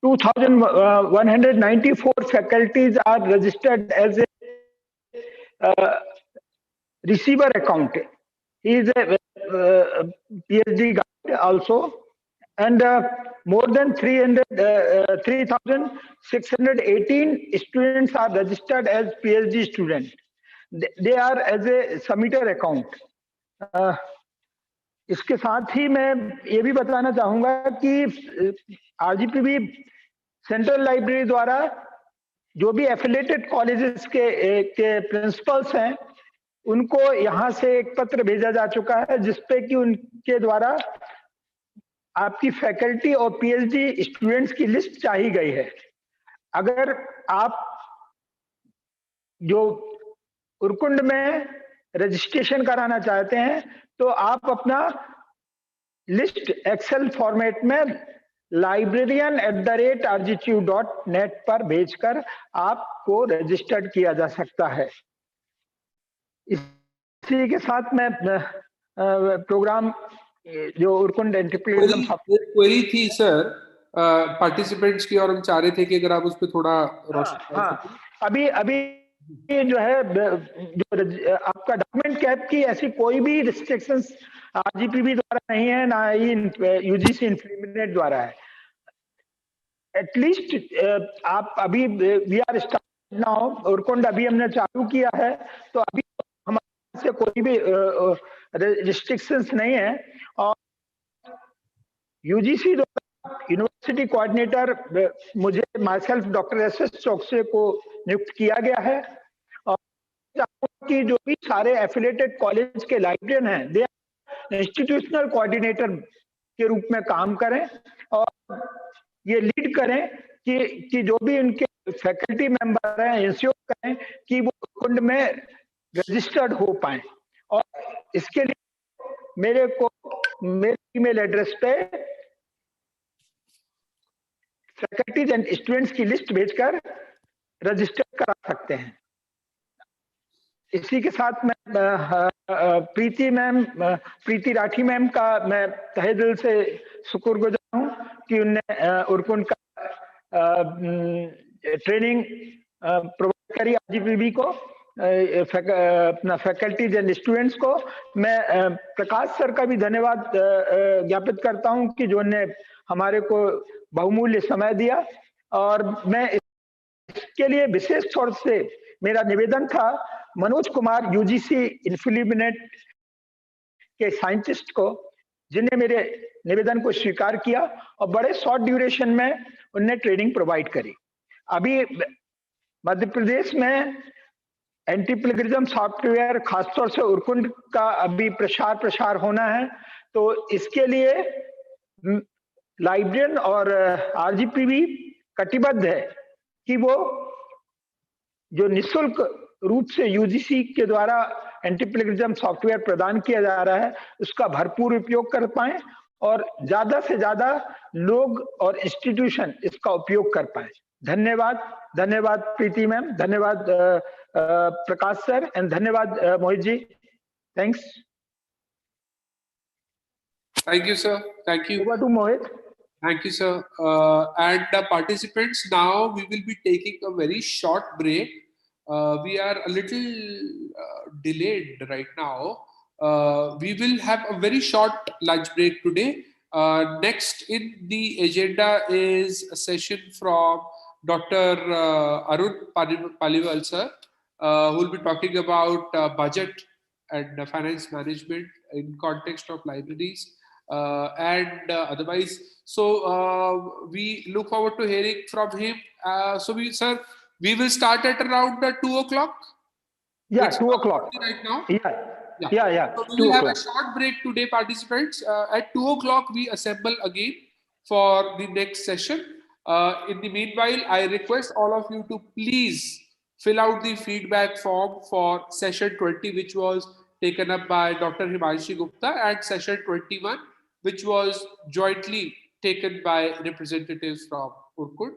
2,194 faculties are registered as a receiver account. He is a PhD guide also, and more than 3,618 students are registered as PhD students. They are as a submitter account. इसके साथ ही मैं ये भी बताना चाहूंगा कि RGPV central library द्वारा जो भी एफिलेटेड कॉलेजेस के प्रिंसिपल्स हैं उनको यहाँ से एक पत्र भेजा जा चुका है जिसपे कि उनके द्वारा आपकी फैकल्टी और पीएचडी स्टूडेंट्स की लिस्ट चाहिए गई है। अगर आप जो उरकुंड में रजिस्ट्रेशन कराना चाहते हैं तो आप अपना लिस्ट एक्सेल फॉर्मेट में librarian@rgtu.net पर भेजकर आपको रजिस्टर्ड किया जा सकता है। इसी के साथ मैं प्रोग्राम जो उरकुंड एंटरप्रेन्योरिज्म
क्वेरी थी सर पार्टिसिपेंट्स की, और हम चाह रहे थे कि अगर आप उस पर थोड़ा रोशनी डाल सकें।
अभी जो है जो आपका डॉक्यूमेंट कैप की ऐसी कोई भी रिस्ट्रिक्शंस आरजीपीवी द्वारा नहीं है, ना ही यूजीसी इन्फ्लिमेंट द्वारा है। एटलीस्ट आप अभी वी आर स्टार्ट नाउ, उरकुंड अभी हमने चालू किया है तो अभी हमारे से कोई भी रिस्ट्रिक्शंस नहीं है। और यूजीसी द्वारा यूनिवर्सिटी कोऑर्डिनेटर मुझे माइसेल्फ डॉक्टर एस चौकसे को नियुक्त किया गया है और कि जो भी सारे एफिलेटेड कॉलेज के लाइब्रेरियन हैं दे इंस्टीट्यूशनल कोऑर्डिनेटर के रूप में काम करें और ये लीड करें कि जो भी उनके फैकल्टी मेंबर हैं इंश्योर करें कि वो कुंड में रजिस्टर्ड हो पाए। और इसके लिए मेरे ईमेल एड्रेस पे फैकल्टीज एंड स्टूडेंट्स की लिस्ट भेजकर रजिस्टर करा सकते हैं। इसी के साथ मैं प्रीति राठी मैम का मैं तहे दिल से शुक्रगुजार हूँ कि उनने उरकुंड का ट्रेनिंग प्रोवाइड करी आरजीपीवी को, अपना फैकल्टीज एंड स्टूडेंट्स को। मैं प्रकाश सर का भी धन्यवाद ज्ञापित करता हूँ कि जो ने हमारे को बहुमूल्य समय दिया। और मैं इसके लिए विशेष तौर से मेरा निवेदन था मनोज कुमार यूजीसी इन्फ्लिमेंट के साइंटिस्ट को, जिन्हें मेरे निवेदन को स्वीकार किया और बड़े शॉर्ट ड्यूरेशन में उन्हें ट्रेनिंग प्रोवाइड करी। अभी मध्य प्रदेश में एंटी प्लेगरिज्म सॉफ्टवेयर खासतौर से उरकुंड का अभी प्रसार होना है, तो इसके लिए लाइब्रेरियन और आरजीपीवी कटिबद्ध है कि वो जो निःशुल्क रूप से यूजीसी के द्वारा एंटी प्लेगरिज्म सॉफ्टवेयर प्रदान किया जा रहा है उसका भरपूर उपयोग कर पाए और ज्यादा से ज्यादा लोग और इंस्टीट्यूशन इसका उपयोग कर पाए। धन्यवाद प्रीति मैम, धन्यवाद प्रकाश सर, एंड धन्यवाद Mohit ji. Thanks.
Thank you, sir. Thank you.
Over to Mohit.
Thank you, sir. And participants, now we will be taking a very short break. We are a little delayed right now. We will have a very short lunch break today. Next in the agenda is a session from Dr. Arun Paliwal, sir, who will be talking about budget and finance management in context of libraries. And otherwise, so we look forward to hearing from him. Sir, we will start at around 2 o'clock.
Yeah,
It's
2 o'clock
right now.
Yeah.
So we will have a short break today, participants. At 2 o'clock, we assemble again for the next session. In the meanwhile, I request all of you to please fill out the feedback form for session 20, which was taken up by Dr. Himanshi Gupta, and session 21, which was jointly taken by representatives from Urkund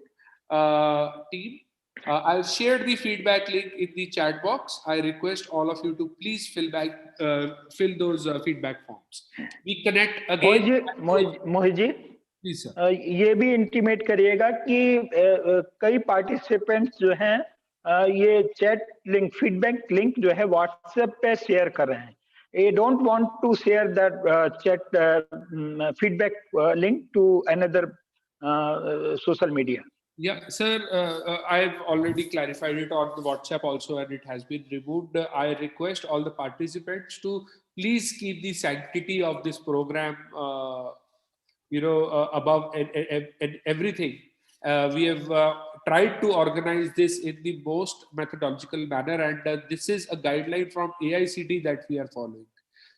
team. I'll share the feedback link in the chat box. I request all of you to please fill those feedback forms. We connect again.
Mohit ji,
Please, sir.
ये भी intimate करिएगा कि कई participants जो हैं ये chat link, feedback link जो है व्हाट्सएप पे शेयर कर रहे हैं. ये don't want to share that chat feedback link to another social media.
Yeah, sir, I've already clarified it on the WhatsApp also, and it has been removed. I request all the participants to please keep the sanctity of this program, above and everything. We have tried to organize this in the most methodological manner, and this is a guideline from AICTE that we are following.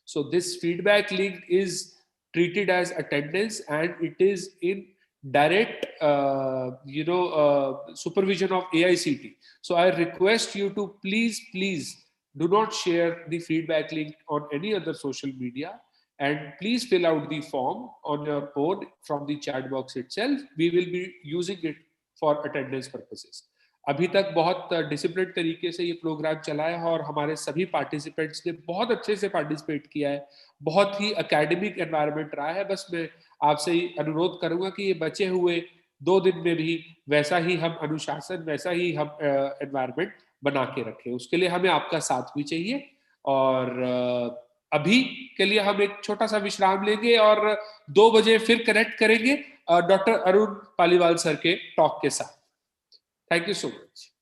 So this feedback link is treated as attendance, and it is in direct supervision of AICTE. So I request you to please do not share the feedback link on any other social media, and please fill out the form on your own from the chat box itself. We will be using it for attendance purposes. अभी तक बहुत discipline तरीके से ये programme चला है और हमारे सभी पार्टिसिपेंट्स ने बहुत अच्छे से पार्टिसिपेट किया है. बहुत ही एकेडमिक एनवायरनमेंट रहा है. बस मैं आपसे अनुरोध करूंगा कि ये बचे हुए 2 दिन में भी वैसा ही हम अनुशासन, वैसा ही हम एनवायरनमेंट बना के रखें. उसके लिए हमें आपका साथ भी चाहिए. और अभी के लिए हम एक छोटा सा विश्राम लेंगे और 2 बजे फिर कनेक्ट करेंगे डॉक्टर अरुण पालीवाल सर के टॉक के साथ. Thank you so much.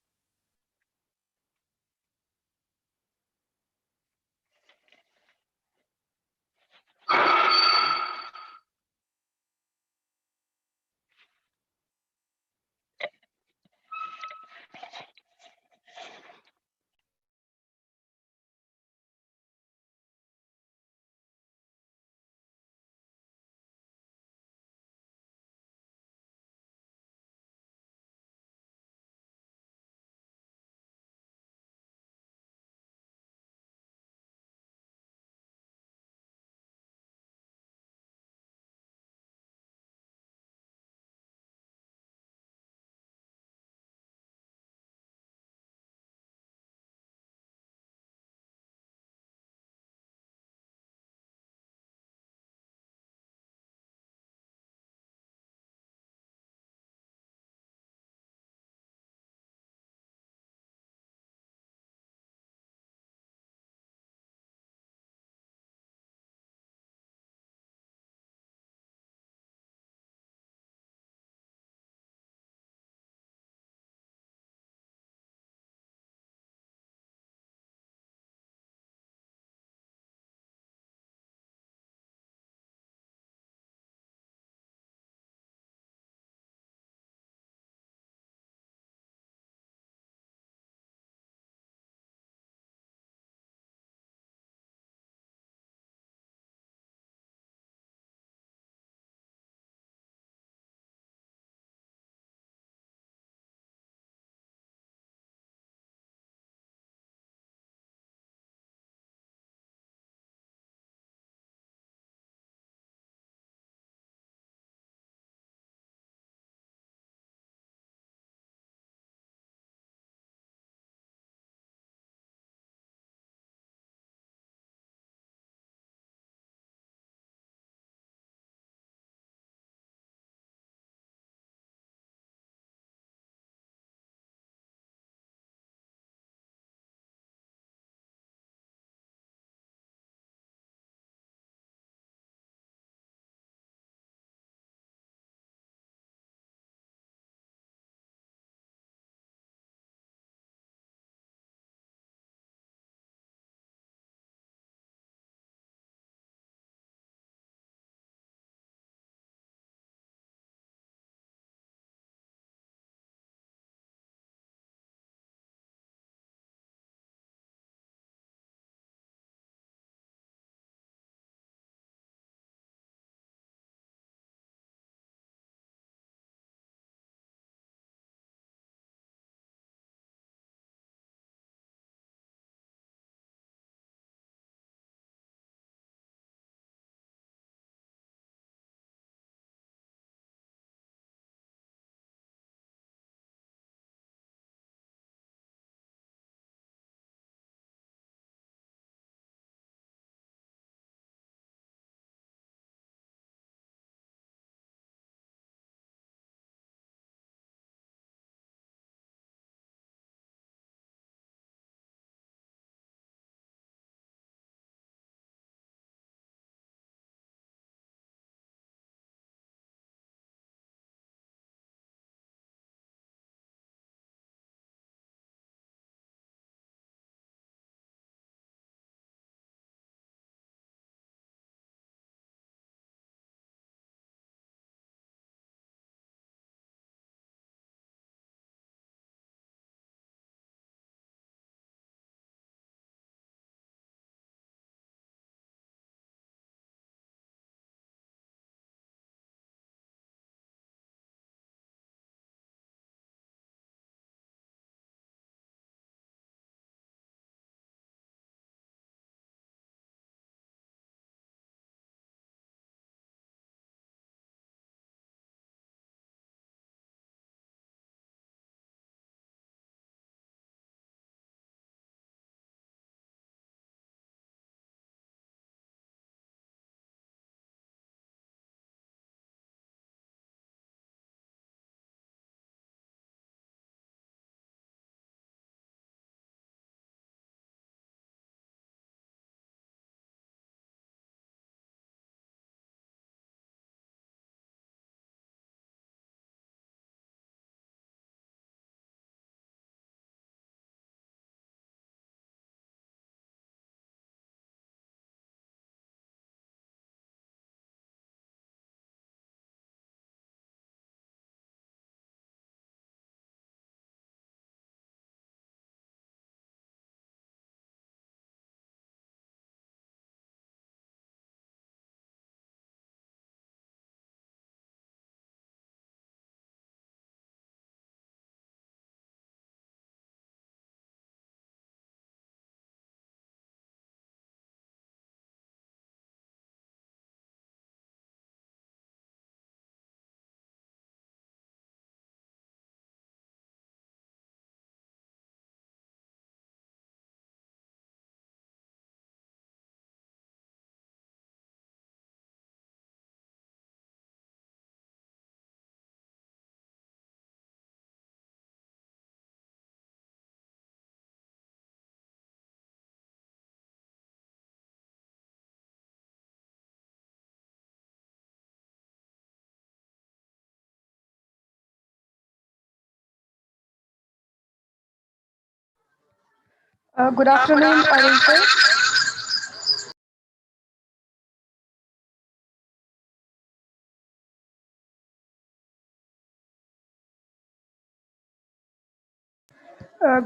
Good afternoon, Arun sir.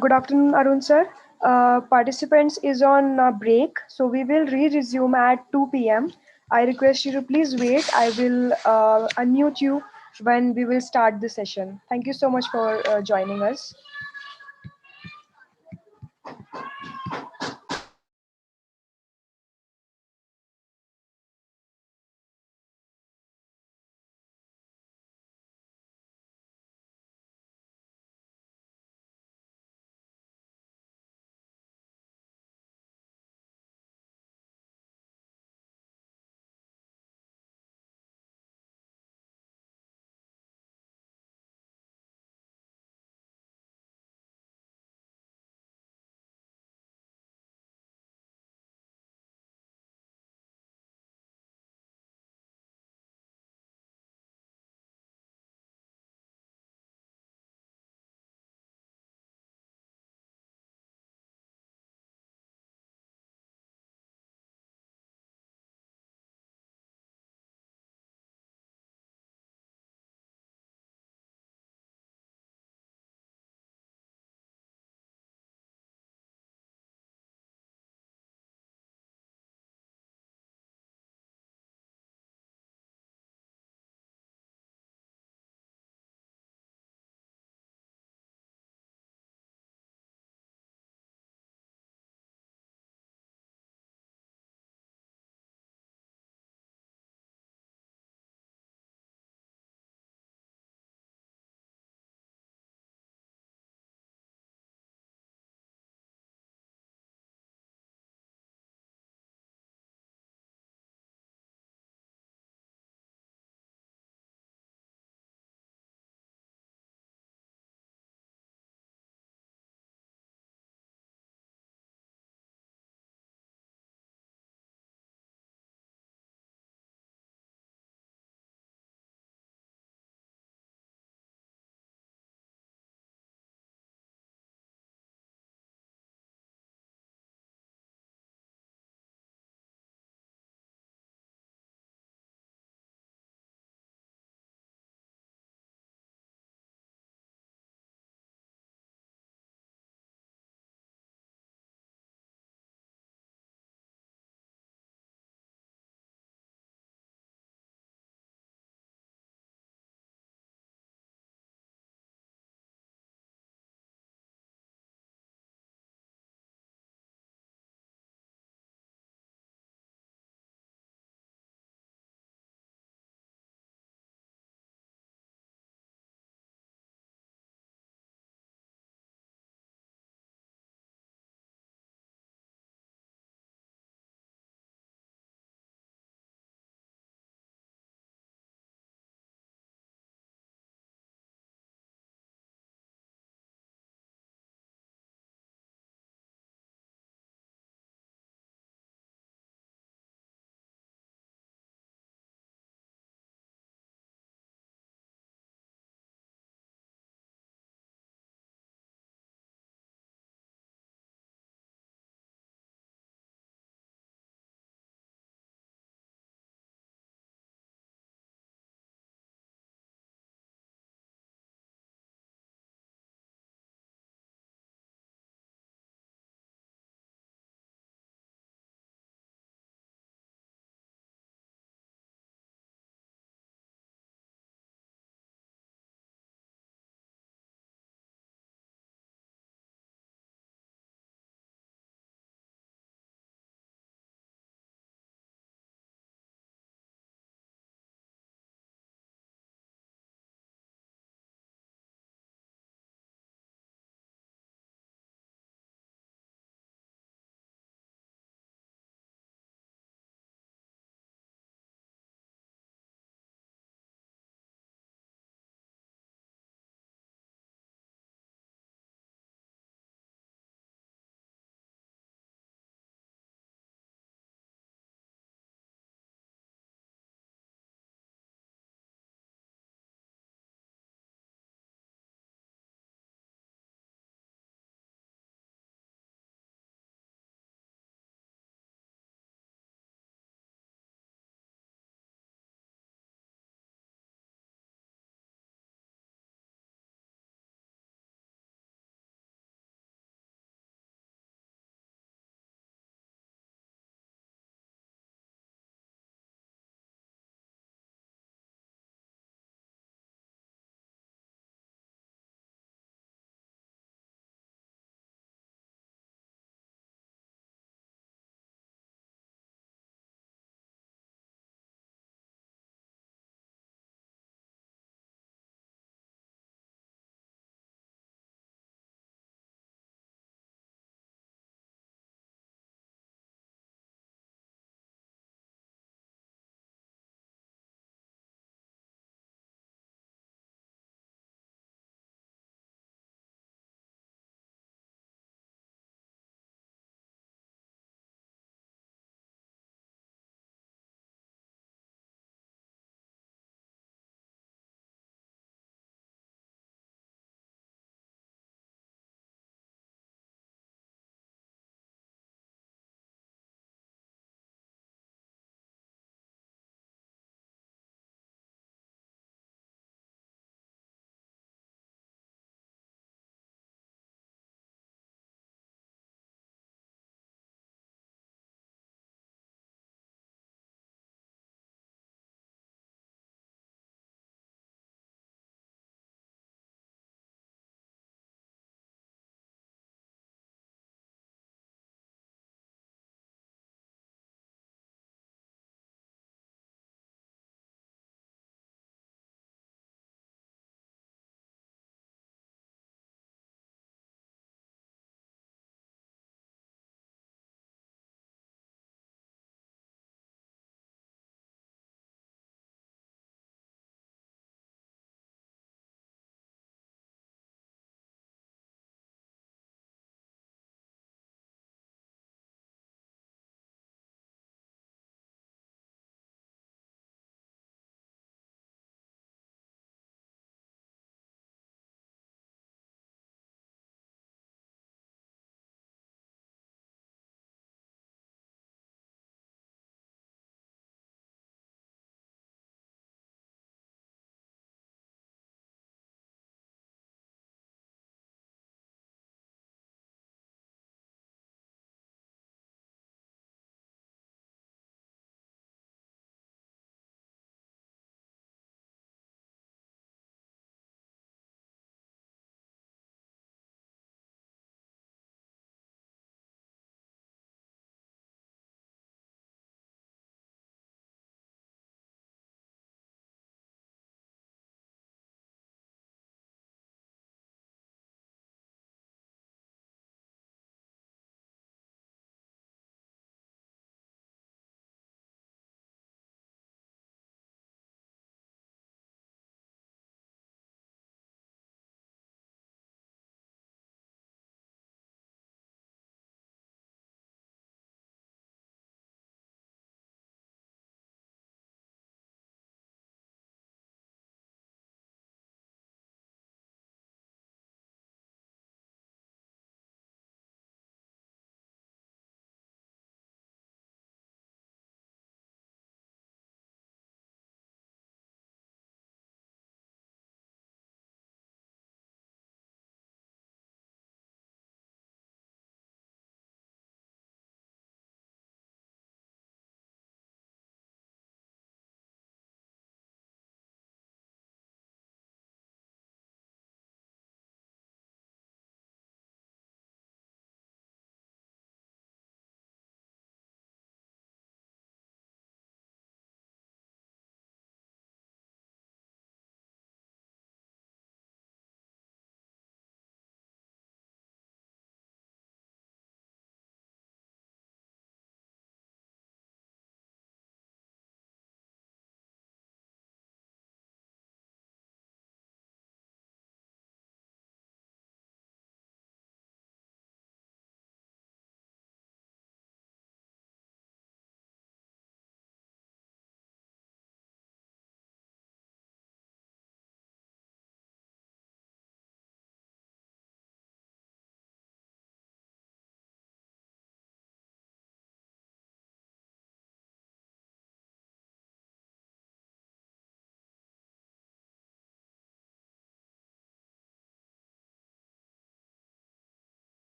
Good afternoon, Arun sir. Participants is on break, so we will resume at 2 p.m. I request you to please wait. I will unmute you when we will start the session. Thank you so much for joining us.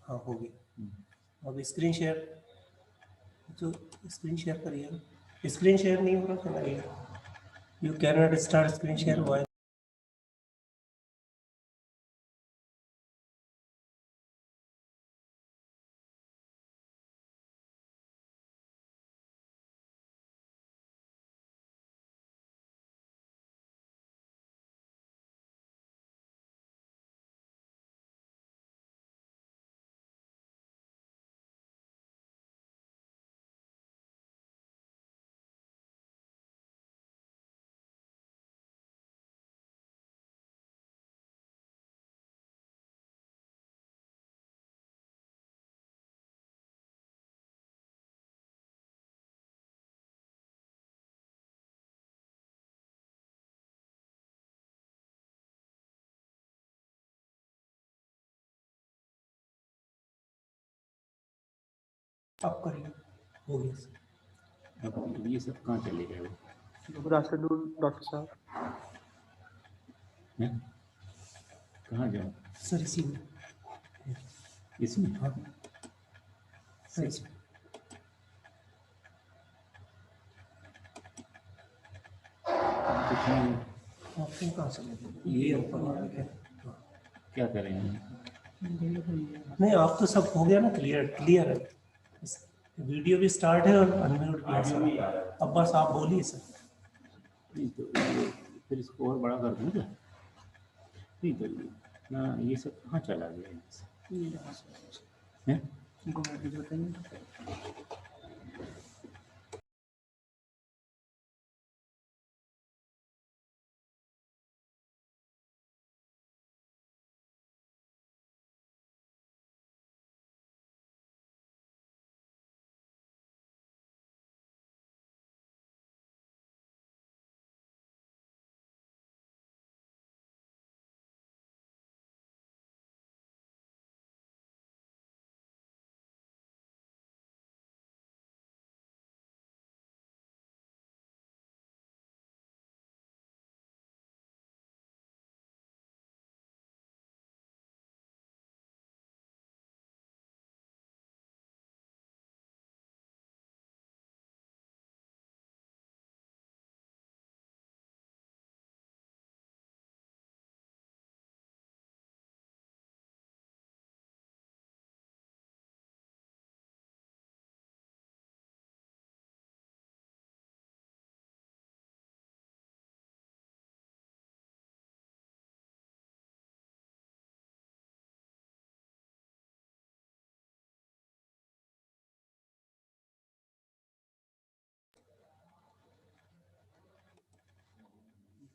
हाँ हो गया। अब screen share, तो screen share करिए। Screen share नहीं हो रहा था ये। You can not start screen share while आप करिए। हो गया सर।
अब ये सब कहाँ चले गए वो?
Good afternoon, Dr. Saab.
हैं? कहाँ जाओ?
सर इसी में।
इसमें?
हाँ सर इसमें।
कुछ नहीं।
आपको कहाँ से
ये
ऊपर
क्या करेंगे?
नहीं, आप तो सब हो गया ना, क्लियर क्लियर है। वीडियो भी स्टार्ट है और अनम्यूट भी है सर। अब बस आप बोलिए सर।
नहीं तो ये फिर इसको और बड़ा कर दूँ क्या? नहीं तो ये ना, ये सब कहाँ चला गया यहाँ से? हैं?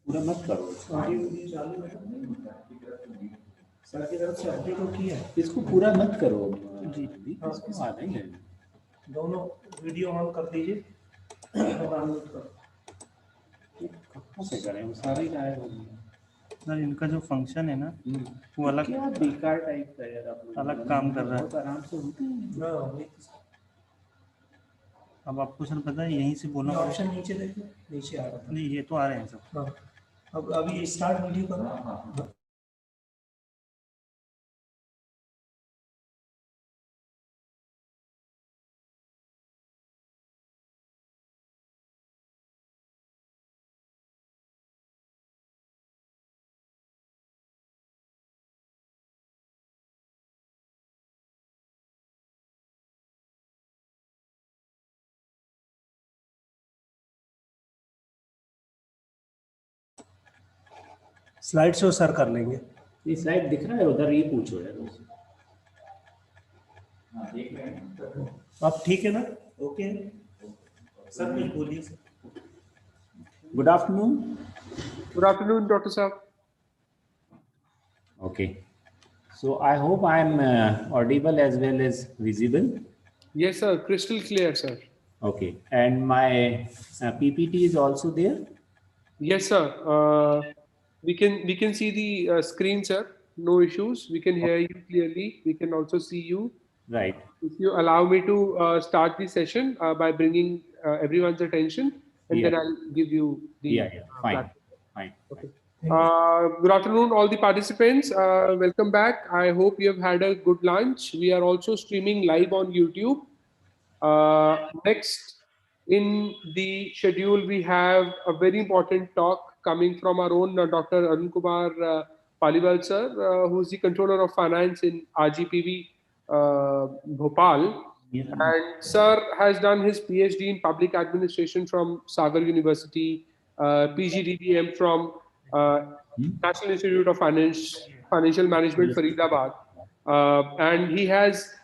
पूरा मत करो।
सर की तरफ से अपडेट हो किया है।
इसको पूरा मत करो जी, इसको आ नहीं है।
दोनों वीडियो ऑन कर दीजिए और अनम्यूट करो।
कहाँ से करें? वो सारे ही गायब हो गए।
सर इनका जो फंक्शन है ना वो अलग
क्या बेकार टाइप का यार, आप लोग
अलग काम कर रहा है।
बहुत आराम से होते हैं।
हाँ वही तो सर।
अब आपको सर पता है यहीं से बोलना पड़ेगा।
ऑप्शन नीचे देखिए, नीचे आ रहा था।
नहीं ये तो आ रहे हैं सब।
हाँ अब अभी स्टार्ट वीडियो करो। स्लाइड शो सर कर लेंगे।
ये स्लाइड दिख रहा है उधर, ये पूछो यार उससे।
आप ठीक है ना? ओके सर, कुछ बोलिए sir.
Good afternoon.
Good afternoon, Dr. Saab.
Okay. So I hope I am audible as well as visible.
Yes, sir. Crystal clear, sir.
Okay. And my PPT is also there.
Yes, sir. We can see the screen, sir. No issues. We can hear you clearly. We can also see you.
Right.
If you allow me to start the session by bringing everyone's attention, and
Yeah.
then I'll give you the
Yeah. Fine.
platform.
Fine.
Okay. Good afternoon, all the participants. Welcome back. I hope you have had a good lunch. We are also streaming live on YouTube. Next in the schedule, we have a very important talk coming from our own Dr. Arun Kumar Paliwal sir, who is the Controller of Finance in RGPV Bhopal.
Yeah.
And sir has done his PhD in Public Administration from Sagar University, PGDBM from National Institute of Financial Management, Faridabad. And he has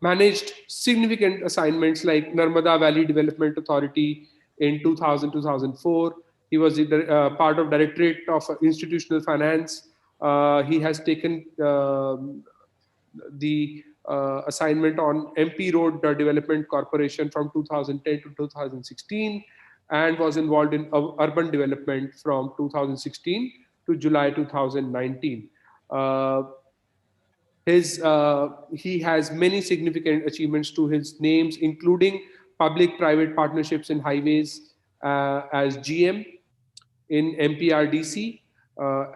managed significant assignments like Narmada Valley Development Authority in 2000-2004. He was part of Directorate of Institutional Finance. He has taken the assignment on MP Road Development Corporation from 2010 to 2016 and was involved in urban development from 2016 to July 2019. He has many significant achievements to his names, including public-private partnerships in highways as GM, in MPRDC,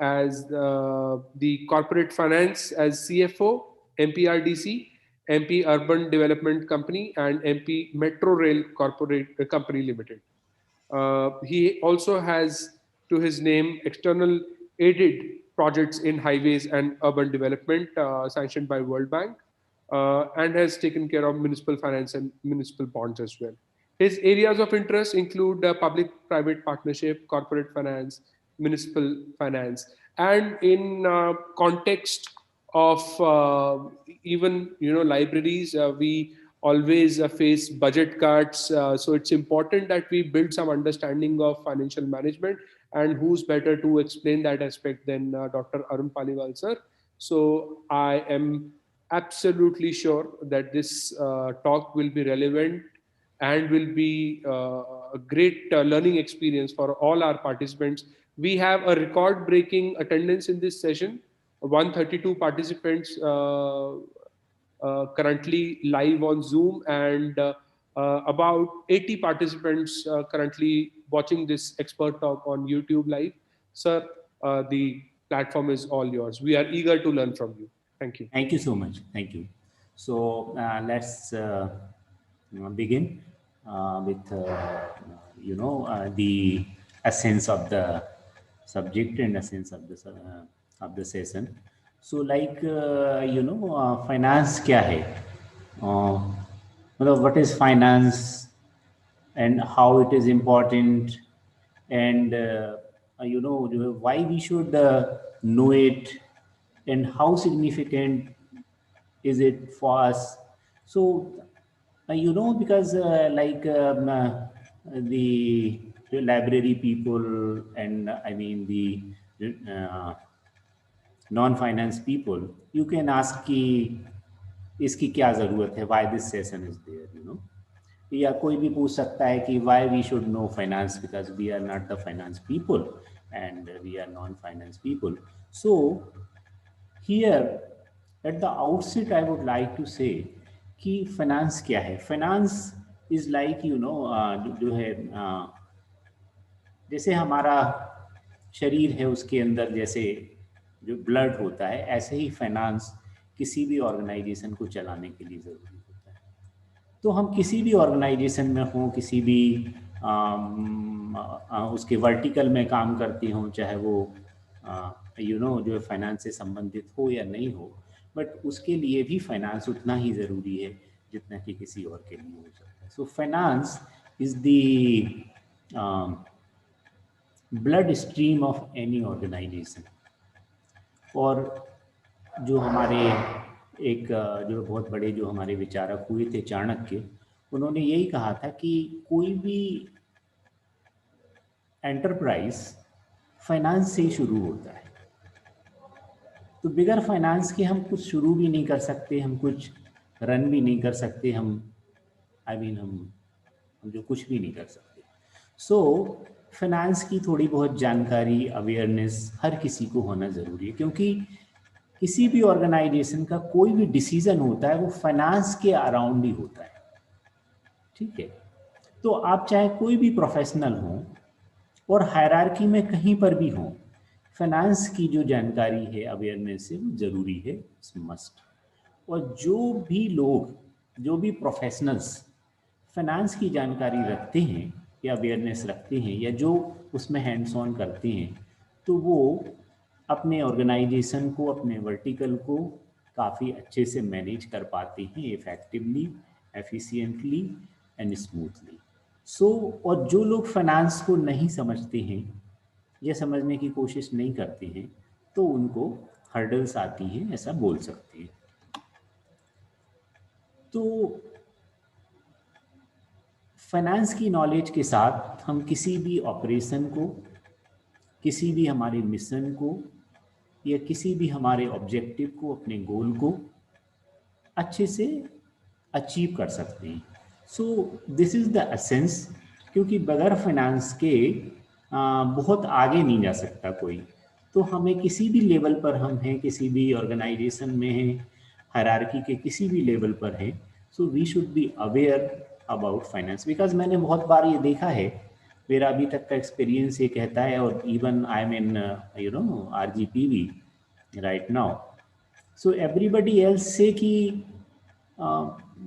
as the corporate finance as CFO, MPRDC, MP Urban Development Company, and MP Metro Rail Corporate Company Limited. He also has to his name external aided projects in highways and urban development sanctioned by World Bank, and has taken care of municipal finance and municipal bonds as well. His areas of interest include public-private partnership, corporate finance, municipal finance, and in context of even libraries, we always face budget cuts. So it's important that we build some understanding of financial management, and who's better to explain that aspect than Dr. Arun Paliwal sir. So I am absolutely sure that this talk will be relevant and will be a great learning experience for all our participants. We have a record-breaking attendance in this session. 132 participants currently live on Zoom, and about 80 participants currently watching this expert talk on YouTube live. Sir, the platform is all yours. We are eager to learn from you. Thank you.
Thank you so much. Thank you. So let's begin with the essence of the subject and essence of the session. So like finance क्या है? What is finance and how it is important, and why we should know it, and how significant is it for us. So because the library people, and I mean the non-finance people, you can ask कि इसकी क्या ज़रूरत है, why this session is there, या कोई भी पूछ सकता है कि why we should know finance, because we are not the finance people and we are non-finance people. So here at the outset I would like to say कि finance क्या है. Finance is like जो है जैसे हमारा शरीर है, उसके अंदर जैसे जो ब्लड होता है, ऐसे ही फाइनेंस किसी भी ऑर्गेनाइजेशन को चलाने के लिए ज़रूरी होता है. तो हम किसी भी ऑर्गेनाइजेशन में हों, किसी भी उसके वर्टिकल में काम करती हों, चाहे वो जो फाइनेंस से संबंधित हो या नहीं हो, बट उसके लिए भी फाइनेंस उतना ही ज़रूरी है जितना कि किसी और के लिए हो सकता है. So finance is the blood stream of any organisation. और जो हमारे एक जो बहुत बड़े जो हमारे विचारक हुए थे, चाणक्य, उन्होंने यही कहा था कि कोई भी एंटरप्राइज फाइनेंस से ही शुरू होता है. तो बिगर फाइनेंस के हम कुछ शुरू भी नहीं कर सकते, हम कुछ रन भी नहीं कर सकते, हम जो कुछ भी नहीं कर सकते. सो फाइनेंस की थोड़ी बहुत जानकारी, अवेयरनेस हर किसी को होना ज़रूरी है, क्योंकि किसी भी ऑर्गेनाइजेशन का कोई भी डिसीजन होता है वो फाइनेंस के अराउंड ही होता है. ठीक है. तो आप चाहे कोई भी प्रोफेशनल हो, और हायरार्की में कहीं पर भी हो, फाइनेंस की जो जानकारी है, अवेयरनेस है, वो ज़रूरी है, मस्ट। और जो भी लोग, जो भी प्रोफेशनल्स फाइनेंस की जानकारी रखते हैं या अवेयरनेस रखते हैं या जो उसमें हैंड्स ऑन करते हैं, तो वो अपने ऑर्गेनाइजेशन को, अपने वर्टिकल को काफ़ी अच्छे से मैनेज कर पाते हैं, इफेक्टिवली, एफिशिएंटली एंड स्मूथली। और जो लोग फाइनेंस को नहीं समझते हैं या समझने की कोशिश नहीं करते हैं, तो उनको हर्डल्स आती हैं, ऐसा बोल सकते हैं। तो फाइनेंस की नॉलेज के साथ हम किसी भी ऑपरेशन को, किसी भी हमारे मिशन को या किसी भी हमारे ऑब्जेक्टिव को, अपने गोल को अच्छे से अचीव कर सकते हैं। So this is the essence, क्योंकि बगैर फाइनेंस के बहुत आगे नहीं जा सकता कोई। तो हमें किसी भी लेवल पर हम हैं, किसी भी ऑर्गेनाइजेशन में हैं, हायरार्की के किसी भी लेवल पर हैं, so we should be aware about finance. Because मैंने बहुत बार ये देखा है, मेरा अभी तक का एक्सपीरियंस ये कहता है, और even I am in RGPV right now, so everybody else से कि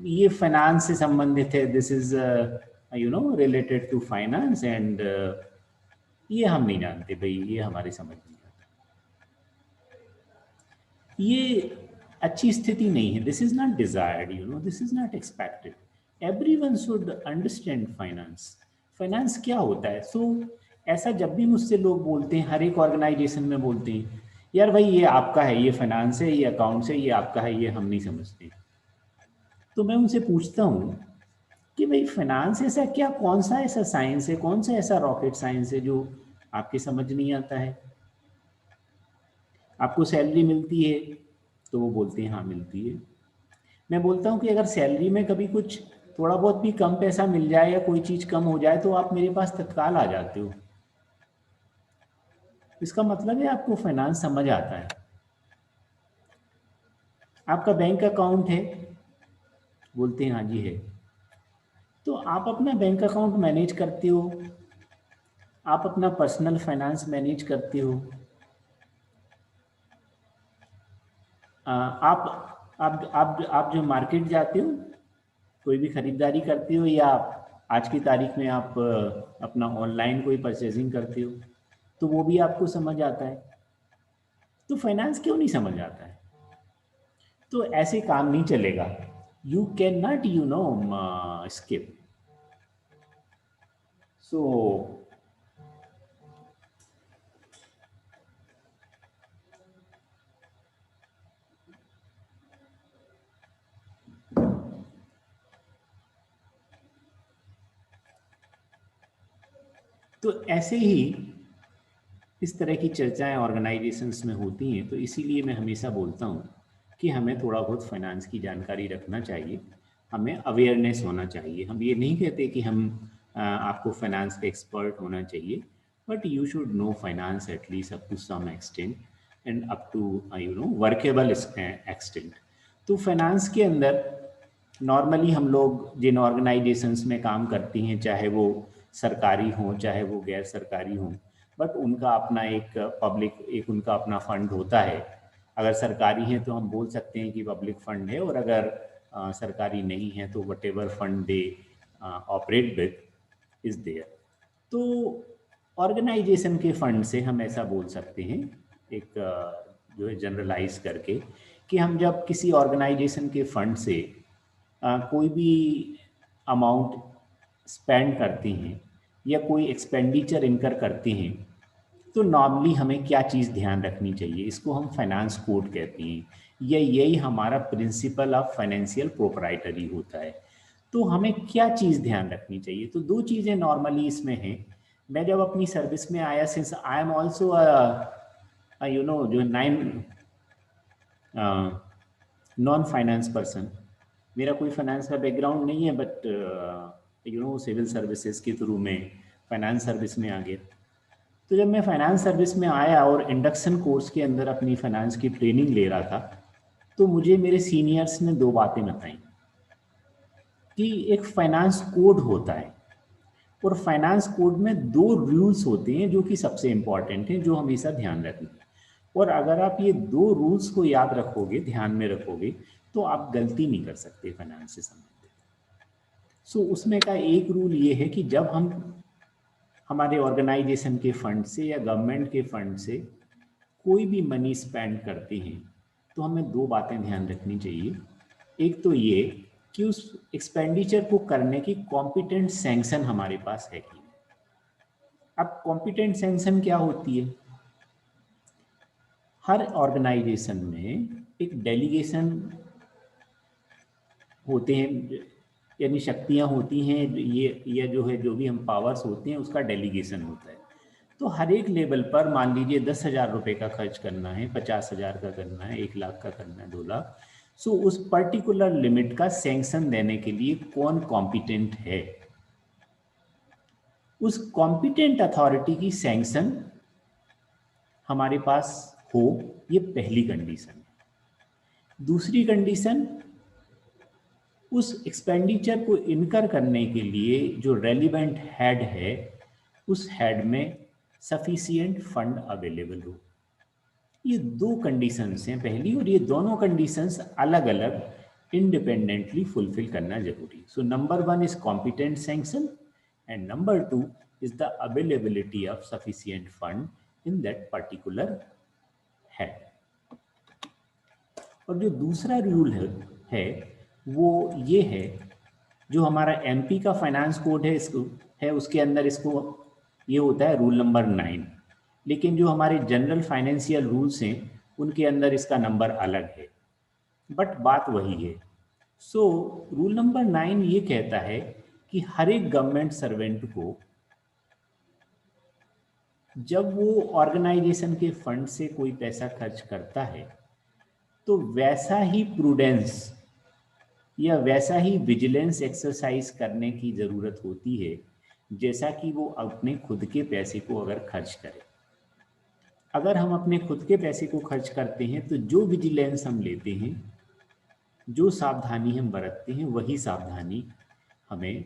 ये फाइनेंस से संबंधित है, this is related to finance, and ये हम नहीं जानते भाई, ये हमारी समझ नहीं आता। ये अच्छी स्थिति नहीं है। This is not desired, this is not expected. Everyone should understand finance. Finance क्या होता है? ऐसा जब भी मुझसे लोग बोलते हैं, हर एक ऑर्गेनाइजेशन में बोलते हैं, यार भाई ये आपका है, ये फाइनेंस है, ये अकाउंट्स है, ये आपका है, ये हम नहीं समझते। तो मैं उनसे पूछता हूँ कि भाई फाइनेंस ऐसा क्या, कौन सा ऐसा साइंस है, कौन सा ऐसा रॉकेट साइंस है जो आपके समझ नहीं आता है? आपको सैलरी मिलती है? तो वो बोलते हैं हाँ मिलती है। मैं बोलता हूँ कि अगर सैलरी में कभी कुछ थोड़ा बहुत भी कम पैसा मिल जाए या कोई चीज़ कम हो जाए तो आप मेरे पास तत्काल आ जाते हो। इसका मतलब है आपको फाइनेंस समझ आता है। आपका बैंक अकाउंट है? बोलते हैं हाँ जी है। तो आप अपना बैंक अकाउंट मैनेज करते हो, आप अपना पर्सनल फाइनेंस मैनेज करते हो, आप जो मार्केट जाते हो, कोई भी खरीदारी करते हो, या आज की तारीख में आप अपना ऑनलाइन कोई परचेजिंग करते हो, तो वो भी आपको समझ आता है। तो फाइनेंस क्यों नहीं समझ आता है? तो ऐसे काम नहीं चलेगा। You can not skip. तो ऐसे ही इस तरह की चर्चाएं ऑर्गेनाइजेशंस में होती हैं। तो इसीलिए मैं हमेशा बोलता हूं कि हमें थोड़ा बहुत फाइनेंस की जानकारी रखना चाहिए, हमें अवेयरनेस होना चाहिए। हम ये नहीं कहते कि हम आपको फाइनेंस का एक्सपर्ट होना चाहिए, but you should know finance at least up to some extent and up to workable extent. तो फाइनेंस के अंदर नॉर्मली हम लोग जिन ऑर्गेनाइजेशंस में काम करती हैं, चाहे वो सरकारी हों चाहे वो गैर सरकारी हों, बट उनका अपना एक उनका अपना फंड होता है। अगर सरकारी है तो हम बोल सकते हैं कि पब्लिक फंड है, और अगर सरकारी नहीं है तो whatever fund they operate with is there. तो ऑर्गेनाइजेशन के फंड से हम ऐसा बोल सकते हैं, एक जो है जनरलाइज करके, कि हम जब किसी ऑर्गेनाइजेशन के फंड से कोई भी अमाउंट स्पेंड करते हैं या कोई एक्सपेंडिचर इनकर करते हैं, तो नॉर्मली हमें क्या चीज़ ध्यान रखनी चाहिए? इसको हम फाइनेंस कोड कहते हैं, या यही हमारा प्रिंसिपल ऑफ फाइनेंशियल प्रोप्राइटरी होता है। तो हमें क्या चीज़ ध्यान रखनी चाहिए? तो दो चीज़ें नॉर्मली इसमें हैं। मैं जब अपनी सर्विस में आया, सिंस आई एम ऑल्सो जो नॉन फाइनेंस पर्सन, मेरा कोई फाइनेंस का बैकग्राउंड नहीं है, बट सिविल सर्विसेज के थ्रू में फाइनेंस सर्विस में आ गया। तो जब मैं फाइनेंस सर्विस में आया और इंडक्शन कोर्स के अंदर अपनी फाइनेंस की ट्रेनिंग ले रहा था, तो मुझे मेरे सीनियर्स ने दो बातें बताई कि एक फाइनेंस कोड होता है, और फाइनेंस कोड में 2 रूल्स होते हैं जो कि सबसे इंपॉर्टेंट हैं, जो हमेशा ध्यान रखना है। और अगर आप ये 2 रूल्स को याद रखोगे, ध्यान में रखोगे, तो आप गलती नहीं कर सकते फाइनेंस से संबंधित। सो उसमें का एक रूल ये है कि जब हम हमारे ऑर्गेनाइजेशन के फंड से या गवर्नमेंट के फंड से कोई भी मनी स्पेंड करते हैं तो हमें 2 बातें ध्यान रखनी चाहिए। एक तो ये कि उस एक्सपेंडिचर को करने की कॉम्पिटेंट सैंक्शन हमारे पास है कि नहीं। अब कॉम्पिटेंट सैंक्शन क्या होती है? हर ऑर्गेनाइजेशन में एक डेलीगेशन होते हैं, यानी शक्तियां होती हैं, ये जो है, जो भी हम पावर्स होते हैं उसका डेलीगेशन होता है। तो हर एक लेवल पर मान लीजिए 10,000 रुपये का खर्च करना है, 50,000 का करना है, 1 लाख का करना है, 2 लाख, सो उस पर्टिकुलर लिमिट का सैंक्शन देने के लिए कौन कॉम्पिटेंट है, उस कॉम्पिटेंट अथॉरिटी की सैंक्शन हमारे पास हो, ये पहली कंडीशन है। दूसरी कंडीशन, उस एक्सपेंडिचर को इनकर करने के लिए जो रेलिवेंट हेड है, उस हेड में सफिशिएंट फंड अवेलेबल हो। ये 2 कंडीशंस हैं पहली, और ये दोनों कंडीशंस अलग अलग इंडिपेंडेंटली फुलफिल करना जरूरी। So number 1 is competent sanction and number 2 is the availability of sufficient fund in that particular head. और जो दूसरा रूल है वो ये है, जो हमारा एमपी का फाइनेंस कोड है, इसको है, उसके अंदर इसको ये होता है रूल नंबर 9, लेकिन जो हमारे जनरल फाइनेंशियल रूल्स हैं उनके अंदर इसका नंबर अलग है, बट बात वही है। सो रूल नंबर 9 ये कहता है कि हर एक गवर्नमेंट सर्वेंट को जब वो ऑर्गेनाइजेशन के फंड से कोई पैसा खर्च करता है तो वैसा ही प्रूडेंस या वैसा ही विजिलेंस एक्सरसाइज करने की ज़रूरत होती है जैसा कि वो अपने खुद के पैसे को अगर खर्च करे। अगर हम अपने खुद के पैसे को खर्च करते हैं तो जो विजिलेंस हम लेते हैं, जो सावधानी हम बरतते हैं, वही सावधानी हमें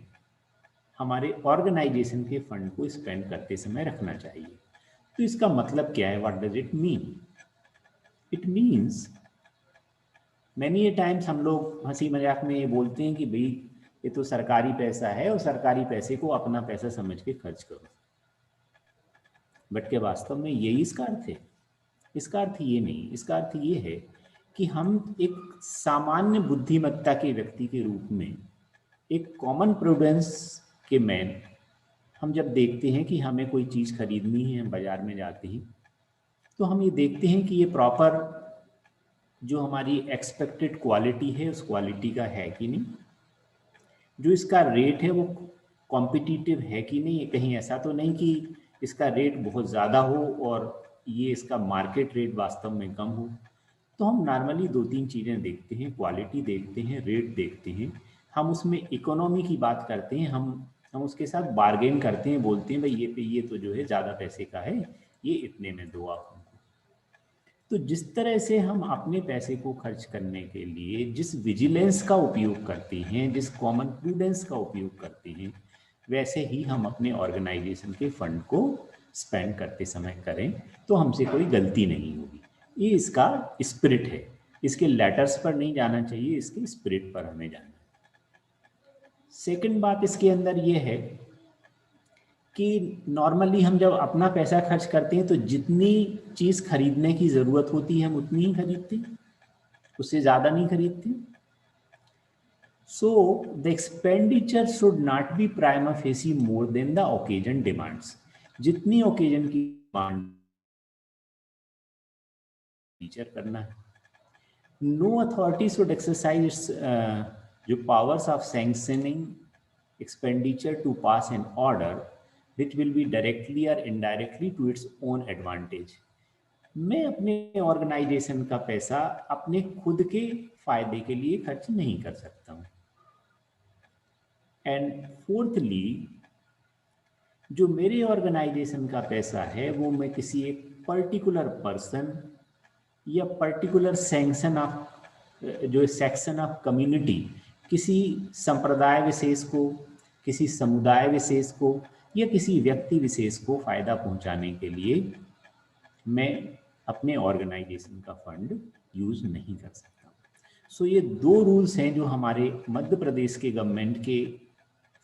हमारे ऑर्गेनाइजेशन के फंड को स्पेंड करते समय रखना चाहिए। तो इसका मतलब क्या है? What does it mean? It means many a times हम लोग हंसी मजाक में ये बोलते हैं कि भाई ये तो सरकारी पैसा है और सरकारी पैसे को अपना पैसा समझ के खर्च करो, बट क्या वास्तव में यही इसका अर्थ है? इसका अर्थ ये नहीं। इसका अर्थ ये है कि हम एक सामान्य बुद्धिमत्ता के व्यक्ति के रूप में, एक कॉमन प्रूडेंस के मैन, हम जब देखते हैं कि हमें कोई चीज़ खरीदनी है, हम बाजार में जाते हैं तो हम ये देखते हैं कि ये प्रॉपर जो हमारी एक्सपेक्टेड क्वालिटी है उस क्वालिटी का है कि नहीं, जो इसका रेट है वो कॉम्पिटिटिव है कि नहीं, कहीं ऐसा तो नहीं कि इसका रेट बहुत ज़्यादा हो और ये इसका मार्केट रेट वास्तव में कम हो। तो हम नॉर्मली 2-3 चीज़ें देखते हैं, क्वालिटी देखते हैं, रेट देखते हैं, हम उसमें इकोनॉमी की बात करते हैं, हम उसके साथ बार्गेन करते हैं, बोलते हैं भाई ये तो जो है ज़्यादा पैसे का है, ये इतने में दो आप। तो जिस तरह से हम अपने पैसे को खर्च करने के लिए जिस विजिलेंस का उपयोग करते हैं, जिस कॉमन प्रूडेंस का उपयोग करते हैं, वैसे ही हम अपने ऑर्गेनाइजेशन के फंड को स्पेंड करते समय करें तो हमसे कोई गलती नहीं होगी। ये इसका स्पिरिट है। इसके लेटर्स पर नहीं जाना चाहिए, इसके स्पिरिट पर हमें जाना है। सेकंड बात इसके अंदर ये है कि नॉर्मली हम जब अपना पैसा खर्च करते हैं तो जितनी चीज़ खरीदने की ज़रूरत होती है हम उतनी ही खरीदते हैं, उससे ज़्यादा नहीं खरीदते। So the expenditure should not B prima facie more than the occasion demands. जितनी ओकेजन की डिमांड करना है। नो अथॉरिटी शुड एक्सरसाइज जो powers of sanctioning expenditure to pass an order which will be directly or indirectly to its own advantage। मैं अपने organisation का पैसा अपने खुद के फायदे के लिए खर्च नहीं कर सकता हूँ। एंड फोर्थली, जो मेरे ऑर्गेनाइजेशन का पैसा है वो मैं किसी एक पर्टिकुलर पर्सन या पर्टिकुलर सेक्शन ऑफ जो सेक्शन ऑफ कम्युनिटी, किसी संप्रदाय विशेष को किसी समुदाय विशेष को या किसी व्यक्ति विशेष को फायदा पहुंचाने के लिए मैं अपने ऑर्गेनाइजेशन का फंड यूज नहीं कर सकता। सो ये दो रूल्स हैं जो हमारे मध्य प्रदेश के गवर्नमेंट के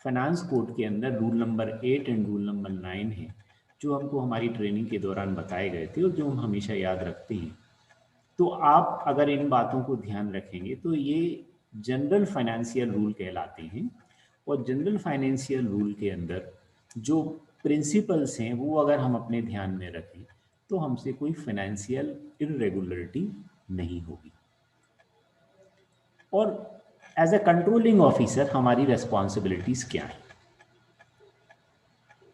फाइनेंस कोड के अंदर rule number 8 and rule number 9 है, जो हमको हमारी ट्रेनिंग के दौरान बताए गए थे और जो हम हमेशा याद रखते हैं। तो आप अगर इन बातों को ध्यान रखेंगे तो ये जनरल फाइनेंशियल रूल कहलाते हैं, और जनरल फाइनेंशियल रूल के अंदर जो प्रिंसिपल्स हैं वो अगर हम अपने ध्यान में रखें तो हमसे कोई फाइनेंशियल इरेगुलरिटी नहीं होगी। और एज ए कंट्रोलिंग ऑफिसर हमारी रेस्पॉन्सिबिलिटीज क्या है?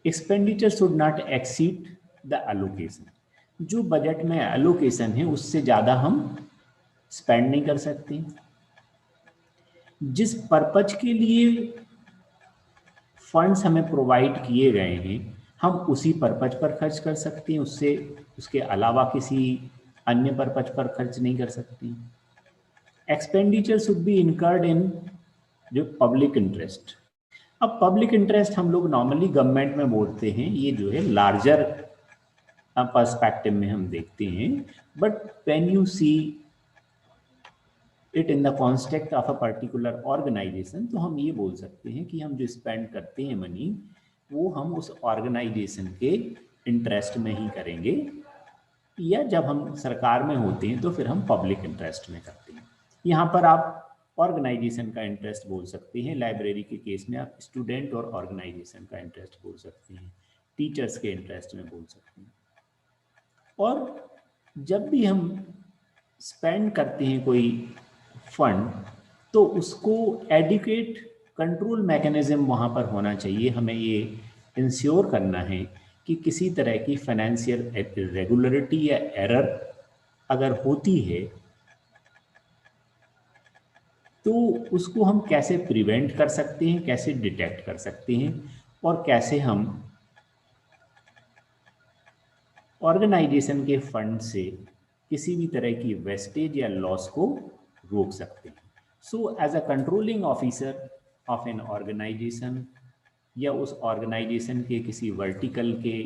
Expenditure should not exceed the allocation. जो बजट में एलोकेशन है उससे ज़्यादा हम स्पेंड नहीं कर सकते। जिस पर्पज के लिए फंड्स हमें प्रोवाइड किए गए हैं हम उसी पर्पज पर खर्च कर सकते हैं, उसके अलावा किसी अन्य पर्पज पर खर्च नहीं कर सकते। Expenditure should be incurred in जो पब्लिक इंटरेस्ट। अब पब्लिक इंटरेस्ट हम लोग नॉर्मली गवर्नमेंट में बोलते हैं, ये जो है लार्जर पर्सपेक्टिव में हम देखते हैं, but when you see it in the context of a particular organisation तो हम ये बोल सकते हैं कि हम जो स्पेंड करते हैं मनी वो हम उस ऑर्गेनाइजेशन के इंटरेस्ट में ही करेंगे, या जब हम सरकार में होते हैं तो फिर हम पब्लिक इंटरेस्ट में करते हैं। यहाँ पर आप ऑर्गेनाइजेशन का इंटरेस्ट बोल सकते हैं, लाइब्रेरी के केस में आप स्टूडेंट और ऑर्गेनाइजेशन का इंटरेस्ट बोल सकते हैं, टीचर्स के इंटरेस्ट में बोल सकते हैं। और जब भी हम स्पेंड करते हैं कोई फंड तो उसको एडुकेट कंट्रोल मैकेनिज्म वहाँ पर होना चाहिए। हमें ये इंश्योर करना है कि किसी तरह की फाइनेंशियल इरेगुलरिटी या एरर अगर होती है तो उसको हम कैसे प्रिवेंट कर सकते हैं, कैसे डिटेक्ट कर सकते हैं, और कैसे हम ऑर्गेनाइजेशन के फंड से किसी भी तरह की वेस्टेज या लॉस को रोक सकते हैं। So as a controlling officer of an organisation या उस ऑर्गेनाइजेशन के किसी वर्टिकल के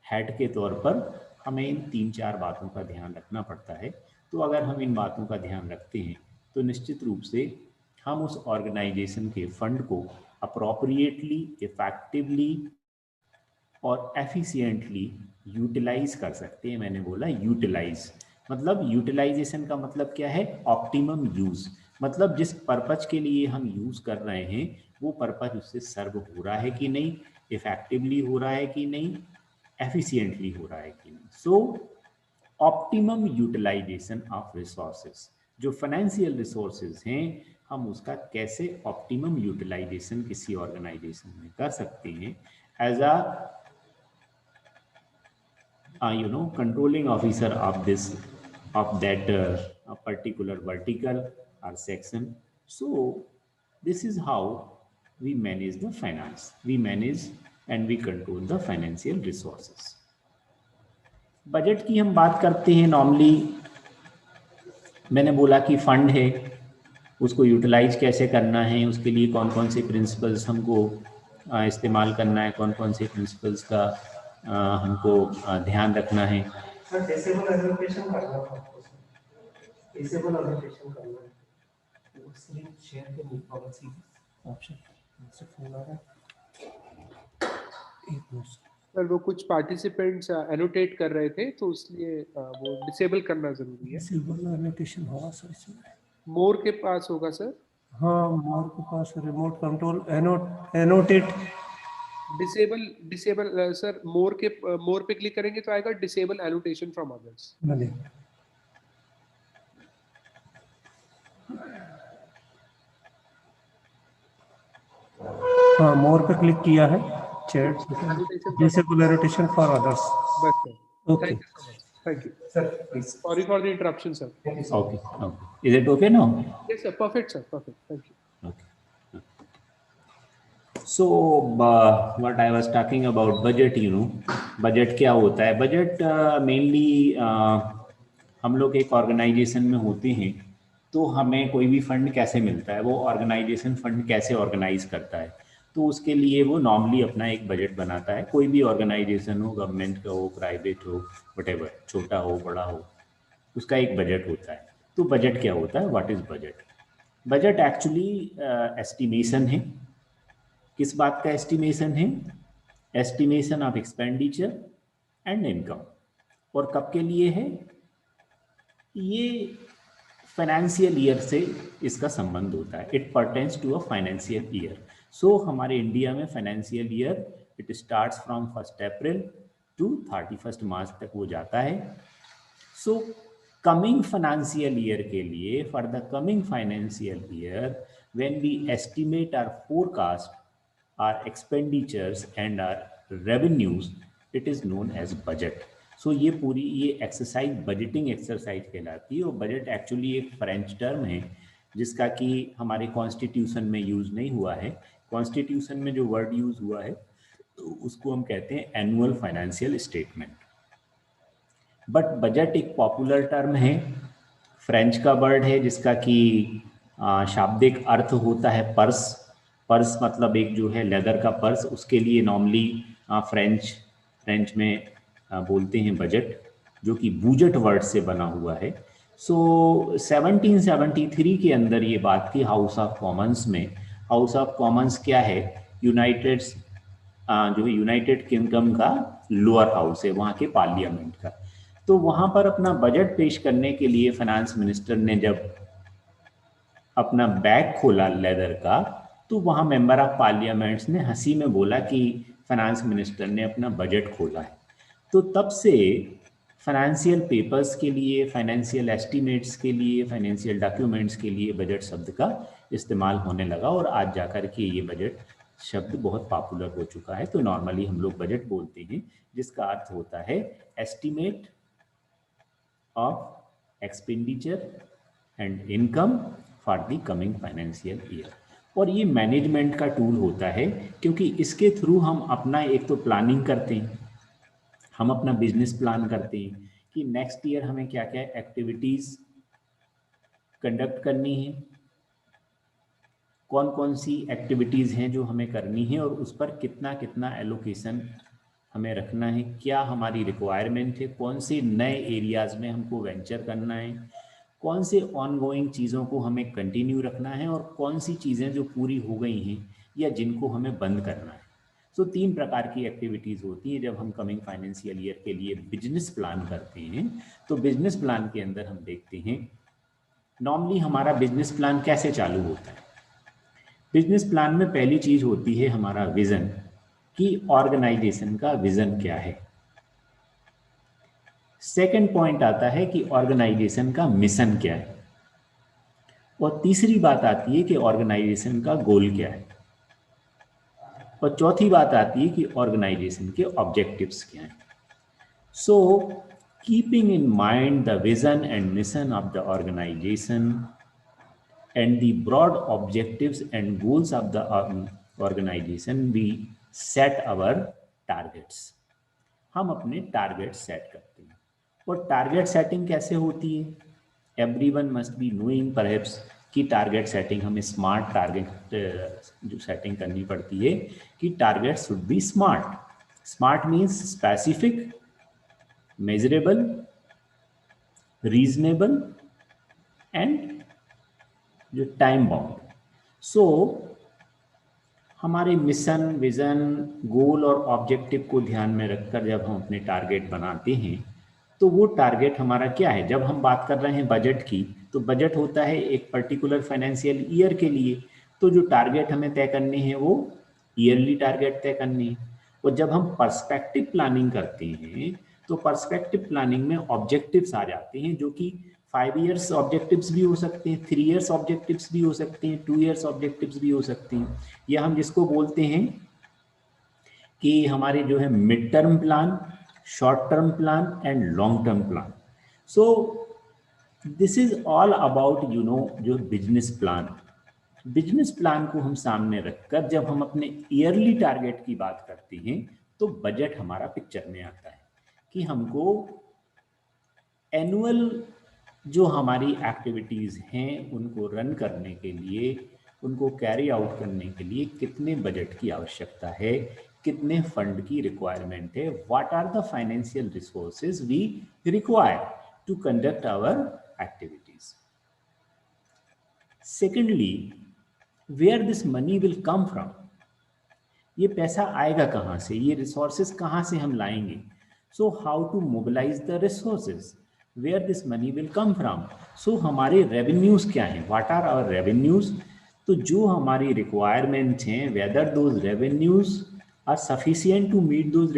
हेड के तौर पर हमें इन 3-4 बातों का ध्यान रखना पड़ता है। तो अगर हम इन बातों का ध्यान रखते हैं तो निश्चित रूप से हम उस ऑर्गेनाइजेशन के फंड को अप्रोप्रिएटली, इफेक्टिवली और एफिशिएंटली यूटिलाइज कर सकते हैं। मैंने बोला यूटिलाइज, मतलब यूटिलाइजेशन का मतलब क्या है? ऑप्टिमम यूज, मतलब जिस पर्पज के लिए हम यूज कर रहे हैं वो पर्पज उससे सर्व हो रहा है कि नहीं, इफेक्टिवली हो रहा है कि नहीं, एफिशिएंटली हो रहा है कि नहीं। सो ऑप्टिमम यूटिलाइजेशन ऑफ रिसोर्सेज, जो फाइनेंशियल रिसोर्सेज हैं हम उसका कैसे ऑप्टिमम यूटिलाइजेशन किसी ऑर्गेनाइजेशन में कर सकते हैं as a controlling officer of that particular vertical or section. So this is how we manage the finance, we manage and we control the financial resources. Budget की हम बात करते हैं। नॉर्मली मैंने बोला कि फंड है, उसको यूटिलाइज कैसे करना है, उसके लिए कौन कौन से प्रिंसिपल्स हमको इस्तेमाल करना है, कौन कौन से प्रिंसिपल्स का हमको ध्यान रखना है।
सर डिसेबल एलोकेशन करना है, डिसेबल एलोकेशन करना है, वो स्क्रीन शेयर करनी पॉलिसी ऑप्शन से फोन आ रहा है। एक मिनट
सर, वो कुछ पार्टिसिपेंट्स एनोटेट कर रहे थे तो इसलिए वो डिसेबल करना जरूरी है।
डिसेबल एलोकेशन होगा सर इसमें,
मोर के पास होगा सर।
हाँ मोर के पास remote control annotate
disable sir, more पे क्लिक करेंगे तो आएगा डिसेबल एनोटेशन फ्रॉम अदर्स।
हाँ मोर पे क्लिक किया है, chat disable annotation for others.
बस sir,
okay
thank you so much, thank you
sir, please
sorry for the interruption sir.
Okay, is it okay now?
Yes sir, perfect sir, perfect, thank you.
Okay. So what I was talking about budget, budget क्या होता है? Budget mainly हम लोग एक organisation में होते हैं तो हमें कोई भी फंड कैसे मिलता है, वो ऑर्गेनाइजेशन फंड कैसे ऑर्गेनाइज करता है, तो उसके लिए वो नॉर्मली अपना एक बजट बनाता है। कोई भी ऑर्गेनाइजेशन हो, गवर्नमेंट का हो, प्राइवेट हो, व्हाटएवर, छोटा हो बड़ा हो, उसका एक बजट होता है। तो बजट क्या होता है? What is budget? Budget actually estimation है। किस बात का एस्टिमेशन है? Estimation of expenditure and income. और कब के लिए है? ये फाइनेंशियल ईयर से इसका संबंध होता है। It pertains to a financial year. So हमारे इंडिया में financial year it starts from 1 April to 31 March तक वो जाता है। सो कमिंग फाइनेंशियल ईयर के लिए, for the coming financial year, when we estimate our forecast, our expenditures and our revenues, it is known as budget. So ये पूरी ये exercise budgeting exercise कहलाती है। और बजट एक्चुअली एक फ्रेंच टर्म है जिसका कि हमारे कॉन्स्टिट्यूशन में यूज नहीं हुआ है। कॉन्स्टिट्यूशन में जो वर्ड यूज हुआ है तो उसको हम कहते हैं annual financial statement. But budget एक पॉपुलर टर्म है, फ्रेंच का वर्ड है जिसका कि शाब्दिक अर्थ होता है पर्स। पर्स मतलब एक जो है लेदर का पर्स, उसके लिए नॉर्मली फ्रेंच में बोलते हैं बजट, जो कि बूजट वर्ड से बना हुआ है। सो 1773 के अंदर ये बात थी हाउस ऑफ कॉमन्स में। हाउस ऑफ कॉमन्स क्या है? जो यूनाइटेड किंगडम का लोअर हाउस है, वहाँ के पार्लियामेंट का। तो वहाँ पर अपना बजट पेश करने के लिए फाइनेंस मिनिस्टर ने जब अपना बैग खोला लेदर का, तो वहाँ मेंबर ऑफ पार्लियामेंट्स ने हंसी में बोला कि फाइनेंस मिनिस्टर ने अपना बजट खोला है। तो तब से फाइनेंशियल पेपर्स के लिए, फाइनेंशियल एस्टीमेट्स के लिए, फाइनेंशियल डॉक्यूमेंट्स के लिए बजट शब्द का इस्तेमाल होने लगा और आज जाकर के ये बजट शब्द बहुत पॉपुलर हो चुका है। तो नॉर्मली हम लोग बजट बोलते हैं जिसका अर्थ होता है estimate of expenditure and income for the coming financial year. और ये मैनेजमेंट का टूल होता है क्योंकि इसके थ्रू हम अपना एक तो प्लानिंग करते हैं, हम अपना बिजनेस प्लान करते हैं कि नेक्स्ट ईयर हमें क्या क्या एक्टिविटीज कंडक्ट करनी है, कौन कौन सी एक्टिविटीज़ हैं जो हमें करनी है और उस पर कितना कितना एलोकेशन हमें रखना है, क्या हमारी रिक्वायरमेंट है, कौन से नए एरियाज़ में हमको वेंचर करना है, कौन से ऑनगोइंग चीज़ों को हमें कंटिन्यू रखना है और कौन सी चीज़ें जो पूरी हो गई हैं या जिनको हमें बंद करना है। सो 3 प्रकार की एक्टिविटीज़ होती हैं जब हम कमिंग फाइनेंशियल ईयर के लिए बिजनेस प्लान करते हैं। तो बिजनेस प्लान के अंदर हम देखते हैं नॉर्मली हमारा बिजनेस प्लान कैसे चालू होता है। बिजनेस प्लान में पहली चीज होती है हमारा विजन, कि ऑर्गेनाइजेशन का विजन क्या है। सेकंड पॉइंट आता है कि ऑर्गेनाइजेशन का मिशन क्या है। और तीसरी बात आती है कि ऑर्गेनाइजेशन का गोल क्या है। और चौथी बात आती है कि ऑर्गेनाइजेशन के ऑब्जेक्टिव्स क्या हैं। So keeping in mind the vision and mission of the organisation and the broad objectives and goals of the organization, we set our targets. हम अपने टारगेट सेट करते हैं। और टारगेट सेटिंग कैसे होती है? Everyone must be knowing perhaps कि target setting हमें स्मार्ट टारगेट जो सेटिंग करनी पड़ती है कि target should be smart. Smart means specific, measurable, reasonable and जो टाइम बाउंड। सो हमारे मिशन, विजन, गोल और ऑब्जेक्टिव को ध्यान में रखकर जब हम अपने टारगेट बनाते हैं तो वो टारगेट हमारा क्या है। जब हम बात कर रहे हैं बजट की, तो बजट होता है एक पर्टिकुलर फाइनेंशियल ईयर के लिए। तो जो टारगेट हमें तय करने हैं वो ईयरली टारगेट तय करने हैं। और जब हम पर्सपेक्टिव प्लानिंग करते हैं तो पर्सपेक्टिव प्लानिंग में ऑब्जेक्टिव्स आ जाते हैं जो कि 5 इयर्स ऑब्जेक्टिव्स भी हो सकते हैं, 3 इयर्स ऑब्जेक्टिव्स भी हो सकते हैं, 2 इयर्स ऑब्जेक्टिव्स भी हो सकते हैं। या हम जिसको बोलते हैं कि हमारे जो है mid term plan, short term plan and long term plan. So this is all about जो बिजनेस प्लान। बिजनेस प्लान को हम सामने रखकर जब हम अपने ईयरली टारगेट की बात करते हैं तो बजट हमारा पिक्चर में आता है कि हमको एनुअल जो हमारी एक्टिविटीज़ हैं उनको रन करने के लिए उनको कैरी आउट करने के लिए कितने बजट की आवश्यकता है, कितने फंड की रिक्वायरमेंट है, what are the financial resources we require to conduct our activities. Secondly, where this money will come from, ये पैसा आएगा कहाँ से, ये रिसोर्सेज कहाँ से हम लाएंगे. So how to mobilise the resources, where this money will come from. So हमारे रेवेन्यूज क्या हैं, व्हाट आर आवर रेवेन्यूज. तो जो हमारी रिक्वायरमेंट्स हैं, whether those revenues are sufficient to meet those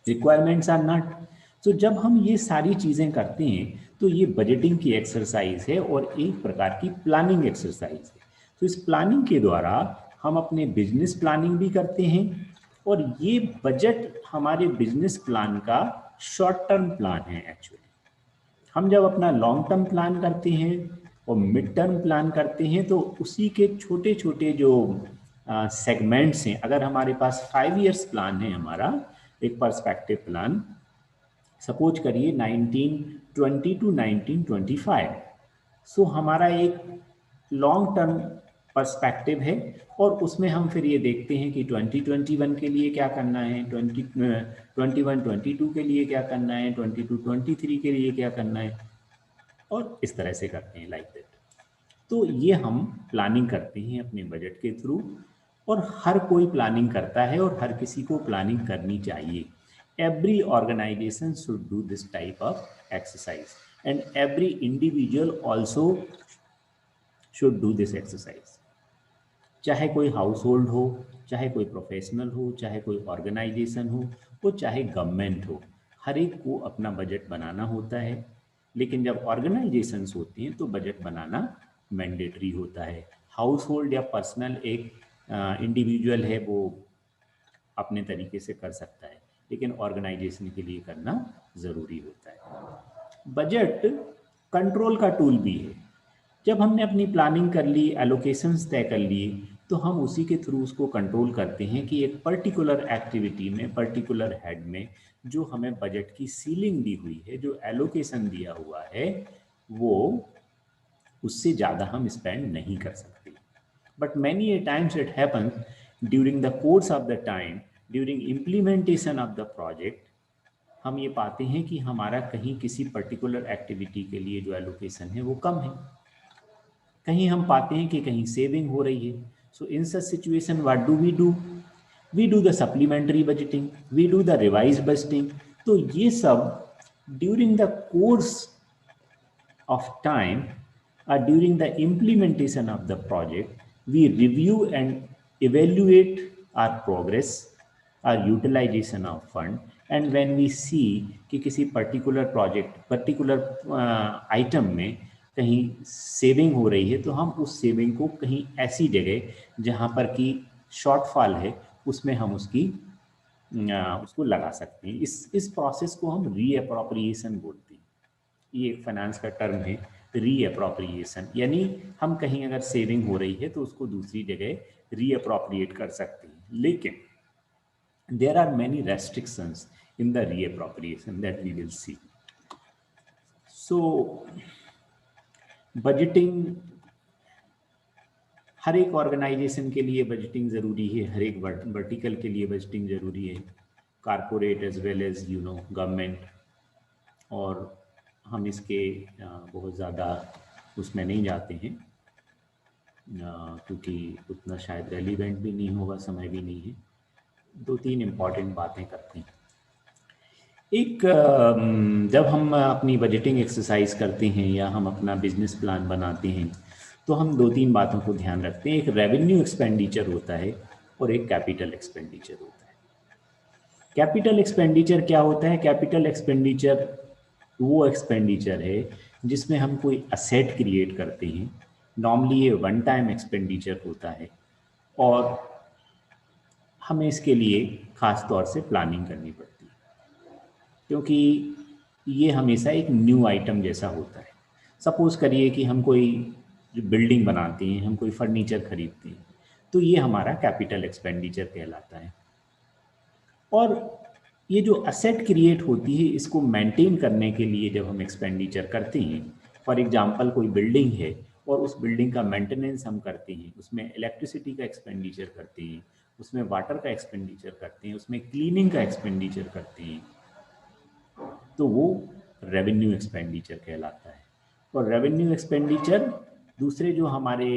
requirements or not. तो जब हम ये सारी चीज़ें करते हैं तो ये बजटिंग की एक्सरसाइज है और एक प्रकार की प्लानिंग एक्सरसाइज है. तो इस प्लानिंग के द्वारा हम अपने बिजनेस प्लानिंग भी करते हैं और ये बजट हमारे बिजनेस प्लान का शॉर्ट टर्म प्लान है. एक्चुअली हम जब अपना लॉन्ग टर्म प्लान करते हैं और मिड टर्म प्लान करते हैं तो उसी के छोटे छोटे जो सेगमेंट्स हैं, अगर हमारे पास 5 इयर्स प्लान है, हमारा एक पर्सपेक्टिव प्लान, सपोज करिए 1920 टू 1925, सो हमारा एक लॉन्ग टर्म पर्सपेक्टिव है और उसमें हम फिर ये देखते हैं कि 2021 के लिए क्या करना है, 21-22 के लिए क्या करना है, 22-23 के लिए क्या करना है, और इस तरह से करते हैं लाइक दैट. तो ये हम प्लानिंग करते हैं अपने बजट के थ्रू और हर कोई प्लानिंग करता है और हर किसी को प्लानिंग करनी चाहिए. Every organization should do this type of exercise and every individual also should do this exercise. चाहे कोई हाउस होल्ड हो, चाहे कोई प्रोफेशनल हो, चाहे कोई ऑर्गेनाइजेशन हो, वो चाहे गवर्नमेंट हो, हर एक को अपना बजट बनाना होता है. लेकिन जब ऑर्गेनाइजेशंस होती हैं तो बजट बनाना मैंडेटरी होता है. हाउस होल्ड या पर्सनल एक इंडिविजुअल है वो अपने तरीके से कर सकता है, लेकिन ऑर्गेनाइजेशन के लिए करना ज़रूरी होता है. बजट कंट्रोल का टूल भी है. जब हमने अपनी प्लानिंग कर ली, एलोकेशंस तय कर लिए, तो हम उसी के थ्रू उसको कंट्रोल करते हैं कि एक पर्टिकुलर एक्टिविटी में, पर्टिकुलर हेड में जो हमें बजट की सीलिंग दी हुई है, जो एलोकेशन दिया हुआ है, वो उससे ज़्यादा हम स्पेंड नहीं कर सकते. But many a times it happens during the course of the time, during implementation of the project, हम ये पाते हैं कि हमारा कहीं किसी पर्टिकुलर एक्टिविटी के लिए जो एलोकेशन है वो कम है, कहीं हम पाते हैं कि कहीं सेविंग हो रही है. So in such situation what do? We do the supplementary budgeting, we do the revise budgeting. तो ये सब during the course of time or during the implementation of the project, we review and evaluate our progress, our utilization of fund, and when we see कि किसी particular project, particular item में कहीं saving हो रही है तो हम उस सेविंग को कहीं ऐसी जगह जहाँ पर कि शॉर्टफॉल है उसमें हम उसको लगा सकते हैं. इस प्रोसेस को हम रीअप्रोप्रिएशन बोलते हैं. ये एक फाइनेंस का टर्म है, रीअप्रोप्रिएशन, यानी हम कहीं अगर सेविंग हो रही है तो उसको दूसरी जगह रीअप्रोप्रिएट कर सकते हैं. लेकिन there are many restrictions in the reappropriation that we will see. So budgeting, हर एक ऑर्गेनाइजेशन के लिए बजटिंग ज़रूरी है, हर एक वर्टिकल के लिए बजटिंग ज़रूरी है, corporate as well as government. और हम इसके बहुत ज़्यादा उसमें नहीं जाते हैं क्योंकि उतना शायद रेलिवेंट भी नहीं होगा, समय भी नहीं है. 2-3 इम्पॉर्टेंट बातें करते हैं. एक जब हम अपनी बजटिंग एक्सरसाइज करते हैं या हम अपना बिजनेस प्लान बनाते हैं तो हम 2-3 बातों को ध्यान रखते हैं. एक रेवेन्यू एक्सपेंडिचर होता है और एक कैपिटल एक्सपेंडिचर होता है. कैपिटल एक्सपेंडिचर क्या होता है? कैपिटल एक्सपेंडिचर वो एक्सपेंडिचर है जिसमें हम कोई असेट क्रिएट करते हैं. नॉर्मली ये वन टाइम एक्सपेंडिचर होता है और हमें इसके लिए ख़ास तौर से प्लानिंग करनी पड़ती है क्योंकि ये हमेशा एक न्यू आइटम जैसा होता है. सपोज़ करिए कि हम कोई जो बिल्डिंग बनाते हैं, हम कोई फर्नीचर खरीदते हैं, तो ये हमारा कैपिटल एक्सपेंडिचर कहलाता है. और ये जो असेट क्रिएट होती है इसको मेंटेन करने के लिए जब हम एक्सपेंडिचर करते हैं, फॉर एग्जांपल कोई बिल्डिंग है और उस बिल्डिंग का मेंटेनेंस हम करते हैं, उसमें इलेक्ट्रिसिटी का एक्सपेंडिचर करते हैं, उसमें वाटर का एक्सपेंडिचर करते हैं, उसमें क्लीनिंग का एक्सपेंडिचर करते हैं, तो वो रेवेन्यू एक्सपेंडिचर कहलाता है। और रेवेन्यू एक्सपेंडिचर दूसरे जो हमारे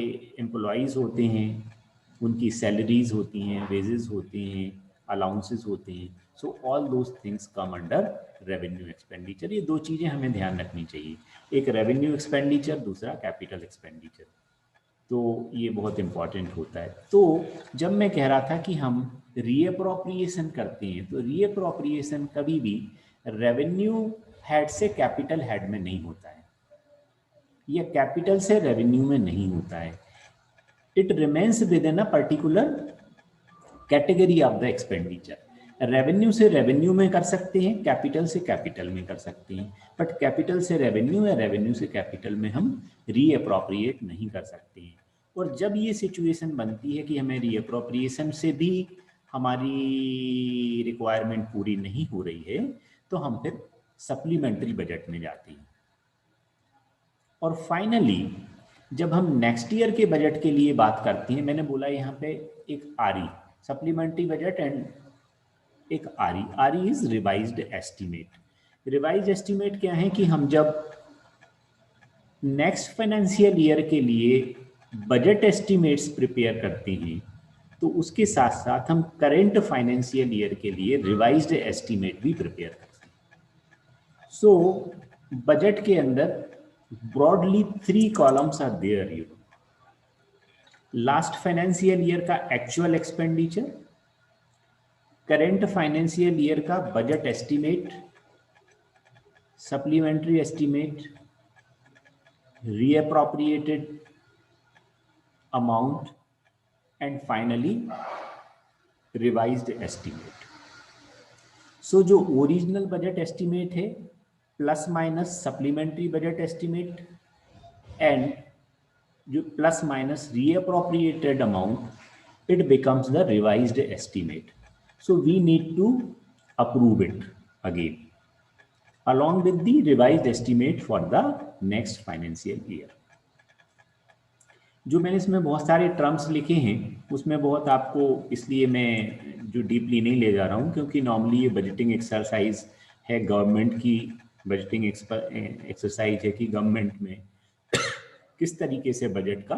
एम्प्लॉयज़ होते हैं उनकी सैलरीज होती हैं, वेजेस होते हैं, अलाउंसेस होते हैं, so all those things come under revenue expenditure. ये दो चीज़ें हमें ध्यान रखनी चाहिए, एक रेवेन्यू एक्सपेंडिचर, दूसरा कैपिटल एक्सपेंडिचर। तो ये बहुत इम्पॉर्टेंट होता है। तो जब मैं कह रहा था कि हम रीअप्रोप्रिएशन करते हैं, तो रीअप्रोप्रिएशन कभी भी रेवेन्यू हेड से कैपिटल हेड में नहीं होता है, या कैपिटल से रेवेन्यू में नहीं होता है। It remains with in a particular category of the expenditure. Revenue से रेवेन्यू में कर सकते हैं, कैपिटल से कैपिटल में कर सकते हैं, बट कैपिटल से रेवेन्यू या रेवेन्यू से कैपिटल में हम रीअप्रोप्रिएट नहीं कर सकते हैं। और जब ये सिचुएशन बनती है कि हमें रीअप्रोप्रिएशन से भी हमारी रिक्वायरमेंट पूरी नहीं हो रही है, तो हम फिर सप्लीमेंट्री बजट में जाते हैं। और फाइनली जब हम नेक्स्ट ईयर के बजट के लिए बात करते हैं, मैंने बोला यहाँ पे एक आरई, सप्लीमेंट्री बजट, एंड एक RE. RE is revised estimate. Revised estimate क्या है कि हम जब नेक्स्ट फाइनेंशियल ईयर के लिए बजट एस्टीमेट्स प्रिपेयर करते हैं, तो उसके साथ साथ हम करेंट फाइनेंशियल ईयर के लिए रिवाइज्ड एस्टीमेट भी प्रिपेयर करते हैं। सो बजट के अंदर broadly 3 columns are there, you know. Last financial year का actual expenditure, current financial year का budget estimate, supplementary estimate, reappropriated amount, and finally revised estimate. So जो original budget estimate है plus minus supplementary budget estimate and जो plus minus reappropriated amount, it becomes the revised estimate. So we need to approve it again along with the revised estimate for the next financial year. जो मैंने इसमें बहुत सारे terms लिखे हैं उसमें बहुत आपको, इसलिए मैं जो डीपली नहीं ले जा रहा हूँ, क्योंकि नॉर्मली ये बजटिंग एक्सरसाइज है, गवर्नमेंट की बजटिंग एक्सरसाइज है कि गवर्नमेंट में किस तरीके से बजट का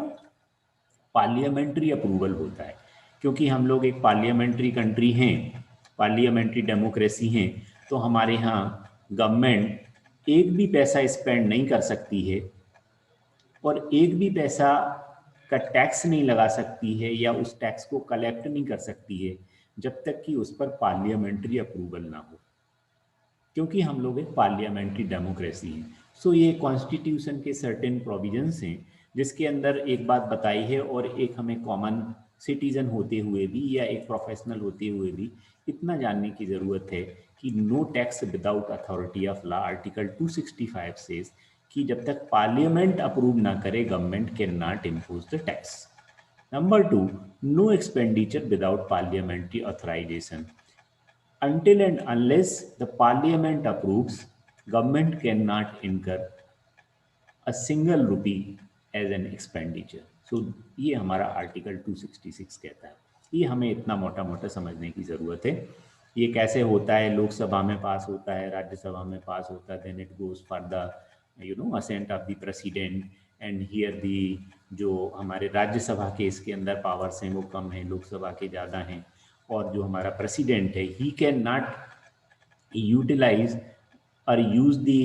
पार्लियामेंट्री अप्रूवल होता है। क्योंकि हम लोग एक पार्लियामेंट्री कंट्री हैं, पार्लियामेंट्री डेमोक्रेसी हैं, तो हमारे यहाँ गवर्नमेंट एक भी पैसा स्पेंड नहीं कर सकती है और एक भी पैसा का टैक्स नहीं लगा सकती है या उस टैक्स को कलेक्ट नहीं कर सकती है जब तक कि उस पर पार्लियामेंट्री अप्रूवल ना हो, क्योंकि हम लोग एक पार्लियामेंट्री डेमोक्रेसी हैं। सो ये कॉन्स्टिट्यूशन के सर्टेन प्रोविजंस हैं जिसके अंदर एक बात बताई है, और एक हमें कॉमन सिटीजन होते हुए भी या एक प्रोफेशनल होते हुए भी इतना जानने की ज़रूरत है कि no tax without authority of law. Article 265 says कि जब तक पार्लियामेंट अप्रूव ना करे government can not impose the tax. Number 2, no expenditure without parliamentary authorisation. Until and unless the parliament approves, government cannot incur a single rupee as an expenditure. So ये हमारा article 266 कहता है। ये हमें इतना मोटा मोटा समझने की ज़रूरत है। ये कैसे होता है, लोकसभा में पास होता है, राज्यसभा में पास होता है, then it goes for the assent of the president, and here the जो हमारे राज्यसभा के इसके अंदर पावर्स हैं वो कम हैं, लोकसभा के ज़्यादा हैं, और जो हमारा प्रेसिडेंट है ही कैन नॉट यूटिलाइज और यूज दी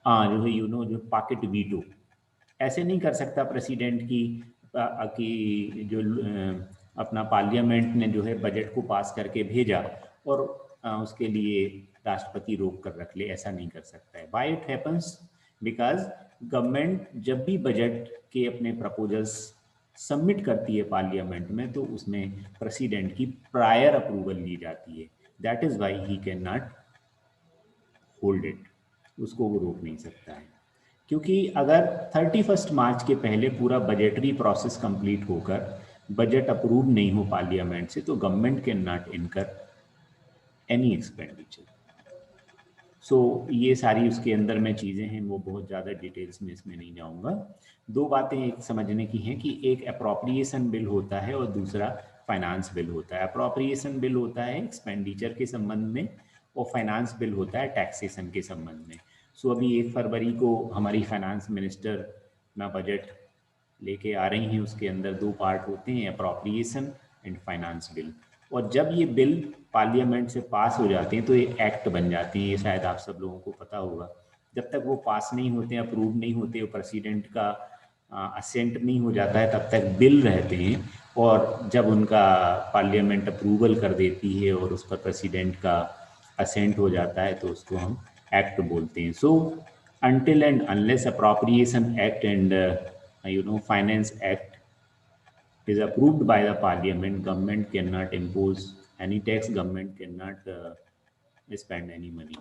जो है जो पॉकेट वीटो, ऐसे नहीं कर सकता प्रेसिडेंट की जो अपना पार्लियामेंट ने जो है बजट को पास करके भेजा और उसके लिए राष्ट्रपति रोक कर रख ले, ऐसा नहीं कर सकता है। Why it happens? Because government जब भी बजट के अपने प्रपोजल्स सबमिट करती है पार्लियामेंट में तो उसमें प्रेसिडेंट की प्रायर अप्रूवल ली जाती है। That is why he can not hold it, उसको वो रोक नहीं सकता है। क्योंकि अगर 31 मार्च के पहले पूरा बजटरी प्रोसेस कंप्लीट होकर बजट अप्रूव नहीं हो पार्लियामेंट से तो गवर्नमेंट कैन नॉट इनकर एनी एक्सपेंडिचर। सो ये सारी उसके अंदर में चीज़ें हैं, वो बहुत ज़्यादा डिटेल्स में इसमें नहीं जाऊँगा। दो बातें एक समझने की हैं कि एक अप्रोप्रिएशन बिल होता है और दूसरा फाइनेंस बिल होता है। अप्रोप्रिएशन बिल होता है एक्सपेंडिचर के संबंध में और फाइनेंस बिल होता है टैक्सेशन के संबंध में। सो अभी 1 फरवरी को हमारी फाइनेंस मिनिस्टर ना बजट लेके आ रही हैं, उसके अंदर 2 पार्ट होते हैं, अप्रोप्रिएशन एंड फाइनेंस बिल। और जब ये बिल पार्लियामेंट से पास हो जाते हैं तो ये एक्ट बन जाते हैं, ये शायद आप सब लोगों को पता होगा। जब तक वो पास नहीं होते, अप्रूव नहीं होते, प्रेसिडेंट का असेंट नहीं हो जाता है, तब तक बिल रहते हैं। और जब उनका पार्लियामेंट अप्रूवल कर देती है और उस पर प्रेसिडेंट का असेंट हो जाता है तो उसको हम एक्ट बोलते हैं। सो until and unless appropriation act and finance act is approved by the parliament, government cannot impose any tax, government cannot spend any money।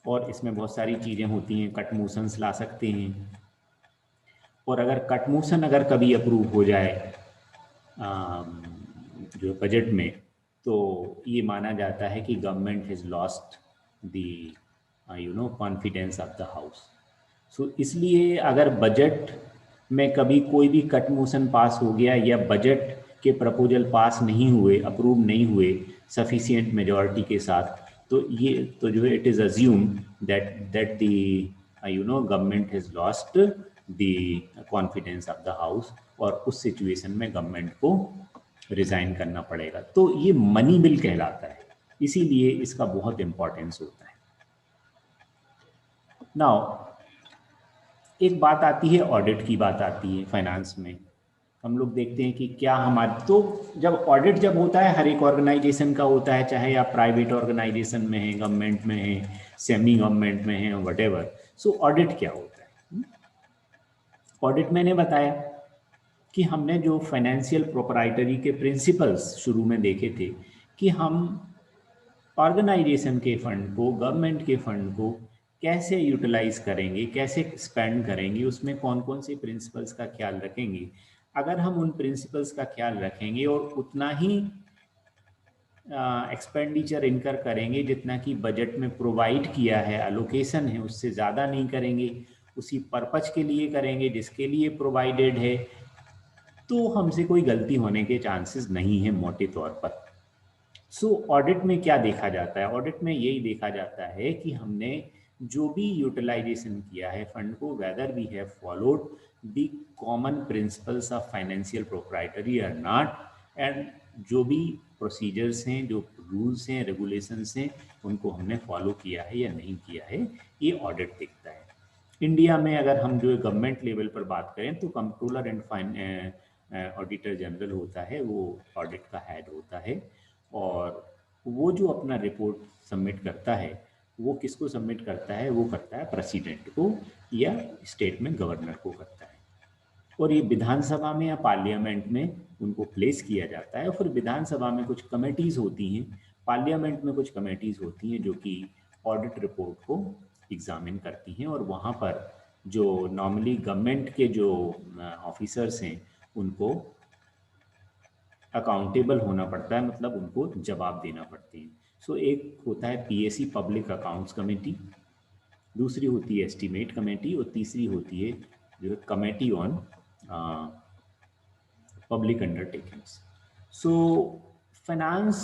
और इसमें बहुत सारी चीज़ें होती हैं, कट मोशंस ला सकते हैं, और अगर कट मोशन अगर कभी अप्रूव हो जाए जो बजट में, तो ये माना जाता है कि government has lost the confidence of the house. So इसलिए अगर बजट में कभी कोई भी कट मोशन पास हो गया या बजट के प्रपोजल पास नहीं हुए, अप्रूव नहीं हुए सफिशिएंट मेजॉरिटी के साथ, तो ये तो जो है it is assume that the government has lost the confidence of the house, और उस सिचुएशन में गवर्नमेंट को रिज़ाइन करना पड़ेगा। तो ये मनी बिल कहलाता है, इसीलिए इसका बहुत इम्पोर्टेंस होता है। नाउ एक बात आती है, ऑडिट की बात आती है। फाइनेंस में हम लोग देखते हैं कि क्या हमारे, तो जब ऑडिट जब होता है हर एक ऑर्गेनाइजेशन का होता है, चाहे आप प्राइवेट ऑर्गेनाइजेशन में हैं, गवर्नमेंट में हैं, सेमी गवर्नमेंट में हैं, व्हाटएवर। सो ऑडिट क्या होता है? ऑडिट मैंने बताया कि हमने जो फाइनेंशियल प्रोप्राइटरी के प्रिंसिपल्स शुरू में देखे थे कि हम ऑर्गेनाइजेशन के फंड को, गवर्नमेंट के फंड को कैसे यूटिलाइज करेंगे, कैसे स्पेंड करेंगे, उसमें कौन कौन से प्रिंसिपल्स का ख्याल रखेंगे। अगर हम उन प्रिंसिपल्स का ख्याल रखेंगे और उतना ही एक्सपेंडिचर इनकर करेंगे जितना कि बजट में प्रोवाइड किया है, अलोकेशन है, उससे ज़्यादा नहीं करेंगे, उसी पर्पज के लिए करेंगे जिसके लिए प्रोवाइडेड है, तो हमसे कोई गलती होने के चांसेस नहीं है मोटे तौर पर। सो ऑडिट में क्या देखा जाता है? ऑडिट में यही देखा जाता है कि हमने जो भी यूटिलाइजेशन किया है फंड को, whether we have followed the common principles of financial proprietary और नॉट, एंड जो भी प्रोसीजर्स हैं, जो रूल्स हैं, रेगुलेशंस हैं, उनको हमने फॉलो किया है या नहीं किया है, ये ऑडिट देखता है। इंडिया में अगर हम जो गवर्नमेंट लेवल पर बात करें तो कंट्रोलर एंड ऑडिटर जनरल होता है, वो ऑडिट का हेड होता है, और वो जो अपना रिपोर्ट सबमिट करता है, वो किसको सबमिट करता है? वो करता है प्रेसिडेंट को या स्टेट में गवर्नर को करता है, और ये विधानसभा में या पार्लियामेंट में उनको प्लेस किया जाता है। और फिर विधानसभा में कुछ कमेटीज़ होती हैं, पार्लियामेंट में कुछ कमेटीज़ होती हैं जो कि ऑडिट रिपोर्ट को एग्जामिन करती हैं, और वहाँ पर जो नॉर्मली गवर्नमेंट के जो ऑफिसर्स हैं उनको अकाउंटेबल होना पड़ता है, मतलब उनको जवाब देना पड़ते हैं। सो एक होता है पीएसी पब्लिक अकाउंट्स कमेटी, दूसरी होती है एस्टीमेट कमेटी, और तीसरी होती है जो है committee on public undertakings. So finance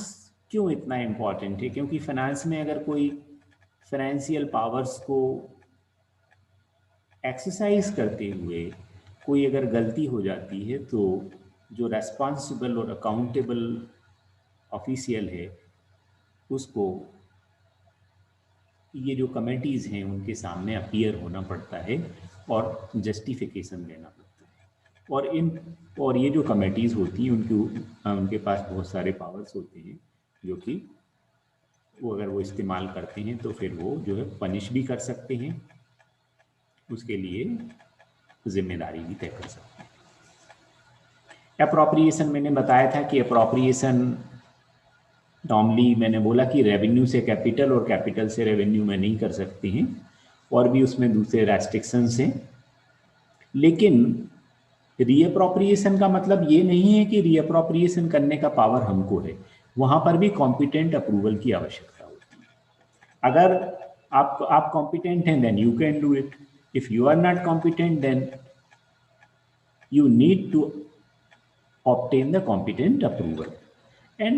क्यों इतना इम्पॉर्टेंट है? क्योंकि फाइनेंस में अगर कोई फाइनेंशियल पावर्स को एक्सरसाइज करते हुए कोई अगर गलती हो जाती है तो जो रेस्पॉन्सिबल और अकाउंटेबल ऑफिशियल है उसको ये जो कमेटीज़ हैं उनके सामने अपीयर होना पड़ता है और जस्टिफिकेशन देना पड़ता है। और ये जो कमेटीज़ होती हैं उनके पास बहुत सारे पावर्स होते हैं जो कि वो अगर वो इस्तेमाल करते हैं तो फिर वो जो है पनिश भी कर सकते हैं, उसके लिए जिम्मेदारी भी तय कर सकते हैं। अप्रोप्रिएशन मैंने बताया था कि अप्रोप्रिएशन नॉर्मली मैंने बोला कि रेवेन्यू से कैपिटल और कैपिटल से रेवेन्यू में नहीं कर सकते हैं, और भी उसमें दूसरे रेस्ट्रिक्शंस हैं। लेकिन रीअप्रोप्रिएशन का मतलब ये नहीं है कि रीअप्रोप्रिएशन करने का पावर हमको है, वहाँ पर भी कॉम्पिटेंट अप्रूवल की आवश्यकता होती है। अगर आप कॉम्पिटेंट हैं, then you can do it. If you are not competent, then you need to obtain the competent approval. And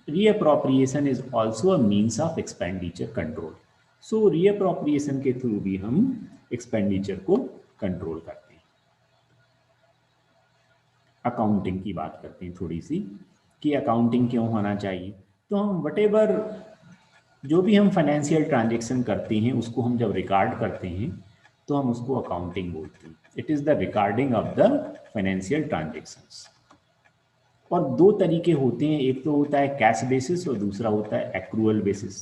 reappropriation is also a means of expenditure control. So reappropriation के through भी हम expenditure को control करते हैं. Accounting की बात करते हैं थोड़ी सी कि अकाउंटिंग क्यों होना चाहिए. तो हम whatever जो भी हम फाइनेंशियल ट्रांजेक्शन करते हैं उसको हम जब रिकॉर्ड करते हैं तो हम उसको अकाउंटिंग बोलते हैं. It is the recording of the financial transactions. और दो तरीके होते हैं, एक तो होता है कैश बेसिस और दूसरा होता है accrual basis.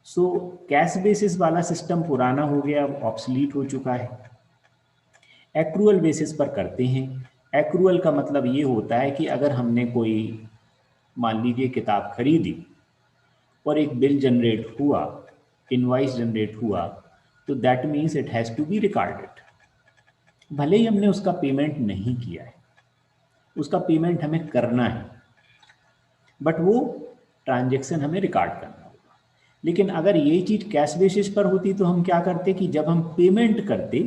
So cash basis वाला सिस्टम पुराना हो गया, ऑब्सलीट हो चुका है. एक्रूअल बेसिस पर करते हैं. एक्रूअल का मतलब ये होता है कि अगर हमने कोई मान लीजिए किताब खरीदी और एक बिल जनरेट हुआ, इनवॉइस जनरेट हुआ, तो that means it has to be recorded. भले ही हमने उसका पेमेंट नहीं किया है, उसका पेमेंट हमें करना है, बट वो ट्रांजैक्शन हमें रिकॉर्ड करना होगा. लेकिन अगर ये चीज़ कैश बेसिस पर होती तो हम क्या करते कि जब हम पेमेंट करते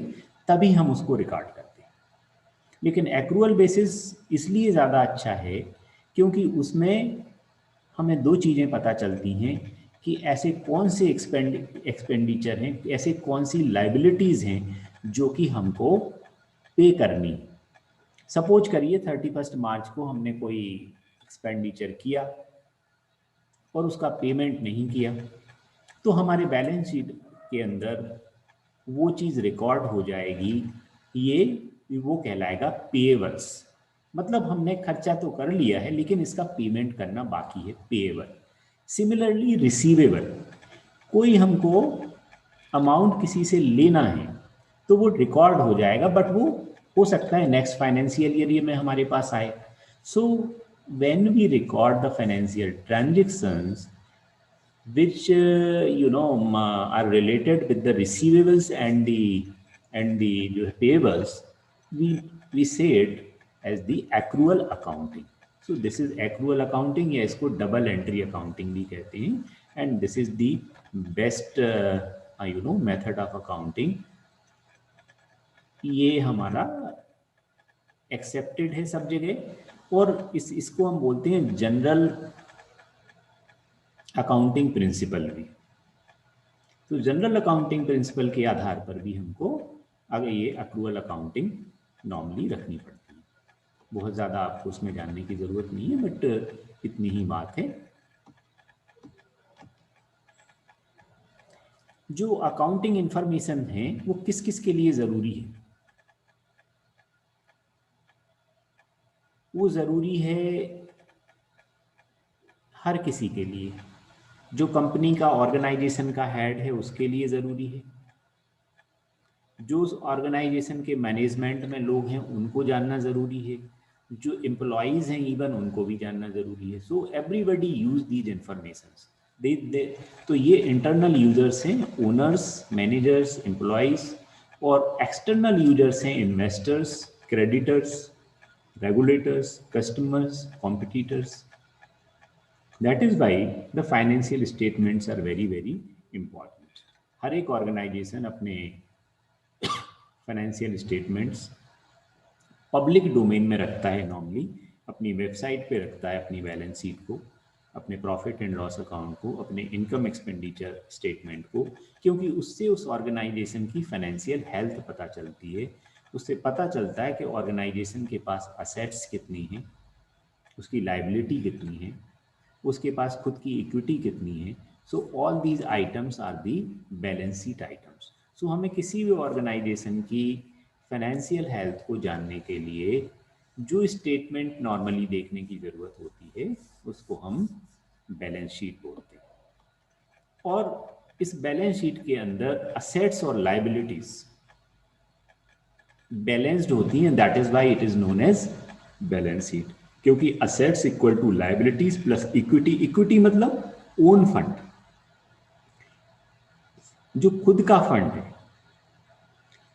तभी हम उसको रिकॉर्ड करते. लेकिन एक्रूअल बेसिस इसलिए ज़्यादा अच्छा है क्योंकि उसमें हमें दो चीज़ें पता चलती हैं कि ऐसे कौन से एक्सपेंडिचर हैं, ऐसे कौन सी लाइबिलिटीज़ हैं जो कि हमको पे करनी. सपोज करिए 31 मार्च को हमने कोई एक्सपेंडिचर किया और उसका पेमेंट नहीं किया, तो हमारे बैलेंस शीट के अंदर वो चीज़ रिकॉर्ड हो जाएगी. वो कहलाएगा पेएबल्स. मतलब हमने खर्चा तो कर लिया है लेकिन इसका पेमेंट करना बाकी है, पेएबल. सिमिलरली रिसीवेबल, कोई हमको अमाउंट किसी से लेना है तो वो रिकॉर्ड हो जाएगा, बट वो हो सकता है नेक्स्ट फाइनेंशियल ईयर में हमारे पास आए. So when we record the financial transactions which are related with the receivables and the payables, we say it as the accrual accounting. So this is accrual accounting, या इसको double entry accounting भी कहते हैं. And this is the best method of accounting. ये हमारा accepted है सब जगह. और इसको हम बोलते हैं जनरल अकाउंटिंग प्रिंसिपल भी. तो जनरल अकाउंटिंग प्रिंसिपल के आधार पर भी हमको अगर ये अक्रूअल अकाउंटिंग नॉर्मली रखनी पड़ती है. बहुत ज़्यादा आपको उसमें जानने की ज़रूरत नहीं है, बट इतनी ही बात है. जो अकाउंटिंग इंफॉर्मेशन है वो किस किस के लिए ज़रूरी है? वो ज़रूरी है हर किसी के लिए. जो कंपनी का ऑर्गेनाइजेशन का हेड है उसके लिए ज़रूरी है. जो उस ऑर्गेनाइजेशन के मैनेजमेंट में लोग हैं उनको जानना ज़रूरी है. जो एम्प्लॉयज़ हैं इवन उनको भी जानना ज़रूरी है. So everybody use these informations. तो ये इंटरनल यूजर्स हैं, ओनर्स, मैनेजर्स, एम्प्लॉयज़. और एक्सटर्नल यूजर्स हैं investors, creditors, regulators, customers, competitors. That is why the financial statements are very very important. हर एक ऑर्गेनाइजेशन अपने फाइनेंशियल स्टेटमेंट्स पब्लिक डोमेन में रखता है. नॉर्मली अपनी वेबसाइट पे रखता है अपनी बैलेंस शीट को, अपने प्रॉफिट एंड लॉस अकाउंट को, अपने इनकम एक्सपेंडिचर स्टेटमेंट को, क्योंकि उससे उस ऑर्गेनाइजेशन की फाइनेंशियल हेल्थ पता चलती है. उससे पता चलता है कि ऑर्गेनाइजेशन के पास असेट्स कितनी हैं, उसकी लाइबिलिटी कितनी है, उसके पास खुद की इक्विटी कितनी है. So all these items are the balance sheet items. So हमें किसी भी ऑर्गेनाइजेशन की फाइनेंशियल हेल्थ को जानने के लिए जो स्टेटमेंट नॉर्मली देखने की ज़रूरत होती है उसको हम बैलेंस शीट बोलते हैं. और इस बैलेंस शीट के अंदर असेट्स और लाइबिलिटीज बैलेंस्ड होती हैं. That is why it is known as balance sheet. क्योंकि assets equal to liabilities plus equity. Equity मतलब ओन फंड, जो खुद का फंड है.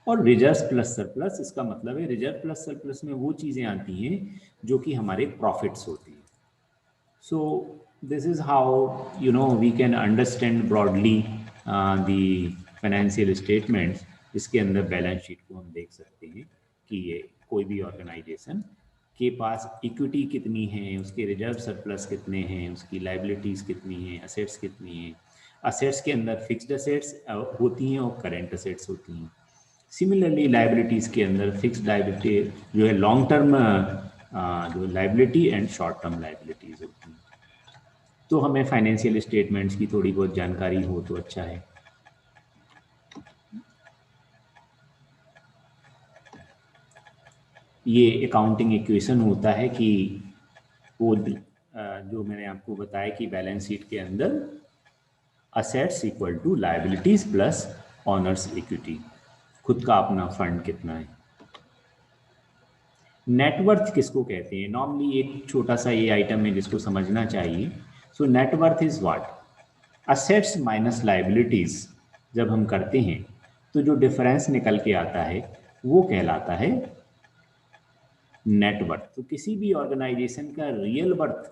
और रिजर्व प्लस सरप्लस, इसका मतलब है रिजर्व प्लस सरप्लस में वो चीजें आती हैं जो कि हमारे प्रॉफिट्स होती हैं. So this is how, you know, we can understand broadly the financial statements. इसके अंदर बैलेंस शीट को हम देख सकते हैं कि ये कोई भी ऑर्गेनाइजेशन के पास इक्विटी कितनी है, उसके रिजर्व सरप्लस कितने हैं, उसकी लाइबिलिटीज कितनी हैं, असेट्स कितनी हैं। असेट्स के अंदर फिक्स्ड असेट्स होती हैं और करेंट असेट्स होती हैं। सिमिलरली लाइबिलिटीज के अंदर फिक्स्ड लाइबिलिटी जो है लॉन्ग टर्म जो liability and short term liabilities होती हैं। तो हमें फाइनेंशियल स्टेटमेंट्स की थोड़ी बहुत जानकारी हो तो अच्छा है। ये अकाउंटिंग इक्वेशन होता है कि वो जो मैंने आपको बताया कि बैलेंस शीट के अंदर assets equal to liabilities plus owners equity, खुद का अपना फंड कितना है। नेटवर्थ किसको कहते हैं? नॉर्मली एक छोटा सा ये आइटम है जिसको समझना चाहिए। So net worth is what? Assets minus liabilities जब हम करते हैं तो जो डिफरेंस निकल के आता है वो कहलाता है नेटवर्थ। तो किसी भी ऑर्गेनाइजेशन का रियल वर्थ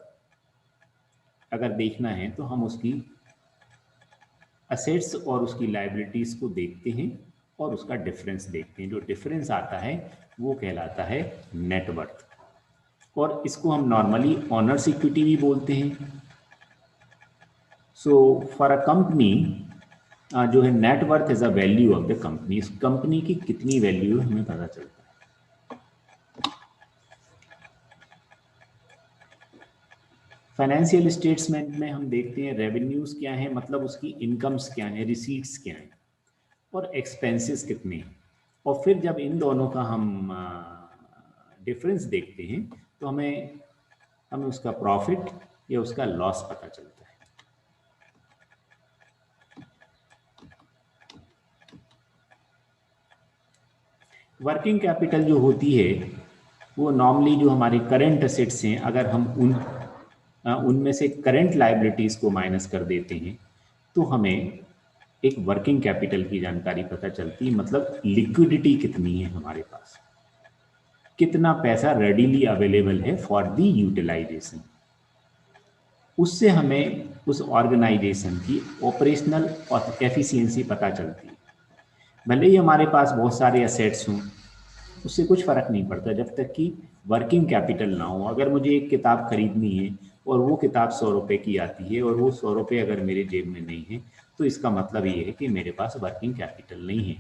अगर देखना है तो हम उसकी असेट्स और उसकी लायबिलिटीज को देखते हैं और उसका डिफरेंस देखते हैं। जो डिफरेंस आता है वो कहलाता है नेटवर्थ, और इसको हम नॉर्मली ऑनर्स इक्विटी भी बोलते हैं। सो फॉर अ कंपनी जो है net worth is a value of the company. इस कंपनी की कितनी वैल्यू हमें पता चलता है। फाइनेंशियल स्टेटमेंट में हम देखते हैं रेवेन्यूज क्या है, मतलब उसकी इनकम्स क्या है, रिसीट्स क्या है, और एक्सपेंसेस कितने हैं। और फिर जब इन दोनों का हम डिफरेंस देखते हैं तो हमें उसका प्रॉफिट या उसका लॉस पता चलता है। वर्किंग कैपिटल जो होती है वो नॉर्मली जो हमारे करंट असेट्स हैं, अगर हम उनमें से करंट लायबिलिटीज को माइनस कर देते हैं तो हमें एक वर्किंग कैपिटल की जानकारी पता चलती है। मतलब लिक्विडिटी कितनी है हमारे पास, कितना पैसा रेडीली अवेलेबल है फॉर द यूटिलाइजेशन। उससे हमें उस ऑर्गेनाइजेशन की ऑपरेशनल और एफिशिएंसी पता चलती है। भले ही हमारे पास बहुत सारे असेट्स हों, उससे कुछ फर्क नहीं पड़ता जब तक कि वर्किंग कैपिटल ना हो। अगर मुझे एक किताब खरीदनी है और वो किताब 100 रुपये की आती है और वो 100 रुपये अगर मेरे जेब में नहीं है तो इसका मतलब ये है कि मेरे पास वर्किंग कैपिटल नहीं है,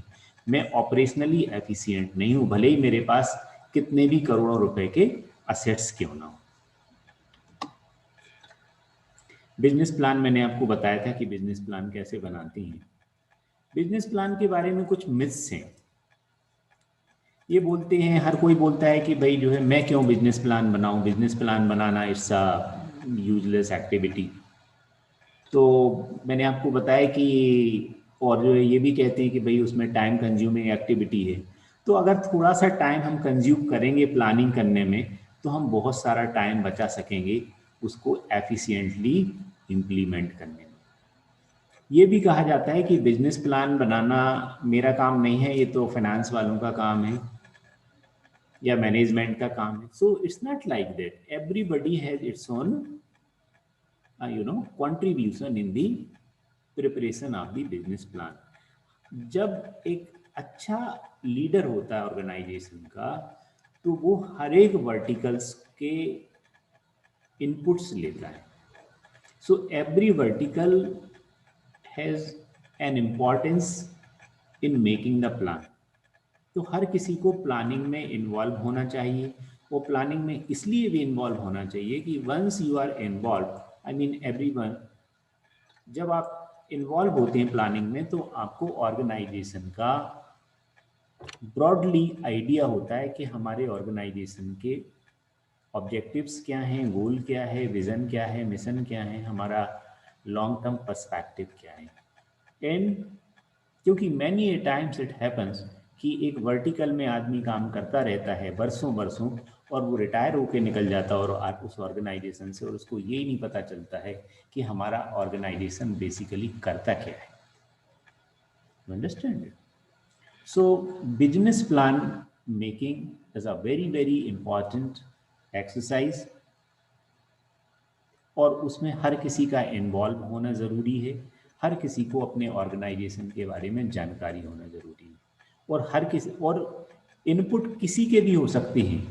मैं ऑपरेशनली एफिशिएंट नहीं हूँ, भले ही मेरे पास कितने भी करोड़ों रुपए के असेट्स क्यों ना हो। बिजनेस प्लान मैंने आपको बताया था कि बिजनेस प्लान कैसे बनाती हैं। बिजनेस प्लान के बारे में कुछ मिथ्स हैं। ये बोलते हैं, हर कोई बोलता है कि भाई जो है मैं क्यों बिजनेस प्लान बनाऊं, business plan banana it's a useless activity. तो मैंने आपको बताया कि, और जो है ये भी कहते हैं कि भाई उसमें टाइम कंज्यूमिंग एक्टिविटी है। तो अगर थोड़ा सा टाइम हम कंज्यूम करेंगे प्लानिंग करने में तो हम बहुत सारा टाइम बचा सकेंगे उसको एफिशिएंटली इम्प्लीमेंट करने में। ये भी कहा जाता है कि बिजनेस प्लान बनाना मेरा काम नहीं है, ये तो फाइनेंस वालों का काम है या मैनेजमेंट का काम है। So it's not like that, everybody has its own contribution in the preparation of the business plan. जब एक अच्छा लीडर होता है ऑर्गेनाइजेशन का तो वो हर एक वर्टिकल्स के इनपुट्स लेता है। So every vertical has an importance in making the plan. तो हर किसी को प्लानिंग में इन्वॉल्व होना चाहिए। वो प्लानिंग में इसलिए भी इन्वॉल्व होना चाहिए कि once you are involve, I mean everyone, जब आप इन्वॉल्व होते हैं प्लानिंग में तो आपको ऑर्गेनाइजेशन का ब्रॉडली आइडिया होता है कि हमारे ऑर्गेनाइजेशन के ऑब्जेक्टिव्स क्या हैं, गोल क्या है, विजन क्या है, मिशन क्या है, हमारा लॉन्ग टर्म पर्सपेक्टिव क्या है। एंड क्योंकि many a times it happens कि एक वर्टिकल में आदमी काम करता रहता है बरसों बरसों और वो रिटायर होकर निकल जाता है और उस ऑर्गेनाइजेशन से, और उसको ये नहीं पता चलता है कि हमारा ऑर्गेनाइजेशन बेसिकली करता क्या है। Understand? So business plan making is a very very important exercise और उसमें हर किसी का इन्वॉल्व होना ज़रूरी है, हर किसी को अपने ऑर्गेनाइजेशन के बारे में जानकारी होना ज़रूरी है, और हर किसी, और इनपुट किसी के भी हो सकते हैं,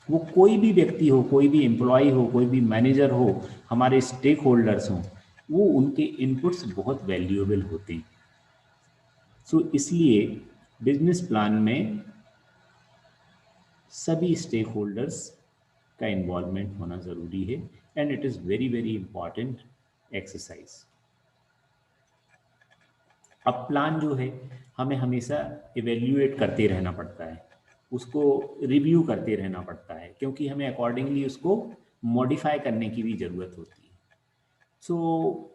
वो कोई भी व्यक्ति हो, कोई भी एम्प्लॉय हो, कोई भी मैनेजर हो, हमारे स्टेक होल्डर्स हों, वो उनके इनपुट्स बहुत वैल्यूएबल होते हैं। सो इसलिए बिजनेस प्लान में सभी स्टेक होल्डर्स का इन्वॉल्वमेंट होना ज़रूरी है, and it is very very important exercise. अब प्लान जो है हमें हमेशा इवेल्युएट करते रहना पड़ता है, उसको रिव्यू करते रहना पड़ता है, क्योंकि हमें अकॉर्डिंगली उसको मॉडिफाई करने की भी ज़रूरत होती है। सो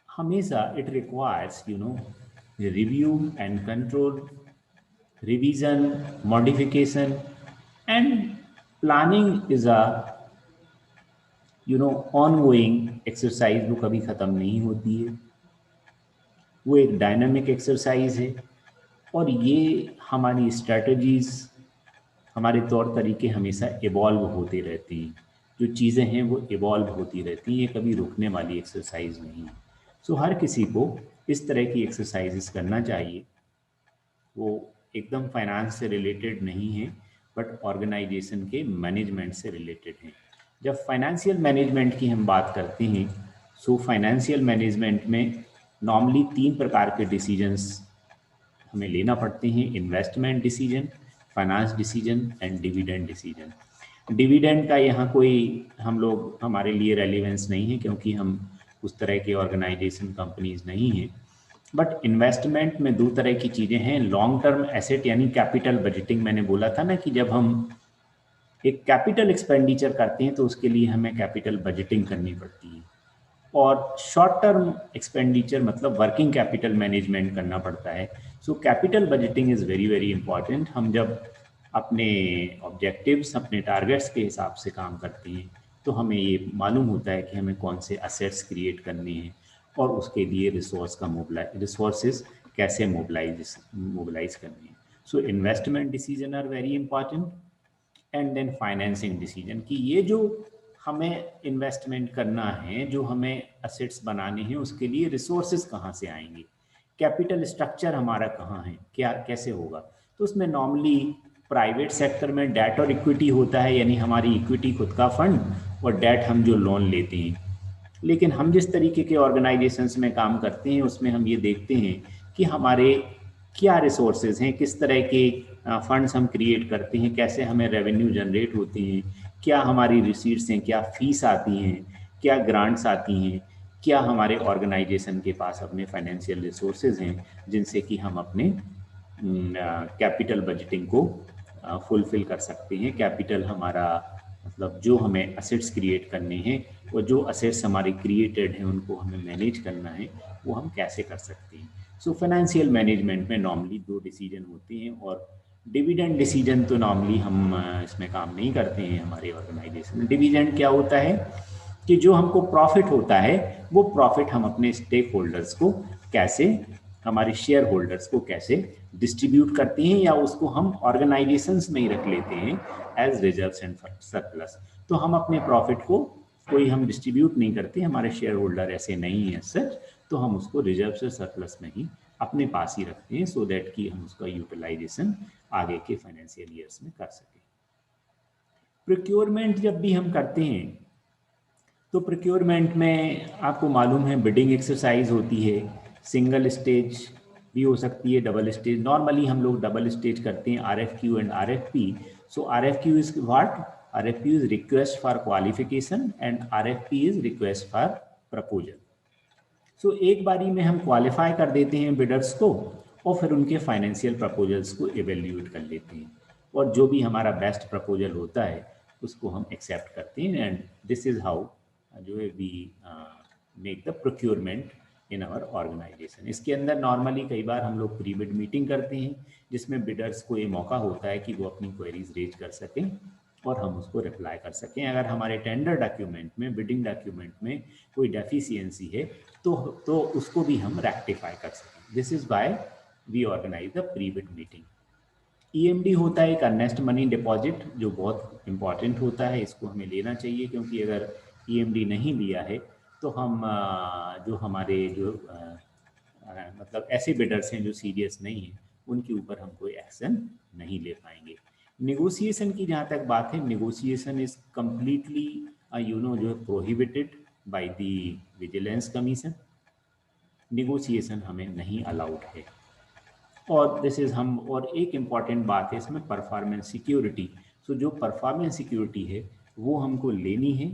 हमेशा it requires review and control, revision, modification, and planning is a ongoing exercise, वो कभी ख़त्म नहीं होती है, वो एक डायनामिक एक्सरसाइज है, और ये हमारी स्ट्रेटजीज, हमारे तौर तरीके हमेशा इवॉल्व होते रहते हैं, जो चीज़ें हैं वो इवॉल्व होती रहती हैं, ये कभी रुकने वाली एक्सरसाइज नहीं है। सो हर किसी को इस तरह की एक्सरसाइजेस करना चाहिए, वो एकदम फाइनेंस से रिलेटेड नहीं है, बट ऑर्गेनाइजेशन के मैनेजमेंट से रिलेटेड है। जब फाइनेंशियल मैनेजमेंट की हम बात करते हैं, सो फाइनेंशियल मैनेजमेंट में नॉर्मली 3 प्रकार के डिसीजंस हमें लेना पड़ते हैं: investment decision, finance decision and dividend decision. Dividend का यहाँ कोई हमारे लिए रेलिवेंस नहीं है, क्योंकि हम उस तरह के ऑर्गेनाइजेशन कंपनीज नहीं हैं। बट इन्वेस्टमेंट में 2 तरह की चीज़ें हैं, लॉन्ग टर्म एसेट यानी कैपिटल बजटिंग। मैंने बोला था ना कि जब हम एक कैपिटल एक्सपेंडिचर करते हैं तो उसके लिए हमें कैपिटल बजटिंग करनी पड़ती है, और शॉर्ट टर्म एक्सपेंडिचर मतलब वर्किंग कैपिटल मैनेजमेंट करना पड़ता है। So capital budgeting is very very important. हम जब अपने ऑब्जेक्टिव्स, अपने टारगेट्स के हिसाब से काम करते हैं तो हमें ये मालूम होता है कि हमें कौन से असेट्स क्रिएट करने हैं, और उसके लिए रिसोर्सेज कैसे मोबिलाइज करने हैं। So investment decision are very important, and then financing decision, कि ये जो हमें इन्वेस्टमेंट करना है, जो हमें असेट्स बनाने हैं, उसके लिए रिसोर्सेज कहाँ से आएंगे, कैपिटल स्ट्रक्चर हमारा कहाँ है, क्या कैसे होगा। तो उसमें नॉर्मली प्राइवेट सेक्टर में डेट और इक्विटी होता है, यानी हमारी इक्विटी खुद का फंड, और डेट हम जो लोन लेते हैं। लेकिन हम जिस तरीके के ऑर्गेनाइजेशंस में काम करते हैं उसमें हम ये देखते हैं कि हमारे क्या रिसोर्सेज हैं, किस तरह के फंड्स हम क्रिएट करते हैं, कैसे हमें रेवेन्यू जनरेट होती हैं, क्या हमारी रिसीट्स हैं, क्या फीस आती हैं, क्या ग्रांट्स आती हैं, क्या हमारे ऑर्गेनाइजेशन के पास अपने फाइनेंशियल रिसोर्सेज हैं जिनसे कि हम अपने कैपिटल बजटिंग को फुलफिल कर सकते हैं। कैपिटल हमारा मतलब जो हमें असेट्स क्रिएट करने हैं, और जो असेट्स हमारे क्रिएटेड हैं उनको हमें मैनेज करना है, वो हम कैसे कर सकते हैं। सो फाइनेंशियल मैनेजमेंट में नॉर्मली 2 डिसीजन होते हैं, और डिविडेंड डिसीजन तो नॉर्मली हम इसमें काम नहीं करते हैं हमारे ऑर्गेनाइजेशन में। डिविडेंड क्या होता है कि जो हमको प्रॉफिट होता है, वो प्रॉफिट हम अपने स्टेक होल्डर्स को कैसे, हमारे शेयर होल्डर्स को कैसे डिस्ट्रीब्यूट करते हैं, या उसको हम ऑर्गेनाइजेशंस में ही रख लेते हैं एज रिजर्व्स एंड सरप्लस। तो हम अपने प्रॉफिट को कोई हम डिस्ट्रीब्यूट नहीं करते, हमारे शेयर होल्डर ऐसे नहीं है सच, तो हम उसको रिजर्व से सरप्लस में ही अपने पास ही रखते हैं, सो दैट कि हम उसका यूटिलाइजेशन आगे के फाइनेंशियल ईयर्स में कर सकें। प्रोक्योरमेंट जब भी हम करते हैं तो प्रोक्योरमेंट में आपको मालूम है बिडिंग एक्सरसाइज होती है, सिंगल स्टेज भी हो सकती है, डबल स्टेज। नॉर्मली हम लोग डबल स्टेज करते हैं, RFQ and RFP। So RFQ is what? RFQ is request for qualification and RFP is request for proposal. So एक बारी में हम क्वालिफाई कर देते हैं बिडर्स को, और फिर उनके फाइनेंशियल प्रपोजल्स को इवेल्यूएट कर लेते हैं, और जो भी हमारा बेस्ट प्रपोजल होता है उसको हम एक्सेप्ट करते हैं, एंड दिस इज हाउ जो है we make the procurement in our organisation. इसके अंदर नॉर्मली कई बार हम लोग प्री बिड मीटिंग करते हैं, जिसमें बिडर्स को ये मौका होता है कि वो अपनी क्वेरीज रेज कर सकें और हम उसको रिप्लाई कर सकें। अगर हमारे टेंडर डॉक्यूमेंट में, बिडिंग डॉक्यूमेंट में कोई डेफिशिएंसी है तो उसको भी हम रेक्टिफाई कर सकें। This is why we organise the pre bid meeting. EMD होता है एक अर्नेस्ट मनी डिपॉजिट, जो बहुत इंपॉर्टेंट होता है, इसको हमें लेना चाहिए, क्योंकि अगर EMD नहीं लिया है तो हम जो हमारे जो मतलब ऐसे बिडर्स हैं जो सीरियस नहीं हैं उनके ऊपर हम कोई एक्शन नहीं ले पाएंगे। नेगोशिएशन की जहाँ तक बात है, नेगोशिएशन इज कम्प्लीटली जो है prohibited by the vigilance commission. Negotiation हमें नहीं अलाउड है। और दिस इज हम और एक इम्पॉर्टेंट बात है इसमें परफॉर्मेंस सिक्योरिटी। सो जो परफॉर्मेंस सिक्योरिटी है वो हमको लेनी है,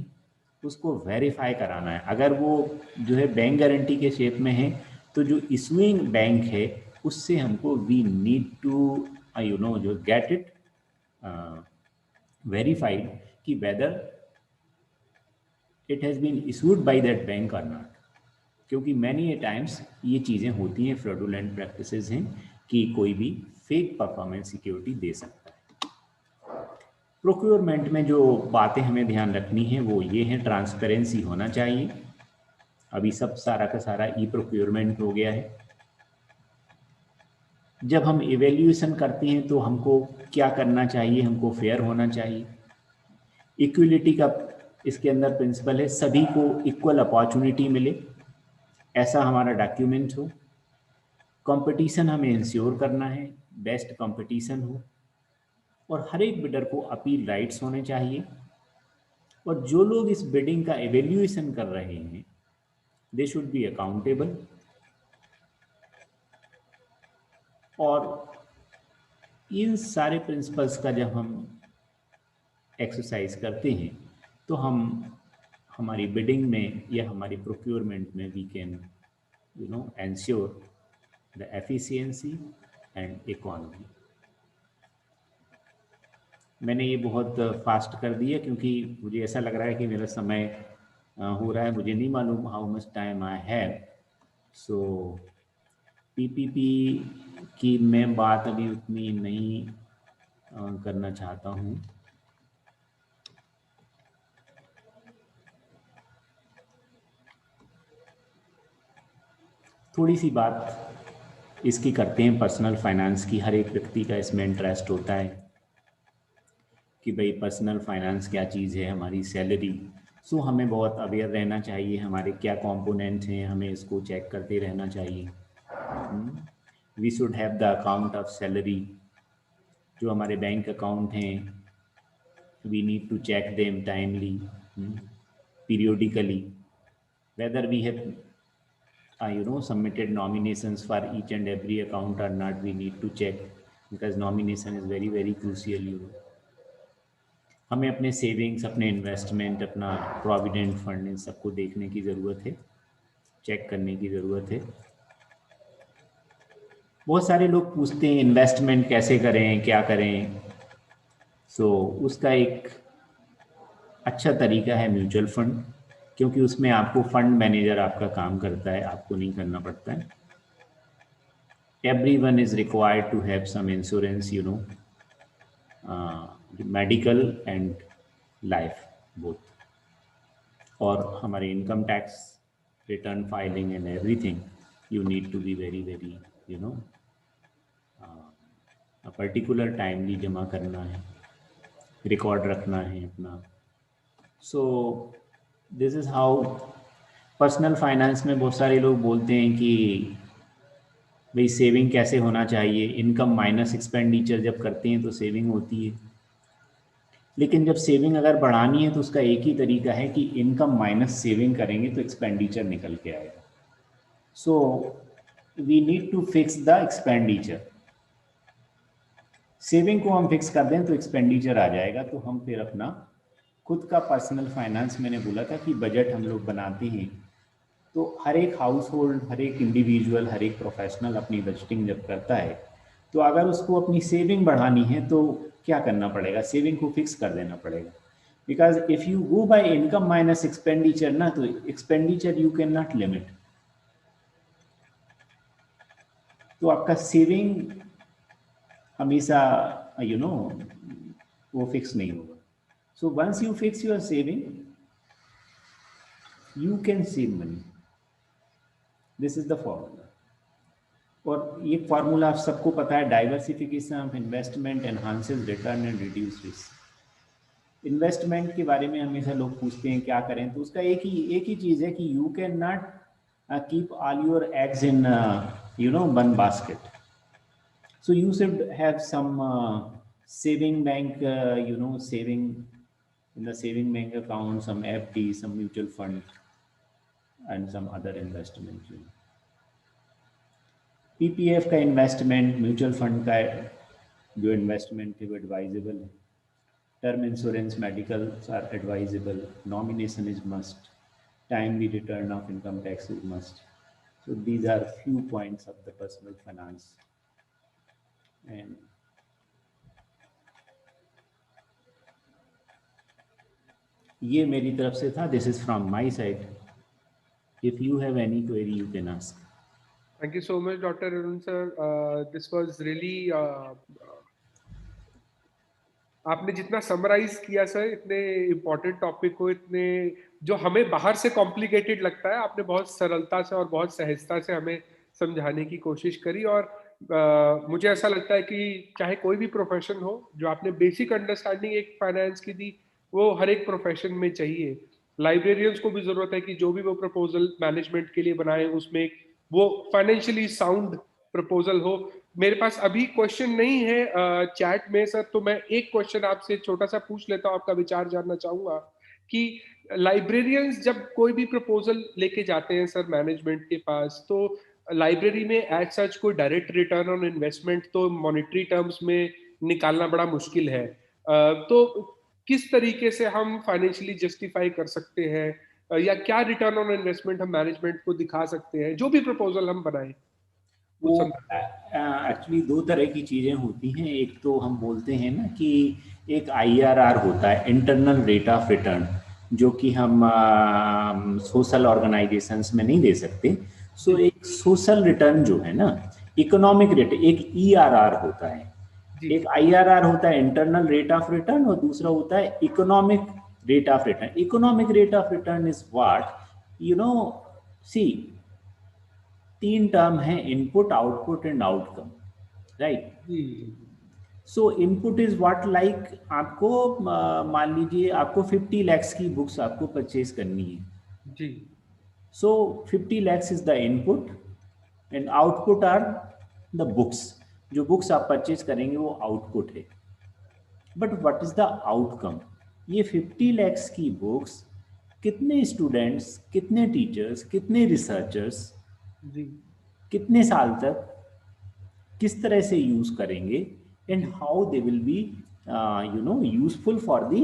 उसको वेरीफाई कराना है। अगर वो जो है बैंक गारंटी के शेप में है तो जो इशूइंग बैंक है उससे हमको वी नीड टू जो गेट इट वेरीफाइड कि whether it has been issued by that bank और नॉट। क्योंकि मैनी ए टाइम्स ये चीज़ें होती हैं, फ्रॉडुलेंट प्रैक्टिसेस हैं कि कोई भी फेक परफॉर्मेंस सिक्योरिटी दे सकता है। प्रोक्योरमेंट में जो बातें हमें ध्यान रखनी है वो ये है, ट्रांसपेरेंसी होना चाहिए। अभी सब सारा का सारा ई प्रोक्योरमेंट हो गया है। जब हम इवेल्यूएशन करते हैं तो हमको क्या करना चाहिए, हमको फेयर होना चाहिए। इक्वलिटी का इसके अंदर प्रिंसिपल है, सभी को इक्वल अपॉर्चुनिटी मिले, ऐसा हमारा डॉक्यूमेंट हो। कंपटीशन हमें इंश्योर करना है, बेस्ट कंपटीशन हो, और हर एक बिडर को अपील राइट्स होने चाहिए। और जो लोग इस बिडिंग का एवेल्यूएशन कर रहे हैं दे शुड बी अकाउंटेबल। और इन सारे प्रिंसिपल्स का जब हम एक्सरसाइज करते हैं तो हम हमारी बिडिंग में या हमारी प्रोक्योरमेंट में we can ensure the efficiency and economy. मैंने ये बहुत फास्ट कर दिया क्योंकि मुझे ऐसा लग रहा है कि मेरा समय हो रहा है। मुझे नहीं मालूम how much time I have. So PPP की मैं बात अभी उतनी नहीं करना चाहता हूँ। थोड़ी सी बात इसकी करते हैं पर्सनल फाइनेंस की। हर एक व्यक्ति का इसमें इंटरेस्ट होता है कि भाई पर्सनल फाइनेंस क्या चीज़ है, हमारी सैलरी। सो हमें बहुत अवेयर रहना चाहिए हमारे क्या कंपोनेंट हैं, हमें इसको चेक करते रहना चाहिए। We should have the account of salary. जो हमारे बैंक अकाउंट हैं we need to check them timely, periodically, whether we have submitted nominations for each and every account or not. We need to check because nomination is very very crucial। हमें अपने savings, अपने investment, अपना provident fund, इन सबको देखने की ज़रूरत है, check करने की ज़रूरत है। बहुत सारे लोग पूछते हैं इन्वेस्टमेंट कैसे करें, क्या करें। सो उसका एक अच्छा तरीका है म्यूचुअल फंड, क्योंकि उसमें आपको फंड मैनेजर आपका काम करता है, आपको नहीं करना पड़ता है। Everyone is required to have some insurance, medical and life both। और हमारे income tax return filing and everything you need to be very very particular timely जमा करना है, रिकॉर्ड रखना है अपना। So this is how personal finance में बहुत सारे लोग बोलते हैं कि भाई सेविंग कैसे होना चाहिए। इनकम माइनस एक्सपेंडिचर जब करते हैं तो सेविंग होती है, लेकिन जब सेविंग अगर बढ़ानी है तो उसका एक ही तरीका है कि इनकम माइनस सेविंग करेंगे तो एक्सपेंडिचर निकल के आएगा। So we need to fix the expenditure. Saving को हम फिक्स कर दें तो एक्सपेंडिचर आ जाएगा, तो हम फिर अपना खुद का पर्सनल फाइनेंस, मैंने बोला था कि बजट हम लोग बनाते हैं तो हर एक हाउस होल्ड, हर एक इंडिविजुअल, हर एक प्रोफेशनल अपनी बजटिंग जब करता है तो अगर उसको अपनी सेविंग बढ़ानी है तो क्या करना पड़ेगा, सेविंग को फिक्स कर देना पड़ेगा। Because if you go by income minus expenditure ना, तो expenditure you can not limit, तो आपका सेविंग हमेशा वो फिक्स नहीं होगा। So once you fix your saving you can save money. This is the formula. और ये फार्मूला आप सबको पता है, diversification of investment enhances return and reduce risk. Investment के बारे में हमेशा लोग पूछते हैं क्या करें, तो उसका एक ही चीज है कि you can not keep all your eggs in one basket. So you should have some saving bank, saving in the saving bank account, some FD, some mutual fund, and some other investment. PPF का investment, mutual fund का जो investment है वो advisable है. Term insurance, medical are advisable. Nomination is must. Timely return of income tax is must. So these are few points of the personal finance. And ये मेरी तरफ से था. This is from my side. If you have any query, you can ask.
Thank you so much, Dr. Arun sir. This was really आपने जितना summarise किया sir, इतने important topic को, इतने जो हमें बाहर से कॉम्प्लिकेटेड लगता है, आपने बहुत सरलता से और बहुत सहजता से हमें समझाने की कोशिश करी. और मुझे ऐसा लगता है कि चाहे कोई भी प्रोफेशन हो, जो आपने बेसिक अंडरस्टैंडिंग एक फाइनेंस की दी, वो हर एक प्रोफेशन में चाहिए. लाइब्रेरियंस को भी जरूरत है कि जो भी वो प्रपोजल मैनेजमेंट के लिए बनाए, उसमें वो फाइनेंशियली साउंड प्रपोजल हो. मेरे पास अभी क्वेश्चन नहीं है चैट में सर, तो मैं एक क्वेश्चन आपसे छोटा सा पूछ लेता हूँ, आपका विचार जानना चाहूंगा कि लाइब्रेरियंस जब कोई भी प्रपोजल लेके जाते हैं सर मैनेजमेंट के पास, तो लाइब्रेरी में एज सच कोई डायरेक्ट रिटर्न ऑन इन्वेस्टमेंट तो मॉनेटरी टर्म्स में निकालना बड़ा मुश्किल है. तो किस तरीके से हम फाइनेंशियली जस्टिफाई कर सकते हैं, या क्या रिटर्न ऑन इन्वेस्टमेंट हम मैनेजमेंट को दिखा सकते हैं जो भी प्रपोजल हम बनाएं?
वो एक्चुअली दो तरह की चीज़ें होती हैं. एक तो हम बोलते हैं ना कि एक IRR होता है, इंटरनल रेट ऑफ रिटर्न, जो कि हम सोशल ऑर्गेनाइजेशंस में नहीं दे सकते. सो एक सोशल रिटर्न जो है ना, इकोनॉमिक रेट, एक ERR होता है. एक IRR होता है इंटरनल रेट ऑफ रिटर्न, और दूसरा होता है economic rate of return. Economic rate of return is what see 3 term है: input, output and outcome, right? So input is what, like आपको मान लीजिए आपको 50 lakhs की बुक्स आपको परचेज करनी है
जी.
सो 50 lakhs is the input and output are the books. जो बुक्स आप परचेज करेंगे वो आउटपुट है. But what is the outcome? ये 50 lakhs की बुक्स कितने स्टूडेंट्स, कितने टीचर्स, कितने रिसर्चर्स कितने साल तक किस तरह से यूज करेंगे, and how they will be useful for the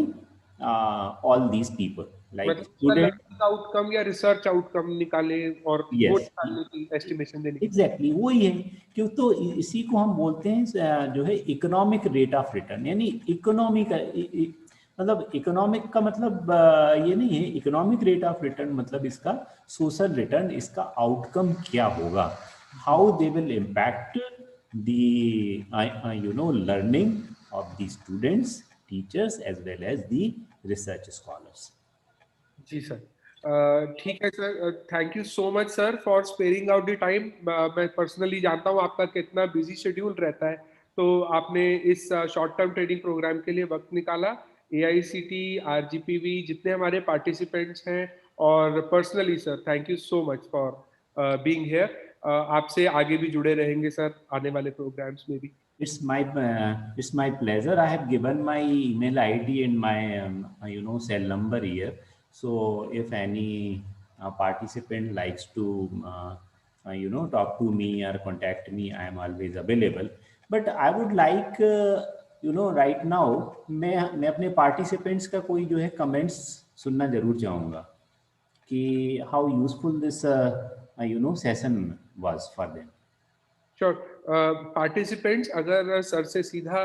all these people, like student
outcome या रिसर्च आउटकम निकाले और वो निकालने की एस्टिमेशन देने की.
एग्जैक्टली वही है. क्यों? तो इसी को हम बोलते हैं जो है इकोनॉमिक रेट ऑफ रिटर्न. यानी इकोनॉमिक मतलब इकोनॉमिक का मतलब ये नहीं है. इकोनॉमिक रेट ऑफ रिटर्न मतलब इसका सोशल रिटर्न, इसका आउटकम क्या होगा, how they will impact the learning of the students, teachers as well as the research scholars.
जी सर, ठीक है sir. Thank you so much sir for sparing out the time. मैं personally जानता हूँ आपका कितना बिजी शेड्यूल रहता है, तो आपने इस शॉर्ट टर्म ट्रेडिंग प्रोग्राम के लिए वक्त निकाला. AICTE-RGPV जितने हमारे पार्टिसिपेंट्स हैं, और personally sir thank you so much for being here. आपसे आगे भी जुड़े रहेंगे सर आने वाले प्रोग्राम्स में भी.
It's my pleasure. I have given my email ID and my cell number here. So if any participant likes to talk to me or contact me, I am always available. But I would like right now मैं अपने participants का कोई जो है comments सुनना जरूर चाहूँगा कि how useful this session was for them.
Sure. Participants अगर सर से सीधा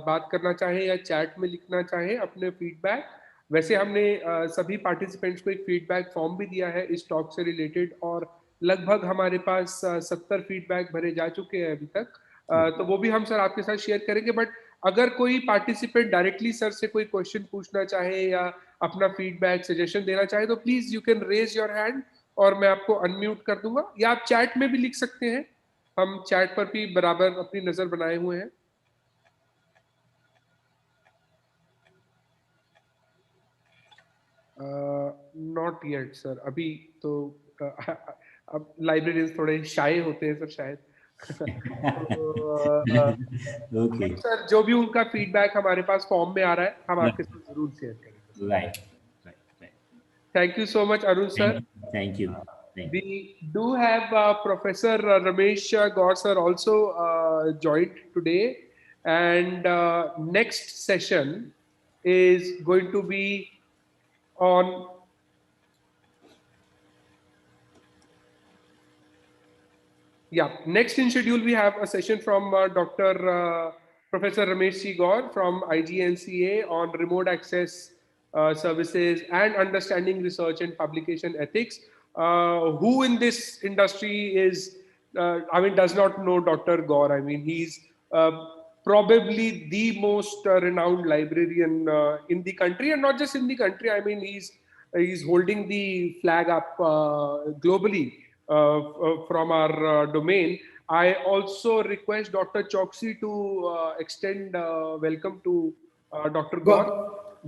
बात करना चाहे या चैट में लिखना चाहे अपने फीडबैक, वैसे हमने सभी पार्टिसिपेंट्स को एक फीडबैक फॉर्म भी दिया है इस टॉक से रिलेटेड, और लगभग हमारे पास 70 फीडबैक भरे जा चुके हैं अभी तक. तो वो भी हम सर आपके साथ शेयर करेंगे. बट अगर कोई पार्टिसिपेंट डायरेक्टली सर से कोई क्वेश्चन पूछना चाहे या अपना फीडबैक सजेशन देना चाहे, तो please you can raise your hand और मैं आपको अनम्यूट कर दूंगा, या आप चैट में भी लिख सकते हैं. हम चैट पर भी बराबर अपनी नजर बनाए हुए हैं. Not yet, sir. अभी तो अब लाइब्रेरियंस थोड़े शाय होते हैं सर शायद.
ओके.
सर जो भी उनका फीडबैक हमारे पास फॉर्म में आ रहा है हम आपके साथ जरूर शेयर करेंगे.
Right.
Thank you so much, Arun sir.
Thank you.
We do have Professor Ramesh Gaur sir also joined today, and next session is going to be on next in schedule we have a session from Dr. Professor Ramesh C. Gaur from IGNCA on remote access services and understanding research and publication ethics. Who in this industry is, does not know Dr. Gaur? I mean, he's probably the most renowned librarian in the country, and not just in the country. I mean, he's holding the flag up globally from our domain. I also request Dr. Choksi to extend welcome to Dr. Gaur.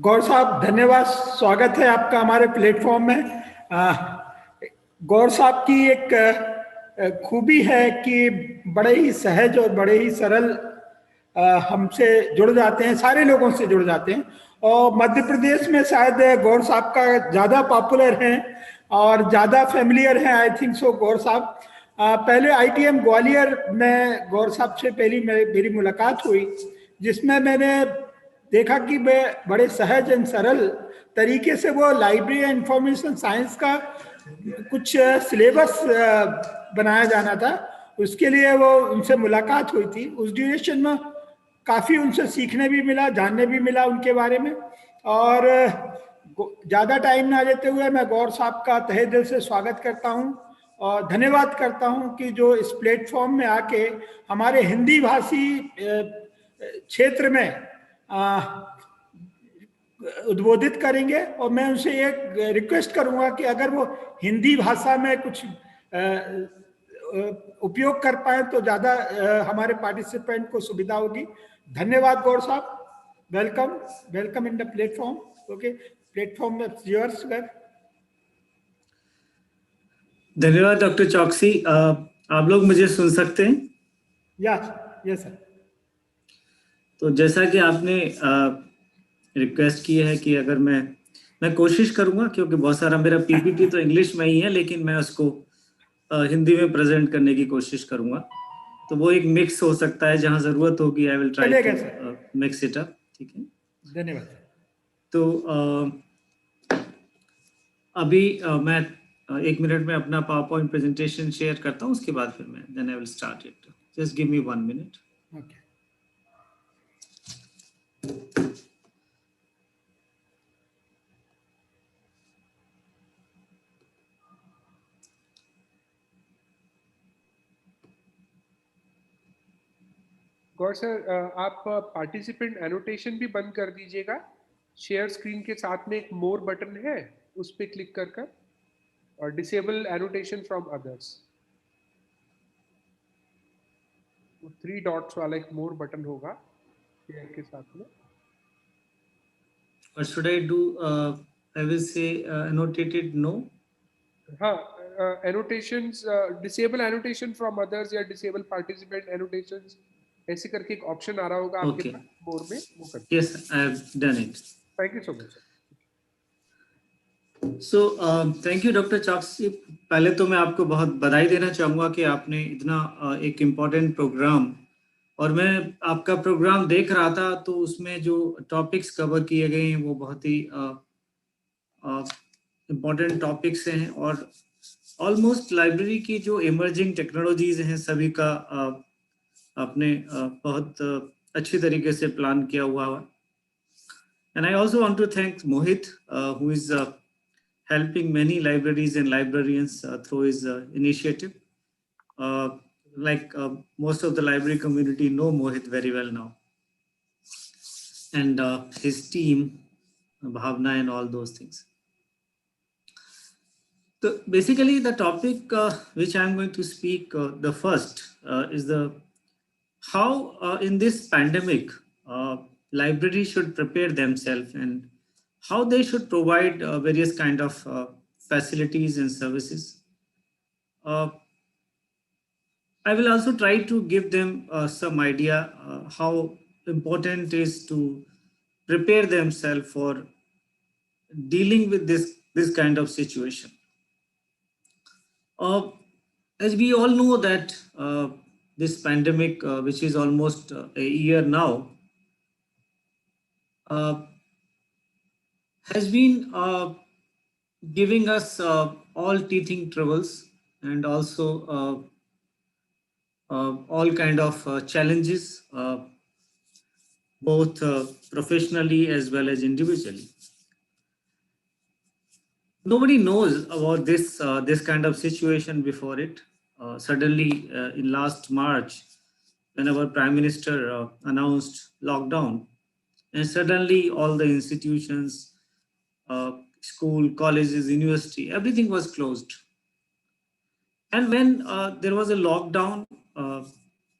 गौर साहब धन्यवाद, स्वागत है आपका हमारे platform में. गौर साहब की एक खूबी है कि बड़े ही सहज और बड़े ही सरल हमसे जुड़ जाते हैं, सारे लोगों से जुड़ जाते हैं. और मध्य प्रदेश में शायद गौर साहब का ज़्यादा पॉपुलर हैं और ज़्यादा फेमिलियर हैं, आई थिंक सो. गौर साहब पहले ITM ग्वालियर में गौर साहब से पहली मेरी मुलाकात हुई, जिसमें मैंने देखा कि वे बड़े सहज एंड सरल तरीके से वो लाइब्रेरी एंड इंफॉर्मेशन साइंस का कुछ सिलेबस बनाया जाना था, उसके लिए वो उनसे मुलाकात हुई थी. उस ड्यूरेशन में काफ़ी उनसे सीखने भी मिला, जानने भी मिला उनके बारे में. और ज़्यादा टाइम ना लेते हुए मैं गौर साहब का तहे दिल से स्वागत करता हूँ और धन्यवाद करता हूँ कि जो इस प्लेटफॉर्म में आके हमारे हिंदी भाषी क्षेत्र में उद्बोधित करेंगे. और मैं उनसे एक रिक्वेस्ट करूंगा कि अगर वो हिंदी भाषा में कुछ उपयोग कर पाए तो ज़्यादा हमारे पार्टिसिपेंट को सुविधा होगी. धन्यवाद गौर साहब, welcome in the platform. Okay, platform yours sir.
धन्यवाद डॉक्टर चौकसी. आप लोग मुझे सुन सकते हैं?
Yes sir.
तो जैसा कि आपने रिक्वेस्ट की है कि अगर मैं कोशिश करूंगा, क्योंकि बहुत सारा मेरा PPT तो इंग्लिश में ही है, लेकिन मैं उसको हिंदी में प्रेजेंट करने की कोशिश करूंगा. तो वो एक मिक्स हो सकता है, जहां जरूरत होगी I will try to mix it up. ठीक है,
धन्यवाद.
तो अभी मैं 1 मिनट में अपना पावर पॉइंट प्रेजेंटेशन शेयर करता हूँ, उसके बाद फिर मैं then I will start it. Just give me 1 minute.
Okay.
Gaur sir, आप पार्टिसिपेंट एनोटेशन भी बंद कर दीजिएगा. शेयर स्क्रीन के साथ में एक मोर बटन है, उस पर क्लिक कर और disable annotation from others. 3 dots वाला एक मोर बटन होगा शेयर के साथ में.
What should I do? I will say annotated no.
हाँ, annotations, disable annotation from others या disable participant annotations ऐसे करके एक ऑप्शन आ रहा होगा आपके पास मोर में, वो कर.
Yes, I have done it.
Thank you so much.
So thank you doctor चौकसी. पहले तो मैं आपको बहुत बधाई देना चाहूँगा कि आपने इतना एक इम्पोर्टेंट प्रोग्राम, और मैं आपका प्रोग्राम देख रहा था तो उसमें जो टॉपिक्स कवर किए गए हैं वो बहुत ही इम्पोर्टेंट टॉपिक्स हैं, और ऑलमोस्ट लाइब्रेरी की जो इमर्जिंग टेक्नोलॉजीज हैं सभी का आपने बहुत अच्छी तरीके से प्लान किया हुआ है. And I also want to thank Mohit who is helping many libraries and librarians through his initiative. Most of the library community know Mohit very well now, and his team, Bhavna and all those things. So basically the topic which I am going to speak the first is how in this pandemic libraries should prepare themselves and how they should provide various kind of facilities and services. I will also try to give them some idea how important it is to prepare themselves for dealing with this kind of situation. As we all know that this pandemic, which is almost a year now, has been giving us all teething troubles and also all kind of challenges, both professionally as well as individually. Nobody knows about this kind of situation before it. Suddenly, in last March, when our Prime Minister announced lockdown, and suddenly all the institutions, school, colleges, university, everything was closed. And when there was a lockdown,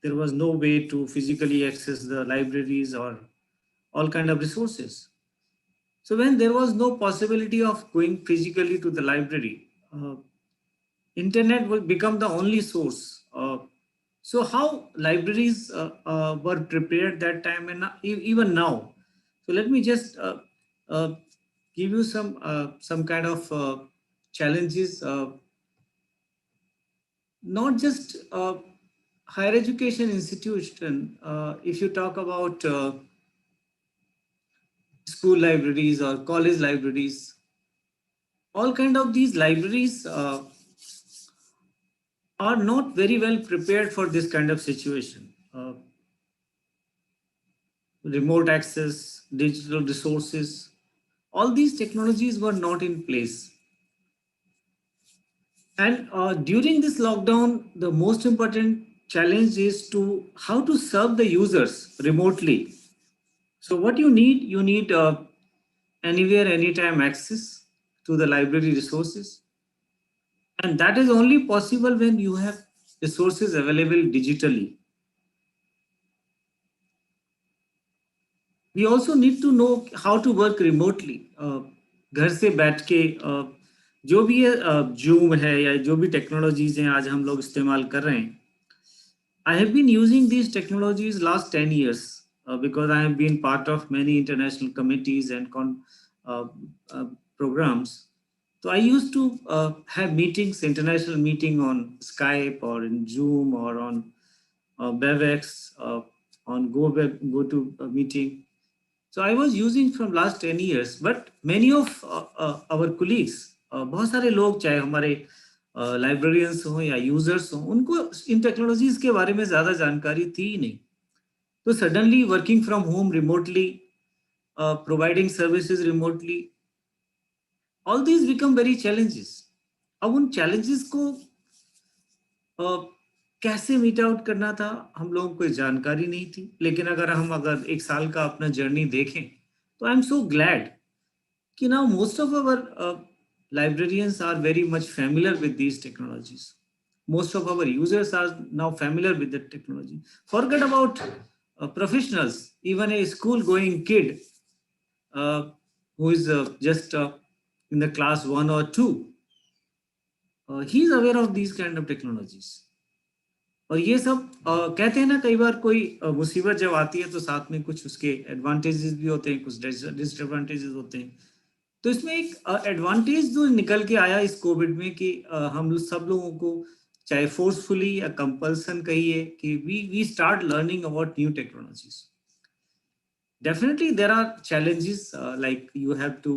there was no way to physically access the libraries or all kind of resources. So when there was no possibility of going physically to the library, internet will become the only source. So how libraries were prepared that time and even now. So let me just uh, give you some kind of challenges. Not just higher education institution. If you talk about school libraries or college libraries, all kind of these libraries are not very well prepared for this kind of situation. Remote access, digital resources, all these technologies were not in place. And during this lockdown, the most important challenge is to how to serve the users remotely. So what you need anywhere, anytime access to the library resources. And that is only possible when you have resources available digitally. We also need to know how to work remotely. घर से बैठ के जो भी है Zoom है या जो भी टेक्नोलॉजीज हैं आज हम लोग इस्तेमाल कर रहे हैं. I have been using these technologies last 10 years because I have been part of many international committees and programs. So I used to have meetings, international meeting on Skype or in Zoom or on Webex, on GoTo meeting. So I was using from last 10 years, but many of our colleagues, बहुत सारे लोग चाहे हमारे librarians हो या users हो, उनको इन technologies के बारे में ज़्यादा जानकारी थी ही नहीं. तो suddenly working from home remotely, providing services remotely, all these become very challenges. अब उन चैलेंजेस को कैसे मीट आउट करना था हम लोगों को जानकारी नहीं थी. लेकिन अगर एक साल का अपना जर्नी देखें तो आई एम सो ग्लैड कि now most of our librarians are very much familiar with these technologies. Most of our users are now familiar with the technology. Forget about professionals, even a school going kid who is just in the class 1 or 2, he is aware of these kind of technologies. और ये सब कहते हैं ना, कई बार कोई मुसीबत जब आती है तो साथ में कुछ उसके एडवांटेजेस भी होते हैं, कुछ डिसएडवांटेजेस होते हैं. तो इसमें एक एडवांटेज जो निकल के आया इस कोविड में कि हम सब लोगों को चाहे फोर्सफुली या कंपल्सन कहिए कि we start learning about new technologies. Definitely there are challenges like you have to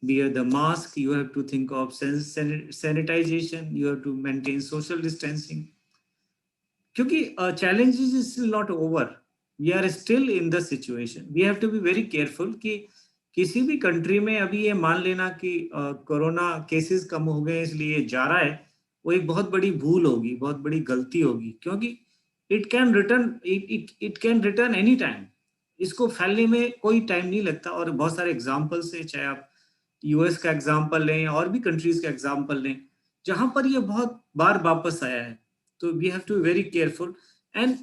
wear the mask, you have to think of sanitization, you have to maintain social distancing. क्योंकि challenges is still not over. We are still in the situation. We have to be very careful कि किसी भी country में अभी ये मान लेना कि कोरोना केसेस कम हो गए इसलिए जा रहा है, वो एक बहुत बड़ी भूल होगी, बहुत बड़ी गलती होगी. क्योंकि it can return any time. इसको फैलने में कोई टाइम नहीं लगता. और बहुत सारे एग्जाम्पल्स है, चाहे आप यूएस का एग्जाम्पल लें और भी कंट्रीज का एग्जाम्पल लें जहां पर ये बहुत बार वापस आया है. तो we have to be very careful. And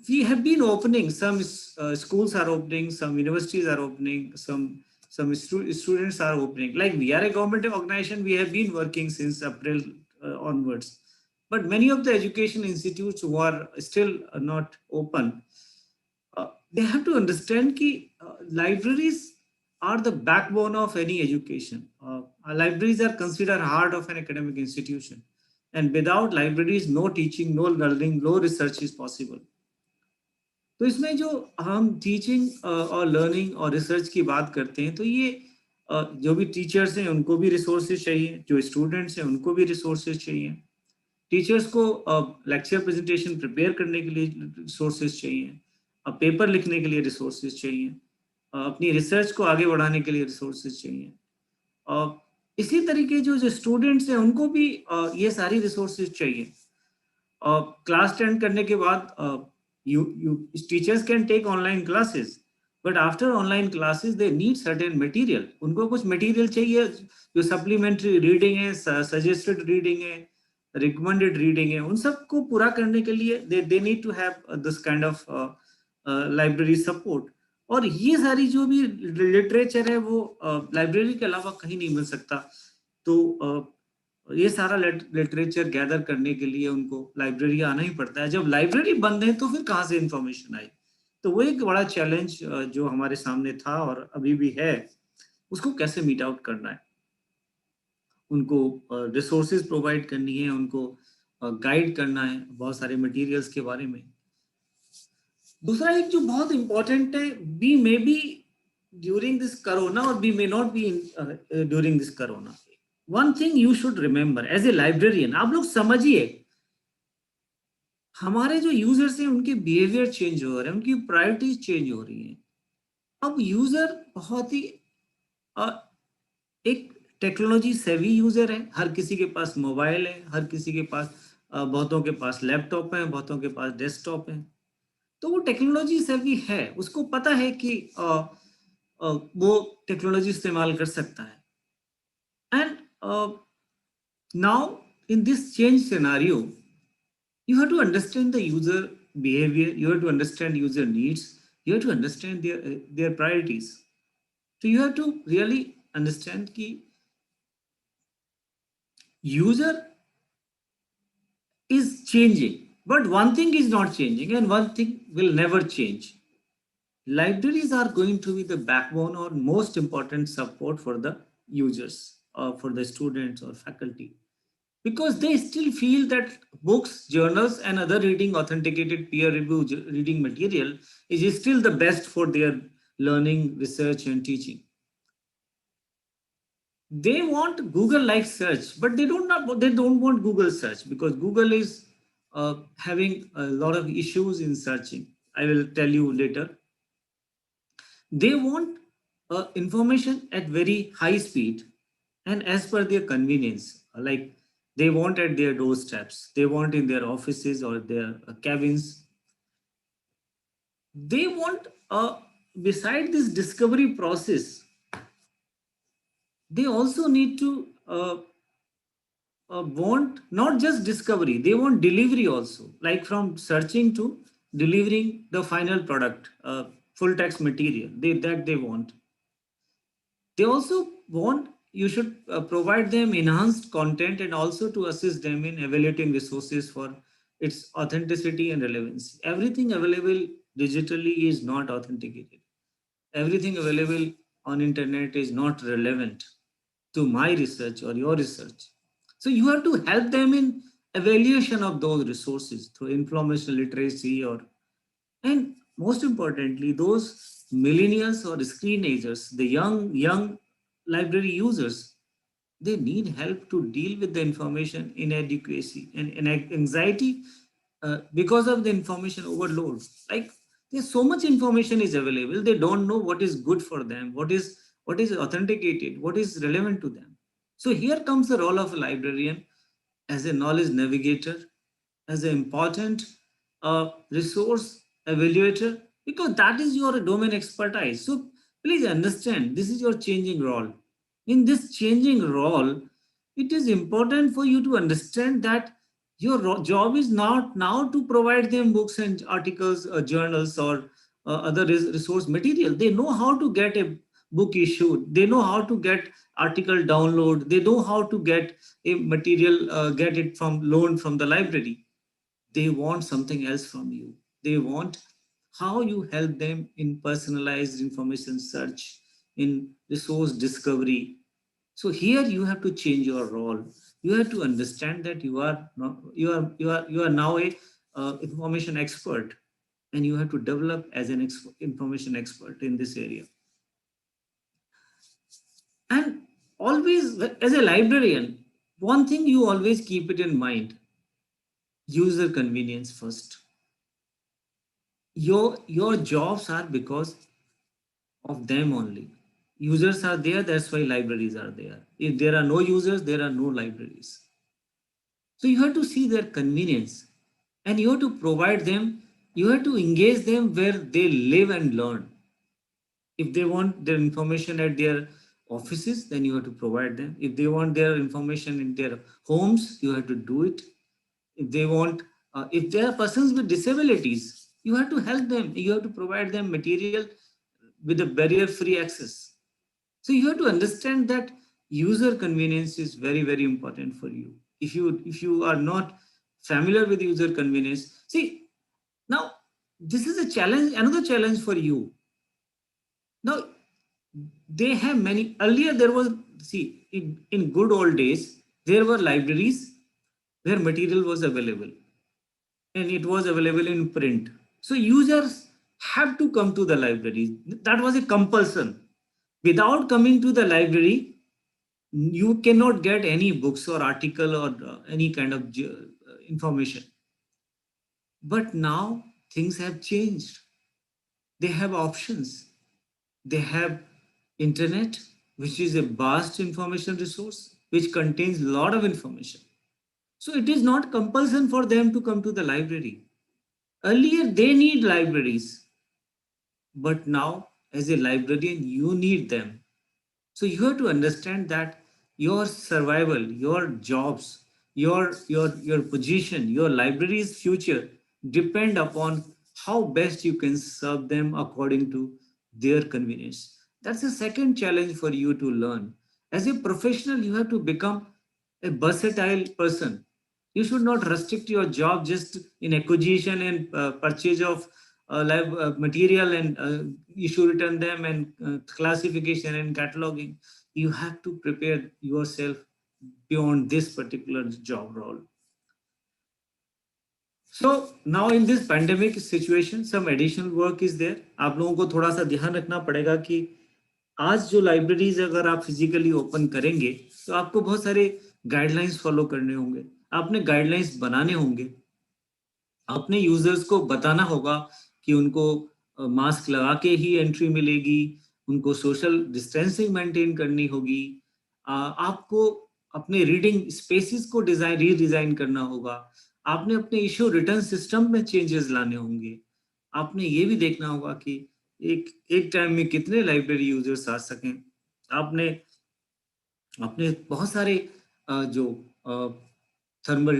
we have been opening, some schools are opening, some universities are opening, some some students are opening. Like we are a government organization, we have been working since April onwards. But many of the education institutes who are still not open, they have to understand that libraries are the backbone of any education. Libraries are considered heart of an academic institution. And without libraries, no teaching, no learning, no research is possible. तो इसमें जो हम teaching और learning और research की बात करते हैं, तो ये जो भी टीचर्स हैं उनको भी रिसोर्सेज चाहिए, जो स्टूडेंट्स हैं उनको भी रिसोर्सेज चाहिए, टीचर्स को लेक्चर प्रेजेंटेशन प्रिपेयर करने के लिए रिसोर्सेज चाहिए, पेपर लिखने के लिए रिसोर्सेज चाहिए, अपनी रिसर्च को आगे बढ़ाने के लिए रिसोर्सेज चाहिए। इसी तरीके जो स्टूडेंट्स हैं उनको भी ये सारी रिसोर्सेज चाहिए। क्लास अटेंड करने के बाद teachers can take online classes, but after online classes they need certain material. उनको कुछ material चाहिए, जो supplementary reading है, suggested reading है, recommended reading है, उन सब को पूरा करने के लिए they need to have this kind of library support. और ये सारी जो भी literature है वो library के अलावा कहीं नहीं मिल सकता। तो ये सारा लिटरेचर गैदर करने के लिए उनको लाइब्रेरी आना ही पड़ता है। जब लाइब्रेरी बंद है तो फिर कहाँ से इंफॉर्मेशन आए? तो वो एक बड़ा चैलेंज जो हमारे सामने था और अभी भी है, उसको कैसे मीट आउट करना है। उनको रिसोर्सेज प्रोवाइड करनी है, उनको गाइड करना है बहुत सारे मटेरियल्स के बारे में। दूसरा एक जो बहुत इंपॉर्टेंट है, we may be during this corona और we may not be during this corona. One thing you should remember as a librarian, आप लोग समझिए हमारे जो यूजर्स हैं उनके बिहेवियर चेंज हो रहे हैं, उनकी प्रायोरिटीज चेंज हो रही हैं। अब यूजर बहुत ही एक टेक्नोलॉजी सेवी यूजर है, हर किसी के पास मोबाइल है, हर किसी के पास बहुतों के पास लैपटॉप है, बहुतों के पास डेस्कटॉप है। तो वो टेक्नोलॉजी सेवी है, उसको पता है कि वो टेक्नोलॉजी इस्तेमाल कर सकता है। And now in this change scenario, you have to understand the user behavior, you have to understand user needs, you have to understand their priorities. So you have to really understand कि user is changing, but one thing is not changing and one thing will never change. Libraries are going to be the backbone or most important support for the users, for the students or faculty, because they still feel that books, journals and other reading authenticated peer review reading material is still the best for their learning, research and teaching. They want Google like search, but they don't want Google search because Google is having a lot of issues in searching. I will tell you later. They want information at very high speed and as per their convenience, like they want at their doorsteps, they want in their offices or their cabins. They want, beside this discovery process, they also need to want not just discovery, they want delivery also, like from searching to delivering the final product, full text material, that they want. They also want you should provide them enhanced content and also to assist them in evaluating resources for its authenticity and relevancy. Everything available digitally is not authenticated. Everything available on internet is not relevant to my research or your research. So you have to help them in evaluation of those resources through information literacy and most importantly, those millennials or screenagers, the young library users, they need help to deal with the information inadequacy and anxiety because of the information overload. Like there's so much information is available, they don't know what is good for them, what is authenticated, what is relevant to them. So here comes the role of a librarian as a knowledge navigator, as an important resource evaluator, because that is your domain expertise. So please understand, this is your changing role. In this changing role, it is important for you to understand that your job is not now to provide them books and articles, journals, or other resource material. They know how to get a book issued. They know how to get article download. They know how to get a material, get it from loan from the library. They want something else from you. They want how you help them in personalized information search, in resource discovery. So here you have to change your role. You have to understand that you are now a information expert, and you have to develop as an information expert in this area. And always, as a librarian, one thing you always keep it in mind: user convenience first. Your jobs are because of them only. Users are there, that's why libraries are there. If there are no users, there are no libraries. So you have to see their convenience, and you have to provide them, you have to engage them where they live and learn. If they want their information at their offices, then you have to provide them. If they want their information in their homes, you have to do it. If they want, if there are persons with disabilities, you have to help them. You have to provide them material with a barrier-free access. So you have to understand that user convenience is very, very important for you. If you are not familiar with user convenience, see, now this is a challenge, another challenge for you. Now they have many. Earlier there was, see, in good old days, there were libraries where material was available, and it was available in print. So users have to come to the library. That was a compulsion. Without coming to the library, you cannot get any books or article or any kind of information. But now things have changed. They have options. They have internet, which is a vast information resource, which contains a lot of information. So it is not compulsion for them to come to the library. Earlier, they need libraries, but now as a librarian, you need them. So you have to understand that your survival, your jobs, your position, your library's future depend upon how best you can serve them according to their convenience. That's the second challenge for you to learn. As a professional, you have to become a versatile person. You should not restrict your job just in acquisition and purchase of material, and issue return them, and classification and cataloging. You have to prepare yourself beyond this particular job role. So now in this pandemic situation, some additional work is there. आप लोगों को थोड़ा सा ध्यान रखना पड़ेगा कि आज जो लाइब्रेरीज अगर आप फिजिकली ओपन करेंगे तो आपको बहुत सारे गाइडलाइंस फॉलो करने होंगे. आपने गाइडलाइंस बनाने होंगे. अपने यूजर्स को बताना होगा कि उनको मास्क लगा के ही एंट्री मिलेगी, उनको सोशल डिस्टेंसिंग मेंटेन करनी होगी. आपको अपने रीडिंग स्पेसेस को रीडिजाइन करना होगा. आपने अपने इश्यू रिटर्न सिस्टम में चेंजेस लाने होंगे. आपने ये भी देखना होगा कि एक टाइम में कितने लाइब्रेरी यूजर्स आ सकें. आपने अपने बहुत सारे जो थर्मल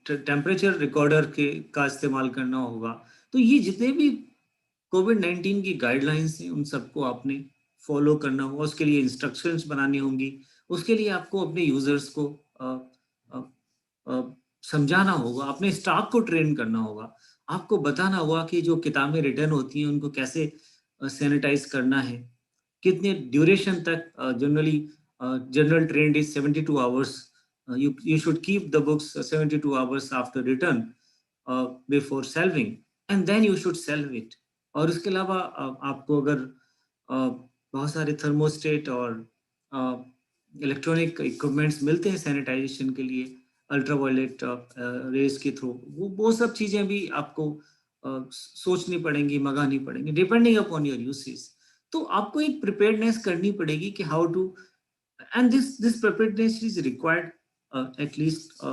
टेम्परेचर रिकॉर्डर का इस्तेमाल करना होगा. तो ये जितने भी कोविड-19 की गाइडलाइंस हैं उन सबको आपने फॉलो करना होगा. उसके लिए इंस्ट्रक्शंस बनानी होंगी. उसके लिए आपको अपने यूजर्स को समझाना होगा. अपने स्टाफ को ट्रेन करना होगा. आपको बताना होगा कि जो किताबें रिटर्न होती हैं उनको कैसे सैनिटाइज करना है, कितने ड्यूरेशन तक. General trend is 72 hours. You should keep the books 72 hours after return before shelving, and then you should shelve it. और उसके अलावा आपको अगर बहुत सारे थर्मोस्टेट और इलेक्ट्रॉनिक इक्विपमेंट्स मिलते हैं सैनिटाइजेशन के लिए अल्ट्रावायलेट रेज के थ्रू, वो सब चीज़ें भी आपको सोचनी पड़ेंगी, मंगानी पड़ेंगी, डिपेंडिंग अपॉन योर यूसेज. तो आपको एक प्रिपेयर्डनेस करनी पड़ेगी कि how to, and this preparedness is required at least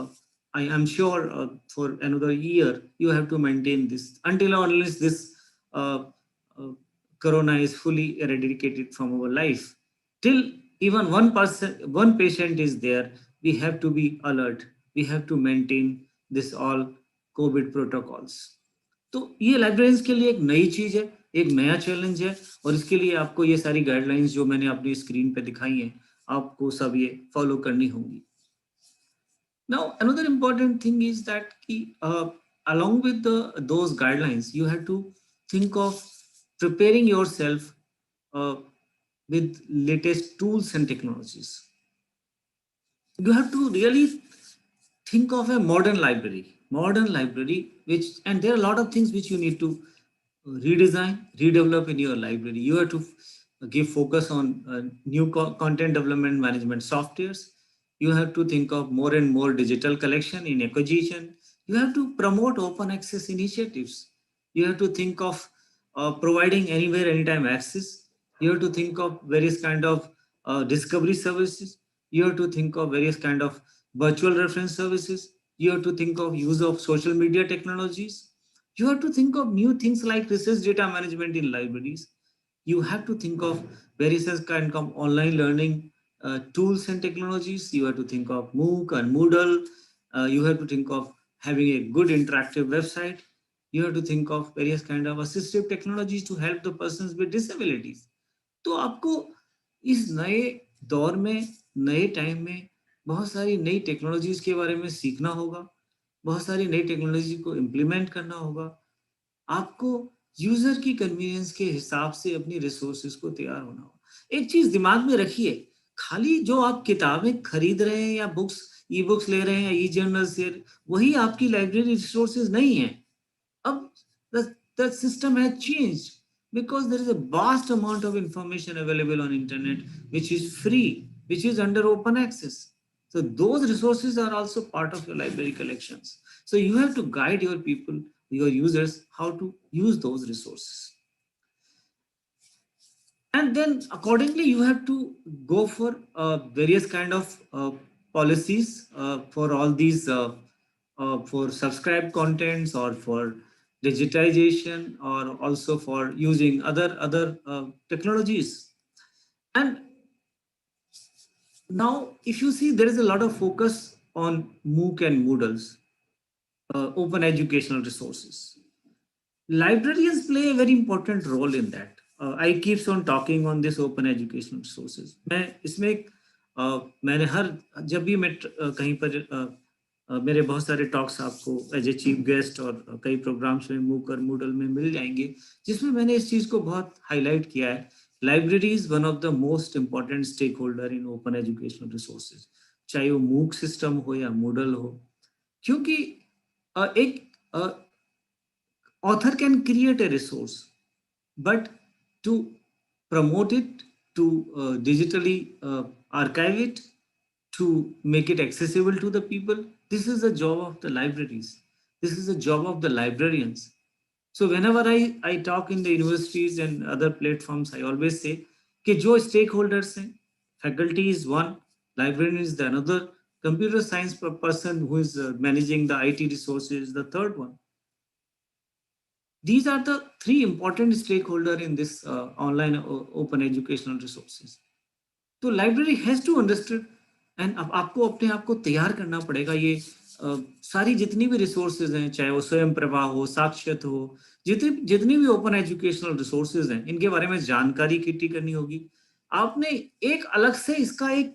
I am sure for another year. You have to maintain this until or unless this corona is fully eradicated from our life. Till even one patient is there, we have to be alert. We have to maintain this all COVID protocols. तो ये librarians के लिए एक नई चीज है, एक नया चैलेंज है, और इसके लिए आपको ये सारी गाइडलाइंस जो मैंने अपनी स्क्रीन पे दिखाई हैं, आपको सब ये फॉलो करनी होंगी. Now, another important thing is that along with those guidelines, you have to think of preparing yourself with latest tools and technologies. You have to really think of a modern library, and there are a lot of things which you need to redesign, redevelop in your library. You have to give focus on new content development management softwares. You have to think of more and more digital collection in acquisition. You have to promote open access initiatives. You have to think of providing anywhere, anytime access. You have to think of various kind of discovery services. You have to think of various kind of virtual reference services. You have to think of use of social media technologies. You have to think of new things like research data management in libraries. You have to think of various kind of online learning tools and technologies. You have to think of MOOC and Moodle. You have to think of having a good interactive website. You have to think of various kind of assistive technologies to help the persons with disabilities. तो आपको इस नए दौर में, नए time में बहुत सारी नई टेक्नोलॉजीज के बारे में सीखना होगा, बहुत सारी नई टेक्नोलॉजी को इम्प्लीमेंट करना होगा. आपको यूजर की कन्वीनियंस के हिसाब से अपनी रिसोर्सेज को तैयार होना होगा. एक चीज दिमाग में रखिए, खाली जो आप किताबें खरीद रहे हैं या बुक्स, ई बुक्स ले रहे हैं या ई जर्नल से, वही आपकी लाइब्रेरी रिसोर्सेज नहीं है. अब the system has changed because there is a vast amount of information available on internet which is free, which is under open access. So those resources are also part of your library collections. So you have to guide your people, your users, how to use those resources. And then accordingly, you have to go for various kind of policies for all these, for subscribed contents or for digitization, or also for using other technologies. And now, if you see, there is a lot of focus on MOOC and Moodles, open educational resources. Librarians play a very important role in that. I keeps on talking on this open educational resources. मैं इसमें मैंने जब भी मैं कहीं पर मेरे बहुत सारे टॉक्स आपको एज ए चीफ गेस्ट और कई प्रोग्राम्स में मूक और मूडल में मिल जाएंगे, जिसमें मैंने इस चीज को बहुत हाईलाइट किया है. Library is one of the most important stakeholder in open educational resources, चाहे वो मूक सिस्टम हो या मूडल हो. क्योंकि एक author can create a resource, but to promote it, to digitally archive it, to make it accessible to the people, this is the job of the libraries. This is the job of the librarians. So whenever I talk in the universities and other platforms, I always say कि जो stakeholders हैं, faculty is one, librarian is the another, computer science person who is managing the IT resources, the third one. These are the three important stakeholders in this online open educational resources. तो library has to understand, and अब आपको अपने आप को तैयार करना पड़ेगा. ये सारी जितनी भी रिसोर्सेज हैं, चाहे वो स्वयं प्रभा हो, साक्षात हो, जितनी भी ओपन एजुकेशनल रिसोर्सेज हैं, इनके बारे में जानकारी इकट्ठी करनी होगी. आपने एक अलग से इसका एक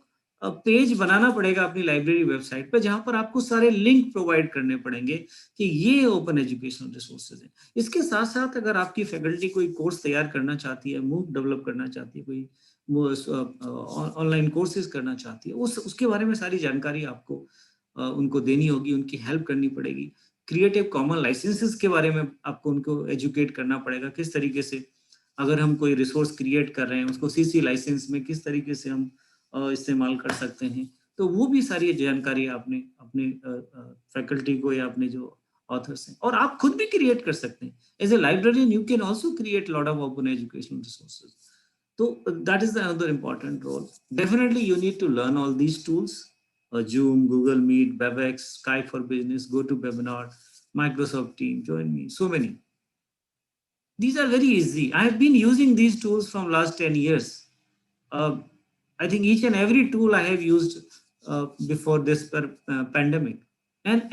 पेज बनाना पड़ेगा अपनी लाइब्रेरी वेबसाइट पे, जहां पर आपको सारे लिंक प्रोवाइड करने पड़ेंगे कि ये ओपन एजुकेशनल रिसोर्सेज हैं. इसके साथ साथ अगर आपकी फैकल्टी कोई कोर्स तैयार करना चाहती है, मूक डेवलप करना चाहती है, कोई ऑनलाइन कोर्सेज करना चाहती है, उसके बारे में सारी जानकारी आपको उनको देनी होगी, उनकी हेल्प करनी पड़ेगी. क्रिएटिव कॉमन लाइसेंसेस के बारे में आपको उनको एजुकेट करना पड़ेगा, किस तरीके से अगर हम कोई रिसोर्स क्रिएट कर रहे हैं उसको सीसी लाइसेंस में किस तरीके से हम इस्तेमाल कर सकते हैं. तो वो भी सारी जानकारी आपने अपने फैकल्टी को या अपने जो ऑथर्स हैं, और आप खुद भी क्रिएट कर सकते हैं. As a librarian you can also create lot of open educational resources. So that is another important role. Definitely you need to learn all these tools, Zoom, Google Meet, WebEx, Skype for Business, GoToWebinar, Microsoft Teams, join me, so many. These are very easy. I have been using these tools from last 10 years. I think each and every tool I have used before this pandemic. And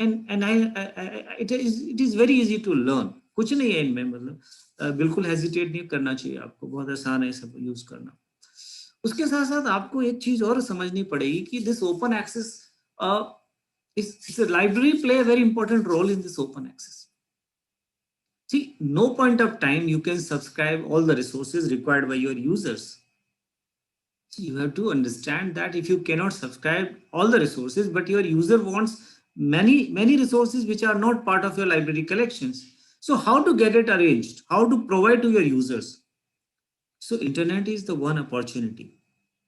it is very easy to learn. कुछ नहीं है इनमें, मतलब बिल्कुल hesitate नहीं करना चाहिए आपको, बहुत आसान है सब यूज करना। उसके साथ साथ आपको एक चीज और समझनी पड़ेगी कि this open access library play a very important role in this open access. See, no point of time you can subscribe all the resources required by your users. So you have to understand that if you cannot subscribe all the resources, but your user wants many resources which are not part of your library collections. So how to get it arranged? How to provide to your users? So internet is the one opportunity.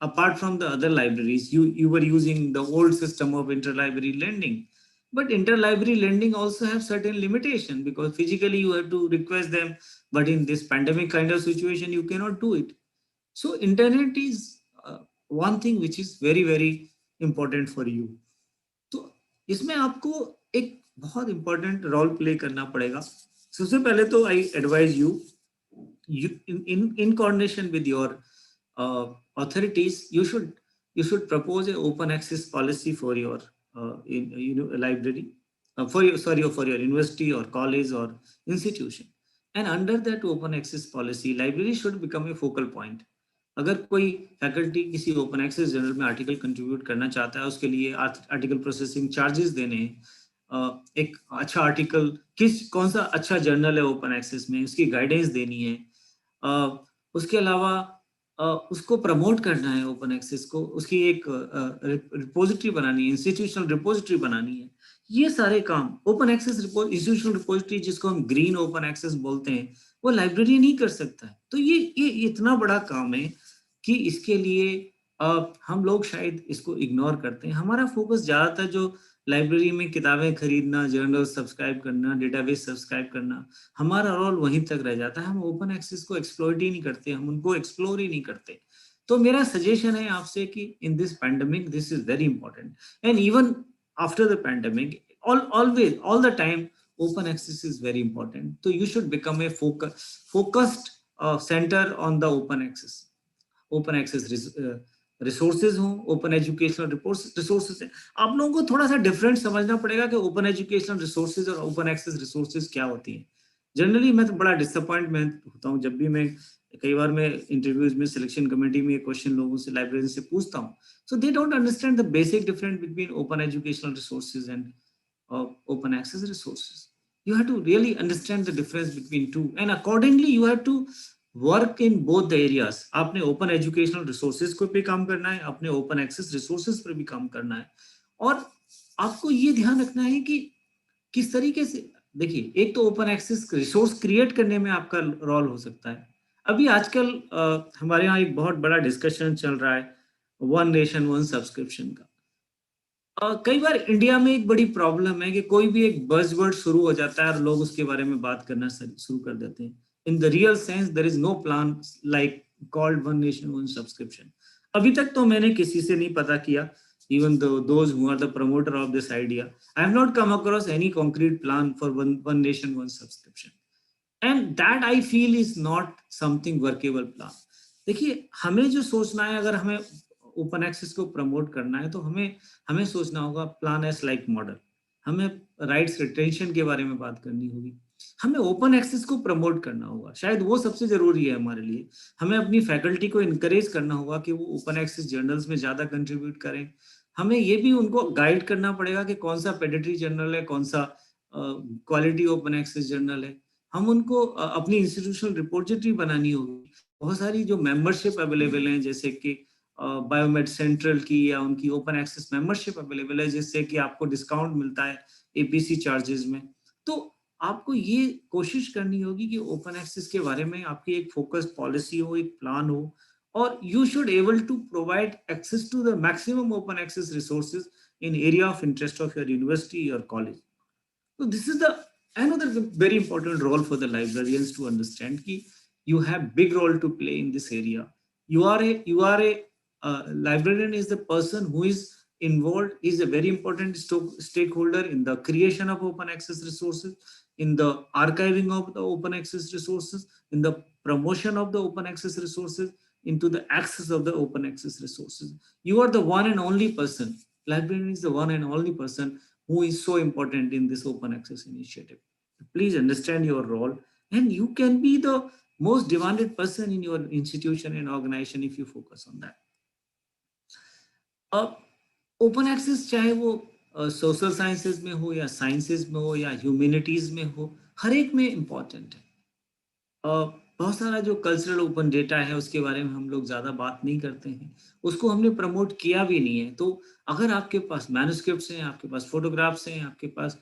Apart from the other libraries, you were using the old system of interlibrary lending. But interlibrary lending also have certain limitation because physically you have to request them. But in this pandemic kind of situation, you cannot do it. So internet is one thing which is very important for you. तो इसमें आपको एक बहुत important role play करना पड़ेगा। सबसे पहले तो I advise you in coordination with your authorities, you should propose an open access policy for your library, for your university or college or institution. And under that open access policy, library should become a focal point. अगर कोई faculty किसी open access journal में article contribute करना चाहता है, उसके लिए article processing charges देने हैं, एक अच्छा आर्टिकल कौन सा अच्छा जर्नल है ओपन एक्सेस में, उसकी गाइडेंस देनी है, उसके अलावा उसको प्रमोट करना है ओपन एक्सेस को, उसकी एक रिपोजिटरी बनानी है, इंस्टीट्यूशनल रिपोजिटरी बनानी है। ये सारे काम ओपन एक्सेस इंस्टीट्यूशनल रिपोजिटरी, जिसको हम ग्रीन ओपन एक्सेस बोलते हैं, वो लाइब्रेरी नहीं कर सकता है। तो ये इतना बड़ा काम है कि इसके लिए हम लोग शायद इसको इग्नोर करते हैं। हमारा फोकस ज्यादातर जो लाइब्रेरी में किताबें खरीदना, जर्नल सब्सक्राइब करना, डेटाबेस सब्सक्राइब करना, हमारा रोल वहीं तक रह जाता है। हम ओपन एक्सेस को एक्सप्लोइट ही नहीं करते, हम उनको एक्सप्लोर ही नहीं करते। तो मेरा सजेशन है आपसे कि in this pandemic this is very important, and even after the pandemic always all the time open access is very important. So you should become a focused center on the open access resources हो, open educational resources है। आप लोगों को थोड़ा सा different समझना पड़ेगा कि ओपन एजुकेशनल रिसोर्सेज और ओपन एक्सेस रिसोर्सेज क्या होती हैं। जनरली मैं तो बड़ा डिसअपॉइंटमेंट होता हूँ जब भी मैं, कई बार मैं इंटरव्यूज में सिलेक्शन कमेटी में क्वेश्चन लोगों से, लाइब्रेरियन से पूछता हूँ, so they don't understand the basic difference between open educational resources and open access resources. You have to really understand the difference between two, and accordingly you have to work in both the areas. आपने open educational resources को भी काम करना है, अपने open access resources पर भी काम करना है, और आपको ये ध्यान रखना है कि किस तरीके से, देखिए एक तो open access रिसोर्स क्रिएट करने में आपका रोल हो सकता है। अभी आजकल हमारे यहाँ एक बहुत बड़ा डिस्कशन चल रहा है वन नेशन वन सब्सक्रिप्शन का। कई बार इंडिया में एक बड़ी प्रॉब्लम है कि कोई भी एक बज़वर्ड शुरू हो जाता है और लोग उसके बारे में बात करना शुरू कर देते हैं। In the real sense there is no plan like called one nation one subscription. अभी तक तो मैंने किसी से नहीं पता किया, even those who are the promoter of this idea, I have not come across any concrete plan for one nation one subscription, and that I feel is not something workable plan. देखिए हमें जो सोचना है, अगर हमें open access को promote करना है तो हमें सोचना होगा प्लान एस लाइक मॉडल। हमें राइट्स रिटेंशन के बारे में बात करनी होगी, हमें ओपन एक्सेस को प्रमोट करना होगा, शायद वो सबसे जरूरी है हमारे लिए। हमें अपनी फैकल्टी को इनकरेज करना होगा कि वो ओपन एक्सेस जर्नल्स में ज्यादा कंट्रीब्यूट करें। हमें ये भी उनको गाइड करना पड़ेगा कि कौन सा पेडिट्री जर्नल है, कौन सा क्वालिटी ओपन एक्सेस जर्नल है। हम उनको अपनी इंस्टीट्यूशनल रिपोजिटरी बनानी होगी। बहुत सारी जो मेंबरशिप अवेलेबल हैं, जैसे कि बायोमेड सेंट्रल की या उनकी ओपन एक्सेस मेंबरशिप अवेलेबल है, जिससे कि आपको डिस्काउंट मिलता है एपीसी चार्जेस में। तो आपको ये कोशिश करनी होगी कि ओपन एक्सेस के बारे में आपकी एक फोकस्ड पॉलिसी हो, एक प्लान हो, और you should able to provide access to the maximum open access resources in area of interest of your university or college. So this is the another very important role for the librarians to understand कि you have big role to play in this area. You are a librarian is the person who is involved, is a very important stakeholder in the creation of open access resources, in the archiving of the open access resources, in the promotion of the open access resources, into the access of the open access resources. You are the one and only person. Librarian is the one and only person who is so important in this open access initiative. Please understand your role And you can be the most demanded person in your institution and organization if you focus on that. Open access चाहे वो social sciences में हो या sciences में हो या humanities में हो, हर एक में इम्पॉर्टेंट है। बहुत सारा जो कल्चरल ओपन डेटा है उसके बारे में हम लोग ज़्यादा बात नहीं करते हैं, उसको हमने प्रमोट किया भी नहीं है। तो अगर आपके पास मैन्युस्क्रिप्ट्स हैं, आपके पास फोटोग्राफ्स हैं, आपके पास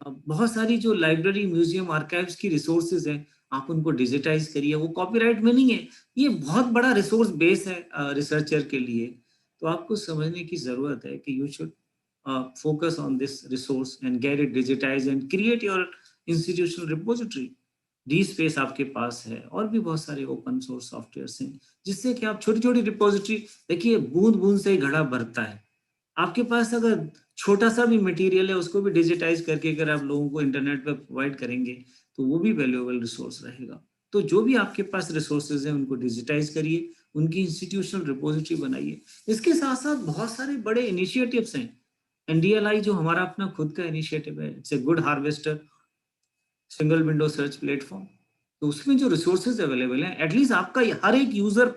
बहुत सारी जो लाइब्रेरी, म्यूजियम, आर्काइव्स की रिसोर्सेज हैं, आप उनको डिजिटाइज करिए। वो कॉपीराइट में नहीं है, ये बहुत बड़ा रिसोर्स बेस है रिसर्चर के लिए। तो आपको समझने की ज़रूरत है कि you should focus on this resource and get it digitized and create your institutional repository. D space आपके पास है और भी बहुत सारे ओपन सोर्स सॉफ्टवेयर्स हैं जिससे कि आप छोटी छोटी रिपोजिटरी, देखिए बूंद बूंद से ही घड़ा भरता है। आपके पास अगर छोटा सा भी मटेरियल है उसको भी डिजिटाइज करके अगर आप लोगों को इंटरनेट पर प्रोवाइड करेंगे तो वो भी वैल्यूएबल रिसोर्स रहेगा। तो जो भी आपके पास रिसोर्सेज हैं उनको डिजिटाइज करिए, उनकी इंस्टीट्यूशनल रिपोजिटरी बनाइए। इसके साथ साथ बहुत सारे बड़े इनिशिएटिव्स हैं। एनडीएलआई जो हमारा अपना खुद का इनिशिएटिव है, it's a good harvester single window search platform. तो उसमें जो रिसोर्सेज अवेलेबल हैं, एटलीस्ट आपका हर एक user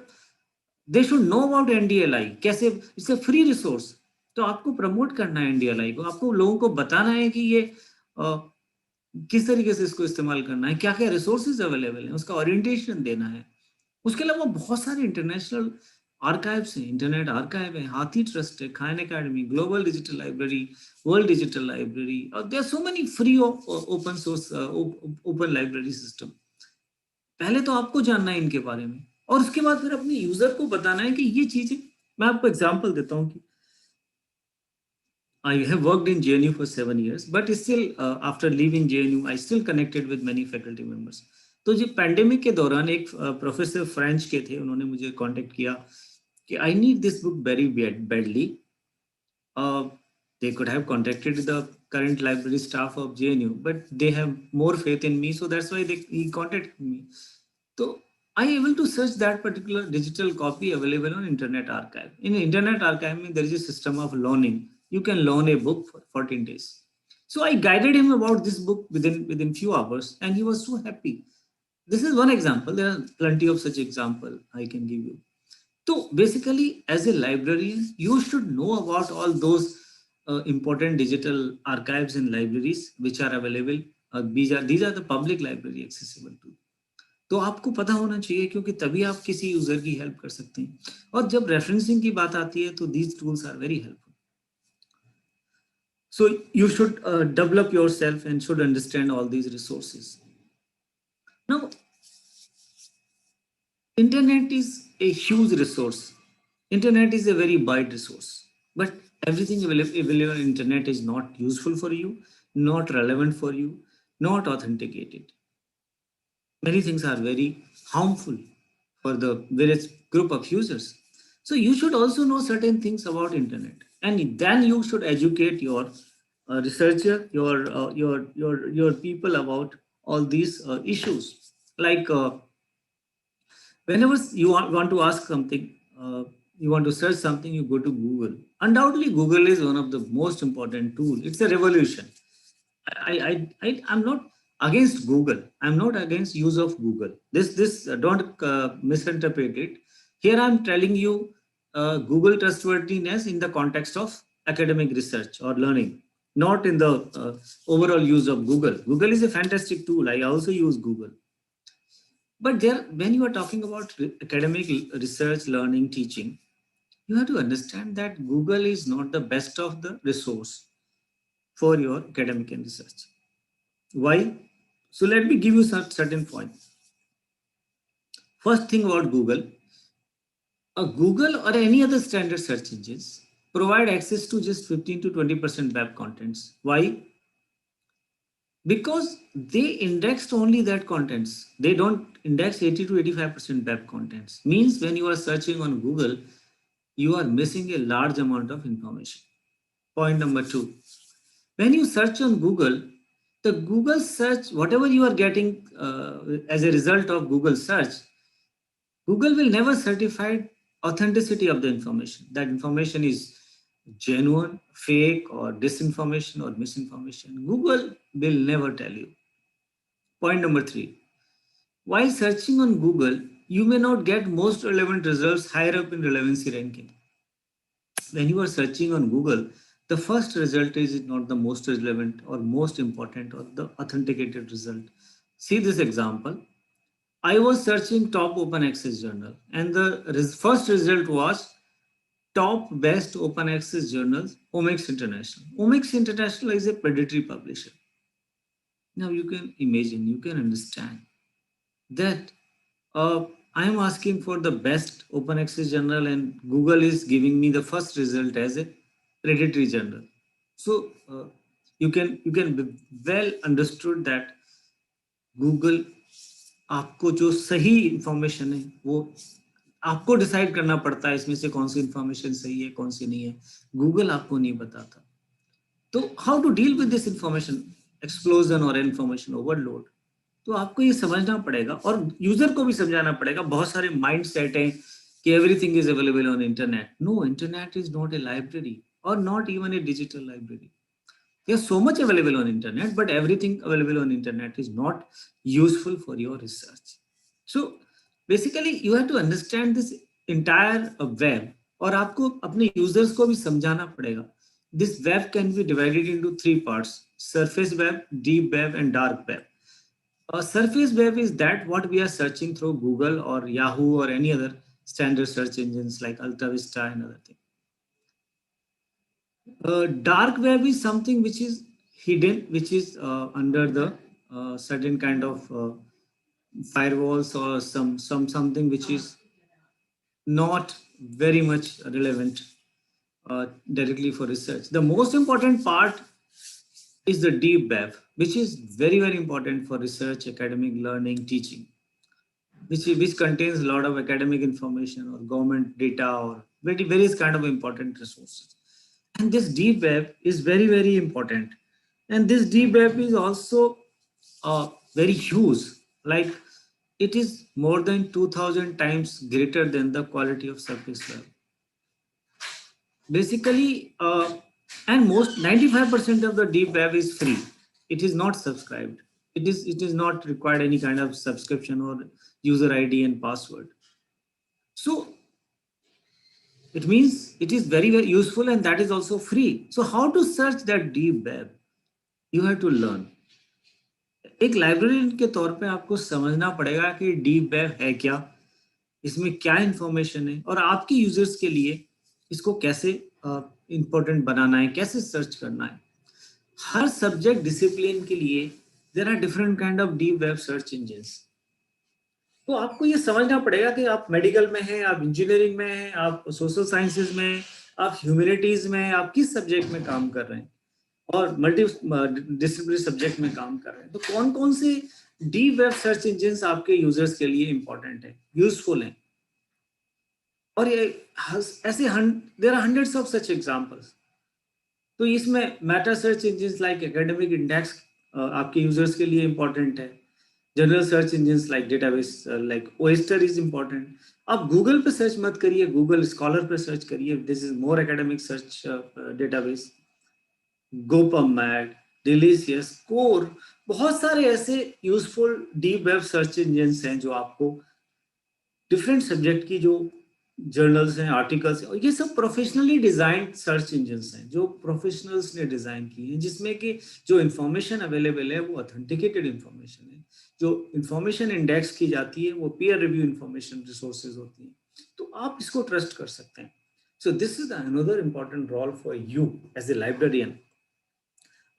they should know about NDLI, कैसे, इट्स ए फ्री रिसोर्स। तो आपको प्रमोट करना है एनडीएलआई को, आपको लोगों को बताना है कि ये किस तरीके से इसको इस्तेमाल करना है, क्या क्या रिसोर्सेज अवेलेबल हैं, उसका ओरिएंटेशन देना है। उसके अलावा बहुत सारे इंटरनेशनल आर्काइव्स हैं, इंटरनेट आर्काइव है, हाथी ट्रस्ट है, Khan academy, global digital library, world digital library, और there are so many free open source open library system. पहले तो आपको जानना है इनके बारे में और उसके बाद फिर अपने यूजर को बताना है कि ये चीजें, मैं आपको एग्जांपल देता हूँ कि I have worked in JNU for 7 years, but still after leaving JNU, I still connected with many faculty members. तो जो पैंडेमिक के दौरान एक प्रोफेसर फ्रेंच के थे, उन्होंने मुझे कांटेक्ट किया कि I need this book very badly. They could have contacted the current library staff of JNU, but they have more faith in me, so that's why he contacted me. So I able to search that particular digital copy available on Internet Archive. In Internet Archive, there is a system of loaning. You can loan a book for 14 days. So I guided him about this book within few hours, and he was so happy. This is one example. There are plenty of such example I can give you. So basically, as a librarian, you should know about all those important digital archives and libraries which are available. These are the public library accessible to. तो आपको पता होना चाहिए, क्योंकि तभी आप किसी user की हेल्प कर सकते हैं। और जब रेफरेंसिंग की बात आती है तो these tools are very helpful. So you should develop yourself and should understand all these resources. Now, Internet is a huge resource. Internet is a very wide resource, but everything available on Internet is not useful for you, not relevant for you, not authenticated. Many things are very harmful for the various group of users. So you should also know certain things about Internet, and then you should educate your researcher, your people about all these issues. Like whenever you want to ask something, you want to search something, you go to Google. Undoubtedly, Google is one of the most important tools. It's a revolution. I'm not against Google. I'm not against use of Google. This don't misinterpret it. Here I'm telling you Google trustworthiness in the context of academic research or learning, not in the overall use of Google. Google is a fantastic tool. I also use Google. But there, when you are talking about academic research, learning, teaching, you have to understand that Google is not the best of the resource for your academic and research. Why? So let me give you some certain points. First thing about Google, Google or any other standard search engines provide access to just 15 to 20% web contents. Why? Because they indexed only that contents. They don't index 80 to 85% web contents. Means when you are searching on Google, you are missing a large amount of information. Point number 2. When you search on Google, the Google search, whatever you are getting as a result of Google search, Google will never certify authenticity of the information. That information is genuine, fake, or disinformation or misinformation. Google will never tell you. Point number 3. while searching on Google, you may not get most relevant results higher up in relevancy ranking. When you are searching on Google, the first result is not the most relevant or most important or the authenticated result. See this example. I was searching top open access journal and the first result was top best open access journals, Omics International. Omics International is a predatory publisher. Now you can imagine, you can understand that I am asking for the best open access journal and Google is giving me the first result as a predatory journal. So you can be well understood that Google आपको जो सही information है वो आपको decide करना पड़ता है इसमें से कौन सी इंफॉर्मेशन सही है कौन सी नहीं है गूगल आपको नहीं बताता तो how to deal with this information explosion और इंफॉर्मेशन ओवरलोड तो आपको ये समझना पड़ेगा और यूजर को भी समझाना पड़ेगा बहुत सारे माइंड सेट हैं कि everything is available on internet no internet is not a library और not even a digital library there's so much available on internet but everything available on internet is not useful for your research so basically you have to understand this entire web और आपको अपने users को भी समझाना पड़ेगा this web can be divided into three parts surface web deep web and dark web surface web is that what we are searching through Google or Yahoo or any other standard search engines like Alta Vista and other things dark web is something which is hidden, which is under the certain kind of firewalls or something which is not very much relevant directly for research. The most important part is the deep web, which is very important for research, academic learning, teaching, which contains a lot of academic information or government data or various kind of important resources. And this deep web is very important. And this deep web is also very huge. Like it is more than 2000 times greater than the quality of surface web. Basically, and most 95% of the deep web is free. It is not subscribed. It is not required any kind of subscription or user ID and password. So it means it is very useful and that is also free. So how to search that deep web? You have to learn. एक librarian के तौर पे आपको समझना पड़ेगा कि deep web है क्या, इसमें क्या इंफॉर्मेशन है और आपके यूजर्स के लिए इसको कैसे इंपॉर्टेंट बनाना है, कैसे सर्च करना है. हर सब्जेक्ट डिसिप्लिन के लिए there are different kind of deep web search engines. तो आपको ये समझना पड़ेगा कि आप मेडिकल में हैं, आप इंजीनियरिंग में हैं, आप सोशल साइंसेज में, आप ह्यूमैनिटीज में, आप किस सब्जेक्ट में काम कर रहे हैं और मल्टी डिसिप्लिनरी सब्जेक्ट में काम कर रहे हैं. तो कौन कौन से डीप वेब सर्च इंजिन्स आपके यूजर्स के लिए इंपॉर्टेंट है, यूजफुल हैं. और ये ऐसे there are hundreds of such examples. तो इसमें meta search engines like academic index आपके यूजर्स के लिए इंपॉर्टेंट है. General search engines like database like OAIster is important. आप गूगल पे सर्च मत करिए, गूगल स्कॉलर पे सर्च करिए. This is more academic search database. GoPubMed, Delicious, Core, बहुत सारे ऐसे useful deep web search engines हैं जो आपको डिफरेंट सब्जेक्ट की जो जर्नल्स हैं, आर्टिकल्स हैं, और ये सब प्रोफेशनली डिजाइंड सर्च इंजिन्स हैं जो प्रोफेशनल्स ने डिजाइन की हैं, जिसमें कि जो इंफॉर्मेशन अवेलेबल है वो ऑथेंटिकेटेड इंफॉर्मेशन है. जो इंफॉर्मेशन इंडेक्स की जाती है वो पीयर रिव्यू इंफॉर्मेशन रिसोर्सेज होती हैं. तो आप इसको ट्रस्ट कर सकते हैं. So this is another important role for you as a librarian.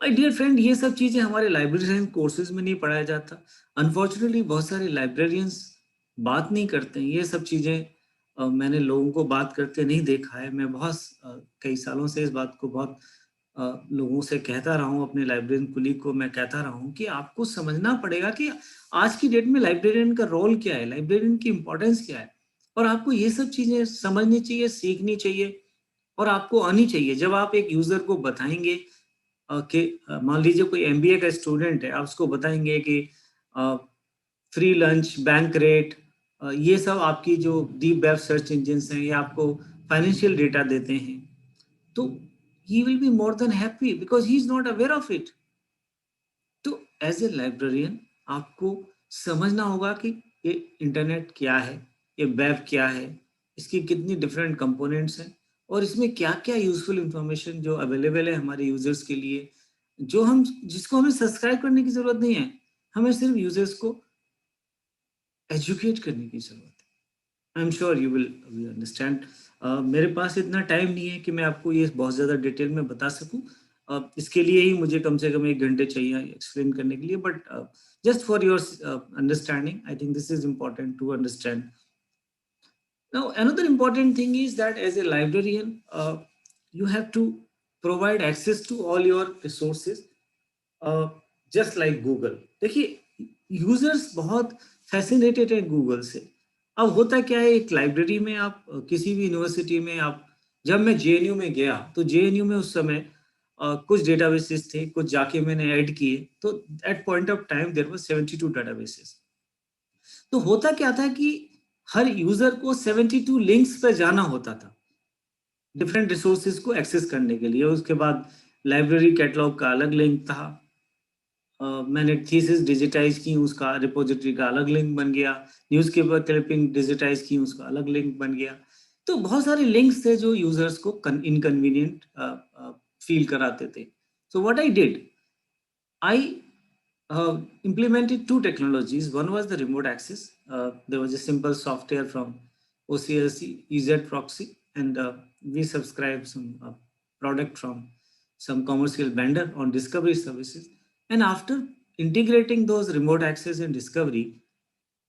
My dear friend, ये सब चीजें हमारे लाइब्रेरियन कोर्सेज में नहीं पढ़ाया जाता. अनफॉर्चुनेटली बहुत सारे लाइब्रेरियंस बात नहीं करते हैं. ये सब चीजें मैंने लोगों को बात करते नहीं देखा है. मैं बहुत कई सालों से इस बात को बहुत लोगों से कहता रहा हूँ, अपने लाइब्रेरियन कुलीग को मैं कहता रहा हूँ कि आपको समझना पड़ेगा कि आज की डेट में लाइब्रेरियन का रोल क्या है, लाइब्रेरियन की इंपॉर्टेंस क्या है. और आपको ये सब चीजें समझनी चाहिए, सीखनी चाहिए और आपको आनी चाहिए. जब आप एक यूजर को बताएंगे कि मान लीजिए कोई एमबीए का स्टूडेंट है, आप उसको बताएंगे कि फ्री लंच, बैंक रेट, ये सब आपकी जो डीप वेब सर्च इंजिन्स हैं, ये आपको फाइनेंशियल डेटा देते हैं, तो he will be more than happy because he is not aware of it. तो एज ए लाइब्रेरियन आपको समझना होगा कि ये इंटरनेट क्या है, ये वेब क्या है, इसकी कितनी डिफरेंट कंपोनेंट्स हैं और इसमें क्या क्या यूजफुल इंफॉर्मेशन जो अवेलेबल है हमारे यूजर्स के लिए, जिसको हमें सब्सक्राइब करने की जरूरत नहीं है, हमें सिर्फ यूजर्स को एजुकेट करने की जरूरत है। I am sure you will understand. मेरे पास इतना टाइम नहीं है कि मैं आपको ये बहुत ज़्यादा डिटेल में बता सकूं। इसके लिए ही मुझे कम से कम 1 घंटे चाहिए एक्सप्लेन करने के लिए, but just for your understanding, I think this is important to understand. Now, another important thing is that as a librarian, you have to provide access to all your resources, just like Google. देखिए, users बहुत fascinated हैं Google से। अब होता क्या है, एक library में आप किसी भी यूनिवर्सिटी में आप, जब मैं JNU में गया तो JNU में उस समय कुछ डेटाबेसेस थे, कुछ जाके मैंने ऐड किए, तो at point of time there was 72 databases. तो होता क्या था कि हर यूजर को 72 लिंक्स पे जाना होता था डिफरेंट रिसोर्सेज को एक्सेस करने के लिए। उसके बाद लाइब्रेरी कैटलॉग का अलग लिंक था, मैंने थीसिस डिजिटाइज की, उसका रिपोजिटरी का अलग लिंक बन गया, न्यूज़पेपर क्लिपिंग डिजिटाइज की, उसका अलग लिंक बन गया। तो बहुत सारे लिंक्स थे जो यूजर्स को इनकन्वीनियंट फील कराते थे। So what I did, I implemented 2 technologies. One was the remote access. There was a simple software from OCLC, EZ proxy, and we subscribed some product from some commercial vendor on discovery services. And after integrating those remote access and discovery,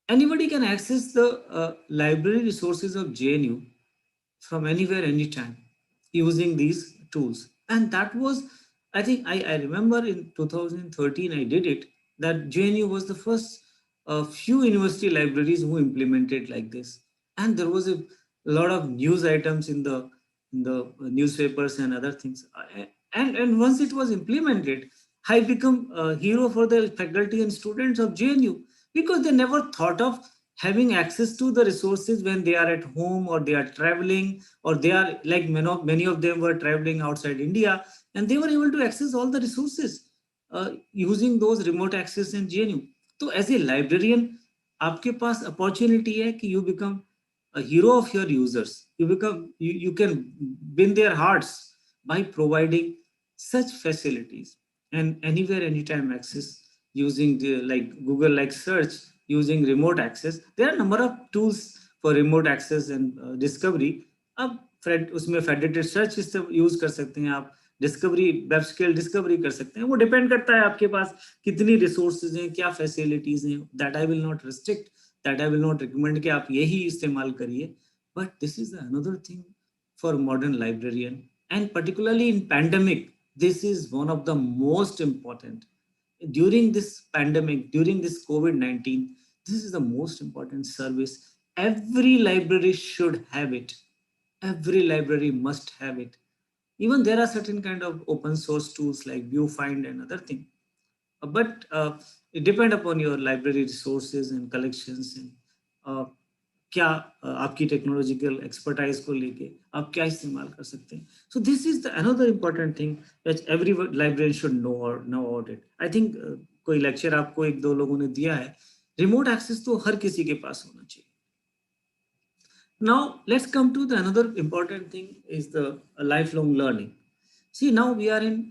anybody can access the library resources of JNU from anywhere, anytime, using these tools. And that was, I think, I remember in 2013 I did it, that JNU was the first few university libraries who implemented like this. And there was a lot of news items in the newspapers and other things. And once it was implemented, I become a hero for the faculty and students of JNU, because they never thought of having access to the resources when they are at home or they are traveling, or they are like many of them were traveling outside India, and they were able to access all the resources using those remote access in JNU. So as a librarian, आपके पास opportunity है कि you become a hero of your users. You can win their hearts by providing such facilities and anywhere, anytime access using the like Google like search, using remote access. There are a number of tools for remote access and discovery. अब उसमें federated search use कर सकते हैं आप, discovery web scale discovery कर सकते हैं। वो डिपेंड करता है आपके पास कितनी रिसोर्सेज हैं, क्या फैसिलिटीज हैं। That I will not restrict, that I will not recommend कि आप यही इस्तेमाल करिए, but this is another thing for modern librarian, and particularly in pandemic this is one of the most important. During this pandemic, during this COVID-19, this is the most important service. Every library should have it. Every library must have it. Even there are certain kind of open source tools like Viewfind and other thing. But it depends upon your library resources and collections and क्या आपकी technological expertise को लेके आप क्या इस्तेमाल कर सकते हैं। So this is the another important thing that every librarian should know about it. I think कोई लेक्चर आपको 1-2 लोगों ने दिया है, रिमोट एक्सेस तो हर किसी के पास होना चाहिए। Now let's come to the another important thing is the life long learning. See now we are in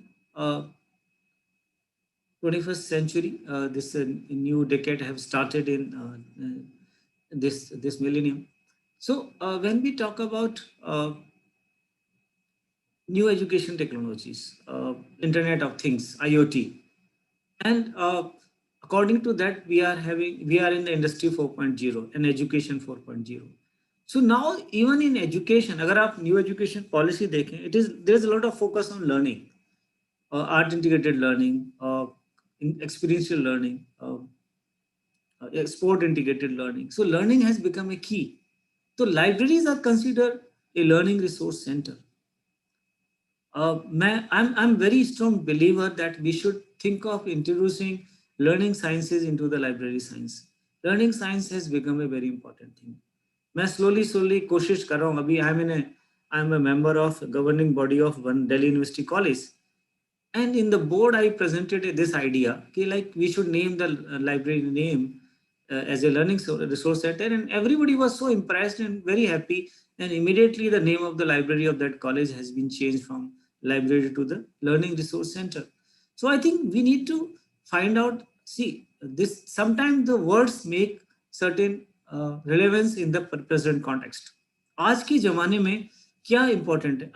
21st century. This new decade have started in this millennium. So when we talk about new education technologies, Internet of Things, IoT, and according to that we are in the industry 4.0 and education 4.0. So now even in education, अगर आप new education policy देखें, there is a lot of focus on learning, art integrated learning, experiential learning, sport integrated learning. So learning has become a key. So libraries are considered a learning resource center. I'm very strong believer that we should think of introducing learning sciences into the library science. Learning science has become a very important thing. मैं slowly कोशिश कर रहा हूँ। अभी I'm a member of governing body of one Delhi University College, and in the board I presented this idea कि like we should name the library name as a learning resource center, and everybody was so impressed and very happy. And immediately the name of the library of that college has been changed from library to the learning resource center. So I think we need to find out, see, this sometimes the words make certain relevance in the present context. आज के जमाने में क्या important है?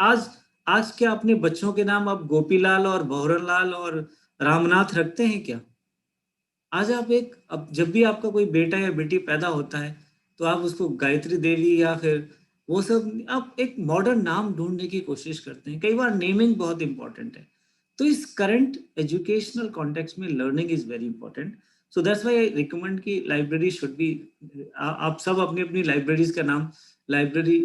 आज क्या अपने बच्चों के नाम आप गोपीलाल और भौरनलाल और रामनाथ रखते हैं क्या? आज आप अब जब भी आपका कोई बेटा या बेटी पैदा होता है तो आप उसको गायत्री देवी या फिर वो सब आप एक मॉडर्न नाम ढूंढने की कोशिश करते हैं. कई बार नेमिंग बहुत इंपॉर्टेंट है. तो इस करंट एजुकेशनल कॉन्टेक्स्ट में learning is very important. So that's why I recommend कि लाइब्रेरी शुड बी, आप सब अपनी अपनी लाइब्रेरीज का नाम लाइब्रेरी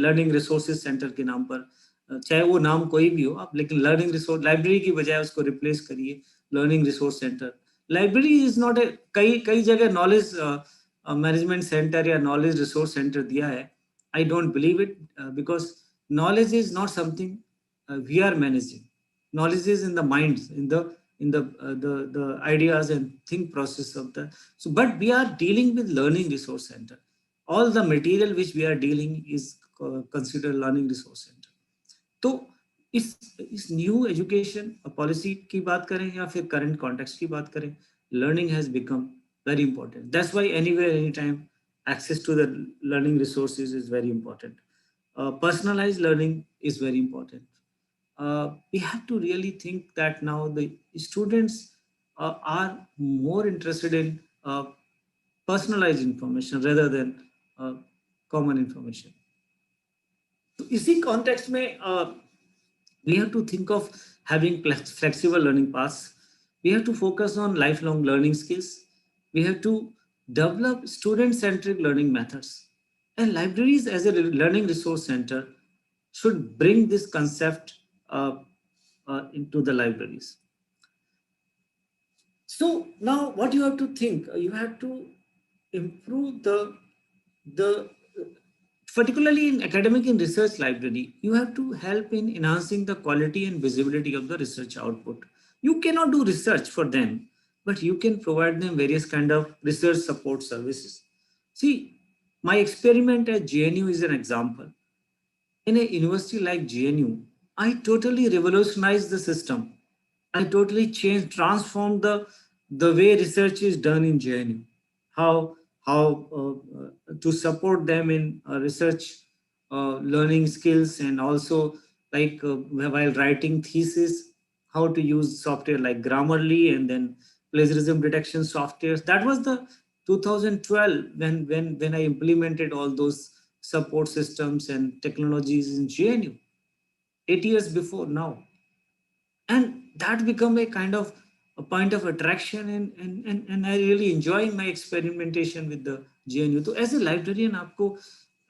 लर्निंग रिसोर्सेज सेंटर के नाम पर, चाहे वो नाम कोई भी हो आप, लेकिन लर्निंग रिसोर्स लाइब्रेरी की बजाय उसको रिप्लेस करिए learning resource centre. Library is not a, कई जगह नॉलेज मैनेजमेंट सेंटर या नॉलेज रिसोर्स सेंटर दिया है. I don't believe it, because knowledge is not something we are managing. Knowledge is in the minds, in the ideas and think process of the. So, but we are dealing with learning resource center. All the material which we are dealing is considered learning resource center. तो इस new education policy की बात करें या फिर current context की बात करें, learning has become very important. That's why anywhere any time access to the learning resources is very important. Personalized learning is very important. We have to really think that now the students are more interested in personalized information rather than common information. So इसी context में we have to think of having flexible learning paths. We have to focus on lifelong learning skills. We have to develop student-centric learning methods. And libraries as a learning resource center should bring this concept into the libraries. So now what you have to think, you have to improve the particularly in academic and research library, you have to help in enhancing the quality and visibility of the research output. You cannot do research for them, but you can provide them various kind of research support services. See, my experiment at JNU is an example. In a university like JNU, I totally revolutionized the system. I totally transformed the way research is done in JNU. How to support them in research learning skills, and also like while writing thesis, how to use software like Grammarly and then plagiarism detection softwares. That was the 2012 when I implemented all those support systems and technologies in JNU. 8 years before now, and that become a kind of a point of attraction, and I really enjoy my experimentation with the JNU. तो as a librarian आपको,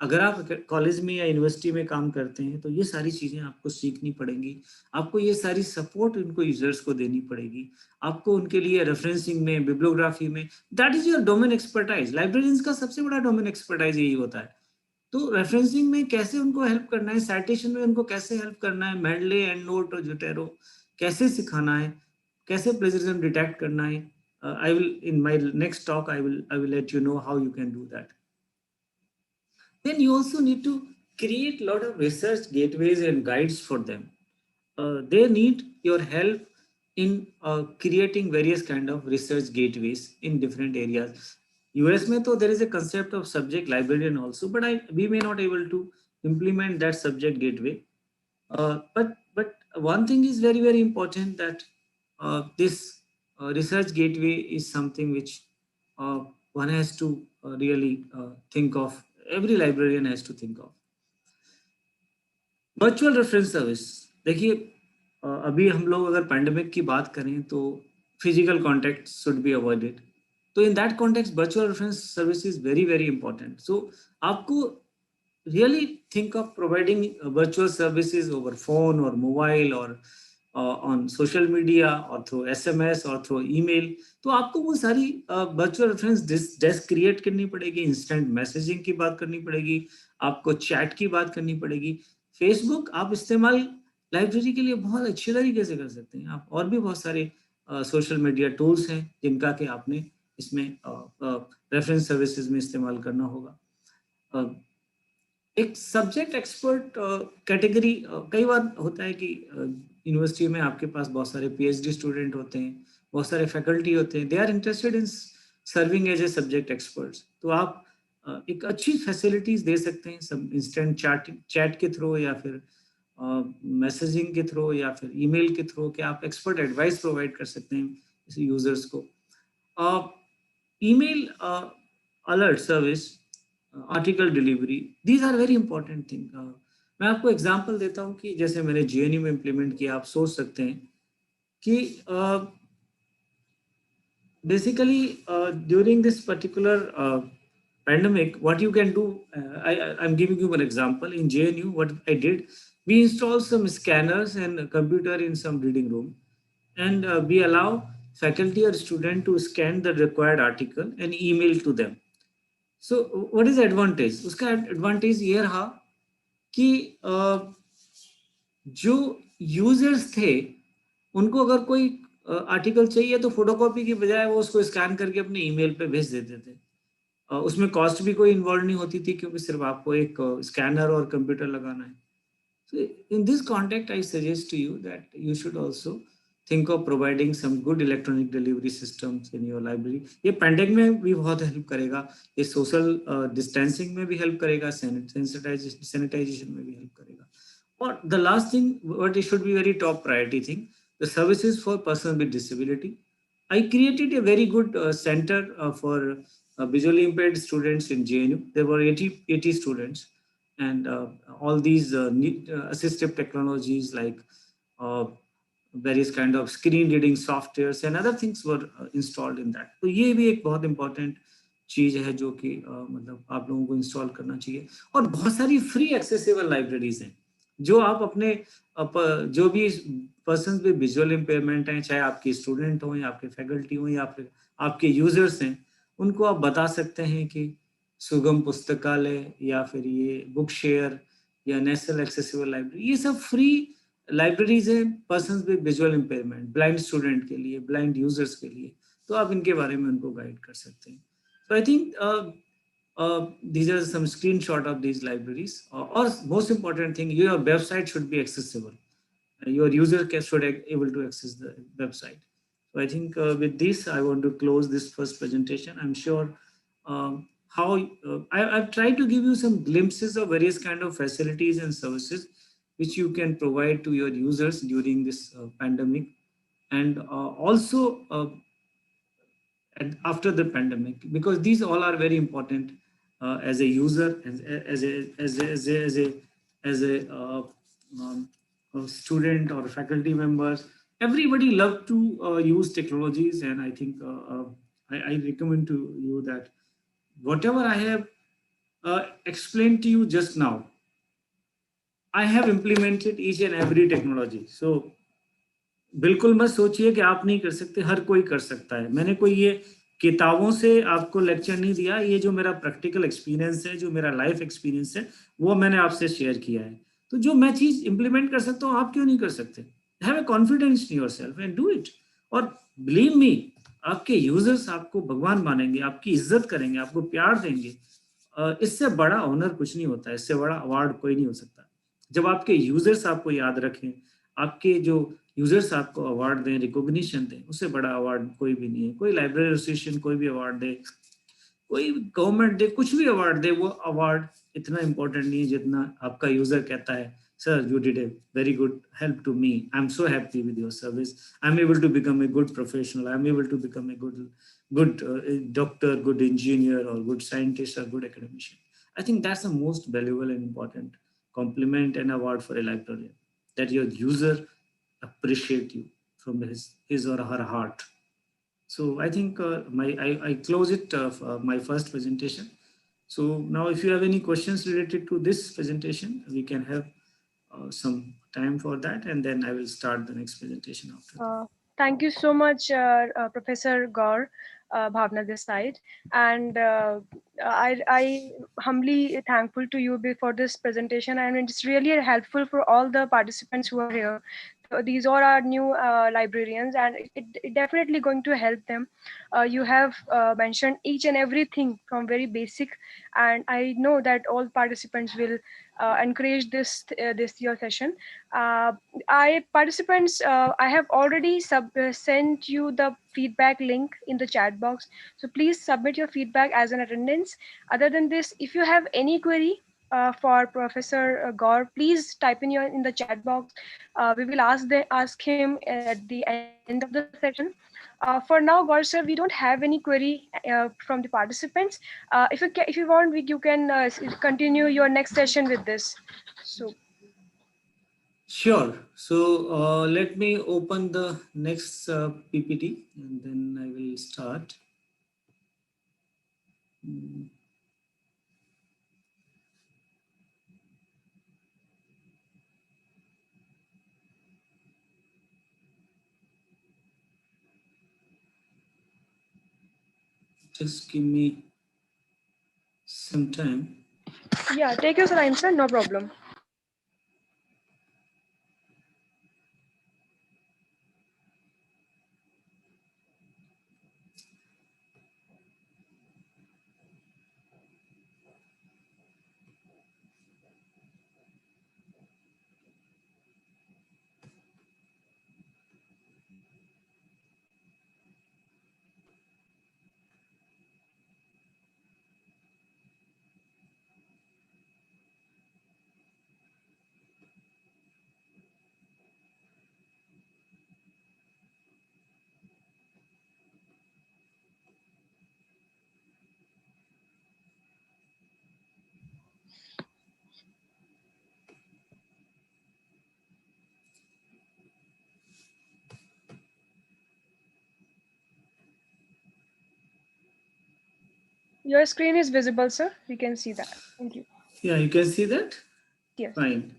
अगर आप college में या university में काम करते हैं तो ये सारी चीजें आपको सीखनी पड़ेंगी. आपको ये सारी सपोर्ट उनको यूजर्स को देनी पड़ेगी. आपको उनके लिए रेफरेंसिंग में, बिब्लियोग्राफी में, that is your domain expertise. Librarians का सबसे बड़ा डोमेन एक्सपर्टाइज यही होता है. तो रेफरेंसिंग में कैसे उनको हेल्प करना है, साइटेशन में उनको कैसे हेल्प करना है, मेडले, एंड नोट और जोटेरो कैसे सिखाना है, कैसे प्लेजरिज्म डिटेक्ट करना है. I will in my next talk I will let you know how you can do that. Then you also need to create a lot of research gateways and guides for them. They need your help in creating various kind of research gateways in different areas. US में तो there is a concept of subject librarian also, but we may not able to implement that subject gateway. But one thing is very, very important, that this research gateway is something which one has to really think of. Every librarian has to think of. Virtual reference service. देखिए अभी हम लोग अगर pandemic की बात करें तो physical contact should be avoided. तो in that context virtual reference service is very, very important. So आपको really think of providing virtual services over phone or mobile or on social media or through SMS or through email. तो आपको वो सारी virtual reference desk create करनी पड़ेगी, instant messaging की बात करनी पड़ेगी, आपको chat की बात करनी पड़ेगी. Facebook आप इस्तेमाल लाइब्रेरी के लिए बहुत अच्छे तरीके से कर सकते हैं. आप और भी बहुत सारे सोशल मीडिया टूल्स हैं जिनका कि आपने इसमें रेफरेंस सर्विसेज में इस्तेमाल करना होगा। एक सब्जेक्ट एक्सपर्ट कैटेगरी, कई बार होता है कि यूनिवर्सिटी में आपके पास बहुत सारे पीएचडी स्टूडेंट होते हैं, बहुत सारे फैकल्टी होते हैं, they are interested in serving as a subject experts. तो आप एक अच्छी फैसिलिटीज दे सकते हैं, सब इंस्टेंट चैट के थ्रू या फिर मैसेजिंग के थ्रू या फिर ईमेल के थ्रू, कि आप एक्सपर्ट एडवाइस प्रोवाइड कर सकते हैं यूजर्स को। Email alert service, article delivery, these are very important thing. मैं आपको एग्जांपल देता हूँ कि जैसे मैंने जेएनयू में इम्प्लीमेंट किया, आप सोच सकते हैं कि basically during this particular pandemic, what you can do, I'm giving you one example. In JNU, what I did, we installed some scanners and a computer in some reading room, and we allow faculty or student to scan the required article and email to them. So what is the advantage? उसका advantage ये रहा कि जो users थे उनको अगर कोई article चाहिए तो फोटोकॉपी की बजाय वो उसको स्कैन करके अपने ईमेल पे भेज देते थे। उसमें कॉस्ट भी कोई इन्वॉल्व नहीं होती थी, क्योंकि सिर्फ आपको एक स्कैनर और कंप्यूटर लगाना है। So in this context, I suggest to you that you should also think of providing some good electronic delivery systems in your library. ये पैंडेमिक में भी बहुत हेल्प करेगा, ये सोशल डिस्टेंसिंग में भी हेल्प करेगा, सैनिटाइजेशन में भी हेल्प करेगा। और the last thing, what it should be very top priority thing, the services for persons with disability. I created a very good center for visually impaired students in JNU. There were 80 students, and all these assistive technologies like various kind of screen reading softwares and other things were installed in that. तो ये भी एक बहुत important चीज है जो कि मतलब आप लोगों को इंस्टॉल करना चाहिए। और बहुत सारी फ्री एक्सेसिबल लाइब्रेरीज हैं जो आप अपने जो भी पर्सन विद विजुअल इम्पेयरमेंट हैं, चाहे आपके स्टूडेंट हो या आपके फैकल्टी हो या फिर आपके यूजर्स हैं, उनको आप बता सकते हैं कि सुगम पुस्तकालय या फिर ये बुक शेयर या नेशनल एक्सेसिबल लाइब्रेरी, ये सब फ्री लाइब्रेरीज हैं person with visual impairment, blind student के लिए, ब्लाइंड यूजर्स के लिए। तो आप इनके बारे में उनको गाइड कर सकते हैं। तो I think these are some screenshot of these libraries. Or most important thing, your website should be accessible. Your user should be able to access the website. So I think with this, I want to close this first presentation. I'm sure how I've tried to give you some glimpses of various kind of facilities and services which you can provide to your users during this pandemic, and also and after the pandemic, because these all are very important as a user, as a student or faculty members. Everybody love to use technologies, and I think I recommend to you that whatever I have explained to you just now, I have implemented each and every technology. So बिल्कुल मत सोचिए कि आप नहीं कर सकते, हर कोई कर सकता है। मैंने कोई ये किताबों से आपको लेक्चर नहीं दिया, ये जो मेरा प्रैक्टिकल एक्सपीरियंस है, जो मेरा लाइफ एक्सपीरियंस है, वो मैंने आपसे शेयर किया है। तो जो मैं चीज इंप्लीमेंट कर सकता हूँ, आप क्यों नहीं कर सकते? Have a confidence in yourself and do it. और बिलीव मी, आपके यूजर्स आपको भगवान मानेंगे, आपकी इज्जत करेंगे, आपको प्यार देंगे। इससे बड़ा ऑनर कुछ नहीं होता है, इससे बड़ा अवार्ड कोई नहीं हो सकता। जब आपके यूजर्स आपको याद रखें, आपके जो यूजर्स आपको अवार्ड दें, रिकॉग्निशन दें, उससे बड़ा अवार्ड कोई भी नहीं है। कोई लाइब्रेरी एसोसिएशन कोई भी अवार्ड दे, कोई गवर्नमेंट दे, कुछ भी अवार्ड दे, वो अवार्ड इतना इंपॉर्टेंट नहीं है जितना आपका यूजर कहता है, sir you did a very good help to me, I am so happy with your service, I am able to become a good professional, I am able to become a good doctor, good engineer, or good scientist, or good academician. I think that's the most valuable and important compliment and award for a librarian, that your user appreciate you from his or her heart. So I think I close it my first presentation. So now if you have any questions related to this presentation, we can have some time for that, and then I will start the next presentation after that.
Thank you so much, Professor Gaur, Bhavna this side, and I humbly thankful to you for this presentation, and it's really helpful for all the participants who are here. these all are new librarians, and it definitely going to help them. You have mentioned each and everything from very basic, and I know that all participants will encourage this year session. I have already sent you the feedback link in the chat box, so please submit your feedback as an attendance. Other than this, if you have any query for Professor Gaur, please type in the chat box. We will ask him at the end of the session. For now, Gaur sir, we don't have any query from the participants. If you want, you can continue your next session with this. So
Sure. So let me open the next PPT and then I will start. Just give me some time.
yeah, take your time, sir. No problem. Your screen is visible, sir. We can see that. Thank you.
Yeah, you can see that?
Yes.
Fine.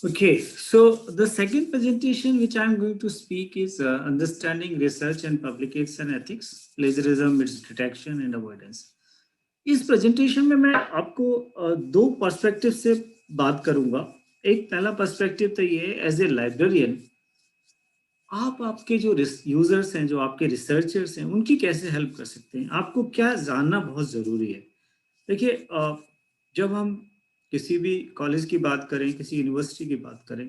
Okay, so the second presentation which I'm going to speak is Understanding Research and Publication Ethics, Plagiarism, Its Detection and Avoidance. इस presentation में मैं आपको दो perspective से बात करूंगा. एक पहला पर्सपेक्टिव तो ये एज ए लाइब्रेरियन आप आपके जो यूजर्स हैं, जो आपके रिसर्चर्स हैं, उनकी कैसे हेल्प कर सकते हैं, आपको क्या जानना बहुत ज़रूरी है. देखिए, जब हम किसी भी कॉलेज की बात करें, किसी यूनिवर्सिटी की बात करें,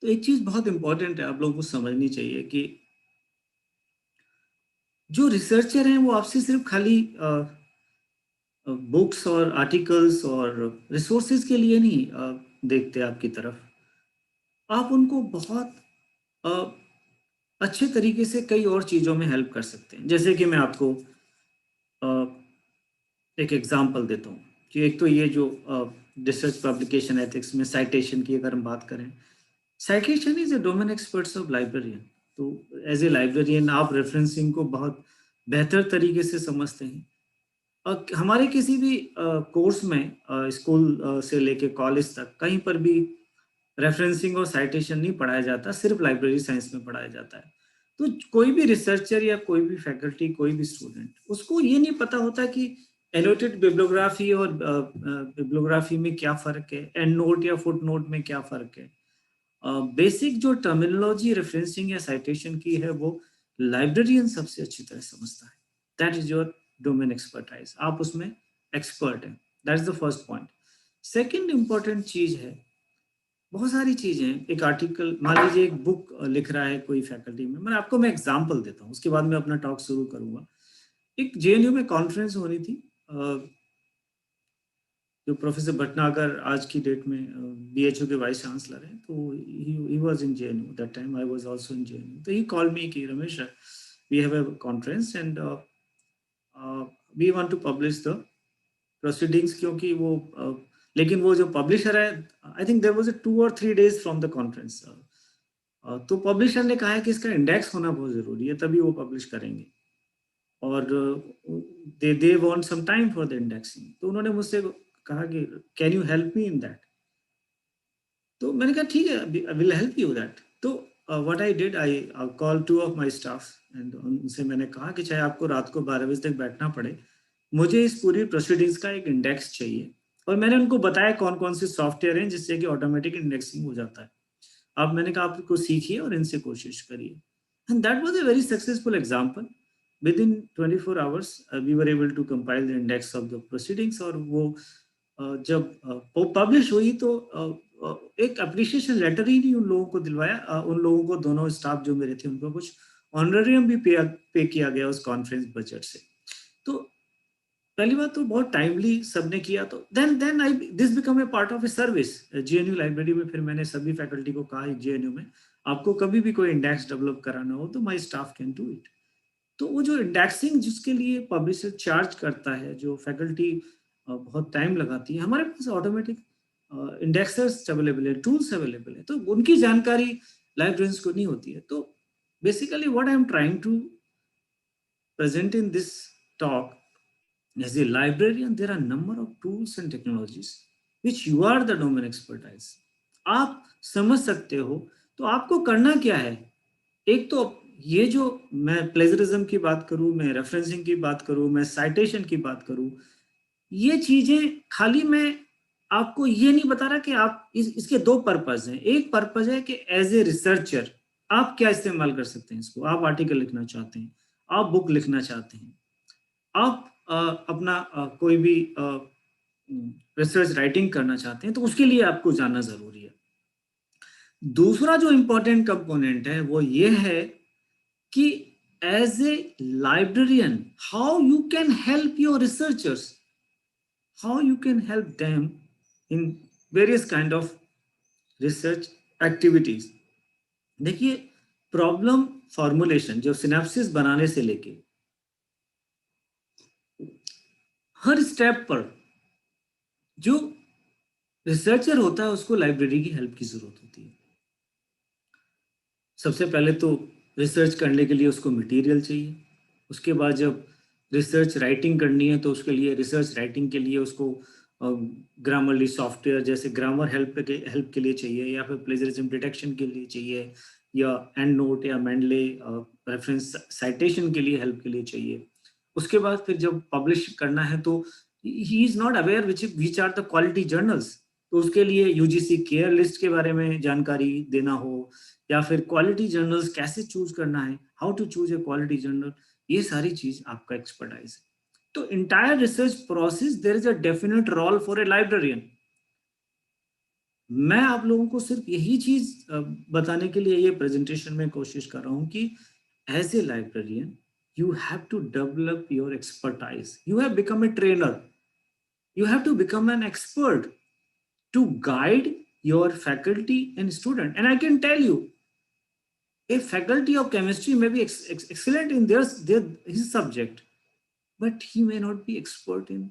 तो एक चीज़ बहुत इंपॉर्टेंट है, आप लोगों को समझनी चाहिए कि जो रिसर्चर हैं वो आपसे सिर्फ खाली बुक्स और आर्टिकल्स और रिसोर्सेज के लिए नहीं देखते आपकी तरफ. आप उनको बहुत अच्छे तरीके से कई और चीज़ों में हेल्प कर सकते हैं. जैसे कि मैं आपको एक एग्जांपल देता हूँ कि एक तो ये जो रिसर्च पब्लिकेशन एथिक्स में साइटेशन की अगर हम बात करें, citation is a domain experts of librarian. तो एज ए लाइब्रेरियन आप रेफरेंसिंग को बहुत बेहतर तरीके से समझते हैं. हमारे किसी भी कोर्स में स्कूल से लेके कॉलेज तक कहीं पर भी रेफरेंसिंग और साइटेशन नहीं पढ़ाया जाता, सिर्फ लाइब्रेरी साइंस में पढ़ाया जाता है. तो कोई भी रिसर्चर या कोई भी फैकल्टी, कोई भी स्टूडेंट, उसको ये नहीं पता होता कि एनोटेड बिब्लियोग्राफी और बिब्लियोग्राफी में क्या फ़र्क है, एंड नोट या फुट नोट में क्या फ़र्क है. बेसिक जो टर्मिनोलॉजी रेफरेंसिंग या साइटेशन की है वो लाइब्रेरियन सबसे अच्छी तरह समझता है. That is your domain expertise. आप उसमें एक्सपर्ट हैं. That is the first point. Second important चीज़ है, बहुत सारी चीज़ें हैं. एक आर्टिकल, मान लीजिए एक बुक लिख रहा है कोई फैकल्टी में, मैं एग्जांपल देता हूँ, उसके बाद मैं अपना टॉक शुरू करूँगा. एक JNU में कॉन्फ्रेंस होनी थी, जो प्रोफेसर भटनागर आज की डेट में BHU के वाइस चांसलर हैं, तो he was in JNU that time. I was also in JNU. तो he called me कि Ramesh, we have a conference and we want to publish the proceedings, क्योंकि वो लेकिन वो जो पब्लिशर है, I think there was a 2 or 3 days from the conference. तो publisher ने कहा है कि इसका इंडेक्स होना बहुत जरूरी है, तभी वो पब्लिश करेंगे, और they want some time for the indexing. तो उन्होंने मुझसे कहा कि can you help me in that. तो मैंने कहा ठीक है, I will help you that. तो what I did, I call 2 of my staff and उनसे मैंने कहा कि चाहे आपको रात को 12 बजे तक बैठना पड़े, मुझे इस पूरी प्रोसीडिंग्स का एक इंडेक्स चाहिए. और मैंने उनको बताया कौन कौन से सॉफ्टवेयर हैं जिससे कि ऑटोमेटिक इंडेक्सिंग हो जाता है. अब मैंने कहा आपको सीखिए और इनसे कोशिश करिए. And that was a very successful example. Within 24 hours, we were able to compile the index of the proceedings. और वो जब पब्लिश हुई तो एक अप्रिशिएशन लेटर ही नहीं उन लोगों को दिलवाया. उन लोगों को, दोनों स्टाफ जो मेरे थे, उनको कुछ ऑनरेरियम भी पे किया गया उस कॉन्फ्रेंस बजट से. तो पहली बात तो बहुत टाइमली सबने किया. तो then I this become a part of a service. JNU library में फिर मैंने सभी फैकल्टी को कहा, JNU में आपको कभी भी कोई इंडेक्स डेवलप कराना हो तो माई स्टाफ कैन डू इट. तो वो जो इंडेक्सिंग जिसके लिए पब्लिशर चार्ज करता है, जो फैकल्टी बहुत टाइम लगाती है, हमारे पास ऑटोमेटिक इंडेक्सर्स अवेलेबल है, टूल्स अवेलेबल है, तो उनकी जानकारी लाइब्रेरियंस को नहीं होती है. तो basically what I am trying to present in this talk, as a librarian there are number of tools and technologies which you are the domain expertise. आप समझ सकते हो, तो आपको करना क्या है. एक तो ये जो मैं प्लेजरिज्म की बात करूं, मैं रेफरेंसिंग की बात करूं, मैं साइटेशन की बात करूं, ये चीजें खाली मैं आपको ये नहीं बता रहा कि आप इसके 2 पर्पस हैं. एक पर्पस है कि एज ए रिसर्चर आप क्या इस्तेमाल कर सकते हैं इसको. आप आर्टिकल लिखना चाहते हैं, आप बुक लिखना चाहते हैं, आप अपना कोई भी रिसर्च राइटिंग करना चाहते हैं, तो उसके लिए आपको जानना जरूरी है. दूसरा जो इंपॉर्टेंट कंपोनेंट है वो ये है कि as a librarian, how you can help your researchers, how you can help them in various kind of research activities. देखिए, प्रॉब्लम फॉर्मुलेशन, जो सिनेप्सिस बनाने से लेके हर स्टेप पर जो रिसर्चर होता है उसको लाइब्रेरी की हेल्प की जरूरत होती है. सबसे पहले तो रिसर्च करने के लिए उसको मटेरियल चाहिए. उसके बाद जब रिसर्च राइटिंग करनी है तो उसके लिए, रिसर्च राइटिंग के लिए उसको ग्रामरली सॉफ्टवेयर जैसे ग्रामर हेल्प के लिए चाहिए, या फिर प्लेजरिज्म डिटेक्शन के लिए चाहिए, या एंड नोट या मेंडले रेफरेंस साइटेशन के लिए हेल्प के लिए चाहिए. उसके बाद फिर जब पब्लिश करना है तो he is not aware which are the quality journals. तो उसके लिए UGC केयर लिस्ट के बारे में जानकारी देना हो, या फिर क्वालिटी जर्नल्स कैसे चूज करना है, how to choose a quality journal, ये सारी चीज आपका एक्सपर्टाइज है. तो entire research process there is a definite role for a librarian. मैं आप लोगों को सिर्फ यही चीज बताने के लिए ये प्रेजेंटेशन में कोशिश कर रहा हूं कि as a librarian you have to develop your expertise. You have become a trainer, you have to become an expert to guide your faculty and student. And I can tell you, a faculty of chemistry may be excellent in his subject, but he may not be expert in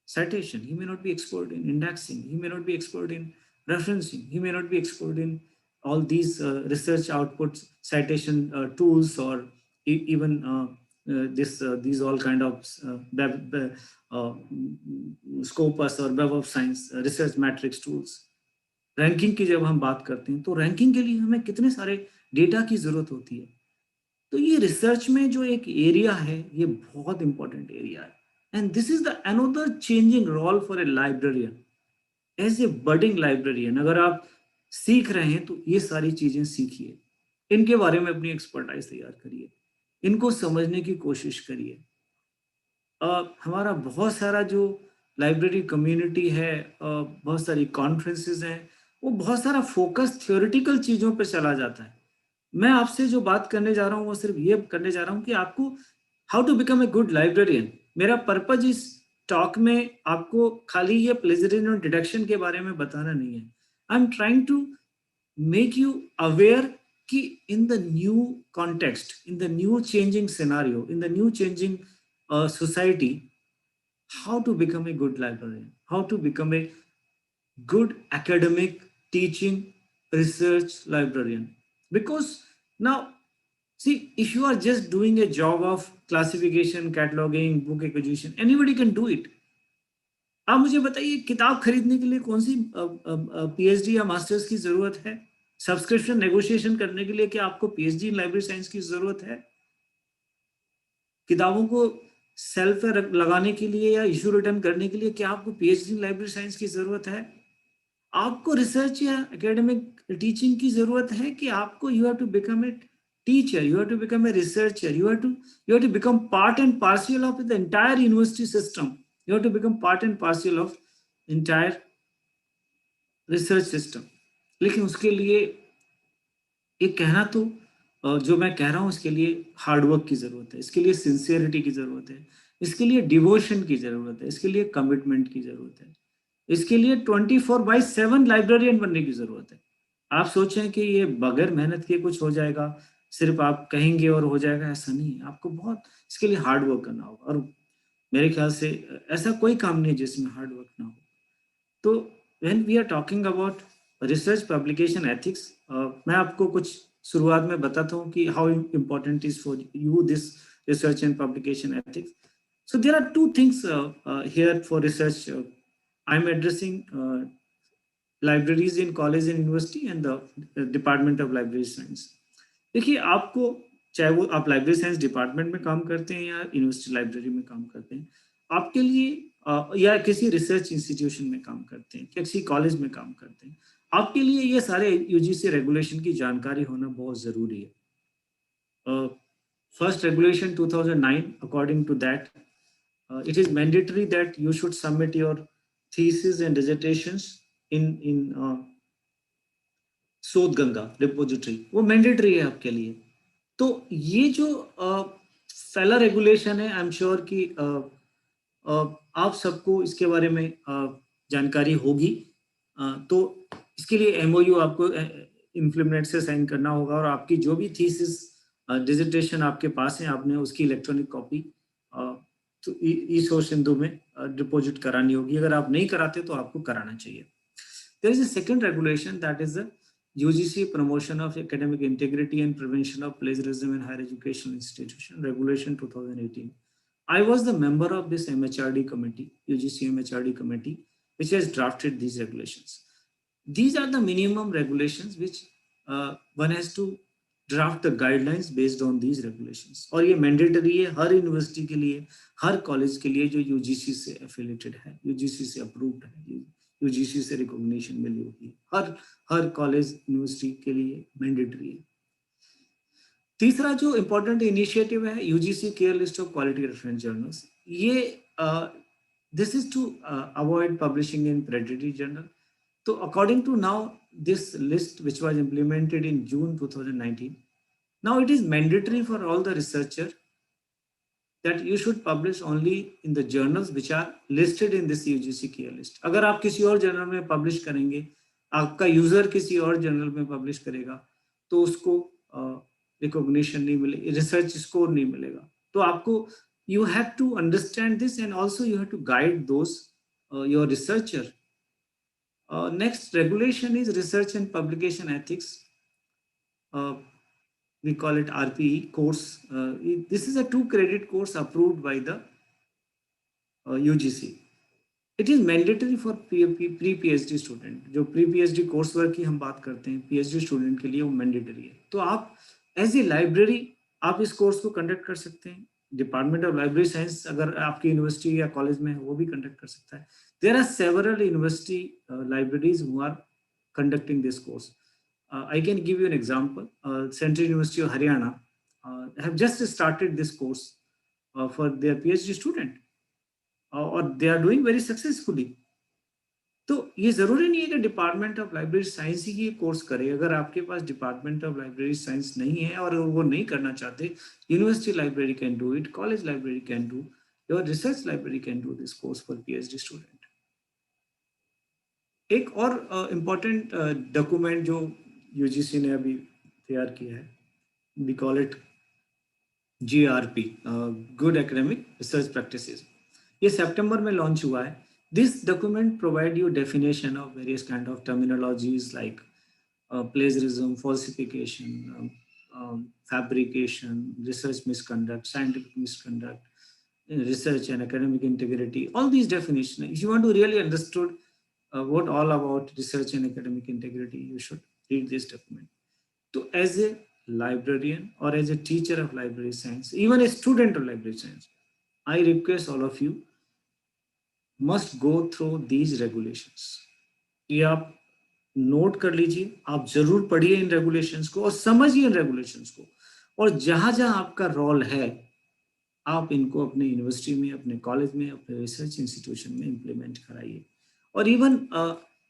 citation, he may not be expert in indexing, he may not be expert in referencing, he may not be expert in all these research outputs, citation tools, or even these all kind of Scopus or Web of Science research matrix tools. Ranking की जब हम बात करते हैं तो ranking के लिए हमें कितने सारे डेटा की जरूरत होती है. तो ये रिसर्च में जो एक एरिया है, ये बहुत इंपॉर्टेंट एरिया है. And this is the another changing role for a librarian. As a budding librarian अगर आप सीख रहे हैं तो ये सारी चीजें सीखिए, इनके बारे में अपनी एक्सपर्टाइज तैयार करिए, इनको समझने की कोशिश करिए. हमारा बहुत सारा जो लाइब्रेरी कम्युनिटी है, बहुत सारी कॉन्फ्रेंसेस हैं, वो बहुत सारा फोकस थ्योरेटिकल चीज़ों पे चला जाता है. मैं आपसे जो बात करने जा रहा हूँ वो सिर्फ ये करने जा रहा हूँ कि आपको how to become a good librarian. मेरा पर्पज इस टॉक में आपको खाली ये प्लेजरिज्म और डिडक्शन के बारे में बताना नहीं है. I am trying to make you aware कि in the new context, in the new changing scenario, in the new changing society, how to become a good librarian, how to become a good academic teaching research librarian. Because now, see, if you are just doing a job of classification, cataloging, book acquisition, anybody can do it. आप मुझे बताइए, किताब खरीदने के लिए कौन सी PhD या masters की जरूरत है? सब्सक्रिप्शन नेगोशिएशन करने के लिए क्या आपको पीएचडी इन लाइब्रेरी साइंस की जरूरत है? किताबों को सेल पे लगाने के लिए या इशू रिटर्न करने के लिए क्या आपको पीएचडी इन लाइब्रेरी साइंस की जरूरत है? आपको रिसर्च या एकेडमिक टीचिंग की जरूरत है कि आपको you have to become a teacher, you have to become a researcher, you have to become part and partial of the entire university system, you have to become part and partial of entire research system. लेकिन उसके लिए ये कहना तो जो मैं कह रहा हूँ, इसके लिए हार्डवर्क की जरूरत है, इसके लिए सिंसियरिटी की जरूरत है, इसके लिए डिवोशन की जरूरत है, इसके लिए कमिटमेंट की जरूरत है, इसके लिए 24/7 लाइब्रेरियन बनने की जरूरत है. आप सोचें कि ये बगैर मेहनत के कुछ हो जाएगा, सिर्फ आप कहेंगे और हो जाएगा, ऐसा नहीं. आपको बहुत इसके लिए हार्ड वर्क करना होगा, और मेरे ख्याल से ऐसा कोई काम नहीं जिसमें हार्ड वर्क ना हो. तो when we are talking about research publication ethics, मैं आपको कुछ शुरुआत में बताता हूँ कि how important is for you this research and publication ethics. So there are two things here for research. I'm addressing libraries in college and university and the Department of Library Science. देखिए, आपको चाहे वो आप library science department में काम करते हैं या यूनिवर्सिटी लाइब्रेरी में काम करते हैं, आपके लिए या किसी रिसर्च इंस्टीट्यूशन में काम करते हैं, किसी कॉलेज में काम करते हैं, आपके लिए ये सारे यूजीसी रेगुलेशन की जानकारी होना बहुत ज़रूरी है. First regulation 2009, according to that, it is mandatory that you should submit your thesis and dissertations in शोध गंगा रिपोजिटरी. वो मैंडेटरी है आपके लिए. तो ये जो पहला रेगुलेशन है, आई एम श्योर कि आप सबको इसके बारे में जानकारी होगी. तो इसके लिए एमओयू आपको इम्प्लीमेंट से साइन करना होगा, और आपकी जो भी थीसिस डिसर्टेशन आपके पास है, आपने उसकी इलेक्ट्रॉनिक कॉपी तो ई-सोर्स सिंधु में डिपॉजिट करानी होगी. अगर आप नहीं कराते तो आपको कराना चाहिए. There is a second regulation, that is the UGC promotion of academic integrity and prevention of plagiarism in higher education institution, regulation 2018. I was the member of this MHRD committee, UGC MHRD committee, which has drafted these regulations. These are the minimum regulations which one has to draft the guidelines based on these regulations. और ये mandatory है हर university के लिए, हर college के लिए जो UGC से affiliated है, यूजीसी से अप्रूव्ड है, यूजीसी से रिकॉग्निशन मिली होगी, हर कॉलेज यूनिवर्सिटी के लिए मैंडेटरी है. तीसरा जो इम्पोर्टेंट इनिशिएटिव है, UGC care list of quality reference journals. ये this is to avoid publishing in predatory journal. तो according to now this list, which was implemented in June 2019, now it is mandatory for all the researcher that you should publish only in the journals which are listed in this UGC care list. अगर आप किसी और journal में publish करेंगे, आपका user किसी और journal में पब्लिश करेगा, तो उसको रिकॉग्निशन नहीं मिलेगी, रिसर्च स्कोर नहीं मिलेगा. तो आपको you have to understand this, and also you have to guide those your researcher. Next regulation is research and publication ethics. We call it RPE course. This is a 2-credit course approved by the UGC. It is mandatory for pre-PhD student. जो pre-PhD course work की हम बात करते हैं, PhD student के लिए वो mandatory है. तो आप as a library आप इस कोर्स को कंडक्ट कर सकते हैं. डिपार्टमेंट ऑफ लाइब्रेरी साइंस अगर आपकी यूनिवर्सिटी या कॉलेज में है, वो भी कंडक्ट कर सकता है. There are several university libraries who are conducting this course. I can give you an example. Central University of Haryana have just started this course for their PhD student, or they are doing very successfully. तो ये जरूरी नहीं है कि department of library science ही ये course करे. अगर आपके पास डिपार्टमेंट ऑफ लाइब्रेरी साइंस नहीं है और वो नहीं करना चाहते, university library can do it, college library can do, your research library can do this course for PhD student. एक और important document जो UGC ने अभी तैयार किया है, we call it GRP, Good Academic Research Practices. ये सितंबर में लॉन्च हुआ है. This document provide you definition of various kind of terminologies like plagiarism, falsification, fabrication, research misconduct, scientific misconduct, research and academic integrity. All these definitions. If you want to really understood what all about research and academic integrity, you should read this document. So as a librarian or as a teacher of library science, even a student of library science, I request all of you must go through these regulations. ये आप note कर लीजिए, आप जरूर पढ़िए इन regulations को और समझिए इन रेगुलेशंस को, और जहां जहां आपका रोल है आप इनको अपने यूनिवर्सिटी में, अपने कॉलेज में, अपने रिसर्च इंस्टीट्यूशन में इम्प्लीमेंट कराइए. और इवन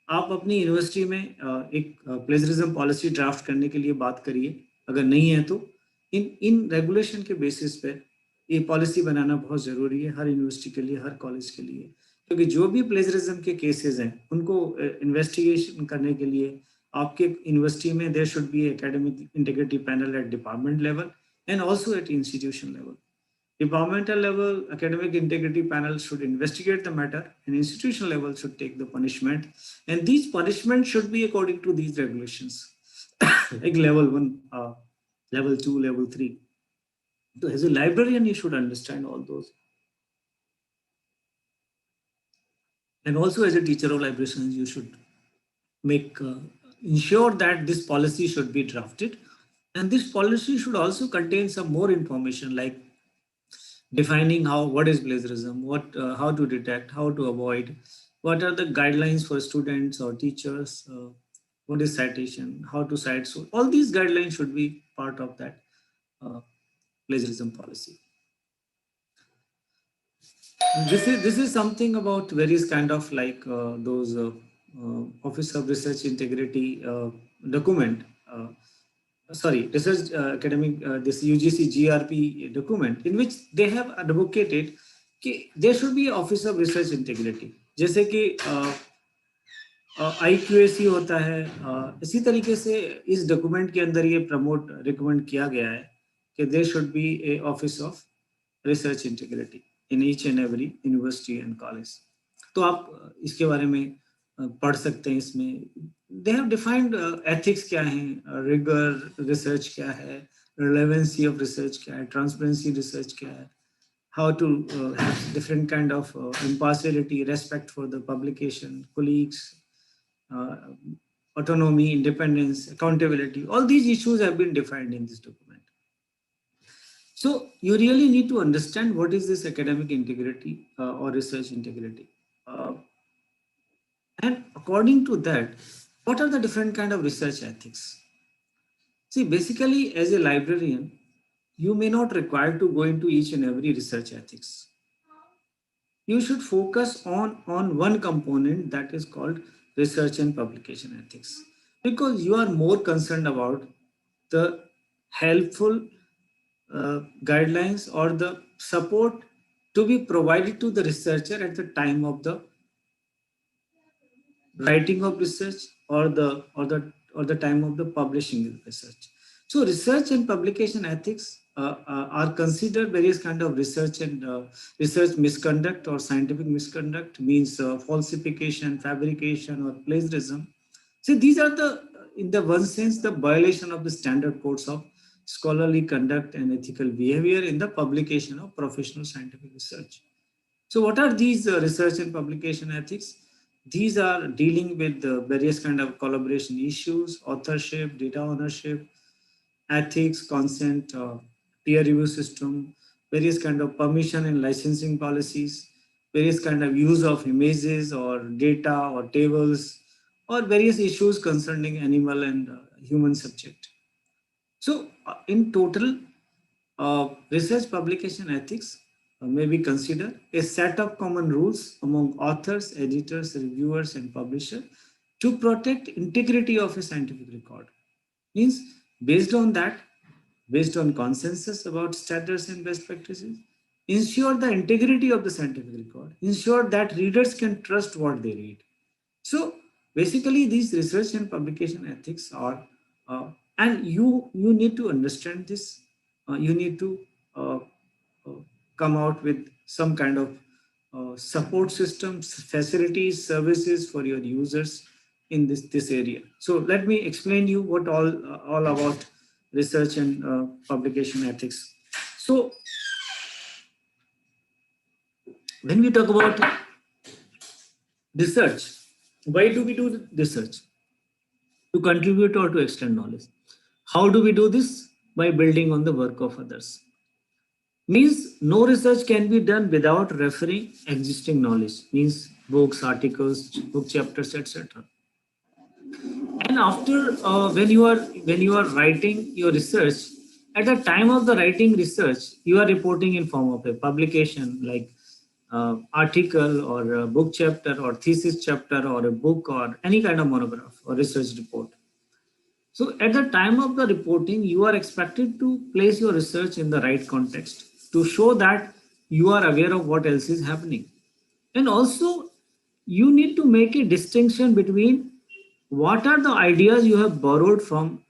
आप अपनी यूनिवर्सिटी में एक प्लेजरिज्म पॉलिसी ड्राफ्ट करने के लिए बात करिए. अगर नहीं है तो इन रेगुलेशन के बेसिस पे ये पॉलिसी बनाना बहुत ज़रूरी है हर यूनिवर्सिटी के लिए, हर कॉलेज के लिए, क्योंकि जो भी प्लेजरिज्म के केसेस हैं उनको इन्वेस्टिगेशन करने के लिए आपके यूनिवर्सिटी में there should be academic integrity panel at department level and also at institution level. Departmental level academic integrity panel should investigate the matter and institutional level should take the punishment, and these punishments should be according to these regulations like level 1, level 2, level 3. So as a librarian you should understand all those, and also as a teacher of library science you should make ensure that this policy should be drafted, and this policy should also contain some more information like defining what is plagiarism, how to detect, how to avoid, what are the guidelines for students or teachers, what is citation, how to cite. So all these guidelines should be part of that plagiarism policy. This is something about various kind of like those Office of Research Integrity document. Research academic, this UGC GRP document, in which they have advocated कि there should be Office of Research Integrity. जैसे कि IQAC होता है, इसी तरीके से इस document के अंदर ये रिकमेंड किया गया है कि there should be a Office of Research Integrity in each and every university and college. तो आप इसके बारे में पढ़ सकते हैं. इसमें they have defined ethics क्या है, rigor research क्या है, relevancy of research क्या है, transparency research क्या है, how to have different kind of impartiality, respect for the publication, colleagues, autonomy, independence, accountability. All these issues have been defined in this document. So you really need to understand what is this academic integrity or research integrity. And according to that, what are the different kind of research ethics? See, basically as a librarian, you may not require to go into each and every research ethics. You should focus on one component that is called research and publication ethics, because you are more concerned about the helpful guidelines or the support to be provided to the researcher at the time of the writing of research or the time of the publishing of research. So research and publication ethics are considered various kind of research and research misconduct or scientific misconduct, means falsification, fabrication, or plagiarism. So these are in the one sense, the violation of the standard codes of scholarly conduct and ethical behavior in the publication of professional scientific research. So what are these research and publication ethics? These are dealing with various kind of collaboration issues, authorship, data ownership, ethics, consent, peer review system, various kind of permission and licensing policies, various kind of use of images or data or tables, or various issues concerning animal and human subject. So in total, research publication ethics may be considered a set of common rules among authors, editors, reviewers, and publishers to protect integrity of a scientific record. Means based on that, based on consensus about standards and best practices, ensure the integrity of the scientific record, ensure that readers can trust what they read. So basically, these research and publication ethics are, and you need to understand this. You need to uh, uh, come out with some kind of support systems, facilities, services for your users in this area. So let me explain you what all about research and publication ethics. So when we talk about research, why do we do research? To contribute or to extend knowledge. How do we do this? By building on the work of others. Means no research can be done without referring existing knowledge. Means books, articles, book chapters, etc. And after when you are writing your research, at the time of the writing research, you are reporting in form of a publication like article or a book chapter or thesis chapter or a book or any kind of monograph or research report. So at the time of the reporting, you are expected to place your research in the right context to show that you are aware of what else is happening. And also, you need to make a distinction between what are the ideas you have borrowed from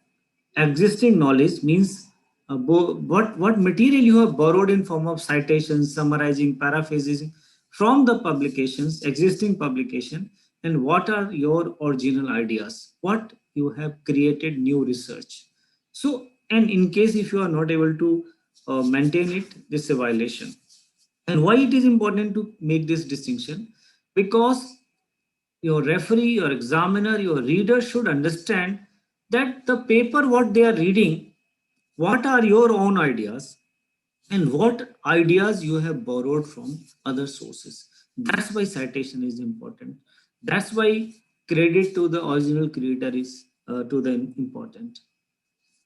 existing knowledge, means what material you have borrowed in form of citations, summarizing, paraphrasing from the publications, existing publication, and what are your original ideas, what you have created new research. So, and in case if you are not able to maintain it, this is a violation. And why it is important to make this distinction? Because your referee, your examiner, your reader should understand that the paper what they are reading, what are your own ideas and what ideas you have borrowed from other sources. That's why citation is important. That's why credit to the original creator is to the important.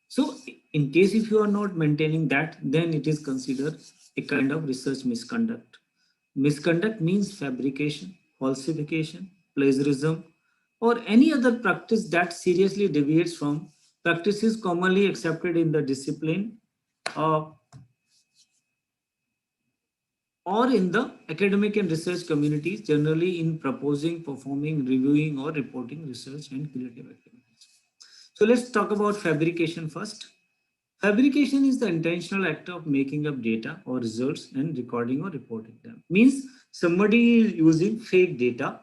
So in case if you are not maintaining that, then it is considered a kind of research misconduct. Misconduct means fabrication, falsification, plagiarism, or any other practice that seriously deviates from practices commonly accepted in the discipline uh, or in the academic and research communities, generally in proposing, performing, reviewing, or reporting research and creative activities. So let's talk about fabrication first. Fabrication is the intentional act of making up data or results and recording or reporting them. Means somebody is using fake data.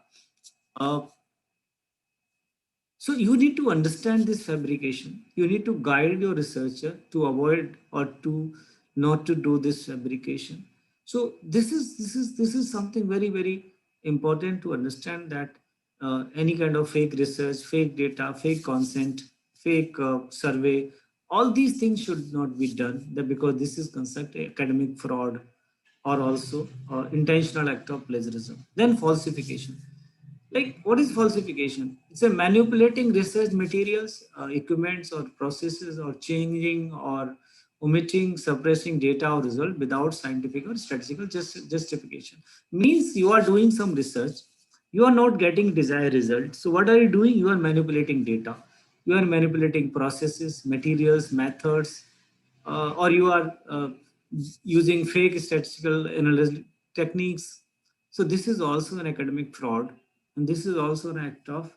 So you need to understand this fabrication. You need to guide your researcher to avoid or to not to do this fabrication. So this is something very important to understand, that any kind of fake research, fake data, fake consent, fake survey, all these things should not be done, because this is considered academic fraud or also intentional act of plagiarism. Then falsification. Like, what is falsification? It's a manipulating research materials, equipments or processes, or changing or omitting, suppressing data or result without scientific or statistical justification. Means you are doing some research, you are not getting desired results. So what are you doing? You are manipulating data. You are manipulating processes, materials, methods, or you are using fake statistical analysis techniques. So this is also an academic fraud, and this is also an act of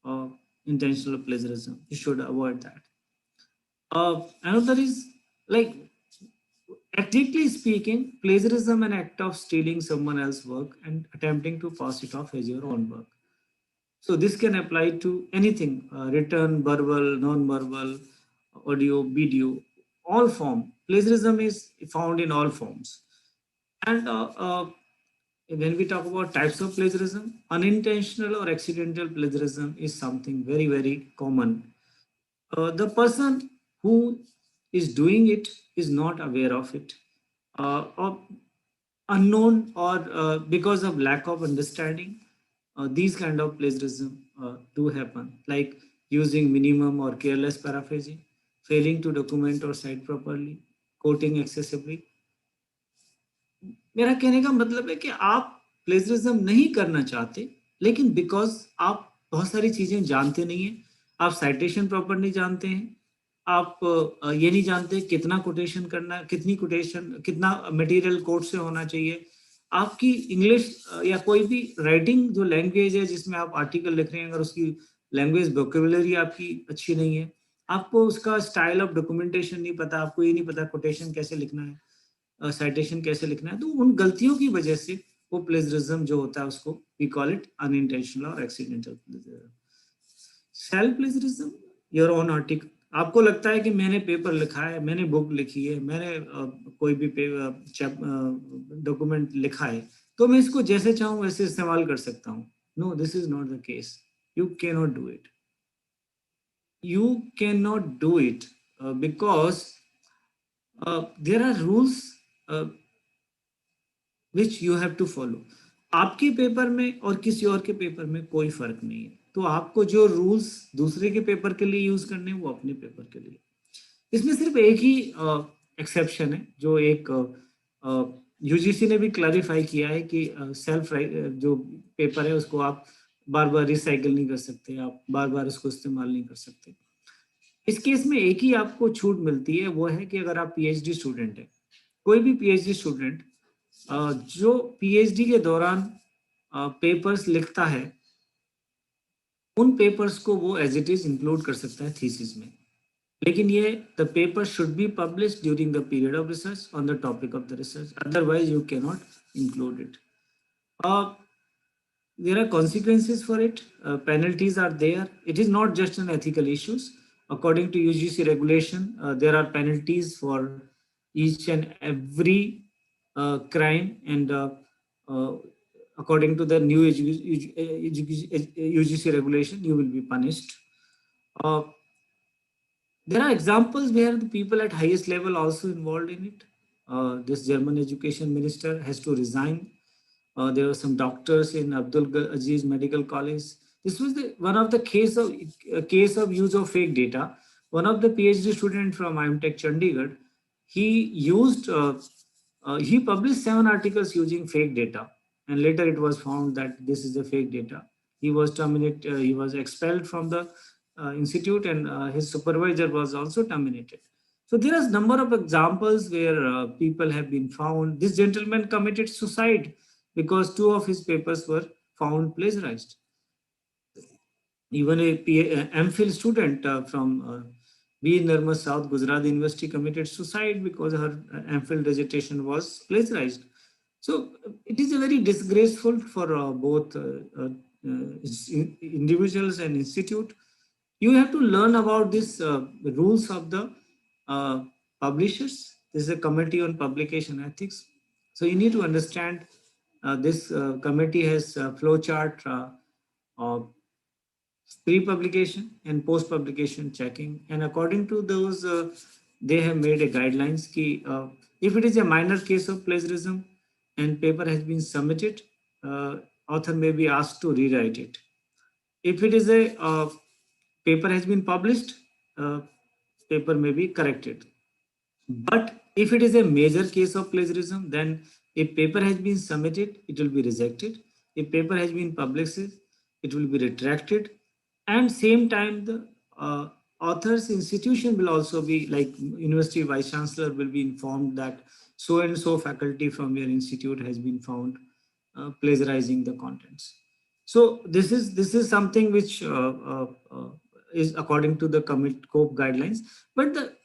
uh, intentional plagiarism. You should avoid that. Another is, like, ethically speaking, plagiarism an act of stealing someone else's work and attempting to pass it off as your own work. So this can apply to anything, written, verbal, non-verbal, audio, video, all form. Plagiarism is found in all forms. And when we talk about types of plagiarism, unintentional or accidental plagiarism is something very common. The person who is doing it is not aware of it, or unknown, or because of lack of understanding. These kind of plagiarism do happen, like using minimum or careless paraphrasing, failing to document or cite properly, quoting excessively. मेरा कहने का मतलब है कि आप plagiarism नहीं करना चाहते, लेकिन बिकॉज आप बहुत सारी चीजें जानते नहीं हैं, आप साइटेशन प्रॉपर नहीं जानते हैं, आप ये नहीं जानते कितना कोटेशन करना, कितना मटेरियल कोर्ट से होना चाहिए, आपकी इंग्लिश या कोई भी राइटिंग जो लैंग्वेज है जिसमें आप आर्टिकल लिख रहे हैं, अगर उसकी लैंग्वेज वोकेबुलरी आपकी अच्छी नहीं है, आपको उसका स्टाइल ऑफ डॉक्यूमेंटेशन नहीं पता, आपको ये नहीं पता कोटेशन कैसे लिखना है, साइटेशन कैसे लिखना है, तो उन गलतियों की वजह से वो प्लेजरिज्म जो होता है उसको वी कॉल इट अनइंटेंशनल और accidental plagiarism. Self plagiarism, your own article, आपको लगता है कि मैंने पेपर लिखा है, मैंने बुक लिखी है, मैंने कोई भी डॉक्यूमेंट लिखा है, तो मैं इसको जैसे चाहूँ वैसे इस्तेमाल कर सकता हूँ। No, this is not the case, you can not do it, you cannot do it because there are rules which you have to follow. आपके पेपर में और किसी और के पेपर में कोई फर्क नहीं है, तो आपको जो रूल्स दूसरे के पेपर के लिए यूज करने हैं वो अपने पेपर के लिए। इसमें सिर्फ एक ही एक्सेप्शन है, जो एक यूजीसी ने भी क्लैरिफाई किया है कि सेल्फ जो पेपर है उसको आप बार बार रिसाइकिल नहीं कर सकते, आप बार बार उसको इस्तेमाल नहीं कर सकते। इस केस में एक ही आपको छूट मिलती है, वो है कि अगर आप पीएचडी स्टूडेंट है, कोई भी पीएचडी स्टूडेंट जो पीएचडी के दौरान पेपर्स लिखता है, उन पेपर्स को वो एज इट इज इंक्लूड कर सकता है थीसिस में, लेकिन ये the paper should be published during the period of research on the topic of the research, otherwise you can not include it. There are consequences for it, penalties are there. It is not just an ethical issues. According to UGC regulation, there are penalties for each and every crime, and according to the new UGC regulation, you will be punished. There are examples where the people at highest level also involved in it. This German education minister has to resign. There were some doctors in Abdul Aziz Medical College. This was one of the case of use of fake data. One of the PhD student from IMTech Chandigarh, he published 7 articles using fake data, and later it was found that this is a fake data. He was terminated. He was expelled from the institute, and his supervisor was also terminated. So there are a number of examples where people have been found. This gentleman committed suicide because 2 of his papers were found plagiarized. Even a MPhil student from B. Nirmal South Gujarat University committed suicide because her MPhil dissertation was plagiarized. So it is a very disgraceful for both individuals and institute. You have to learn about this rules of the publishers. This is a committee on publication ethics. So you need to understand this committee has flow chart pre-publication and post-publication checking, and according to those, they have made a guidelines ki, if it is a minor case of plagiarism and paper has been submitted, author may be asked to rewrite it. If it is a paper has been published, paper may be corrected. But if it is a major case of plagiarism, then if paper has been submitted, it will be rejected. If paper has been published, it will be retracted. And same time, the author's institution will also be, like university vice chancellor will be informed that so and so faculty from your institute has been found plagiarizing the contents. So this is something which is according to the COPE guidelines. But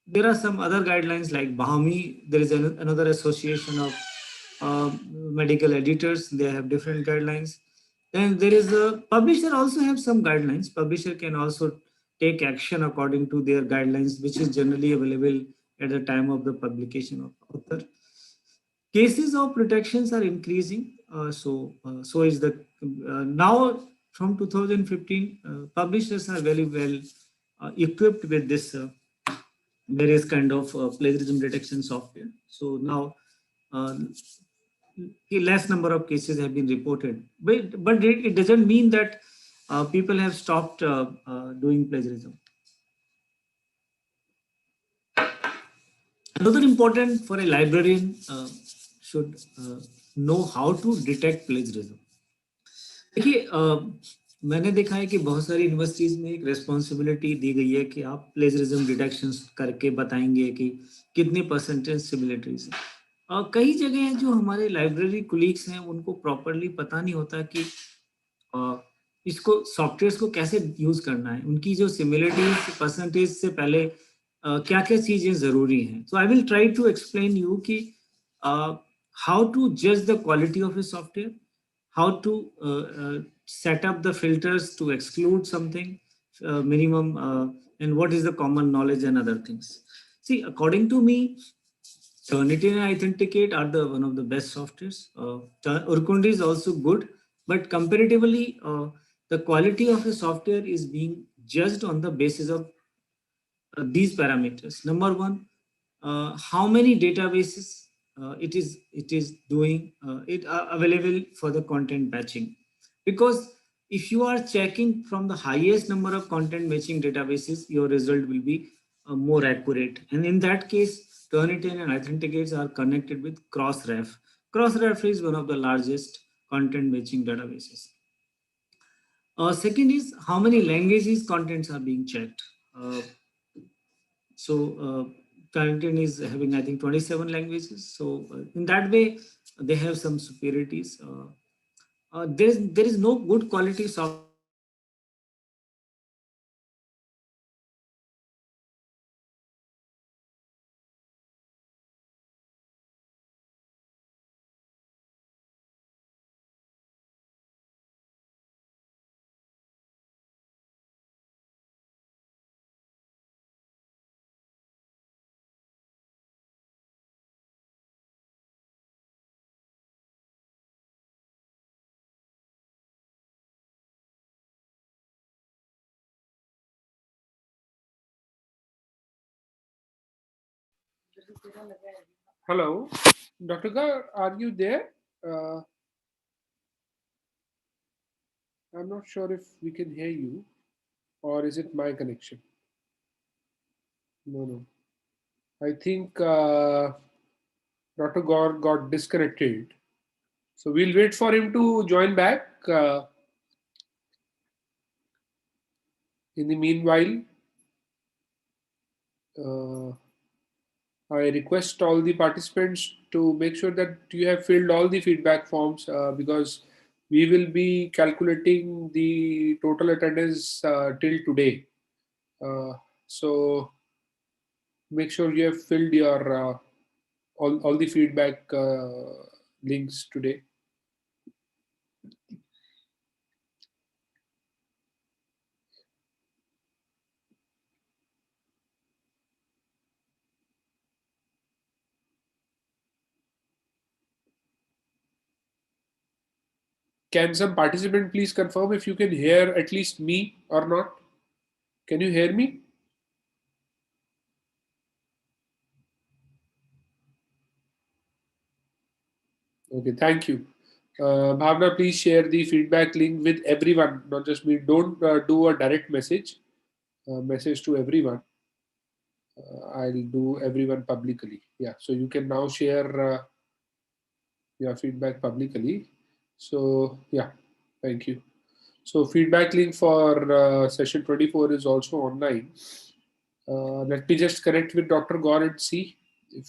there are some other guidelines like BAHMI. There is another association of medical editors. They have different guidelines. Then there is a publisher also have some guidelines. Publisher can also take action according to their guidelines, which is generally available at the time of the publication of author. Cases of protections are increasing. So is the now from 2015, publishers are very well equipped with this various kind of plagiarism detection software. So now less number of cases have been reported, but it doesn't mean that people have stopped doing plagiarism. Another important for a librarian should know how to detect plagiarism. मैंने देखा है कि बहुत सारी universities में एक responsibility दी गई है कि आप प्लेजरिज्म डिटेक्शंस करके बताएंगे कि कितने परसेंटेज सिमिलरिटीज हैं। और कई जगह हैं जो हमारे लाइब्रेरी कुलीग्स हैं उनको प्रॉपरली पता नहीं होता कि इसको सॉफ्टवेयर को कैसे यूज करना है, उनकी जो सिमिलरिटीज परसेंटेज से पहले क्या क्या चीजें जरूरी हैं। So I will try to explain you कि हाउ टू जज the quality of a software, how to set up the filters to exclude something minimum, and what is the common knowledge and other things. See, according to me, Turnitin and Authenticate are the one of the best softwares. Urkundi is also good, but comparatively, the quality of the software is being judged on the basis of these parameters. Number one, how many databases it is doing it available for the content batching, because if you are checking from the highest number of content matching databases, your result will be more accurate, and in that case Turnitin and Authenticates are connected with Crossref. Crossref is one of the largest content matching databases. Second is how many languages contents are being checked. Turnitin is having, I think, 27 languages. So in that way, they have some superiorities. There is no good quality software
Hello, Dr. Gar, are you there? I'm not sure if we can hear you, or is it my connection? No, no. I think Dr. Gaur got disconnected. So we'll wait for him to join back. In the meanwhile, I request all the participants to make sure that you have filled all the feedback forms, because we will be calculating the total attendance till today. So make sure you have filled your all the feedback links today. Can some participant please confirm if you can hear at least me or not? Can you hear me? Okay, thank you. Bhavna, please share the feedback link with everyone, not just me. Don't do a direct message to everyone. I'll do everyone publicly. Yeah, so you can now share your feedback publicly. So yeah, thank you. So feedback link for session 24 is also online. Let me just connect with Dr. Gaur and see if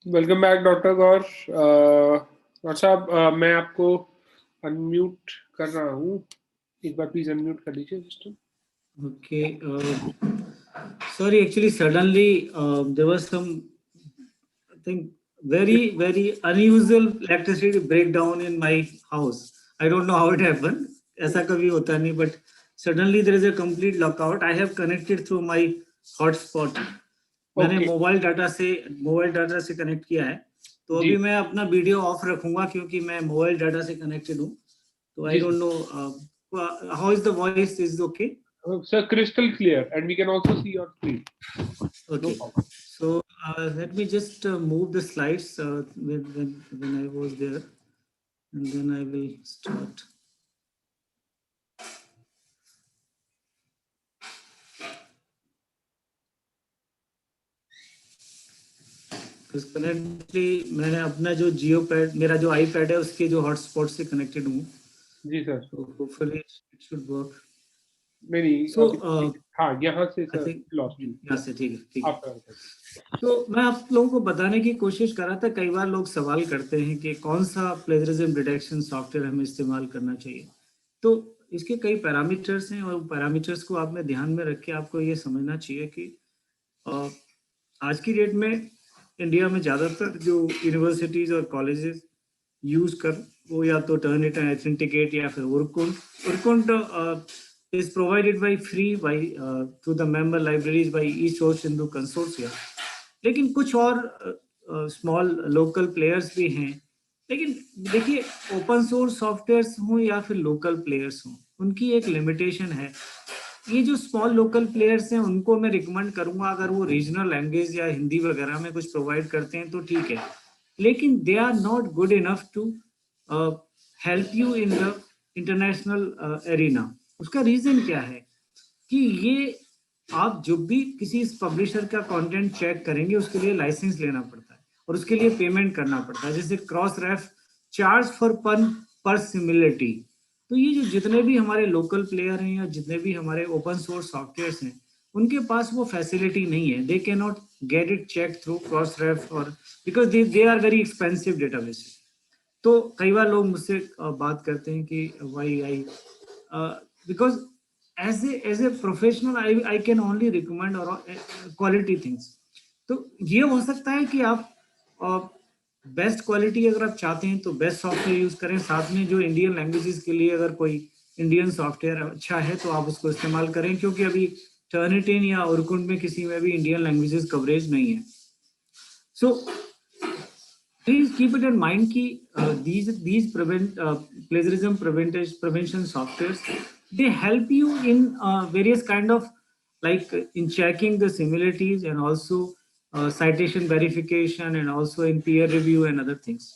welcome back doctor Gaur. Doctor साहब, मैं आपको unmute कर रहा हूँ, एक बार please unmute कर लीजिए system.
Okay. Sorry, actually, suddenly there was some, I think, very unusual electricity breakdown in my house. I don't know how it happened. ऐसा कभी होता नहीं, but suddenly there is a complete lockout. I have connected through my hotspot. मैंने
Okay.
Mobile data से connect किया है, तो
जी
अभी मैं अपना वीडियो ऑफ रखूंगा क्योंकि मैं मोबाइल डाटा से कनेक्टेड हूँ. तो आई
जी
don't know how is the voice, is okay?
sir, crystal clear, and we can also see your screen. No
Okay.
problem.
So let me just move the slides when I was there, and then I will start. Currently मैंने अपना जो जियो pad, मेरा जो iPad है उसके जो hotspot से connected हूँ.
जी sir.
So hopefully it should work.
नहीं
So
हाँ, यहाँ से
I
sir
think
lost you.
यहाँ से ठीक है.
आप
तो मैं आप लोगों को बताने की कोशिश कर रहा था, कई बार लोग सवाल करते हैं कि कौन सा प्लेजरिज्म डिटेक्शन सॉफ्टवेयर हमें इस्तेमाल करना चाहिए. तो इसके कई पैरामीटर्स हैं और पैरामीटर्स को आपने ध्यान में रख के आपको ये समझना चाहिए कि आज की डेट में इंडिया में ज़्यादातर जो यूनिवर्सिटीज़ और कॉलेजेस यूज़ कर, वो या तो टर्निट एंड ऑथेंटिकेट या फिर उरकुंट is provided by free by through the member libraries by East Coast Hindu Consortia. लेकिन कुछ और स्मॉल लोकल प्लेयर्स भी हैं. लेकिन देखिए, ओपन सोर्स सॉफ्टवेयर्स हों या फिर लोकल प्लेयर्स हों, उनकी एक लिमिटेशन है. ये जो स्मॉल लोकल प्लेयर्स हैं उनको मैं रिकमेंड करूंगा, अगर वो रीजनल लैंग्वेज या हिंदी वगैरह में कुछ प्रोवाइड करते हैं तो ठीक है, लेकिन they are not good enough to help you in the international arena. उसका रीजन क्या है कि ये आप जब भी किसी पब्लिशर का कंटेंट चेक करेंगे उसके लिए लाइसेंस लेना पड़ता है और उसके लिए पेमेंट करना पड़ता है, जैसे क्रॉस रेफ चार्ज फॉर पर सिमिलरिटी. तो ये जो जितने भी हमारे लोकल प्लेयर हैं या जितने भी हमारे ओपन सोर्स सॉफ्टवेयर्स हैं, उनके पास वो फैसिलिटी नहीं है. They can not get it check through Crossref और because they are very expensive database. तो कई बार लोग मुझसे बात करते हैं कि why I because as a professional I can only recommend or quality things. तो ये हो सकता है कि आप बेस्ट क्वालिटी अगर आप चाहते हैं तो बेस्ट सॉफ्टवेयर यूज करें, साथ में जो इंडियन लैंग्वेजेस के लिए अगर कोई इंडियन सॉफ्टवेयर अच्छा है तो आप उसको इस्तेमाल करें, क्योंकि अभी टर्निटिन या उरकुंट में किसी में भी इंडियन लैंग्वेजेस कवरेज नहीं है. सो please keep it in mind ki these plagiarism prevention softwares, they help you in various kind of, like in checking the similarities and also citation verification and also in peer review and other things.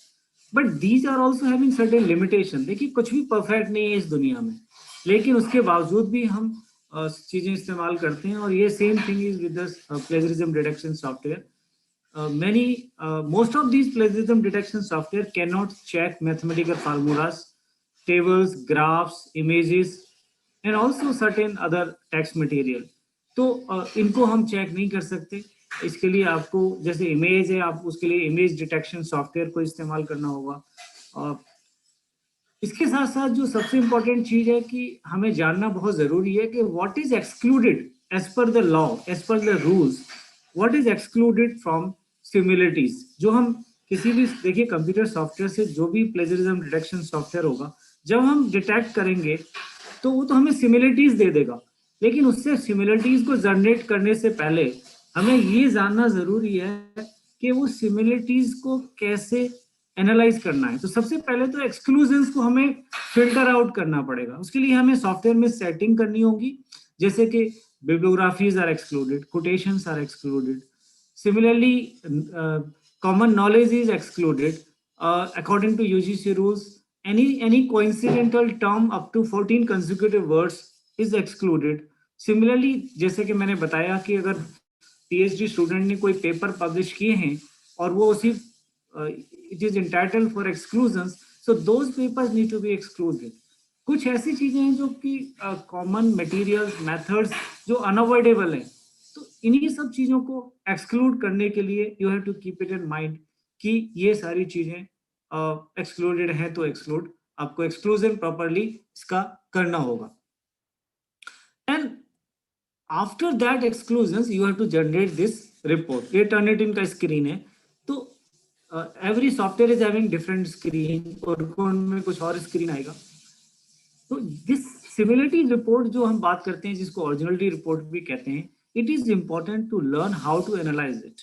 But these are also having certain limitation. देखिए, कुछ भी perfect नहीं है इस दुनिया में, लेकिन उसके बावजूद भी हम चीजें इस्तेमाल करते हैं. और ये same thing is with the plagiarism detection software. Most of these plagiarism detection software cannot check mathematical formulas, tables, graphs, images, and also certain other text material. तो इनको हम चेक नहीं कर सकते. इसके लिए आपको, जैसे इमेज है, आप उसके लिए इमेज डिटेक्शन सॉफ्टवेयर को इस्तेमाल करना होगा. इसके साथ साथ जो सबसे इंपॉर्टेंट चीज है कि हमें जानना बहुत जरूरी है कि what is excluded as per the law, as per the rules, what is excluded from similarities. जो हम किसी भी, देखिए, कंप्यूटर सॉफ्टवेयर से जो भी प्लेजरिज्म डिटेक्शन सॉफ्टवेयर होगा, जब हम डिटेक्ट करेंगे तो वो तो हमें सिमिलरिटीज दे देगा, लेकिन उससे सिमिलरिटीज को जनरेट करने से पहले हमें ये जानना जरूरी है कि वो सिमिलरिटीज को कैसे एनालाइज करना है. तो सबसे पहले तो एक्सक्लूजन्स को हमें फिल्टर आउट करना पड़ेगा. उसके लिए हमें सॉफ्टवेयर में सेटिंग करनी होगी, जैसे कि bibliographies are excluded, quotations are excluded. Similarly, common knowledge is excluded. According to UGC rules, any coincidental term up to 14 consecutive words is excluded. Similarly, जैसे कि मैंने बताया कि अगर PhD स्टूडेंट ने कोई पेपर पब्लिश किए हैं और वो उसी it is entitled for exclusions, so those papers need to be excluded. कुछ ऐसी चीजें हैं जो कि कॉमन मटेरियल्स, मेथड्स जो अनअवॉइडेबल हैं, तो इन्हीं सब चीजों को एक्सक्लूड करने के लिए you have to keep it in mind कि ये सारी चीजें एक्सक्लूडेड हैं तो एक्सक्लूड, आपको एक्सक्लूजन प्रॉपरली इसका करना होगा। And after that exclusion you have to generate this report. ये टर्निटिन का स्क्रीन है, तो every software is having different screen, और में कुछ और स्क्रीन आएगा। तो दिस सिमिलरिटी रिपोर्ट जो हम बात करते हैं, जिसको ओरिजिनलिटी रिपोर्ट भी कहते हैं, it is important to learn how to analyse it.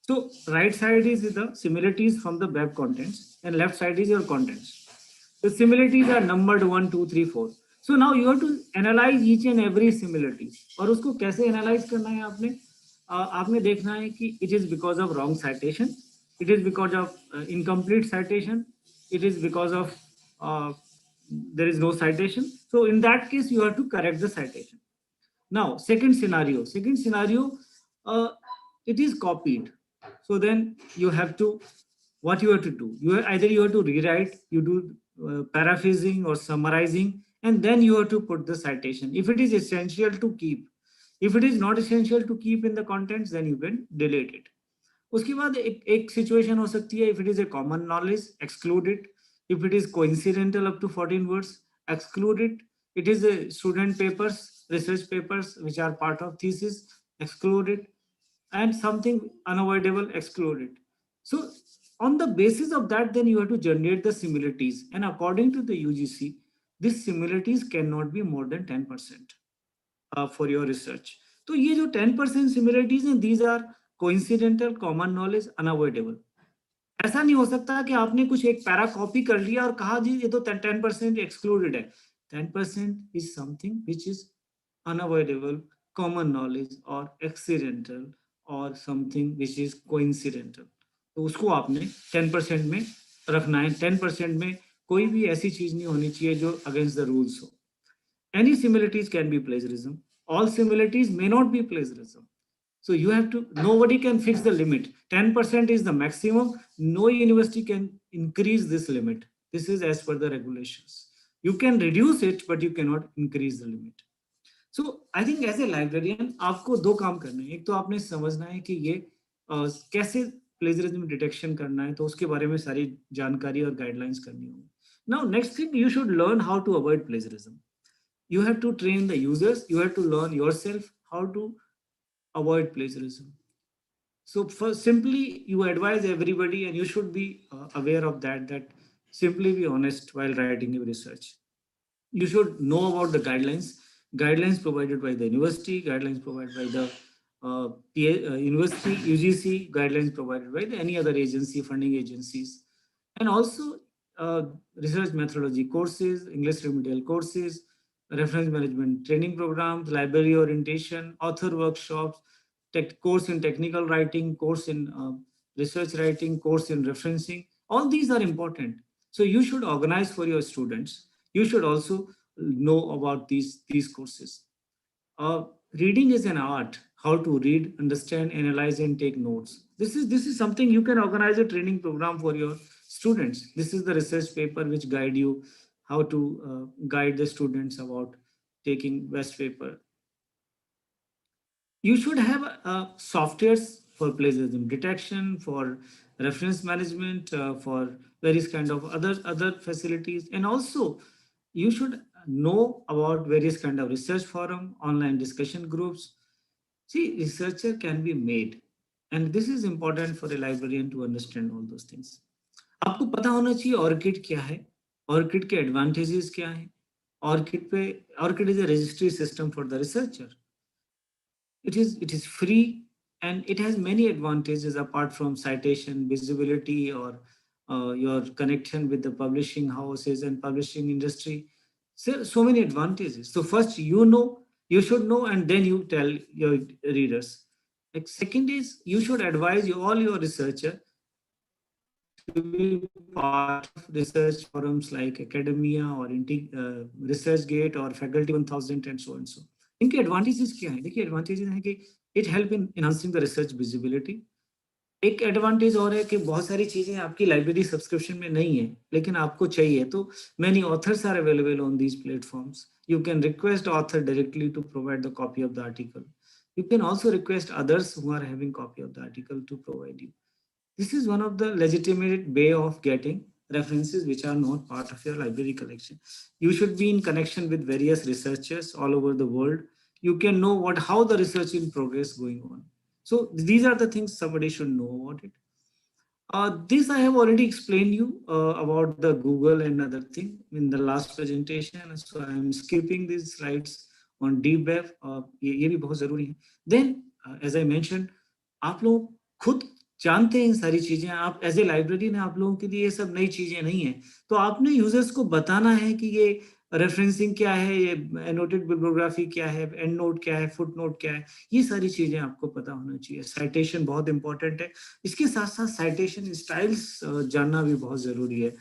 So right side is the similarities from the web contents and left side is your contents. The similarities are numbered 1, 2, 3, 4. So now you have to analyze each and every similarity. और उसको कैसे analyze करना है आपने? आपने देखना है कि it is because of wrong citation, it is because of incomplete citation, it is because of there is no citation. So in that case you have to correct the citation. Now second scenario, it is copied. So then you have to, what you have to do, either you have to rewrite, you do paraphrasing or summarizing, and then you have to put the citation if it is essential to keep. If it is not essential to keep in the contents, then you can delete it. उसके बाद एक situation हो सकती है, if it is a common knowledge, exclude it. If it is coincidental up to 14 words, exclude it. It is a student papers, research papers which are part of thesis, exclude it. And something unavoidable, exclude it. So on the basis of that, then you have to generate the similarities, and according to the UGC, these similarities cannot be more than 10% for your research. तो ये जो 10% similarities हैं, these are coincidental, common knowledge, unavoidable. ऐसा नहीं हो सकता कि आपने कुछ एक पैरा कॉपी कर लिया और कहा जी ये तो 10% एक्सक्लूडेड है। 10% is something which is unavoidable, common knowledge or accidental or something which is coincidental. तो उसको आपने 10% में रखना है। 10% में कोई भी ऐसी चीज नहीं होनी चाहिए जो अगेंस्ट द रूल्स हो। Any similarities can be plagiarism. All similarities may not be plagiarism. So you have to, nobody can fix the limit. 10% is the maximum. No university can increase this limit. This is as per the regulations. You can reduce it, but you cannot increase the limit. So I think as a librarian, आपको दो काम करने हैं। एक तो आपने समझना है कि ये कैसे plagiarism डिटेक्शन करना है, तो उसके बारे में सारी जानकारी और गाइडलाइंस करनी होगी। Now next thing, you should learn how to avoid plagiarism. You have to train the users. You have to learn yourself how to avoid plagiarism. So first, simply you advise everybody, and you should be aware of that simply be honest while writing your research. You should know about the guidelines provided by the university, guidelines provided by the university, UGC, guidelines provided by any other agency, funding agencies, and also research methodology courses, English remedial courses, reference management training programs, library orientation, author workshops, course in technical writing, course in research writing, course in referencing. All these are important. So you should organize for your students. You should also know about these courses. Reading is an art. How to read, understand, analyze, and take notes. This is something you can organize a training program for your students. This is the research paper which guide you how to guide the students about taking best paper. You should have softwares for plagiarism detection, for reference management, for various kind of other facilities, and also you should know about various kind of research forum, online discussion groups. See, researcher can be made, and this is important for a librarian to understand all those things. आपको पता होना चाहिए orchid क्या है, orchid के advantages क्या हैं, orchid is a registry system for the researcher. It is free, and it has many advantages apart from citation, visibility, or your connection with the publishing houses and publishing industry. So many advantages. So first, you should know, and then you tell your readers. Like second is, you should advise all your researcher to be part of research forums like academia or ResearchGate or Faculty 1000 and so and so. इनके advantages क्या है? देखिए advantages हैं कि it help in enhancing the research visibility. एक advantage और है कि बहुत सारी चीजें आपकी लाइब्रेरी सब्सक्रिप्शन में नहीं है लेकिन आपको चाहिए, तो many authors are available on these platforms. You can request author directly to provide the copy of the article. You can also request others who are having copy of the article to provide you. This is one of the legitimate way of getting references which are not part of your library collection. You should be in connection with various researchers all over the world. You can know how the research in progress going on. So these are the things somebody should know about it. This I have already explained you about the Google and other thing in the last presentation. So I am skipping these slides on deep web. ये भी बहुत जरूरी है. Then as I mentioned, आप लोग खुद जानते हैं इन सारी चीजें. आप एज ए लाइब्रेरी ने आप लोगों के लिए ये सब नई चीजें नहीं है. तो आपने यूजर्स को बताना है कि ये रेफरेंसिंग क्या है, ये एनोटेड बिब्लियोग्राफी क्या है, एंड नोट क्या है, फुट नोट क्या है, ये सारी चीजें आपको पता होना चाहिए. साइटेशन बहुत इंपॉर्टेंट है. इसके साथ साथ साइटेशन स्टाइल्स जानना भी बहुत जरूरी है.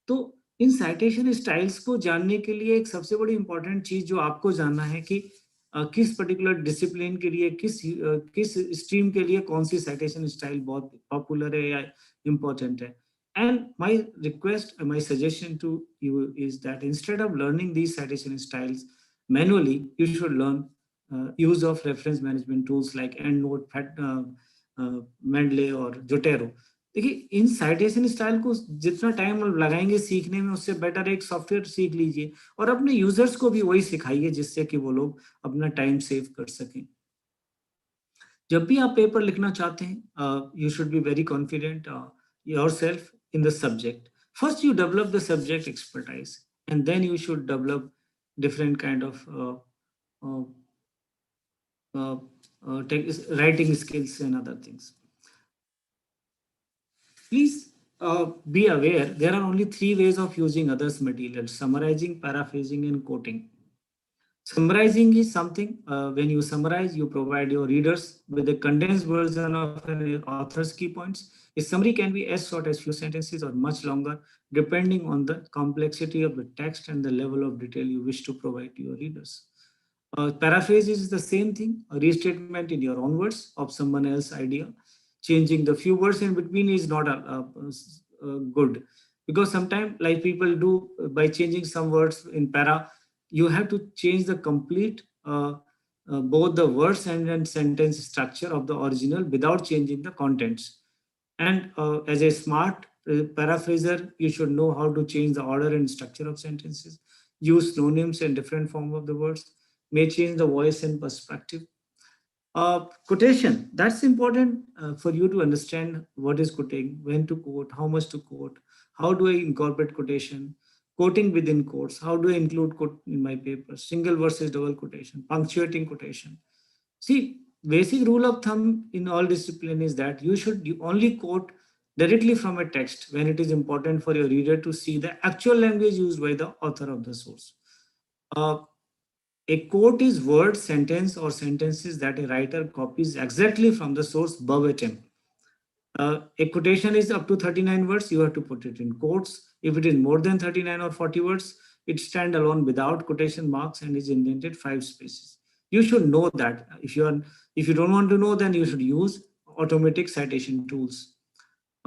तो इन साइटेशन स्टाइल्स को जानने के लिए एक सबसे बड़ी इंपॉर्टेंट चीज जो आपको जानना है कि किस पर्टिकुलर डिसिप्लिन के लिए, किस स्ट्रीम के लिए कौन सी साइटेशन स्टाइल बहुत पॉपुलर है या इम्पोर्टेंट है. And my request, my suggestion to you is that instead of learning these citation styles manually, you should learn use of reference management tools like EndNote, Mendeley और Zotero. देखिए इन citation style को जितना time लगाएंगे सीखने में, उससे better एक software सीख लीजिए और अपने यूजर्स को भी वही सिखाइए जिससे कि वो लोग अपना टाइम सेव कर सकें. जब भी आप पेपर लिखना चाहते हैं, you should be very confident yourself in the subject. First, you develop the subject expertise, and then you should develop different kind of writing skills and other things. Please be aware, there are only 3 ways of using others' materials: summarizing, paraphrasing, and quoting. Summarizing is something, when you summarize, you provide your readers with a condensed version of an author's key points. A summary can be as short as few sentences or much longer, depending on the complexity of the text and the level of detail you wish to provide to your readers. Paraphrase is the same thing, a restatement in your own words of someone else's idea. Changing the few words in between is not good, because sometimes like people do by changing some words in para, you have to change the complete both the words and sentence structure of the original without changing the contents. And as a smart paraphraser, you should know how to change the order and structure of sentences, use synonyms and different form of the words, may change the voice and perspective. Quotation, that's important for you to understand what is quoting, when to quote, how much to quote, how do I incorporate quotation, quoting within quotes, how do I include quote in my paper, single versus double quotation, punctuating quotation. See, basic rule of thumb in all discipline is that you should only quote directly from a text when it is important for your reader to see the actual language used by the author of the source. A quote is word, sentence, or sentences that a writer copies exactly from the source verbatim. A quotation is up to 39 words, you have to put it in quotes. If it is more than 39 or 40 words, it stands alone without quotation marks and is indented 5 spaces. You should know that. If you don't want to know, then you should use automatic citation tools.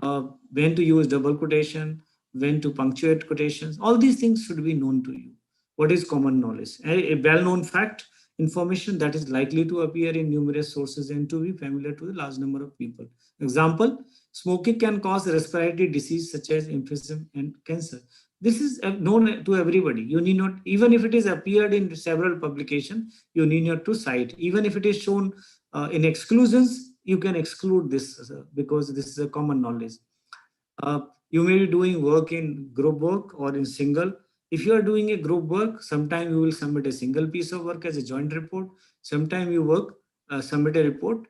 When to use double quotation, when to punctuate quotations, all these things should be known to you. What is common knowledge? A well-known fact, information that is likely to appear in numerous sources and to be familiar to a large number of people. Example, smoking can cause respiratory disease such as emphysema and cancer. This is known to everybody. You need not, even if it is appeared in several publications, you need not to cite. Even if it is shown in exclusions, you can exclude this because this is a common knowledge. You may be doing work in group work or in single. If you are doing a group work, sometime you will submit a single piece of work as a joint report. Sometime you submit a report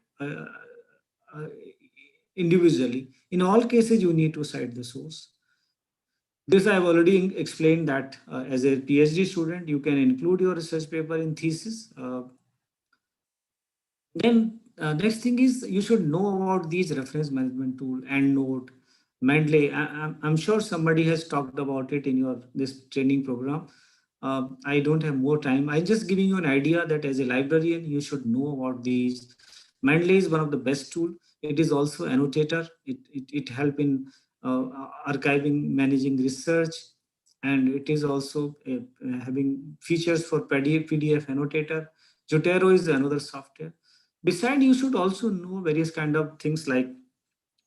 individually. In all cases, you need to cite the source. This I have already explained that as a PhD student, you can include your research paper in thesis. Then next thing is you should know about these reference management tool, EndNote, Mendeley. I'm sure somebody has talked about it in this training program. I don't have more time. I'm just giving you an idea that as a librarian, you should know about these. Mendeley is one of the best tools. It is also annotator. It helps in archiving, managing research, and it is also having features for PDF annotator. Zotero is another software. Besides, you should also know various kind of things like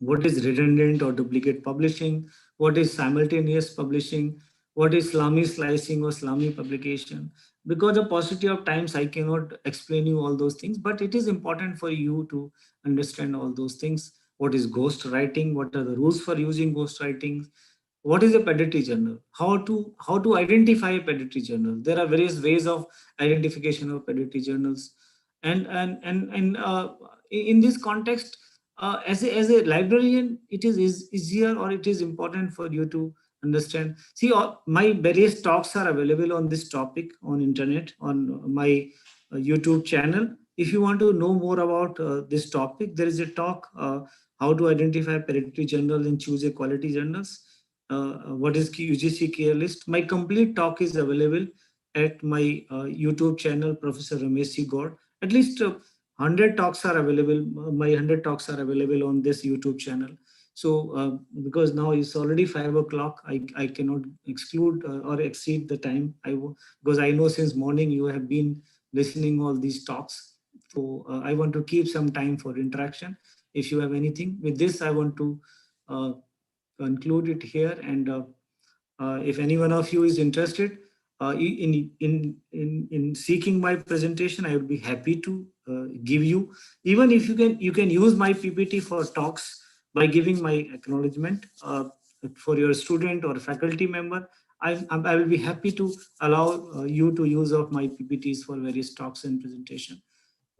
what is redundant or duplicate publishing, what is simultaneous publishing, what is Islami slicing or Islami publication. Because of paucity of times, I cannot explain you all those things, but it is important for you to understand all those things. What is ghost writing? What are the rules for using ghost writing? What is a pedantry journal? How to identify a pedantry journal? There are various ways of identification of pedantry journals, and in this context, as a librarian, it is easier, or it is important for you to understand. See, my various talks are available on this topic on internet, on my YouTube channel. If you want to know more about this topic, there is a talk, how to identify predatory journal and choose a quality journals. What is UGC care list? My complete talk is available at my YouTube channel, Professor Ramesh God. At least 100 talks are available. My 100 talks are available on this YouTube channel. So because now it's already 5 o'clock, I cannot exclude or exceed the time. Because I know since morning you have been listening all these talks. So I want to keep some time for interaction. If you have anything with this, I want to conclude it here. And if any one of you is interested in seeking my presentation, I would be happy to give you. Even if you can use my PPT for talks by giving my acknowledgement for your student or faculty member. I will be happy to allow you to use of my PPTs for various talks and presentation.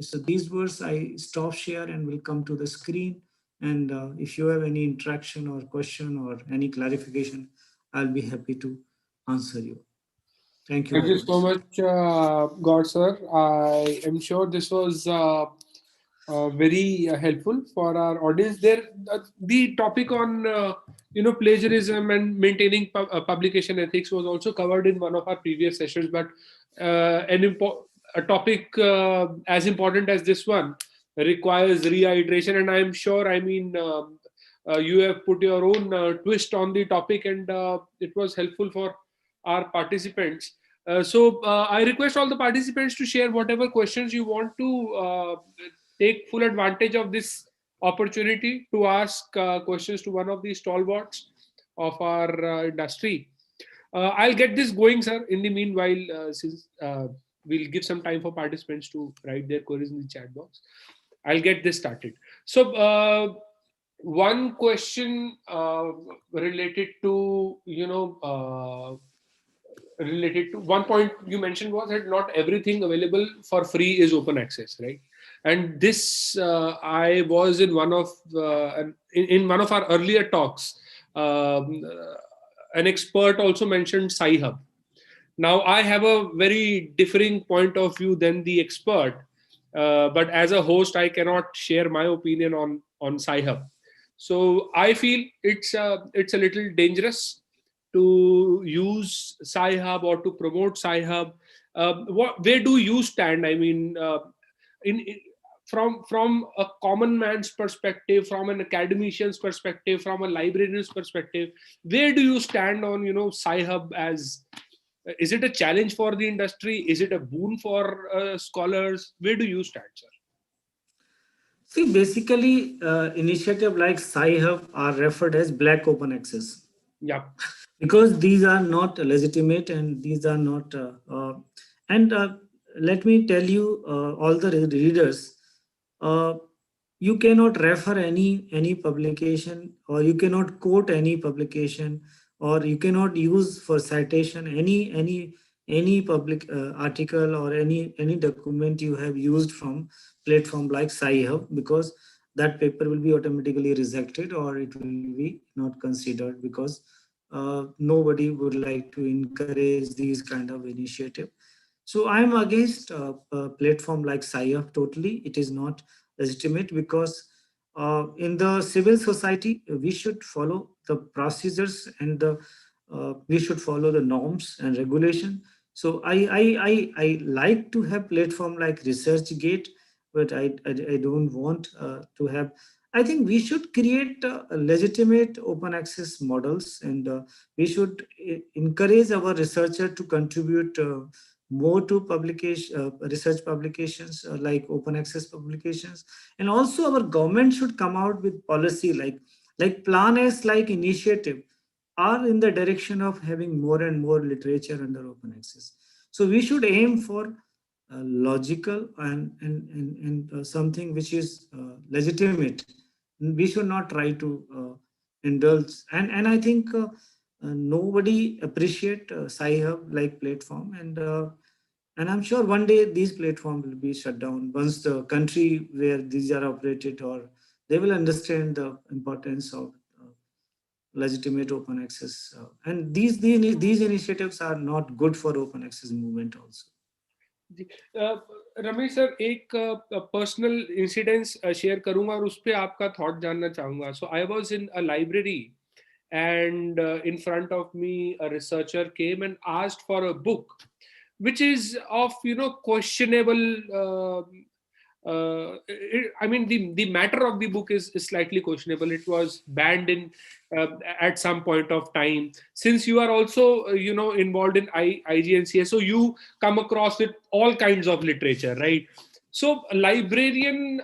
So these words, I stop share and will come to the screen. And if you have any interaction or question or any clarification, I'll be happy to answer you. Thank you
Thank
very
you so much, God sir. I am sure this was very helpful for our audience. The topic on plagiarism and maintaining publication ethics was also covered in one of our previous sessions. But a topic as important as this one requires reiteration, and I'm sure. I mean. You have put your own twist on the topic, and it was helpful for our participants. So I request all the participants to share whatever questions you want to take full advantage of this opportunity to ask questions to one of the stalwarts of our industry. I'll get this going, sir. In the meanwhile, since we'll give some time for participants to write their queries in the chat box, I'll get this started. So one question related to related to one point you mentioned was that not everything available for free is open access, right? And this I was in one of in one of our earlier talks. An expert also mentioned Sci-Hub. Now I have a very differing point of view than the expert, but as a host I cannot share my opinion on Sci-Hub. So I feel it's a little dangerous to use Sci-Hub or to promote Sci-Hub. Where do you stand? I mean, from a common man's perspective, from an academician's perspective, from a librarian's perspective, where do you stand on Sci-Hub as? Is it a challenge for the industry? Is it a boon for scholars? Where do you stand, sir?
See, basically, initiative like Sci-Hub are referred as black open access.
Yeah.
Because these are not legitimate and these are not. Let me tell you, all the readers, you cannot refer any publication, or you cannot quote any publication, or you cannot use for citation any public article or any document you have used from platform like Sci-Hub, because that paper will be automatically rejected or it will be not considered, because nobody would like to encourage these kind of initiative. So I'm against a platform like Sci-Hub totally. It is not legitimate, because in the civil society we should follow the procedures and we should follow the norms and regulation. So I like to have platform like ResearchGate, but I don't want to have. I think we should create legitimate open access models, and we should encourage our researcher to contribute more to publication, research publications like open access publications. And also our government should come out with policy like Plan S, like initiative are in the direction of having more and more literature under open access. So we should aim for logical and something which is legitimate. We should not try to indulge. And I think nobody appreciate Sci-Hub like platform. And I'm sure one day these platforms will be shut down once the country where these are operated, or they will understand the importance of legitimate open access. And these initiatives are not good for open access movement also.
Ramesh sir, एक personal incidence share करूंगा और उस पे आपका thought जानना चाहूंगा. So I was in a library and in front of me a researcher came and asked for a book which is of questionable I mean the matter of the book is slightly questionable. It was banned in at some point of time. Since you are also involved in IGNCA, so you come across with all kinds of literature, right? So a librarian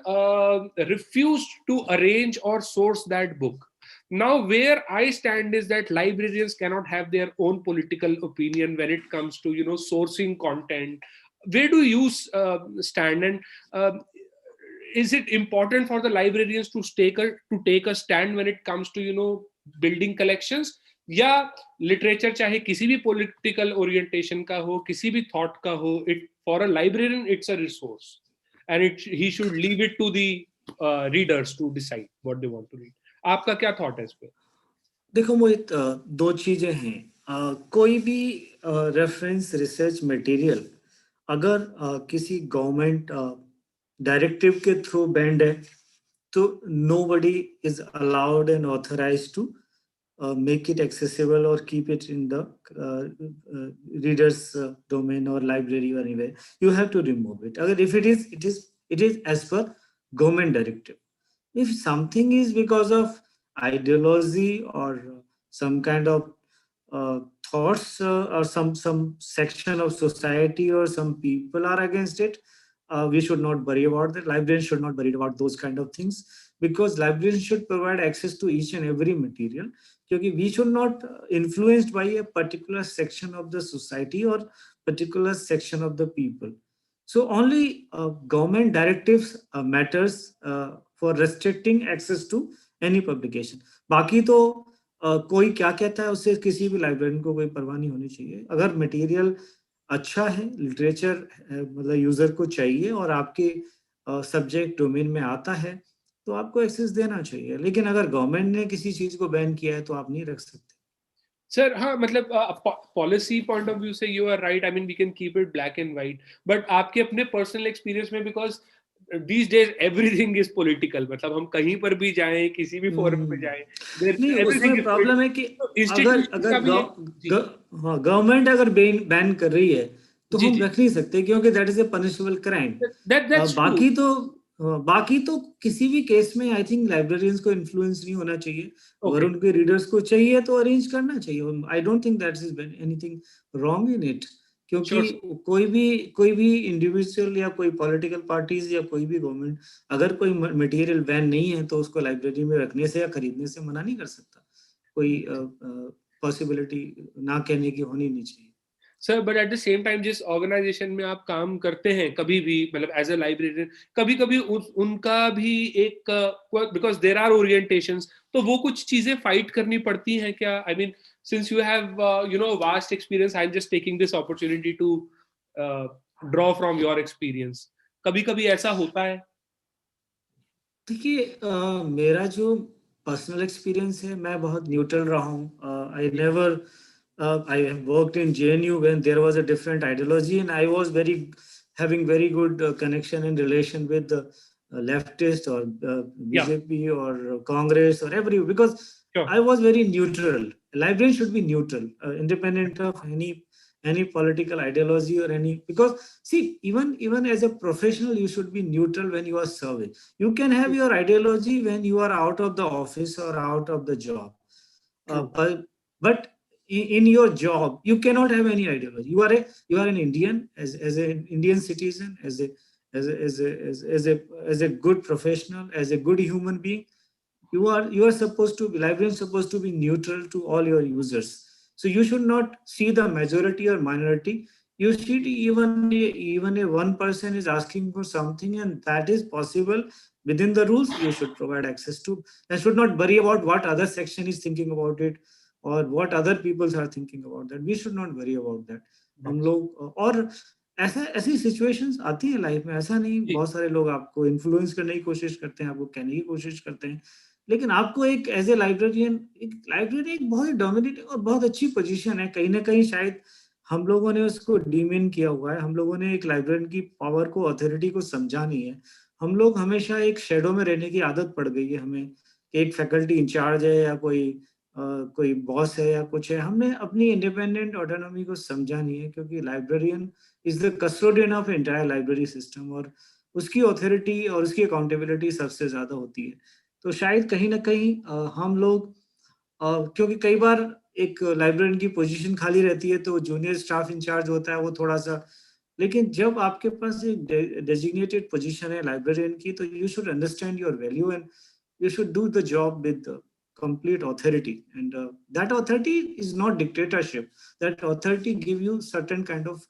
refused to arrange or source that book. Now where I stand is that librarians cannot have their own political opinion when it comes to sourcing content. Where do you stand, and is it important for the librarians to take a stand when it comes to building collections? या literature चाहे किसी भी political orientation का हो, किसी भी thought का हो, it for a librarian it's a resource, and he should leave it to the readers to decide what they want to read. आपका क्या थॉट है इस पे?
देखो मोहित, दो चीजें हैं. कोई भी रेफरेंस रिसर्च मटेरियल अगर किसी गवर्नमेंट डायरेक्टिव के थ्रू बैंड है तो nobody is allowed and authorized to make it accessible or keep it in the reader's domain or library or anywhere. You have to remove it. If it is as per government directive. If something is because of ideology or some kind of thoughts or some section of society or some people are against it, we should not worry about that. Librarians should not worry about those kind of things, because librarians should provide access to each and every material. Because we should not influenced by a particular section of the society or particular section of the people. So only government directives matters for restricting access to any publication. बाकी तो कोई क्या कहता है उससे किसी भी librarian को कोई परवाह नहीं होनी चाहिए. अगर मटेरियल अच्छा है, लिटरेचर मतलब यूजर को चाहिए और आपके सब्जेक्ट डोमेन में आता है, तो आपको एक्सेस देना चाहिए. लेकिन अगर गवर्नमेंट ने किसी चीज को बैन किया है तो आप नहीं रख सकते.
सर हाँ, मतलब पॉलिसी पॉइंट ऑफ व्यू से you are right. I mean we can keep it black and white, but आपके अपने पर्सनल एक्सपीरियंस में, because these days everything is political, मतलब हम कहीं पर भी जाएं, किसी भी फोरम पे जाएं,
नहीं, उसमें प्रॉब्लम है कि अगर गवर्नमेंट अगर बैन कर रही है तो हम रख नहीं सकते, क्योंकि that is a punishable crime. बाकी तो किसी भी केस में आई थिंक लाइब्रेरियंस को इन्फ्लुएंस नहीं होना चाहिए. अगर उनके रीडर्स को चाहिए तो अरेंज करना चाहिए. I don't think that is anything wrong in it, क्योंकि कोई भी इंडिविजुअल या कोई पॉलिटिकल पार्टीज या कोई भी गवर्नमेंट अगर कोई मटेरियल बैन नहीं है तो उसको लाइब्रेरी में रखने से या खरीदने से मना नहीं कर सकता. कोई पॉसिबिलिटी ना कहने की होनी नहीं चाहिए.
Sir but at the same time जिस ऑर्गेनाइजेशन में आप काम करते हैं, कभी भी मतलब एज अ लाइब्रेरियन, कभी कभी उनका भी एक बिकॉज देयर आर ओरिएंटेशंस, तो वो कुछ चीजें फाइट करनी पड़ती हैं क्या? I mean since you have vast experience, I'm just taking this opportunity to draw from your experience. कभी-कभी ऐसा होता है?
देखिए, मेरा जो पर्सनल एक्सपीरियंस है, मैं बहुत न्यूट्रल रहा हूँ. I have worked in JNU when there was a different ideology, and I was having very good connection and relation with the leftist or BJP or Congress or because I was very neutral. Librarian should be neutral, independent of any political ideology or any, because see, even as a professional, you should be neutral when you are serving. You can have your ideology when you are out of the office or out of the job, but in your job, you cannot have any ideology. You are an Indian, as an Indian citizen, as a good professional, as a good human being. You are supposed to be, librarian supposed to be neutral to all your users. So you should not see the majority or minority. You should even a one person is asking for something and that is possible within the rules, you should provide access to. And should not worry about what other section is thinking about it or what other peoples are thinking about that. We should not worry about that. हम लोग और ऐसी situations आती है life में, ऐसा नहीं बहुत सारे लोग आपको इन्फ्लुएंस करने की कोशिश करते हैं, आपको कहने की कोशिश करते हैं, लेकिन आपको एक एज ए लाइब्रेरियन, एक बहुत ही डोमिनेटिंग और बहुत अच्छी पोजीशन है। कहीं ना कहीं शायद हम लोगों ने उसको डिमीन किया हुआ है, हम लोगों ने एक लाइब्रेरियन की पावर को, अथॉरिटी को समझा नहीं है। हम लोग हमेशा एक शेडो में रहने की आदत पड़ गई है हमें, एक फैकल्टी इंचार्ज है या कोई बॉस है या कुछ है। हमने अपनी इंडिपेंडेंट ऑटोनॉमी को समझा नहीं है, क्योंकि librarian is the custodian of entire library system और उसकी अथॉरिटी और उसकी अकाउंटेबिलिटी सबसे ज्यादा होती है। तो शायद कहीं ना कहीं हम लोग, क्योंकि कई बार एक लाइब्रेरियन की पोजीशन खाली रहती है तो जूनियर स्टाफ इंचार्ज होता है वो थोड़ा सा, लेकिन जब आपके पास एक डेजिग्नेटेड पोजीशन है लाइब्रेरियन की, तो you should understand your value and you should do the job with complete authority, and that authority is not dictatorship. That authority give you certain kind of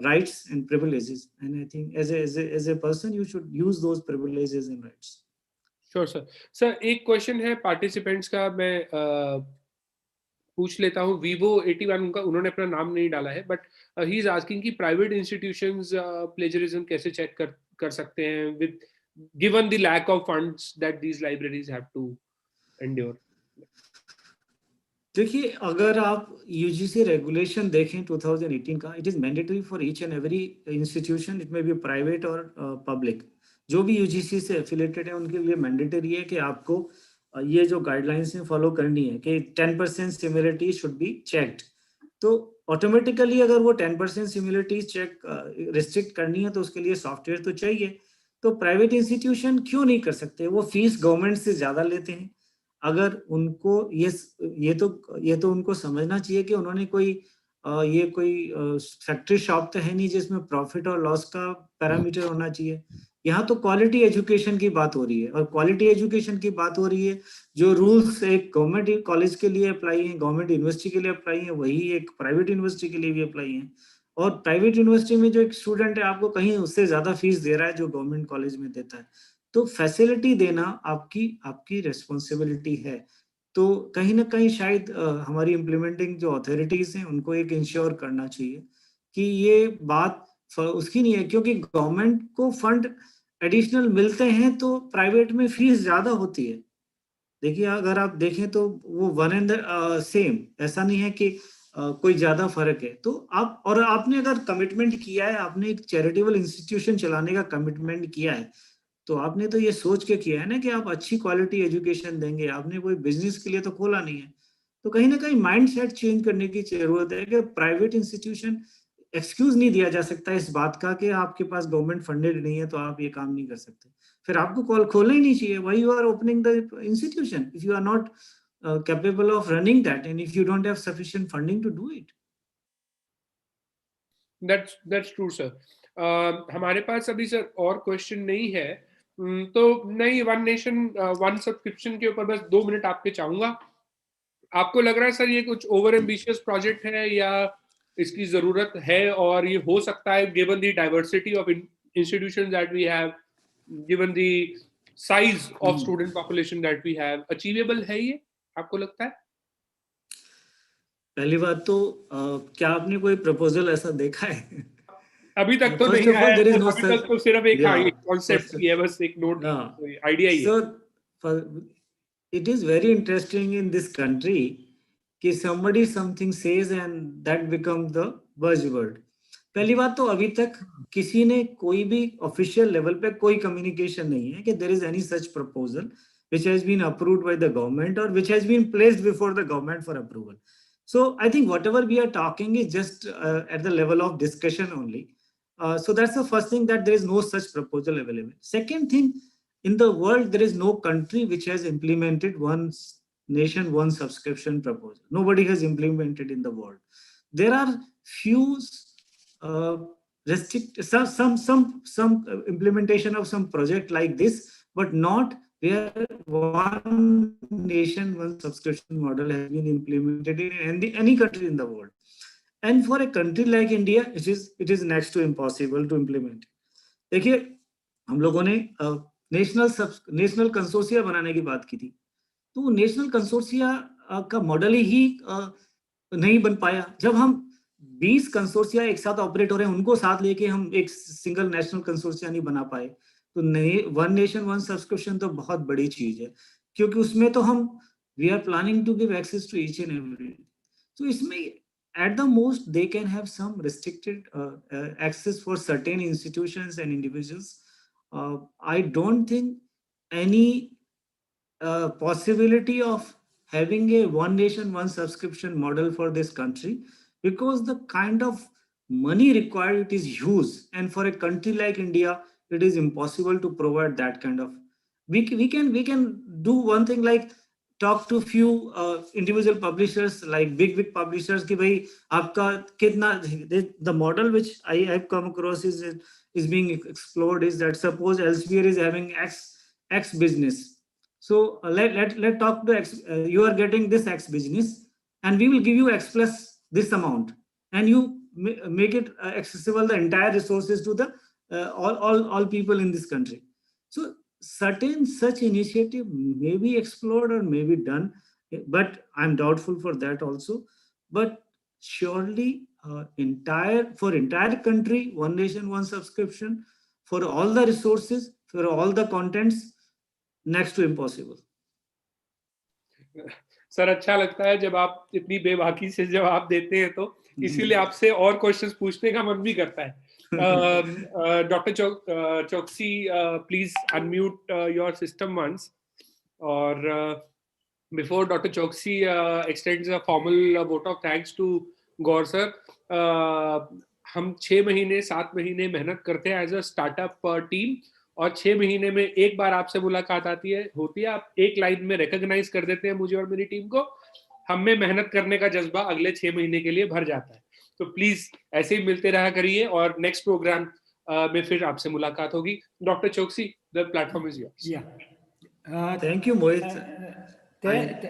rights and privileges, and I think as a person you should use those privileges and rights.
Sure sir. Sir, एक question है participants का, मैं पूछ लेता हूँ। Vivo 81 उन्होंने अपना नाम नहीं डाला है, बट ही इज आस्किंग कि प्राइवेट इंस्टीट्यूशंस प्लेजरिज्म कैसे चेक कर सकते हैं with given the lack of funds that these libraries have to endure?
देखिए, अगर आप यूजीसी रेगुलेशन देखें 2018 का, it is mandatory for each and every institution, it may be private और पब्लिक, जो भी यूजीसी से एफिलेटेड है उनके लिए मैंडेटरी है कि आपको ये जो गाइडलाइंस है फॉलो करनी है कि 10% सिमिलरिटी शुड बी चेक्ड। तो ऑटोमेटिकली अगर वो 10% सिमिलरिटी चेक रिस्ट्रिक्ट करनी है तो उसके लिए सॉफ्टवेयर तो चाहिए। तो प्राइवेट इंस्टीट्यूशन क्यों नहीं कर सकते? वो फीस गवर्नमेंट से ज्यादा लेते हैं। अगर उनको ये तो उनको समझना चाहिए कि उन्होंने कोई फैक्ट्री शॉप तो है नहीं जिसमें प्रॉफिट और लॉस का पैरामीटर होना चाहिए। यहाँ तो क्वालिटी एजुकेशन की बात हो रही है, और क्वालिटी एजुकेशन की बात हो रही है, जो रूल्स एक गवर्नमेंट कॉलेज के लिए अप्लाई है, गवर्नमेंट यूनिवर्सिटी के लिए अप्लाई है, वही एक प्राइवेट यूनिवर्सिटी के लिए भी अप्लाई है। और प्राइवेट यूनिवर्सिटी में जो एक स्टूडेंट है आपको कहीं उससे ज्यादा फीस दे रहा है जो गवर्नमेंट कॉलेज में देता है। तो फैसिलिटी देना आपकी रिस्पॉन्सिबिलिटी है। तो कहीं ना कहीं शायद हमारी इम्प्लीमेंटिंग जो अथॉरिटीज हैं उनको एक इंश्योर करना चाहिए कि ये बात उसकी नहीं है, क्योंकि गवर्नमेंट को फंड एडिशनल मिलते हैं तो प्राइवेट में फीस ज्यादा होती है। देखिए, अगर आप देखें तो वो वन एंड सेम, ऐसा नहीं है कि कोई ज्यादा फर्क है। तो आपने अगर कमिटमेंट किया है, आपने एक चैरिटेबल इंस्टीट्यूशन चलाने का कमिटमेंट किया है, तो आपने तो ये सोच के किया है ना कि आप अच्छी क्वालिटी एजुकेशन देंगे। आपने कोई बिजनेस के लिए तो खोला नहीं है। तो कहीं ना कहीं माइंडसेट चेंज करने की जरूरत है कि प्राइवेट इंस्टीट्यूशन एक्सक्यूज नहीं दिया जा सकता इस बात का कि आपके पास गवर्नमेंट फंडेड नहीं है तो आप ये काम नहीं कर सकते। फिर आपको कॉल खोलना ही नहीं चाहिए। Why you are opening the institution if you are not capable of running that and if you don't have sufficient funding to do it?
That's true sir. हमारे पास अभी सर और क्वेश्चन नहीं है, तो नहीं, वन नेशन वन सब्सक्रिप्शन के ऊपर बस 2 मिनट आपके चाहूंगा। आपको लग रहा है सर ये कुछ ओवर एम्बिशियस प्रोजेक्ट है या इसकी जरूरत है, और ये हो सकता है given the diversity of institutions that we have, given the size of student population that we have, achievable है ये आपको लगता है?
पहली बात तो क्या आपने कोई प्रपोजल ऐसा देखा है?
अभी तक तो नहीं आया है, अभी तक तो सिर्फ एक कॉन्सेप्ट ही है, बस एक नोट, आइडिया ही है।
Sir, it is very interesting in this country कि somebody something says and that becomes the buzzword. पहली बात तो अभी तक किसी ने कोई भी ऑफिशियल लेवल पे कोई कम्युनिकेशन नहीं है कि there is any such proposal which has been approved by the government or which has been placed before the government for approval. So I think whatever we are talking is just at the level of discussion only. So that's the first thing, that there is no such proposal available. Second thing, in the world there is no country which has implemented nation one subscription proposal. Nobody has implemented in the world. There are few some implementation of some project like this, but not where one nation one subscription model has been implemented in any country in the world. And for a country like India, it is next to impossible to implement. देखिए, हम लोगों ने national कंसोर्शिया बनाने की बात की थी, तो नेशनल कंसोर्शिया का मॉडल ही नहीं बन पाया. जब हम 20 कंसोर्शिया एक साथ ऑपरेट हो रहे हैं, उनको साथ लेके हम एक सिंगल नेशनल कंसोर्शिया नहीं बना पाए, तो वन नेशन वन सब्सक्रिप्शन तो बहुत बड़ी चीज है, क्योंकि उसमें तो हम we are planning to give access to each and every. तो इसमें at the most they can have some restricted access for certain institutions and individuals. I don't think any possibility of having a one nation one subscription model for this country, because the kind of money required, it is huge, and for a country like India it is impossible to provide that kind of. We can do one thing, like talk to few individual publishers, like big publishers, ki bhai aapka kitna. The model which I have come across is being explored is that suppose Elsevier is having X business, so let talk to X. You are getting this X business, and we will give you X plus this amount, and you make it accessible the entire resources to the all people in this country. So certain such initiative may be explored or may be done, but I'm doubtful for that also. But surely entire country one nation one subscription for all the resources, for all the contents, next to impossible.
Sir, अच्छा लगता है जब आप इतनी बेबाकी से जवाब देते हैं, तो इसीलिए आपसे और क्वेश्चंस पूछने का मन भी करता है. Dr. Choksi, please unmute your system once. Or before Dr. Choksi extends a formal vote of thanks to Gaur sir, हम 6 महीने 7 महीने मेहनत करते हैं एज अ स्टार्टअप टीम, और 6 महीने में एक बार आपसे मुलाकात होती है, आप एक लाइन में रिकॉग्नाइज कर देते हैं मुझे और मेरी टीम को. हम में मेहनत करने का जज्बा अगले 6 महीने के लिए भर जाता है. तो प्लीज ऐसे ही मिलते रहा करिए, और नेक्स्ट प्रोग्राम में फिर आपसे मुलाकात होगी. Doctor Choksi, the platform is yours.
Thank you, Mohit.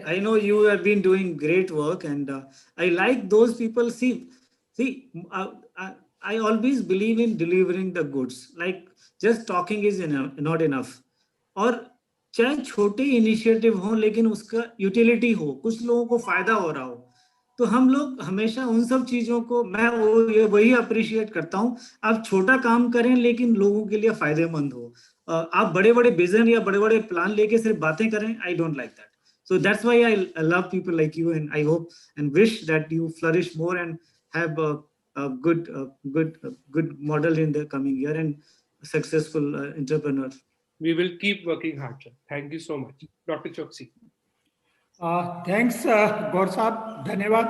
I know you have been doing great work, and I like those people. See, I always believe in delivering the goods. Like just talking is not enough. और चाहे छोटे initiative हो, लेकिन उसका utility हो, कुछ लोगों को फायदा हो रहा हो, तो हम लोग हमेशा उन सब चीजों को, मैं वही अप्रिशिएट करता हूँ. आप छोटा काम करें लेकिन लोगों के लिए फायदेमंद हो. आप बड़े बड़े विजन या बड़े बड़े प्लान लेके सिर्फ बातें करें, I don't like that. So that's why I love people like you, and I hope and wish that you flourish more and have a good model in the coming year and successful entrepreneur.
We will keep working hard, sir. Thank you so much. Dr. Choksi.
Thanks Gaur साहब, धन्यवाद.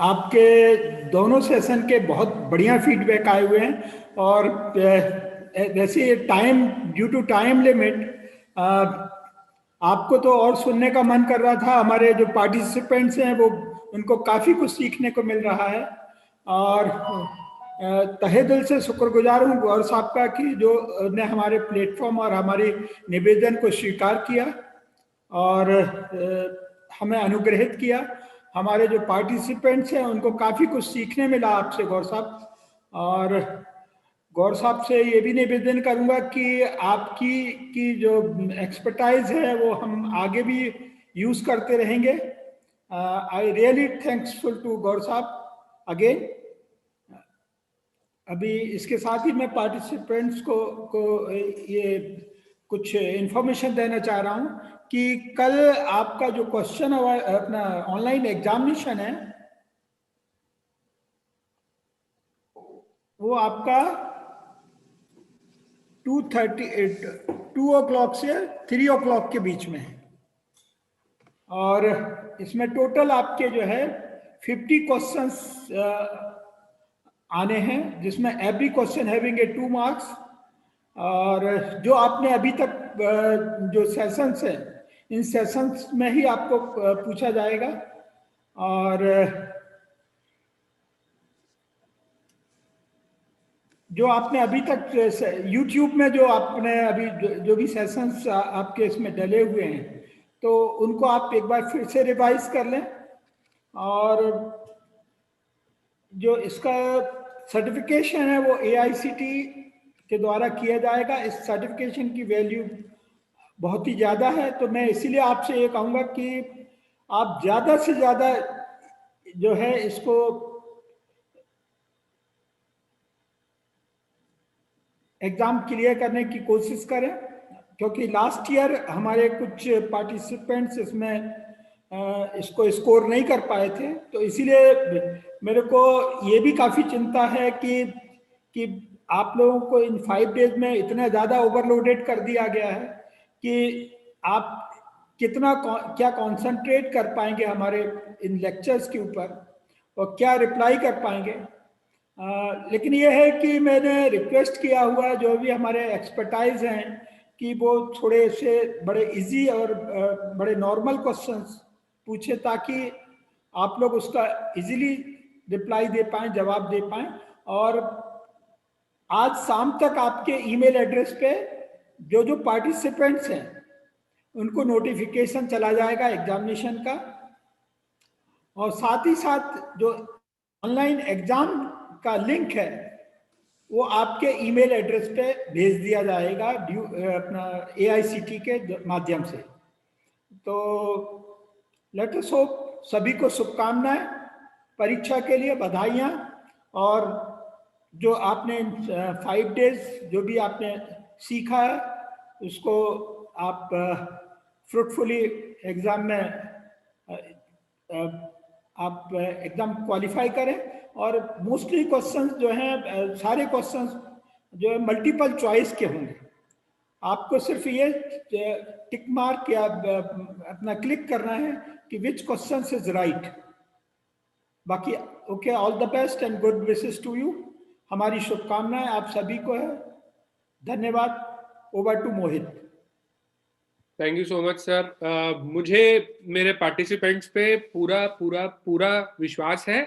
आपके दोनों session के बहुत बढ़िया feedback आए हुए हैं, और वैसे time, due to time limit, आपको तो और सुनने का मन कर रहा था. हमारे जो पार्टिसिपेंट्स हैं वो, उनको काफ़ी कुछ सीखने को मिल रहा है, और तहे दिल से शुक्रगुजार हूँ गौर साहब का कि जो ने हमारे प्लेटफॉर्म और हमारे निवेदन को स्वीकार किया और हमें अनुग्रहित किया. हमारे जो पार्टिसिपेंट्स हैं उनको काफ़ी कुछ सीखने मिला आपसे गौर साहब. और गौर साहब से ये भी निवेदन करूंगा कि आपकी जो एक्सपर्टाइज है वो हम आगे भी यूज करते रहेंगे. आई रियली थैंक्सफुल टू गौर साहब अगेन. अभी इसके साथ ही मैं पार्टिसिपेंट्स को ये कुछ इंफॉर्मेशन देना चाह रहा हूँ कि कल आपका जो क्वेश्चन अपना ऑनलाइन एग्जामिनेशन है, वो आपका 2 o'clock से 3 o'clock के बीच में है. और इसमें टोटल आपके जो है 50 क्वेश्चंस आने हैं, जिसमें एवरी क्वेश्चन हैविंग 2 marks. और जो आपने अभी तक जो सेशंस हैं,
इन सेशंस में ही आपको पूछा जाएगा। और जो आपने अभी तक YouTube में जो आपने अभी जो भी सेशंस आपके इसमें डले हुए हैं, तो उनको आप एक बार फिर से रिवाइज कर लें। और जो इसका सर्टिफिकेशन है वो AICTE के द्वारा किया जाएगा। इस सर्टिफिकेशन की वैल्यू बहुत ही ज़्यादा है, तो मैं इसीलिए आपसे ये कहूँगा कि आप ज़्यादा से ज़्यादा जो है इसको एग्ज़ाम क्लियर करने की कोशिश करें, क्योंकि लास्ट ईयर हमारे कुछ पार्टिसिपेंट्स इसमें इसको स्कोर नहीं कर पाए थे। तो इसीलिए मेरे को ये भी काफ़ी चिंता है कि आप लोगों को इन 5 डेज में इतना ज़्यादा ओवरलोडेड कर दिया गया है कि आप क्या कॉन्सेंट्रेट कर पाएंगे हमारे इन लेक्चर्स के ऊपर और क्या रिप्लाई कर पाएंगे। लेकिन ये है कि मैंने रिक्वेस्ट किया हुआ है जो भी हमारे एक्सपर्टाइज हैं कि वो थोड़े से बड़े इजी और बड़े नॉर्मल क्वेश्चंस पूछे, ताकि आप लोग उसका इजीली रिप्लाई दे पाएं, जवाब दे पाएं। और आज शाम तक आपके ईमेल एड्रेस पे जो पार्टिसिपेंट्स हैं उनको नोटिफिकेशन चला जाएगा एग्जामिनेशन का, और साथ ही साथ जो ऑनलाइन एग्जाम का लिंक है वो आपके ईमेल एड्रेस पे भेज दिया जाएगा अपना AICTE के माध्यम से। तो लेट अस होप, सभी को शुभकामनाएं परीक्षा के लिए, बधाइयाँ। और जो आपने 5 डेज जो भी आपने सीखा है उसको आप फ्रूटफुली एग्जाम में आप एग्जाम क्वालिफाई करें। और मोस्टली क्वेश्चंस जो हैं, सारे क्वेश्चंस जो है मल्टीपल चॉइस के होंगे। आपको सिर्फ ये टिक मार्क या अपना क्लिक करना है कि विच क्वेश्चन इज राइट। बाकी okay, all the best and good wishes to you. हमारी शुभकामनाएं आप सभी को है। धन्यवाद। Over to Mohit.
Thank you so much sir. मुझे मेरे पार्टिसिपेंट्स पे पूरा विश्वास है।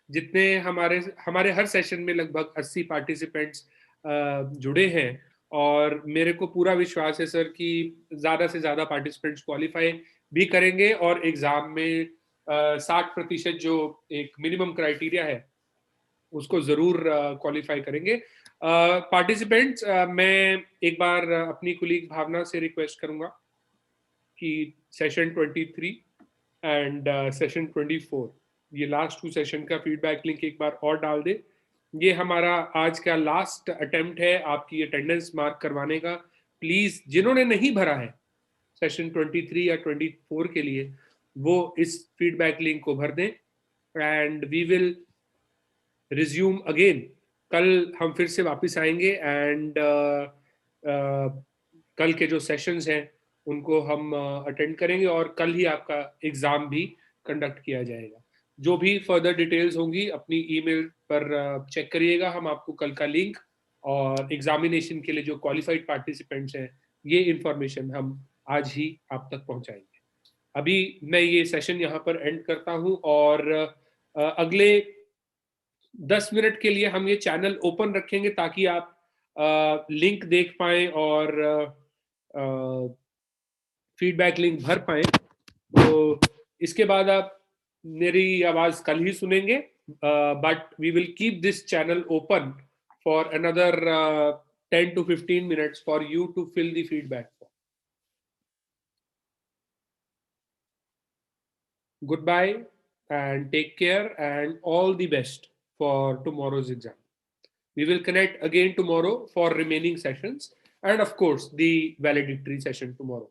जितने हमारे हर सेशन में लगभग 80 पार्टिसिपेंट्स जुड़े हैं, और मेरे को पूरा विश्वास है सर कि ज़्यादा से ज़्यादा पार्टिसिपेंट्स क्वालिफाई भी करेंगे और एग्ज़ाम में 60% जो एक मिनिमम क्राइटेरिया है उसको ज़रूर क्वालिफाई करेंगे। पार्टिसिपेंट्स, मैं एक बार अपनी कुलीग भावना से रिक्वेस्ट करूँगा कि सेशन 23 एंड सेशन 24, ये लास्ट 2 सेशन का फीडबैक लिंक एक बार और डाल दे। ये हमारा आज का लास्ट अटेम्प्ट है आपकी अटेंडेंस मार्क करवाने का। प्लीज जिन्होंने नहीं भरा है सेशन 23 या 24 के लिए, वो इस फीडबैक लिंक को भर दें and we will resume again. कल हम फिर से वापस आएंगे एंड कल के जो सेशंस हैं उनको हम अटेंड करेंगे और कल ही आपका एग्जाम भी कंडक्ट किया जाएगा। जो भी फर्दर डिटेल्स होंगी अपनी ईमेल पर चेक करिएगा। हम आपको कल का लिंक और एग्जामिनेशन के लिए जो क्वालिफाइड पार्टिसिपेंट्स हैं ये इंफॉर्मेशन हम आज ही आप तक पहुंचाएंगे। अभी मैं ये सेशन यहाँ पर एंड करता हूँ और अगले 10 मिनट के लिए हम ये चैनल ओपन रखेंगे ताकि आप लिंक देख पाएं और फीडबैक लिंक भर पाएं। तो इसके बाद आप मेरी आवाज कल ही सुनेंगे, but we will keep this channel open for another 10 to 15 minutes for you to fill the feedback form. Goodbye and take care and all the best for tomorrow's exam. We will connect again tomorrow for remaining sessions and of course the valedictory session tomorrow.